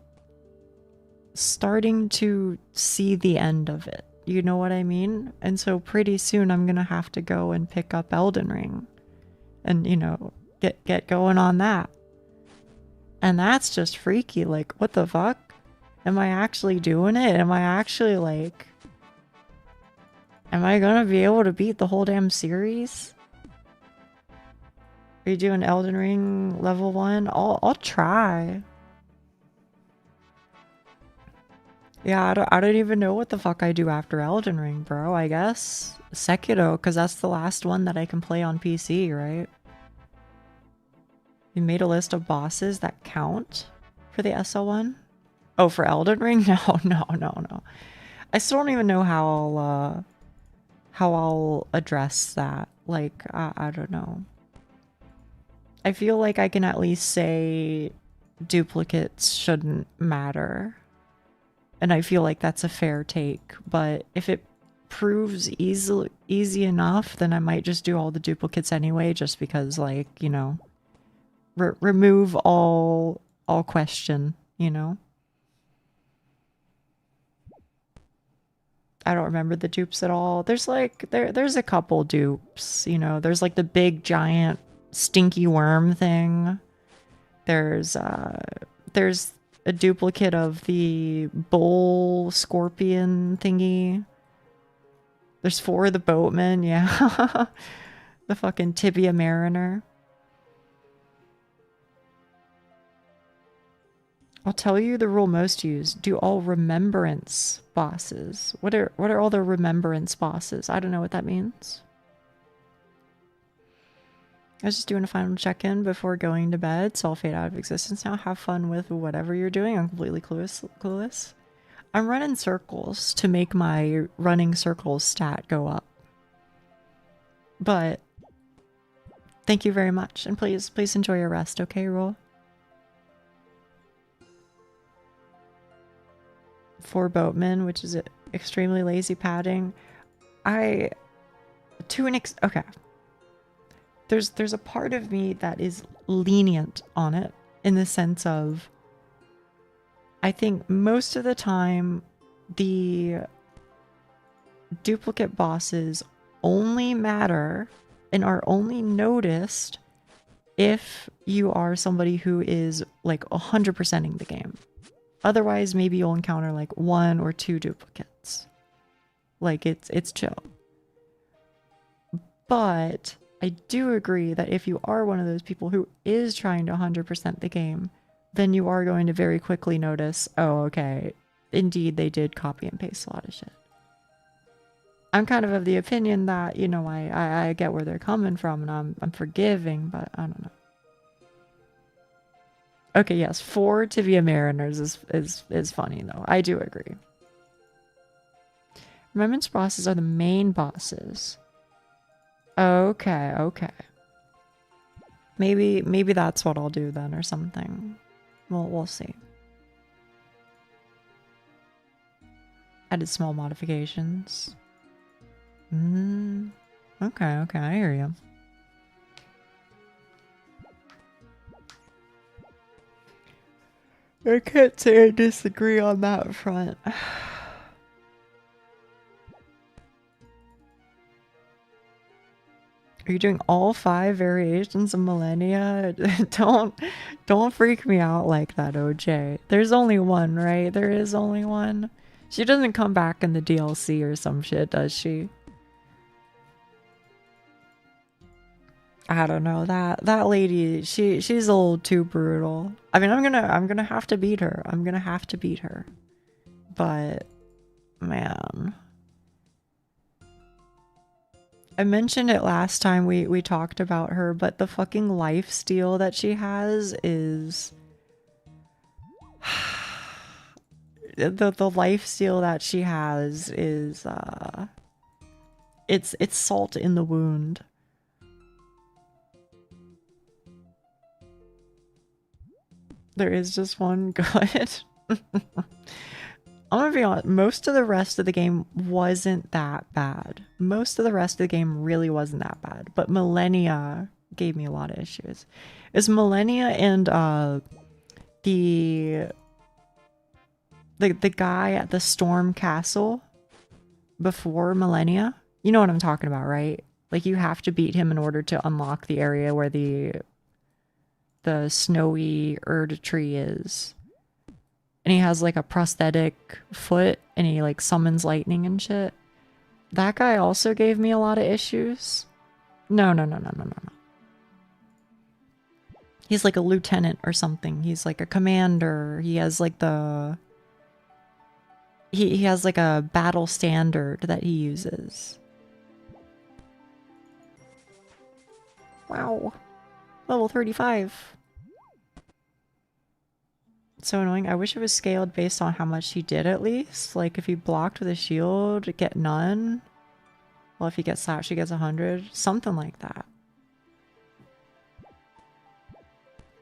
starting to see the end of it. You know what I mean? And so pretty soon I'm gonna have to go and pick up Elden Ring and, you know, get going on that. And that's just freaky. Like, what the fuck? Am I actually doing it? Am I actually like, am I gonna be able to beat the whole damn series? Are you doing Elden Ring level 1? I'll try. Yeah, I don't even know what the fuck I do after Elden Ring, bro. I guess Sekiro, because that's the last one that I can play on PC, right? You made a list of bosses that count for the SL1? Oh, for Elden Ring? No. I still don't even know how I'll address that. Like, I don't know. I feel like I can at least say duplicates shouldn't matter. And I feel like that's a fair take, but if it proves easy enough, then I might just do all the duplicates anyway, just because, like, you know, remove all question, you know? I don't remember the dupes at all. There's like, there's a couple dupes, you know? There's like the big giant stinky worm thing. There's a duplicate of the bull scorpion thingy. There's 4 of the boatmen, yeah. The fucking tibia mariner. I'll tell you the rule most used. Do all remembrance bosses. What are all the remembrance bosses? I don't know what that means. I was just doing a final check-in before going to bed, so I'll fade out of existence now. Have fun with whatever you're doing. I'm completely clueless. I'm running circles to make my running circles stat go up. But thank you very much, and please enjoy your rest, okay, Roll? 4 boatmen, which is extremely lazy padding. Okay. There's a part of me that is lenient on it in the sense of I think most of the time the duplicate bosses only matter and are only noticed if you are somebody who is like 100%ing the game. Otherwise, maybe you'll encounter like 1 or 2 duplicates. Like it's chill. But I do agree that if you are one of those people who is trying to 100% the game, then you are going to very quickly notice, oh, okay, indeed they did copy and paste a lot of shit. I'm kind of the opinion that, you know, I get where they're coming from and I'm forgiving, but I don't know. Okay, yes, 4 Tibia Mariners is funny though. I do agree. Remembrance bosses are the main bosses. Okay. Maybe that's what I'll do then or something. We'll see. Added small modifications. Okay, I hear you. I can't say I disagree on that front. Are you doing all 5 variations of Millennia? Don't freak me out like that, OJ. There's only one, right? There is only one. She doesn't come back in the DLC or some shit, does she? I don't know, that lady, she's a little too brutal. I mean, I'm gonna have to beat her. I'm gonna have to beat her. But man, I mentioned it last time we talked about her, but the fucking lifesteal that she has is the lifesteal that she has is it's salt in the wound. There is just one good. I'm gonna be honest, most of the rest of the game wasn't that bad. Most of the rest of the game really wasn't that bad. But Millennia gave me a lot of issues. Is Millennia and the guy at the Storm Castle before Millennia? You know what I'm talking about, right? Like you have to beat him in order to unlock the area where the snowy Erd tree is. And he has like a prosthetic foot and he like summons lightning and shit. That guy also gave me a lot of issues. No. He's like a lieutenant or something. He's like a commander. He has like the... He has like a battle standard that he uses. Wow. Level 35. So annoying. I wish it was scaled based on how much he did at least. Like if he blocked with a shield, get none. Well, if he gets slash, he gets 100. Something like that.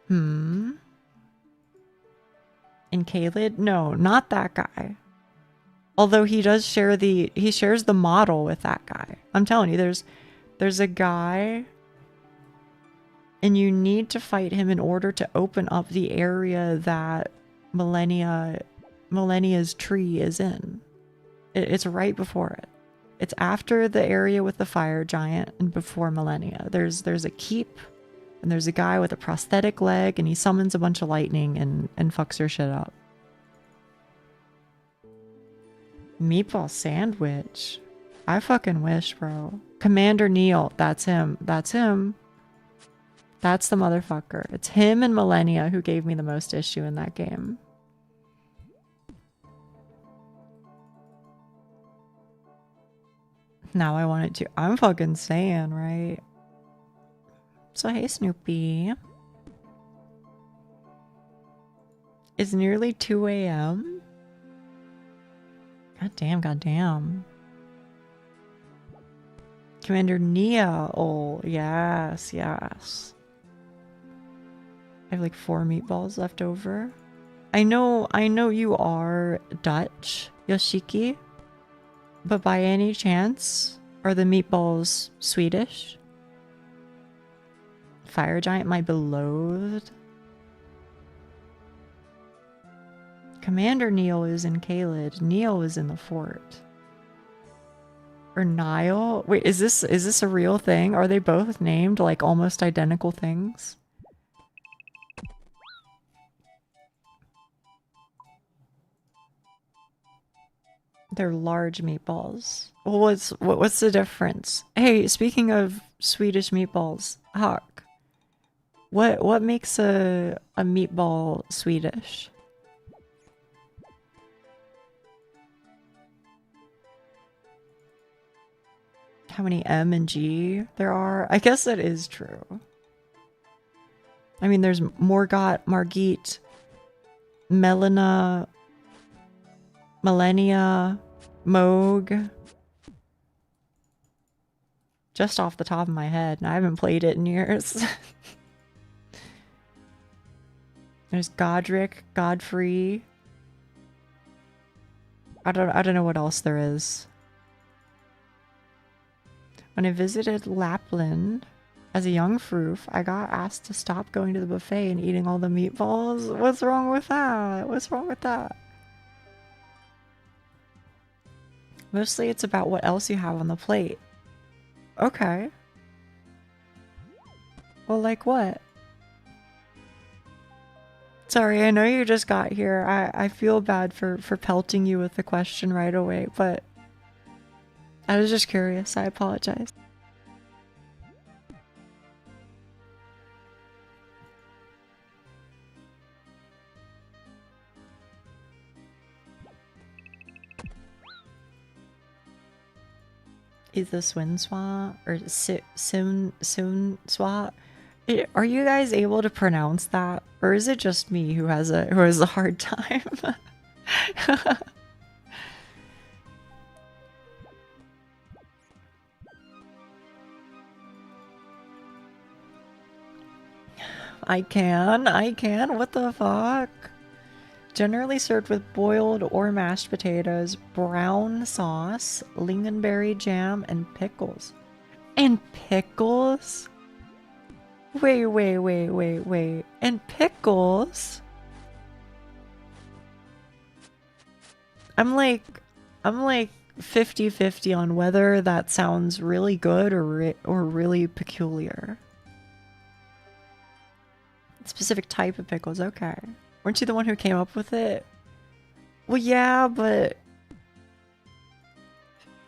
In Kaled? No, not that guy. Although he does share he shares the model with that guy. I'm telling you, there's a guy and you need to fight him in order to open up the area that Millennia's tree is in. It's right before it. It's after the area with the fire giant and before Millennia. There's a keep and there's a guy with a prosthetic leg and he summons a bunch of lightning and fucks your shit up. Meatball sandwich. I fucking wish, bro. Commander Neil. That's him. That's him. That's the motherfucker. It's him and Millennia who gave me the most issue in that game. Now I want it to. I'm fucking saying, right? So hey, Snoopy. It's nearly 2 a.m. Goddamn. Commander Nia. Oh, yes. I have like 4 meatballs left over. I know you are Dutch, Yoshiki, but by any chance, are the meatballs Swedish? Fire Giant, my beloved. Commander Neil is in Kaled. Neil is in the fort. Or Nile? Wait, is this a real thing? Are they both named like almost identical things? They're large meatballs. Well, what's the difference? Hey, speaking of Swedish meatballs, Hawk. What makes a meatball Swedish? How many M and G there are? I guess that is true. I mean, there's Morgot, Margit, Melina, Millennia, Moog. Just off the top of my head, and I haven't played it in years. There's Godric, Godfrey. I don't know what else there is. When I visited Lapland as a young froof, I got asked to stop going to the buffet and eating all the meatballs. What's wrong with that? What's wrong with that? Mostly it's about what else you have on the plate. Okay. Well, like what? Sorry, I know you just got here. I feel bad for pelting you with the question right away, but I was just curious. I apologize. Is the swin swat or soon swat? Are you guys able to pronounce that, or is it just me who has a hard time? I can. What the fuck? Generally served with boiled or mashed potatoes, brown sauce, lingonberry jam, and pickles. And pickles? Wait. And pickles? I'm like 50-50 on whether that sounds really good or really peculiar. Specific type of pickles, okay. Weren't you the one who came up with it? Well, yeah, but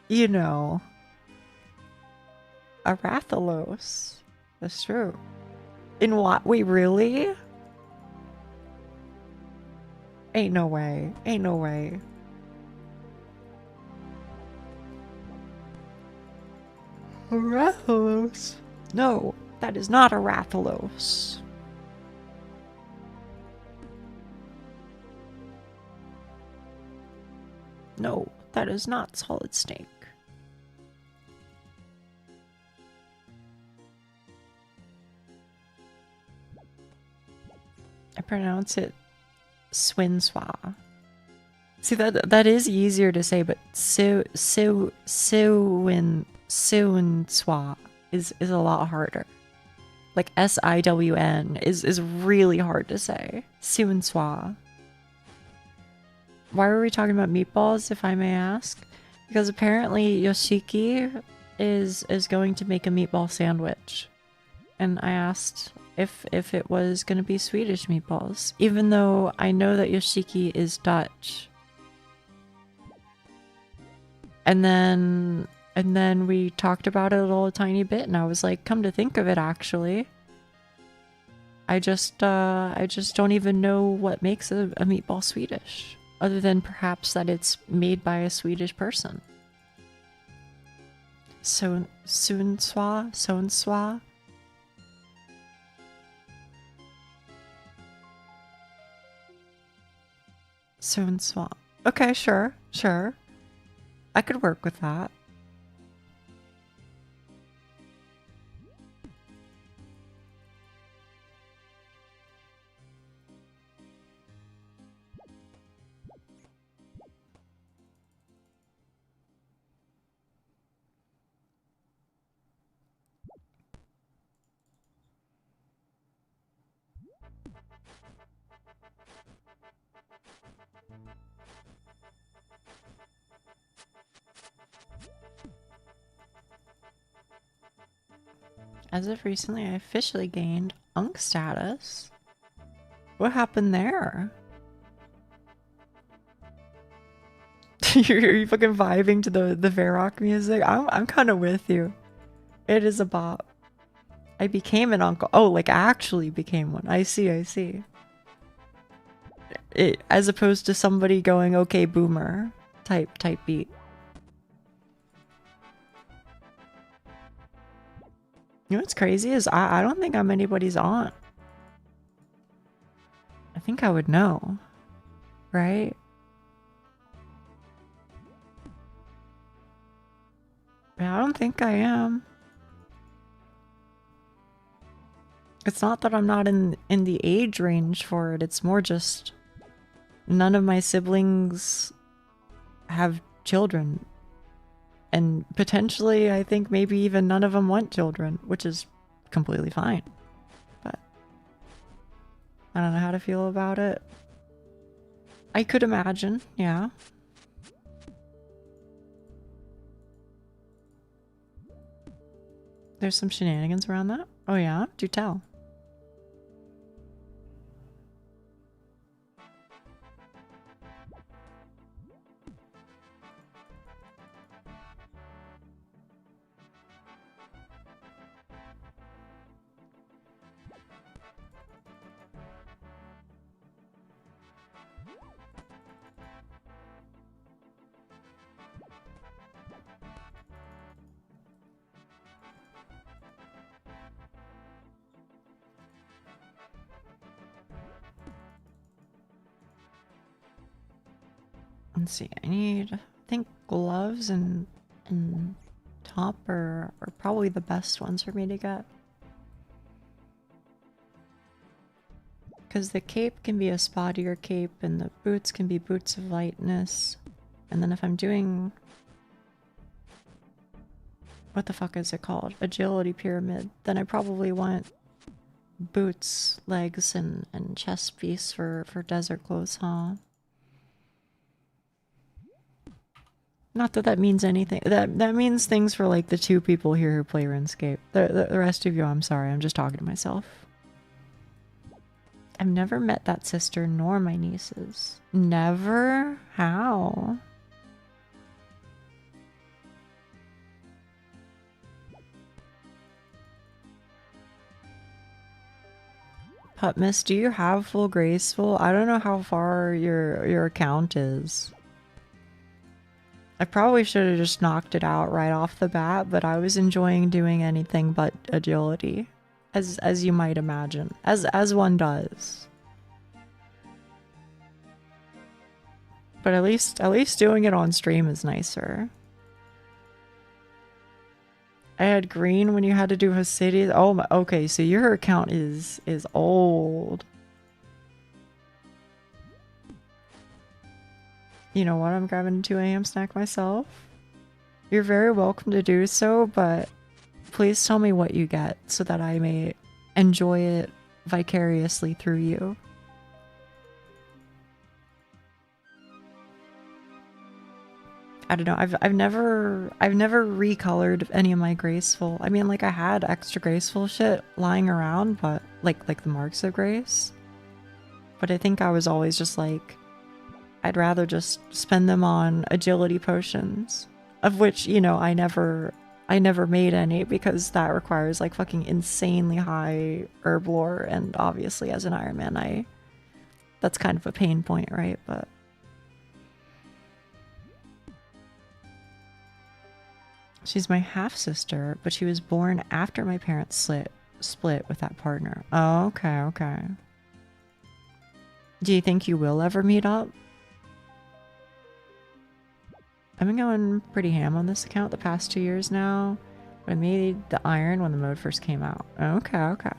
you know, Arathalos. That's true. In what? Wait, really? Ain't no way. Ain't no way. Arathalos? No, that is not Arathalos. No, that is not Solid Snake. I pronounce it Swinswa. See, that is easier to say, but Suinswa is a lot harder. Like SIWN is really hard to say. Suinswa. Why were we talking about meatballs, if I may ask? Because apparently Yoshiki is going to make a meatball sandwich. And I asked if it was going to be Swedish meatballs, even though I know that Yoshiki is Dutch. And then we talked about it a little tiny bit, and I was like, come to think of it, actually, I just don't even know what makes a meatball Swedish. Other than perhaps that it's made by a Swedish person. So, Sunswa? Sunswa. Okay, sure. I could work with that. As of recently, I officially gained Unk status. What happened there? You're fucking vibing to the Varrock music? I'm kind of with you. It is a bop. I became an uncle. Oh, like actually became one. I see. It, as opposed to somebody going, okay, boomer type beat. You know what's crazy is I don't think I'm anybody's aunt. I think I would know, right? I don't think I am. It's not that I'm not in the age range for it. It's more just none of my siblings have children. And potentially, I think maybe even none of them want children, which is completely fine. But I don't know how to feel about it. I could imagine, yeah. There's some shenanigans around that. Oh yeah? Do tell. Let's see, I think gloves and top are probably the best ones for me to get. Because the cape can be a spottier cape and the boots can be boots of lightness. And then if I'm doing... what the fuck is it called? Agility pyramid. Then I probably want boots, legs, and chest piece for desert clothes, huh? Not that that means anything. That means things for like the 2 people here who play RuneScape. The rest of you, I'm sorry, I'm just talking to myself. I've never met that sister nor my nieces. Never? How? Putmiss, do you have full graceful? I don't know how far your account is. I probably should have just knocked it out right off the bat, but I was enjoying doing anything but agility. As you might imagine. As one does. But at least doing it on stream is nicer. I had green when you had to do Hasidi's. Oh my, okay, so your account is old. You know what? I'm grabbing a 2 AM snack myself. You're very welcome to do so, but please tell me what you get so that I may enjoy it vicariously through you. I don't know. I've never recolored any of my graceful. I mean, like I had extra graceful shit lying around, but like the marks of grace. But I think I was always just like, I'd rather just spend them on agility potions, of which, you know, I never made any because that requires like fucking insanely high herb lore, and obviously as an Iron Man, that's kind of a pain point, right? But she's my half-sister, but she was born after my parents split with that partner. Oh, okay, okay. Do you think you will ever meet up? I've been going pretty ham on this account the past 2 years now. But I made the iron when the mode first came out. Okay, okay.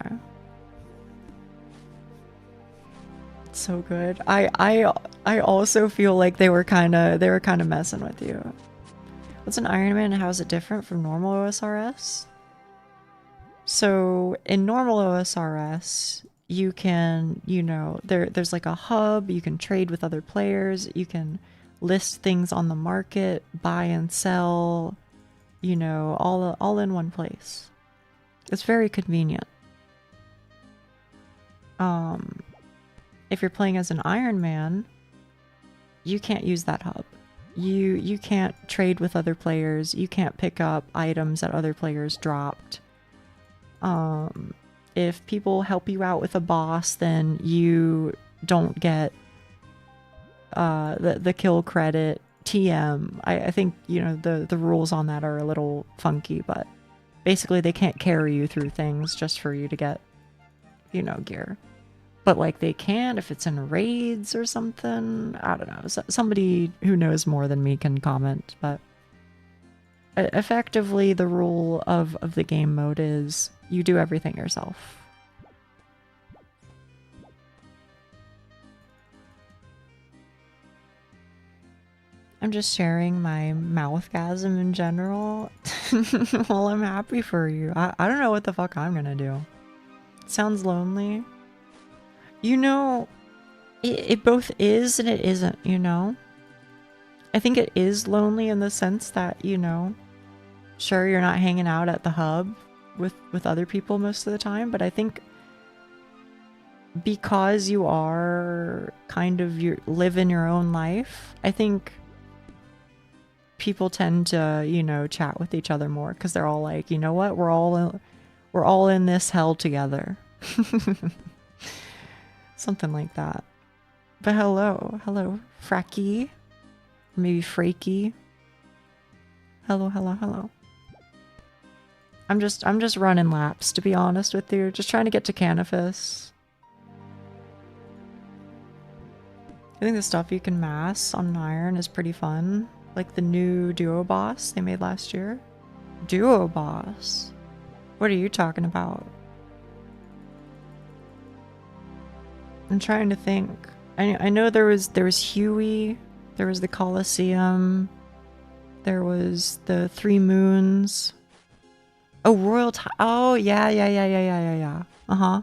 It's so good. I also feel like they were kind of messing with you. What's an Iron Man and how is it different from normal OSRS? So in normal OSRS, you can, you know, there's like a hub, you can trade with other players, you can list things on the market, buy and sell, you know, all in one place. It's very convenient. If you're playing as an Iron Man, you can't use that hub. You can't trade with other players. You can't pick up items that other players dropped. If people help you out with a boss, then you don't get the kill credit. TM. I think, you know, the rules on that are a little funky, but basically they can't carry you through things just for you to get, you know, gear. But like they can if it's in raids or something. I don't know. Somebody who knows more than me can comment, but effectively the rule of the game mode is you do everything yourself. I'm just sharing my mouthgasm in general. Well, I'm happy for you. I don't know what the fuck I'm gonna do. It sounds lonely. You know, it both is and it isn't, you know? I think it is lonely in the sense that, you know, sure, you're not hanging out at the hub with other people most of the time, but I think because you are kind of live in your own life, I think people tend to, you know, chat with each other more because they're all like, you know what, we're all in this hell together. Something like that. But hello, Fracky, maybe Frakey. Hello. I'm just running laps, to be honest with you. Just trying to get to Canifis. I think the stuff you can mass on an iron is pretty fun. Like the new duo boss they made last year. Duo boss? What are you talking about? I'm trying to think. I know there was Huey, there was the Colosseum, there was the Three Moons. Oh, oh, yeah. Uh-huh.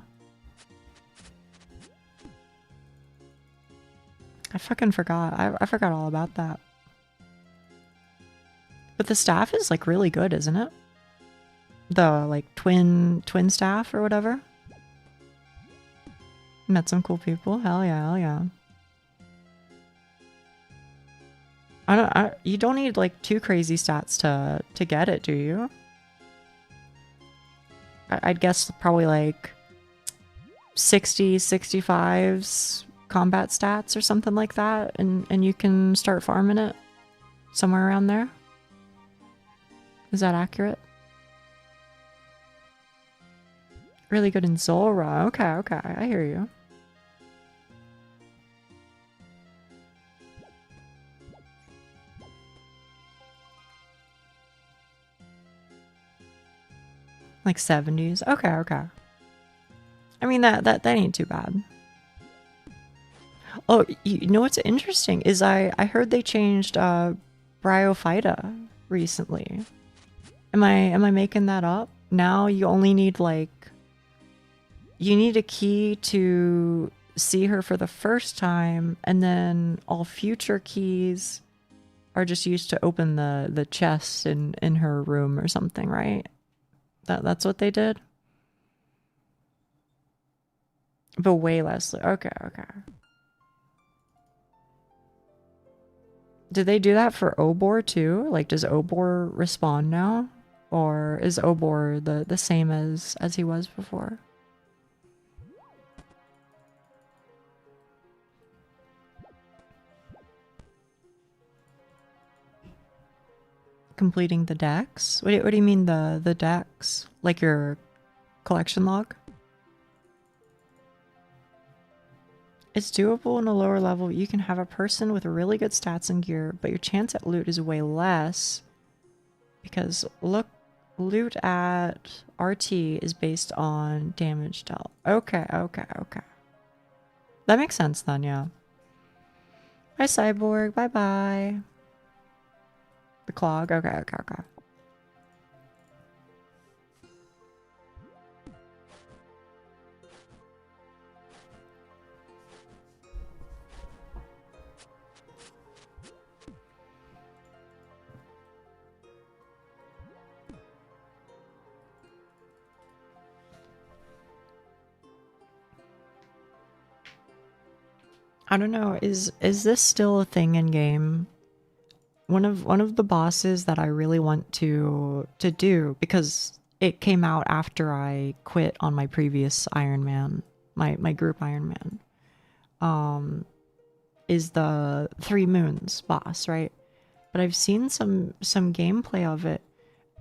I fucking forgot. I forgot all about that. But the staff is like really good, isn't it? The like twin staff or whatever. Met some cool people. Hell yeah, hell yeah. You don't need like too crazy stats to get it, do you? I'd guess probably like 60, 65's combat stats or something like that, and you can start farming it somewhere around there. Is that accurate? Really good in Zora. Okay, I hear you. Like 70s. Okay. I mean that ain't too bad. Oh, you know what's interesting is I heard they changed Bryophyta recently. Am I making that up? Now you only need like you need a key to see her for the first time, and then all future keys are just used to open the chest in her room or something, right? That's what they did? But way less. Okay. Did they do that for Obor too? Like, does Obor respawn now? Or is Obor the same as he was before? Completing the decks? What do you mean the decks? Like your collection log? It's doable in a lower level. You can have a person with really good stats and gear, but your chance at loot is way less because loot at RT is based on damage dealt. Okay. That makes sense then, yeah. Bye, Cyborg. Bye. The clog. Okay. I don't know. Is this still a thing in game? One of the bosses that I really want to do, because it came out after I quit on my previous Iron Man, my group Iron Man, is the Three Moons boss, right? But I've seen some gameplay of it,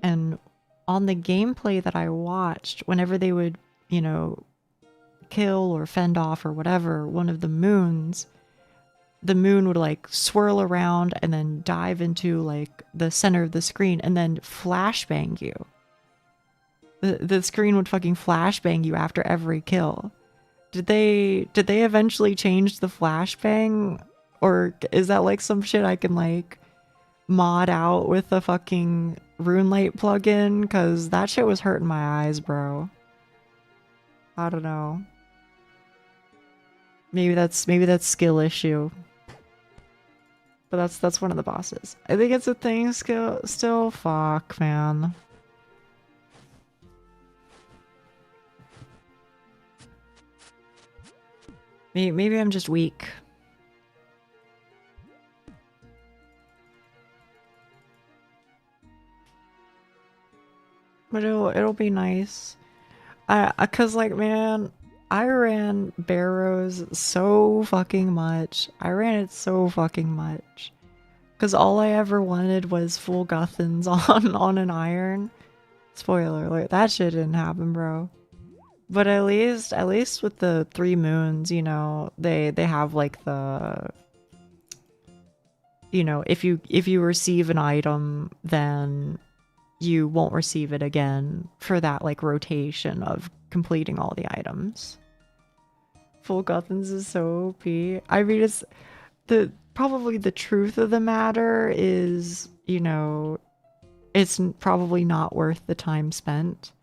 and on the gameplay that I watched, whenever they would, you know, kill or fend off or whatever one of the moons, the moon would like swirl around and then dive into like the center of the screen and then flashbang you. The screen would fucking flashbang you after every kill. Did they eventually change the flashbang, or is that like some shit I can like mod out with a fucking RuneLight plugin? Cause that shit was hurting my eyes, bro. I don't know. Maybe that's skill issue. But that's one of the bosses. I think it's a thing still. Fuck, man. Maybe I'm just weak. But it'll be nice. Cause like, man, I ran Barrows so fucking much. I ran it so fucking much. Cause all I ever wanted was full Guthans on an iron. Spoiler alert, that shit didn't happen, bro. But at least with the 3 moons, you know, they have like the, you know, if you receive an item, then you won't receive it again for that like rotation of completing all the items. Full Guthans is so OP. I mean, it's probably the truth of the matter is, you know, it's probably not worth the time spent,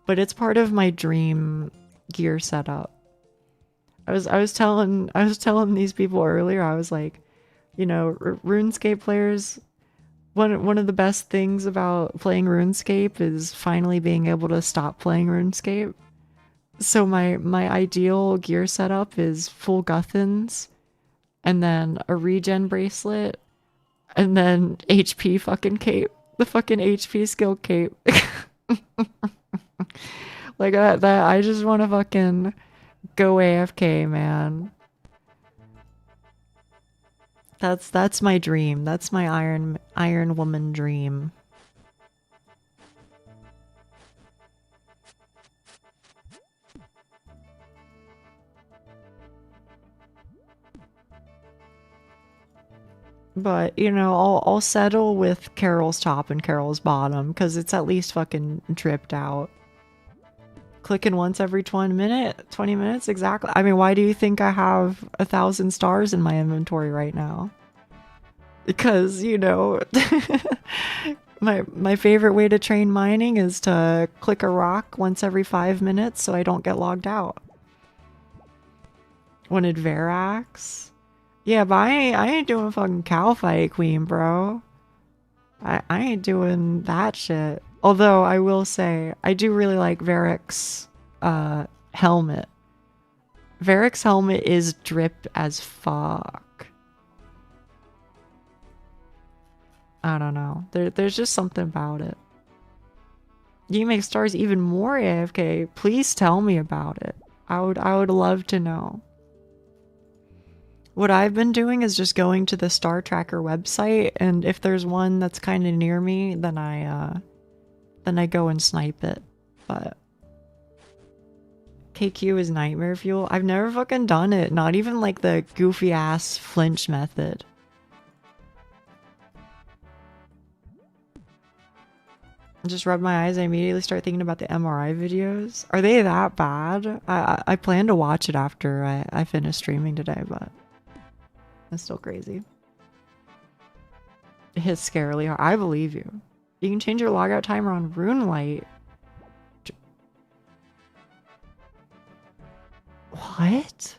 but it's part of my dream gear setup. I was telling these people earlier, I was like, you know, RuneScape players, one of the best things about playing RuneScape is finally being able to stop playing RuneScape. So my ideal gear setup is full Guthans, and then a regen bracelet, and then HP fucking cape. The fucking HP skill cape. Like that I just want to fucking go AFK, man. That's my dream. That's my Iron Woman dream. But, you know, I'll settle with Carol's top and Carol's bottom, because it's at least fucking dripped out. Clicking once every 20 minutes, exactly. I mean, why do you think I have 1,000 stars in my inventory right now? Because, you know, my favorite way to train mining is to click a rock once every 5 minutes so I don't get logged out. Wanted Verax? Yeah, but I ain't doing fucking cow fight queen, bro. I ain't doing that shit. Although I will say, I do really like Varric's helmet. Varric's helmet is dripped as fuck. I don't know. There's just something about it. You make stars even more AFK. Please tell me about it. I would love to know. What I've been doing is just going to the Star Tracker website, and if there's one that's kind of near me, then I go and snipe it. But KQ is nightmare fuel. I've never fucking done it. Not even like the goofy ass flinch method. I just rub my eyes and I immediately start thinking about the MRI videos. Are they that bad? I plan to watch it after I finish streaming today, but it's still crazy. It hits scarily hard. I believe you. You can change your logout timer on RuneLite. What?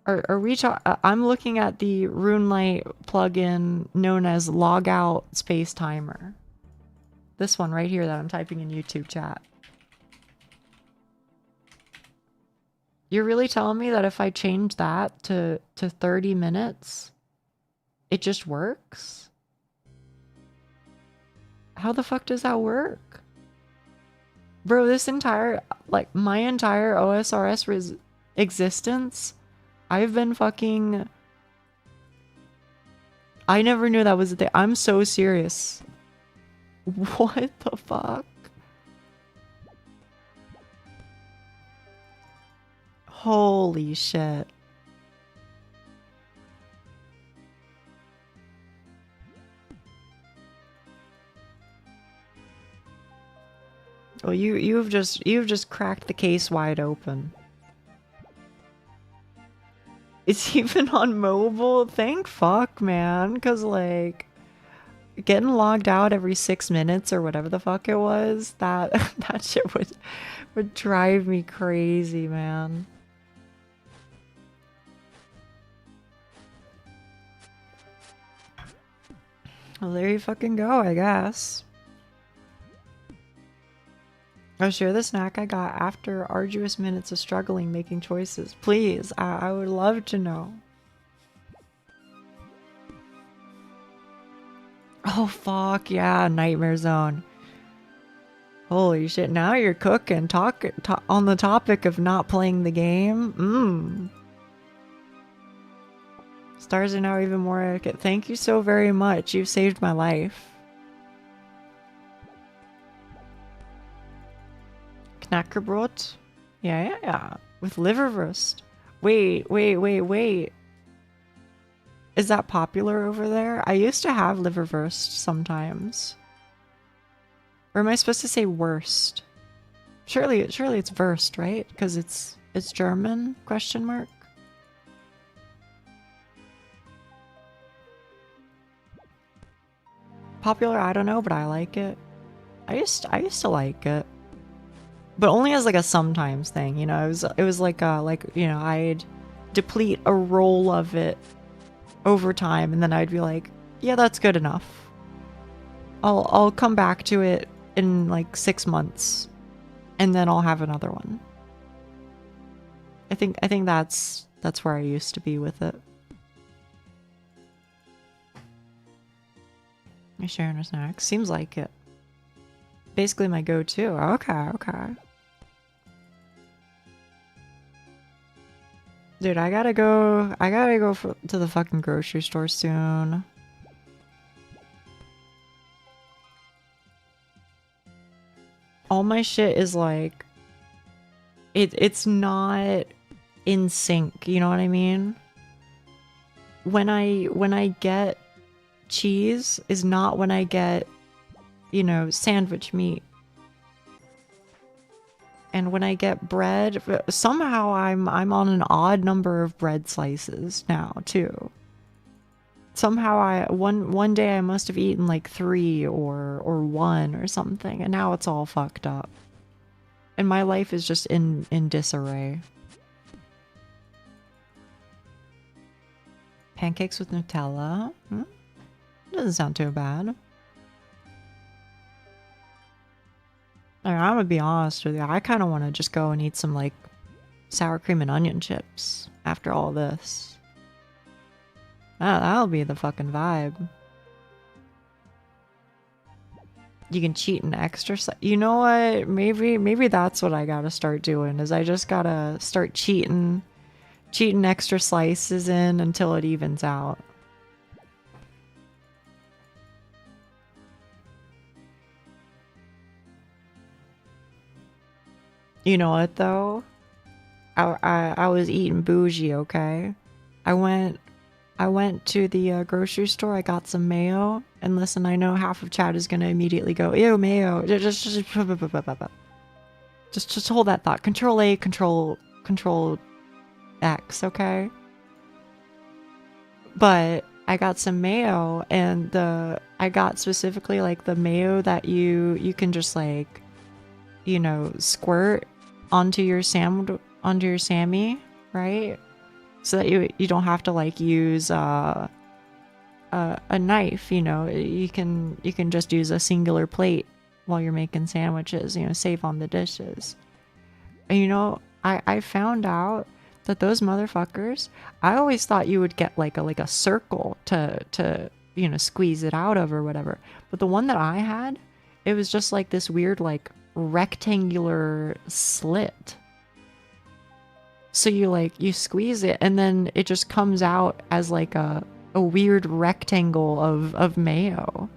Are we I'm looking at the RuneLite plugin known as Logout Space Timer. This one right here that I'm typing in YouTube chat. You're really telling me that if I change that to 30 minutes, it just works? How the fuck does that work? Bro, this entire, like, my entire OSRS existence, I've been fucking... I never knew that was a thing. I'm so serious. What the fuck? Holy shit. Oh, you've just cracked the case wide open. It's even on mobile? Thank fuck, man. Because, like, getting logged out every 6 minutes or whatever the fuck it was, that shit would drive me crazy, man. Well, there you fucking go, I guess. I'll share the snack I got after arduous minutes of struggling making choices. Please, I would love to know. Oh fuck yeah, Nightmare Zone. Holy shit, now you're cooking. Talk on the topic of not playing the game. Stars are now even more accurate. Thank you so very much. You've saved my life. Knackerbrot? Yeah. With liverwurst. Wait. Is that popular over there? I used to have liverwurst sometimes. Or am I supposed to say worst? Surely it's Wurst, right? Because it's German? Question mark. Popular, I don't know, but I like it. I used to like it. But only as like a sometimes thing, you know. It was like you know, I'd deplete a roll of it over time and then I'd be like, yeah, that's good enough. I'll come back to it in like 6 months and then I'll have another one. I think that's where I used to be with it. You're sharing a snack? Seems like it. Basically my go-to. Okay. Dude, I gotta go to the fucking grocery store soon. All my shit is like, it's not in sync, you know what I mean? When I get cheese is not when I get, you know, sandwich meat. And when I get bread, somehow I'm on an odd number of bread slices now too. Somehow one day I must have eaten like 3 or 1 or something, and now it's all fucked up. And my life is just in disarray. Pancakes with Nutella? Doesn't sound too bad. I'm gonna be honest with you, I kind of want to just go and eat some, like, sour cream and onion chips after all this. That'll be the fucking vibe. You can cheat an extra you know what? Maybe that's what I gotta start doing, is I just gotta start cheating extra slices in until it evens out. You know what though? I was eating bougie, okay? I went to the grocery store, I got some mayo, and listen, I know half of chat is gonna immediately go, ew, mayo. Just hold that thought. Control A, Control X, okay? But I got some mayo, and I got specifically like the mayo that you can just like, you know, squirt onto your Sammy, right? So that you don't have to like use a knife, you know. You can just use a singular plate while you're making sandwiches, you know, save on the dishes. And you know, I found out that those motherfuckers, I always thought you would get like a circle to you know, squeeze it out of or whatever. But the one that I had, it was just like this weird like rectangular slit. So you squeeze it and then it just comes out as like a weird rectangle of mayo.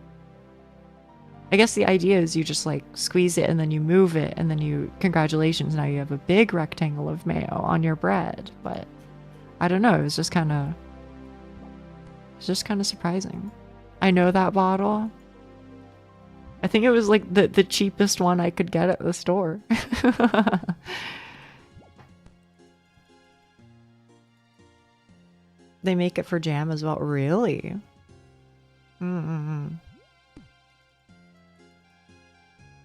I guess the idea is you just like squeeze it and then you move it and then congratulations, now you have a big rectangle of mayo on your bread. But I don't know, it's just kind of surprising. I know that bottle. I think it was like the cheapest one I could get at the store. They make it for jam as well. Really? Well,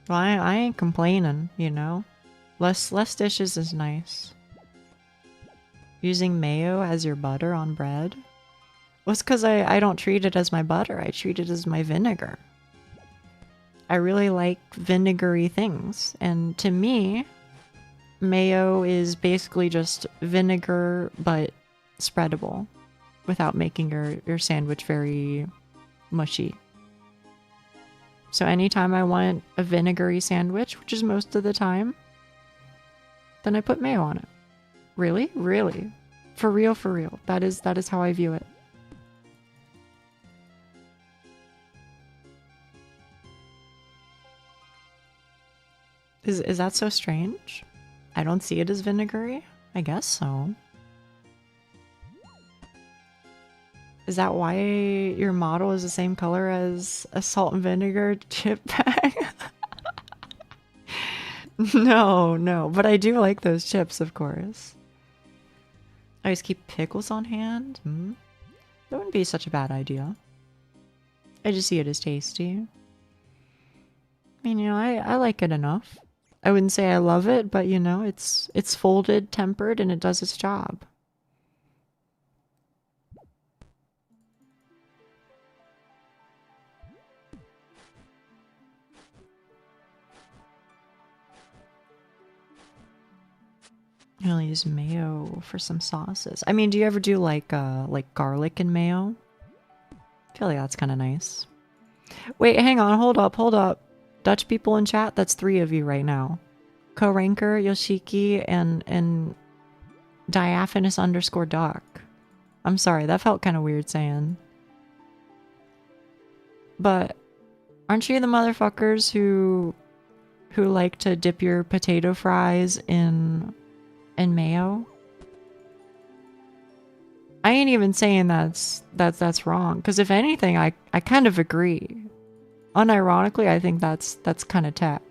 I ain't complaining, you know? Less dishes is nice. Using mayo as your butter on bread? Well, it's because I don't treat it as my butter. I treat it as my vinegar. I really like vinegary things. And to me, mayo is basically just vinegar, but spreadable, without making your sandwich very mushy. So anytime I want a vinegary sandwich, which is most of the time, then I put mayo on it. Really? Really? For real, for real. That is how I view it. Is that so strange? I don't see it as vinegary? I guess so. Is that why your model is the same color as a salt and vinegar chip bag? No, but I do like those chips, of course. I always keep pickles on hand. That wouldn't be such a bad idea. I just see it as tasty. I mean, you know, I like it enough. I wouldn't say I love it, but you know, it's folded, tempered, and it does its job. I'll use mayo for some sauces. I mean, do you ever do like garlic and mayo? I feel like that's kind of nice. Wait, hang on, hold up. Dutch people in chat, that's 3 of you right now. Co-ranker, Yoshiki, and diaphanous_duck. I'm sorry, that felt kind of weird saying. But aren't you the motherfuckers who like to dip your potato fries in mayo? I ain't even saying that's wrong, because if anything, I kind of agree. Unironically, I think that's kind of tech.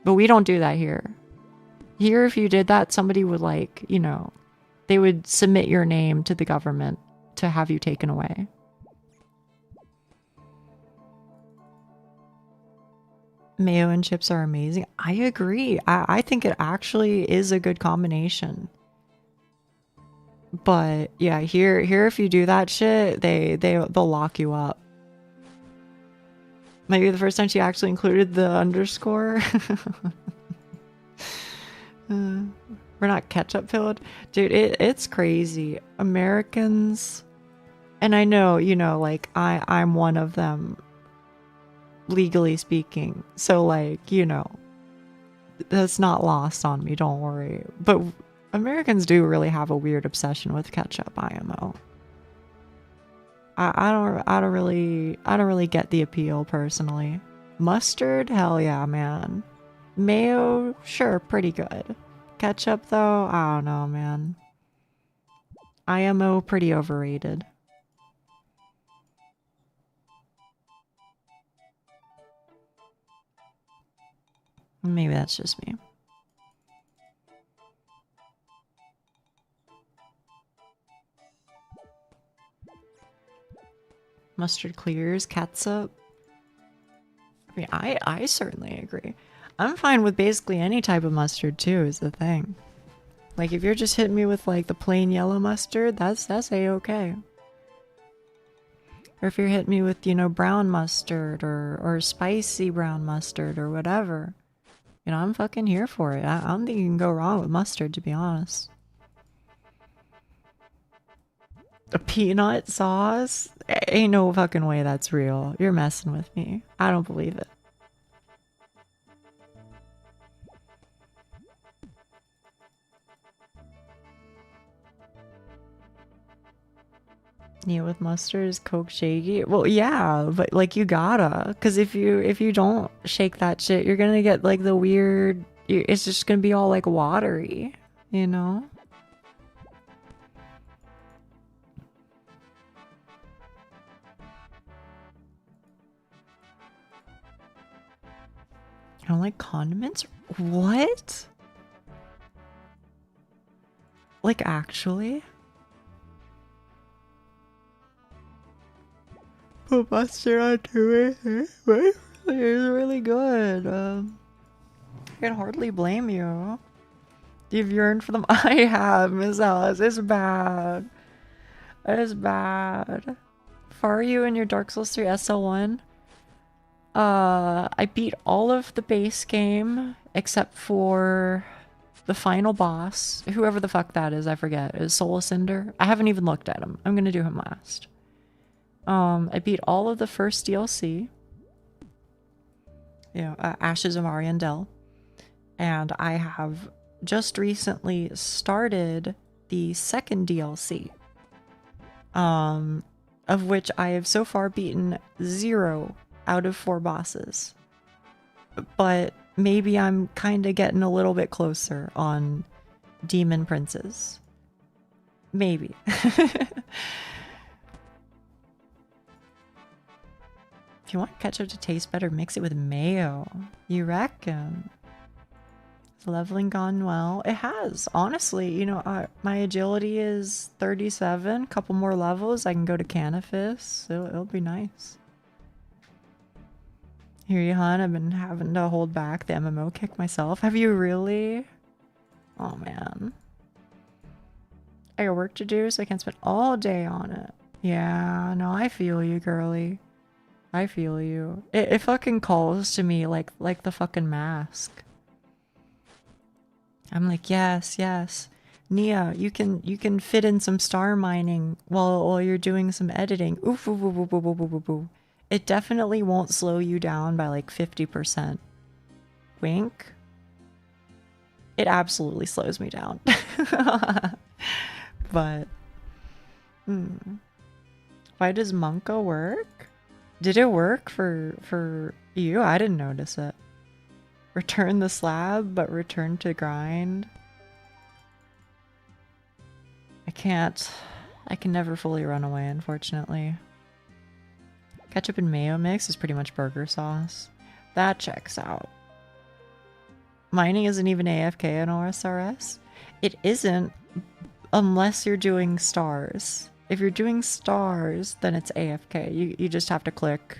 But we don't do that here. Here, if you did that, somebody would, like, you know, they would submit your name to the government to have you taken away. Mayo and chips are amazing. I agree. I think it actually is a good combination. But yeah, here if you do that shit, they'll lock you up. Might be the first time she actually included the underscore. We're not ketchup filled. Dude, it's crazy. Americans, and I know, you know, like I'm one of them, legally speaking. So like, you know, that's not lost on me, don't worry. But Americans do really have a weird obsession with ketchup, IMO. I don't really get the appeal personally. Mustard? Hell yeah, man. Mayo? Sure, pretty good. Ketchup though? I don't know, man. IMO pretty overrated. Maybe that's just me. Mustard clears, catsup. I mean, I certainly agree. I'm fine with basically any type of mustard too, is the thing. Like, if you're just hitting me with like the plain yellow mustard, that's a-okay. Or if you're hitting me with, you know, brown mustard or spicy brown mustard or whatever, you know, I'm fucking here for it. I don't think you can go wrong with mustard, to be honest. A peanut sauce? Ain't no fucking way that's real. You're messing with me. I don't believe it. Yeah, with mustard is Coke shaky. Well, yeah, but like you gotta, because if you don't shake that shit, you're gonna get like the weird. It's just gonna be all like watery, you know. I don't like condiments? What? Like, actually? Put mustard onto it. It's really good. I can hardly blame you. You've yearned for them. I have, Miss Alice. It's bad. It's bad. Far are you in your Dark Souls 3 SL1? I beat all of the base game except for the final boss. Whoever the fuck that is, I forget. Is Soul Cinder? I haven't even looked at him. I'm gonna do him last. I beat all of the first DLC. Ashes of Ariandel. And I have just recently started the second DLC, of which I have so far beaten 0 out of 4 bosses. But maybe I'm kind of getting a little bit closer on Demon Princes. Maybe. If you want ketchup to taste better, mix it with mayo. You reckon? Is leveling gone well? It has. Honestly, you know, my agility is 37. Couple more levels, I can go to Canifis. It'll be nice. Here you, hon. I've been having to hold back the MMO kick myself. Have you really? Oh, man. I got work to do, so I can't spend all day on it. Yeah, no, I feel you, girly. I feel you. It fucking calls to me like the fucking mask. I'm like, yes, yes. Nia, you can fit in some star mining while you're doing some editing. Oof, oof, oof, oof, oof, oof, oof, oof. It definitely won't slow you down by like 50%. Wink. It absolutely slows me down. But why does Monka work? Did it work for you? I didn't notice it. Return the slab, but return to grind. I can never fully run away, unfortunately. Ketchup and mayo mix is pretty much burger sauce. That checks out. Mining isn't even AFK in OSRS. It isn't unless you're doing stars. If you're doing stars, then it's AFK. You just have to click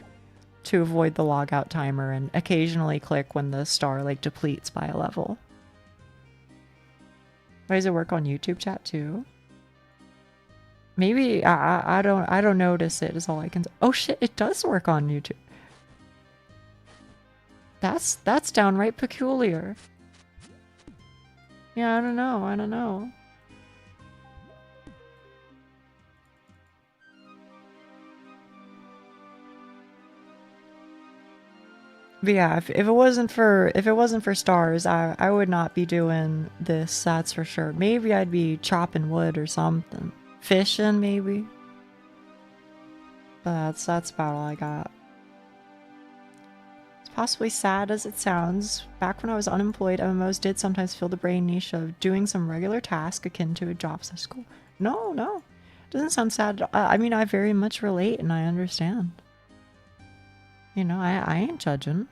to avoid the logout timer and occasionally click when the star like depletes by a level. Why does it work on YouTube chat too? Maybe I don't notice it is all I can say. Oh shit, it does work on YouTube. That's downright peculiar. Yeah, I don't know. But yeah, if it wasn't for stars, I would not be doing this, that's for sure. Maybe I'd be chopping wood or something. Fishing, maybe. But that's about all I got. It's possibly sad as it sounds. Back when I was unemployed, MMOs did sometimes fill the brain niche of doing some regular task akin to a job slash school. No. Doesn't sound sad. I mean, I very much relate and I understand. You know, I ain't judging.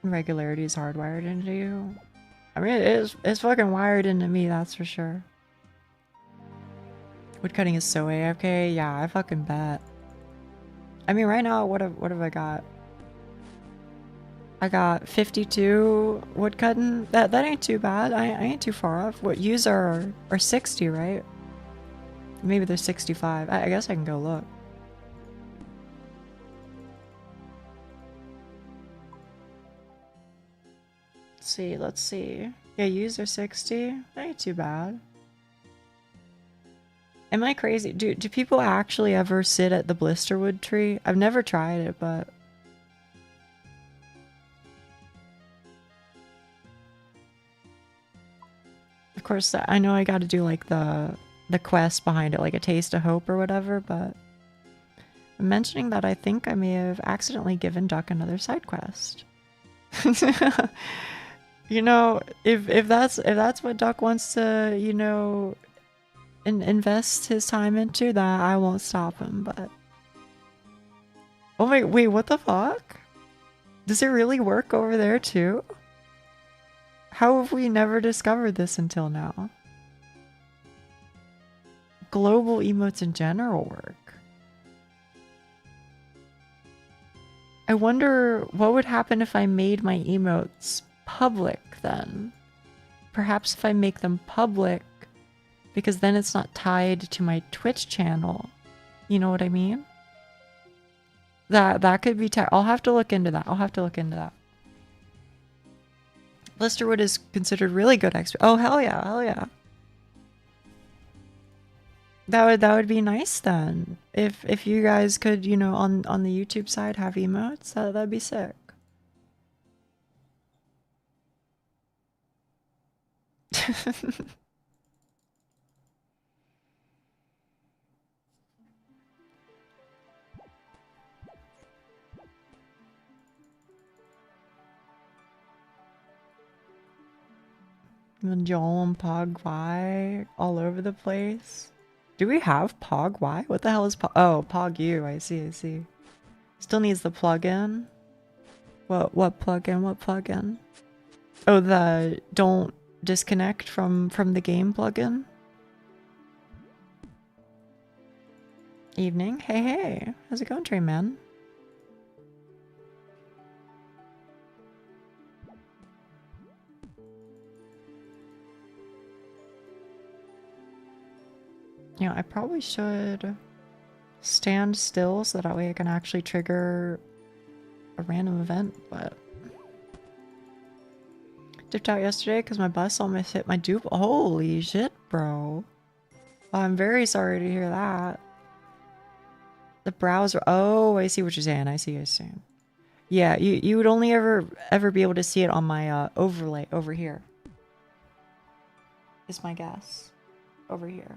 Regularity is hardwired into you. I mean, it's fucking wired into me, that's for sure. Woodcutting is so AFK. Yeah, I fucking bet. I mean, right now, what have I got? I got 52 woodcutting. That ain't too bad. I ain't too far off. What yous are 60, right? Maybe they're 65. I guess I can go look. Let's see. Yeah, yous are 60. That ain't too bad. Am I crazy? Do people actually ever sit at the blisterwood tree? I've never tried it, but... Of course, I know I gotta do like the quest behind it, like a taste of hope or whatever, but... I'm mentioning that I think I may have accidentally given Duck another side quest. You know, if that's what Duck wants to, you know, invest his time into, that I won't stop him, but... Oh wait, what the fuck? Does it really work over there too? How have we never discovered this until now? Global emotes in general work. I wonder what would happen if I made my emotes public then. Perhaps if I make them public, because then it's not tied to my Twitch channel. You know what I mean? That could be I'll have to look into that. Blisterwood is considered really good XP. Oh, hell yeah. That would be nice then. If you guys could, you know, on the YouTube side have emotes, that'd be sick. Joel and Pog Y all over the place. Do we have Pog Y? What the hell is Pog? Oh, Pog U. I see. I see. Still needs the plugin. What plugin? What plugin? Oh, the don't disconnect from the game plugin. Evening. Hey, hey. How's it going, Trey Man? You know, I probably should stand still so that way I can actually trigger a random event, but dipped out yesterday because my bus almost hit my dupe. Holy shit, bro. I'm very sorry to hear that. The browser. Oh, I see what you're saying. I see what you're saying. Yeah, you would only ever be able to see it on my overlay over here. Is my guess. Over here.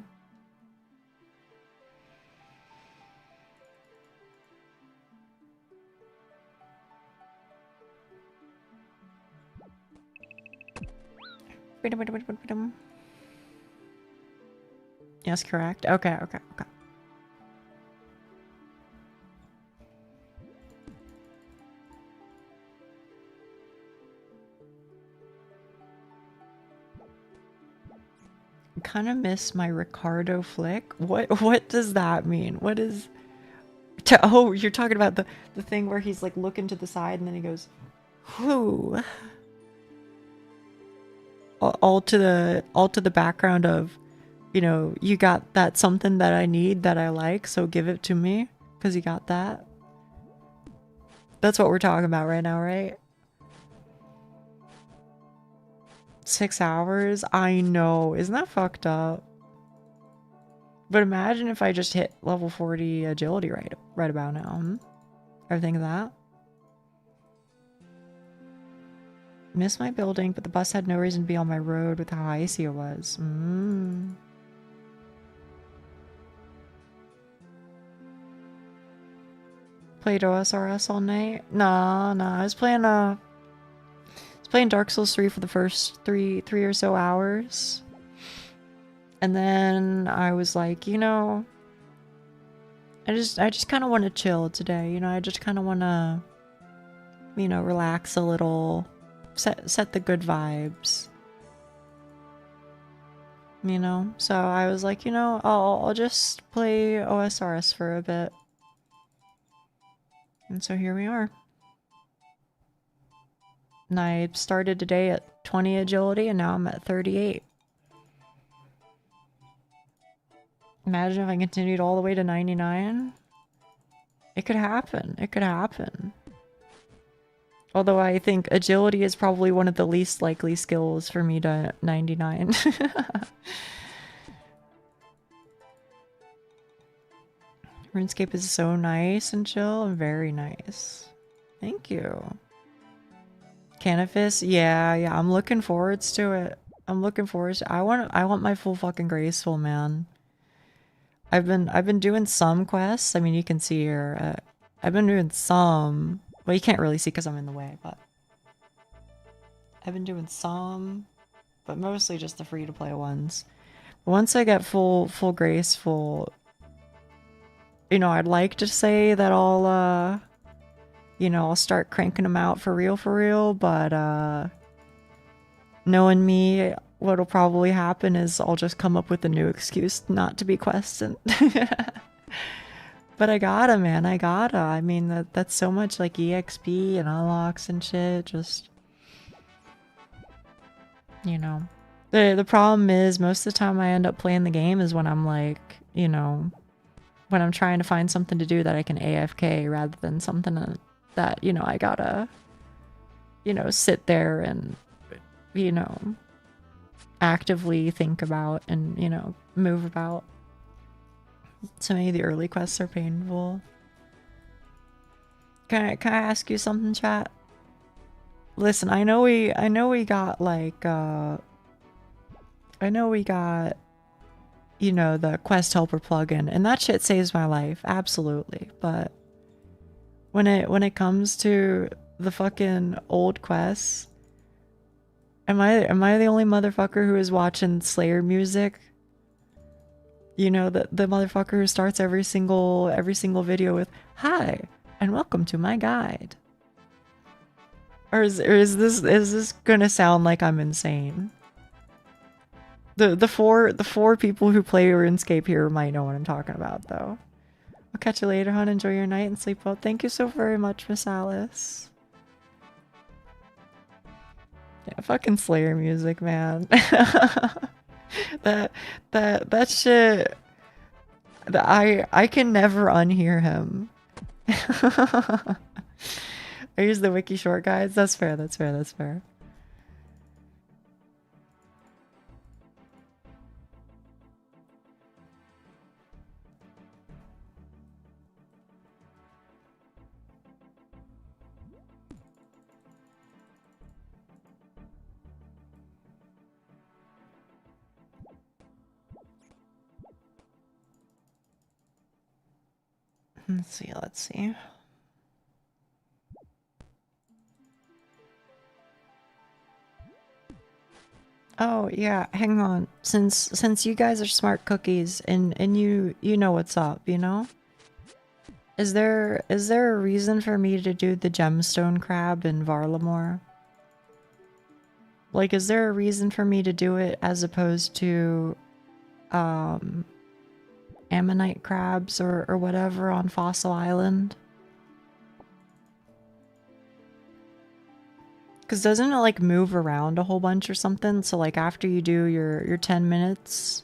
Yes, correct. Okay. Kind of miss my Ricardo flick. What does that mean? What is oh, you're talking about the thing where he's like looking to the side and then he goes whoo, all to the background of, you know, you got that something that I need that I like, so give it to me because you got that. That's what we're talking about right now, right? 6 hours? I know. Isn't that fucked up? But imagine if I just hit level 40 agility right about now. Ever think of that? Missed my building, but the bus had no reason to be on my road with how icy it was. Played OSRS all night? Nah. I was playing Dark Souls 3 for the first three or so hours. And then I was like, you know, I just kind of want to chill today. You know, I just kind of want to, you know, relax a little, set the good vibes. You know, so I was like, you know, I'll just play OSRS for a bit. And so here we are. And I started today at 20 agility and now I'm at 38. Imagine if I continued all the way to 99. It could happen. It could happen. Although I think agility is probably one of the least likely skills for me to 99. RuneScape is so nice and chill and very nice. Thank you. Canifis? Yeah, I'm looking forward to it. I'm looking forward to it. I want my full fucking graceful, man. I've been doing some quests. I mean, you can see here. I've been doing some. Well, you can't really see because I'm in the way, but I've been doing some, but mostly just the free-to-play ones. Once I get full graceful, you know, I'd like to say that I'll, you know, I'll start cranking them out for real, but knowing me, what'll probably happen is I'll just come up with a new excuse not to be questioned. But I gotta, man, I gotta. I mean, that's so much like EXP and unlocks and shit, just, you know. The problem is most of the time I end up playing the game is when I'm like, you know, when I'm trying to find something to do that I can AFK rather than something that, you know, I gotta, you know, sit there and, you know, actively think about and, you know, move about. So many of the early quests are painful. Can I ask you something, chat? Listen, I know we got like I know we got, you know, the quest helper plugin, and that shit saves my life, absolutely. But when it comes to the fucking old quests, am I the only motherfucker who is watching Slayer music? You know, the motherfucker who starts every single video with "Hi and welcome to my guide." Or is this gonna sound like I'm insane? The four people who play RuneScape here might know what I'm talking about, though. I'll catch you later, hon. Enjoy your night and sleep well. Thank you so very much, Miss Alice. Yeah, fucking Slayer music, man. that shit. I can never unhear him. I use the wiki short guides. That's fair. That's fair. That's fair. Let's see. Let's see. Oh yeah, hang on. Since you guys are smart cookies and you know what's up, you know? Is there a reason for me to do the gemstone crab in Varlamore? Like, is there a reason for me to do it as opposed to ammonite crabs or whatever on Fossil Island? Because doesn't it like move around a whole bunch or something? So like after you do your 10 minutes,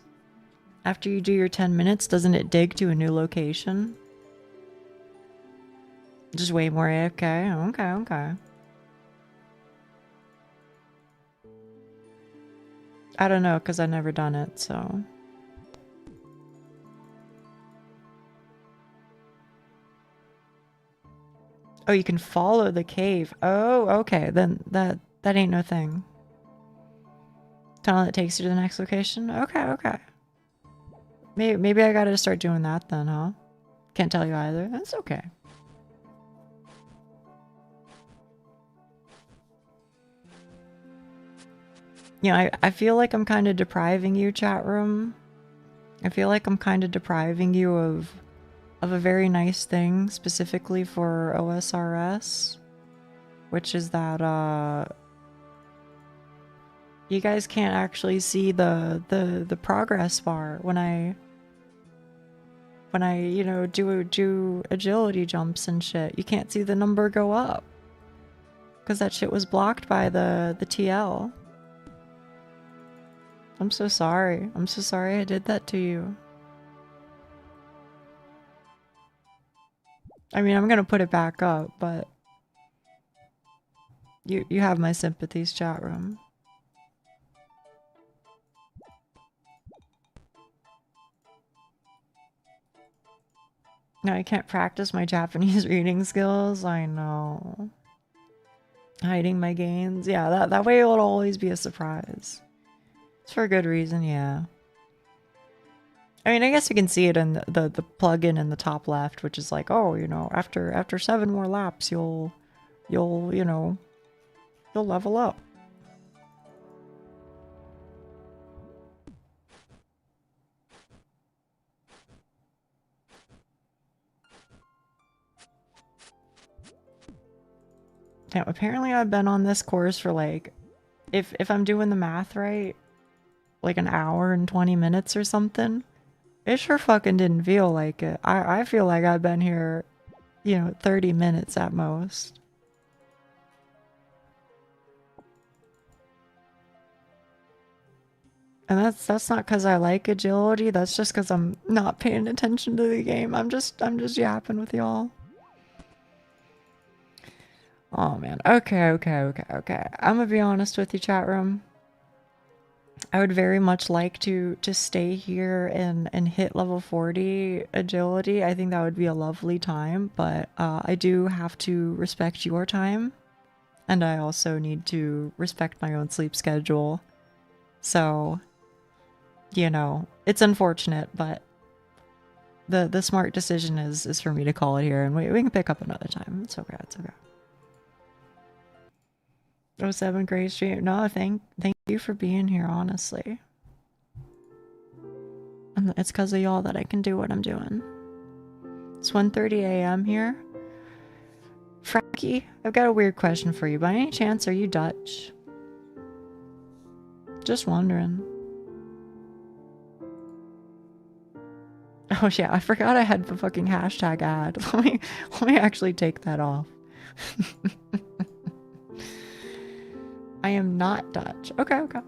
doesn't it dig to a new location? Just way more AFK? Okay, okay. I don't know, because I've never done it, so... Oh, you can follow the cave. Oh, okay. Then that ain't no thing. Tunnel that takes you to the next location? Okay, okay. Maybe I gotta start doing that then, huh? Can't tell you either. That's okay. You know, I feel like I'm kind of depriving you, chat room. I feel like I'm kind of depriving you of a very nice thing specifically for OSRS, which is that you guys can't actually see the progress bar when I you know do agility jumps and shit. You can't see the number go up because that shit was blocked by the TL. I'm so sorry. I'm so sorry I did that to you. I mean, I'm gonna put it back up, but you have my sympathies, chat room. No, I can't practice my Japanese reading skills. I know. Hiding my gains. Yeah, that way it'll always be a surprise. It's for a good reason, yeah. I mean, I guess you can see it in the plugin in the top left, which is like, oh, you know, after 7 more laps, you'll you know, you'll level up. Now, apparently I've been on this course for like, if I'm doing the math right, like an hour and 20 minutes or something. It sure fucking didn't feel like it. I feel like I've been here, you know, 30 minutes at most. And that's not because I like agility, that's just because I'm not paying attention to the game. I'm just yapping with y'all. Oh man. Okay. I'm gonna be honest with you, chat room. I would very much like to stay here and hit level 40 agility. I think that would be a lovely time, but I do have to respect your time, and I also need to respect my own sleep schedule. So, you know, it's unfortunate, but the smart decision is for me to call it here, and we can pick up another time. It's okay. It's okay. Oh, 7 great stream. No, thank you for being here, honestly. And it's because of y'all that I can do what I'm doing. It's 1:30 a.m. here. Frankie, I've got a weird question for you. By any chance, are you Dutch? Just wondering. Oh yeah, I forgot I had the fucking hashtag ad. Let me actually take that off. I am not Dutch. Okay, okay.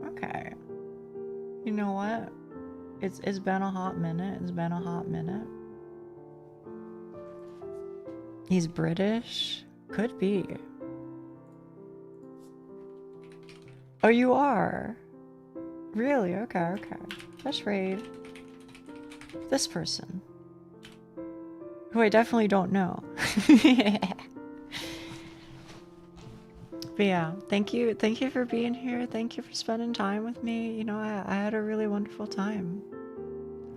Okay. You know what? It's been a hot minute. It's been a hot minute. He's British? Could be. Oh, you are? Really? Okay, okay. Let's raid this person, who I definitely don't know. But yeah, thank you for being here. Thank you for spending time with me. You know, I had a really wonderful time.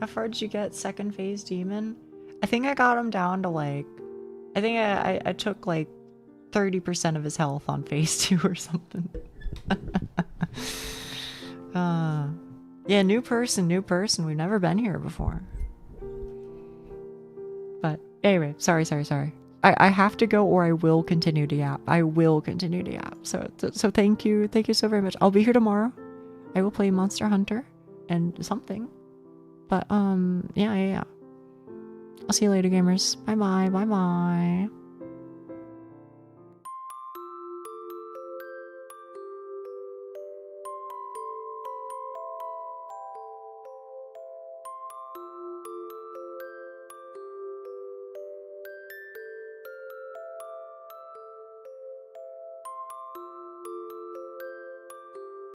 How far did you get? Second phase demon? I think I got him down to like, I think I took like 30% of his health on phase 2 or something. Yeah, new person. We've never been here before. But anyway, sorry. I have to go, or I will continue to yap. I will continue to yap. So thank you so very much. I'll be here tomorrow. I will play Monster Hunter and something. But yeah. I'll see you later, gamers. Bye bye.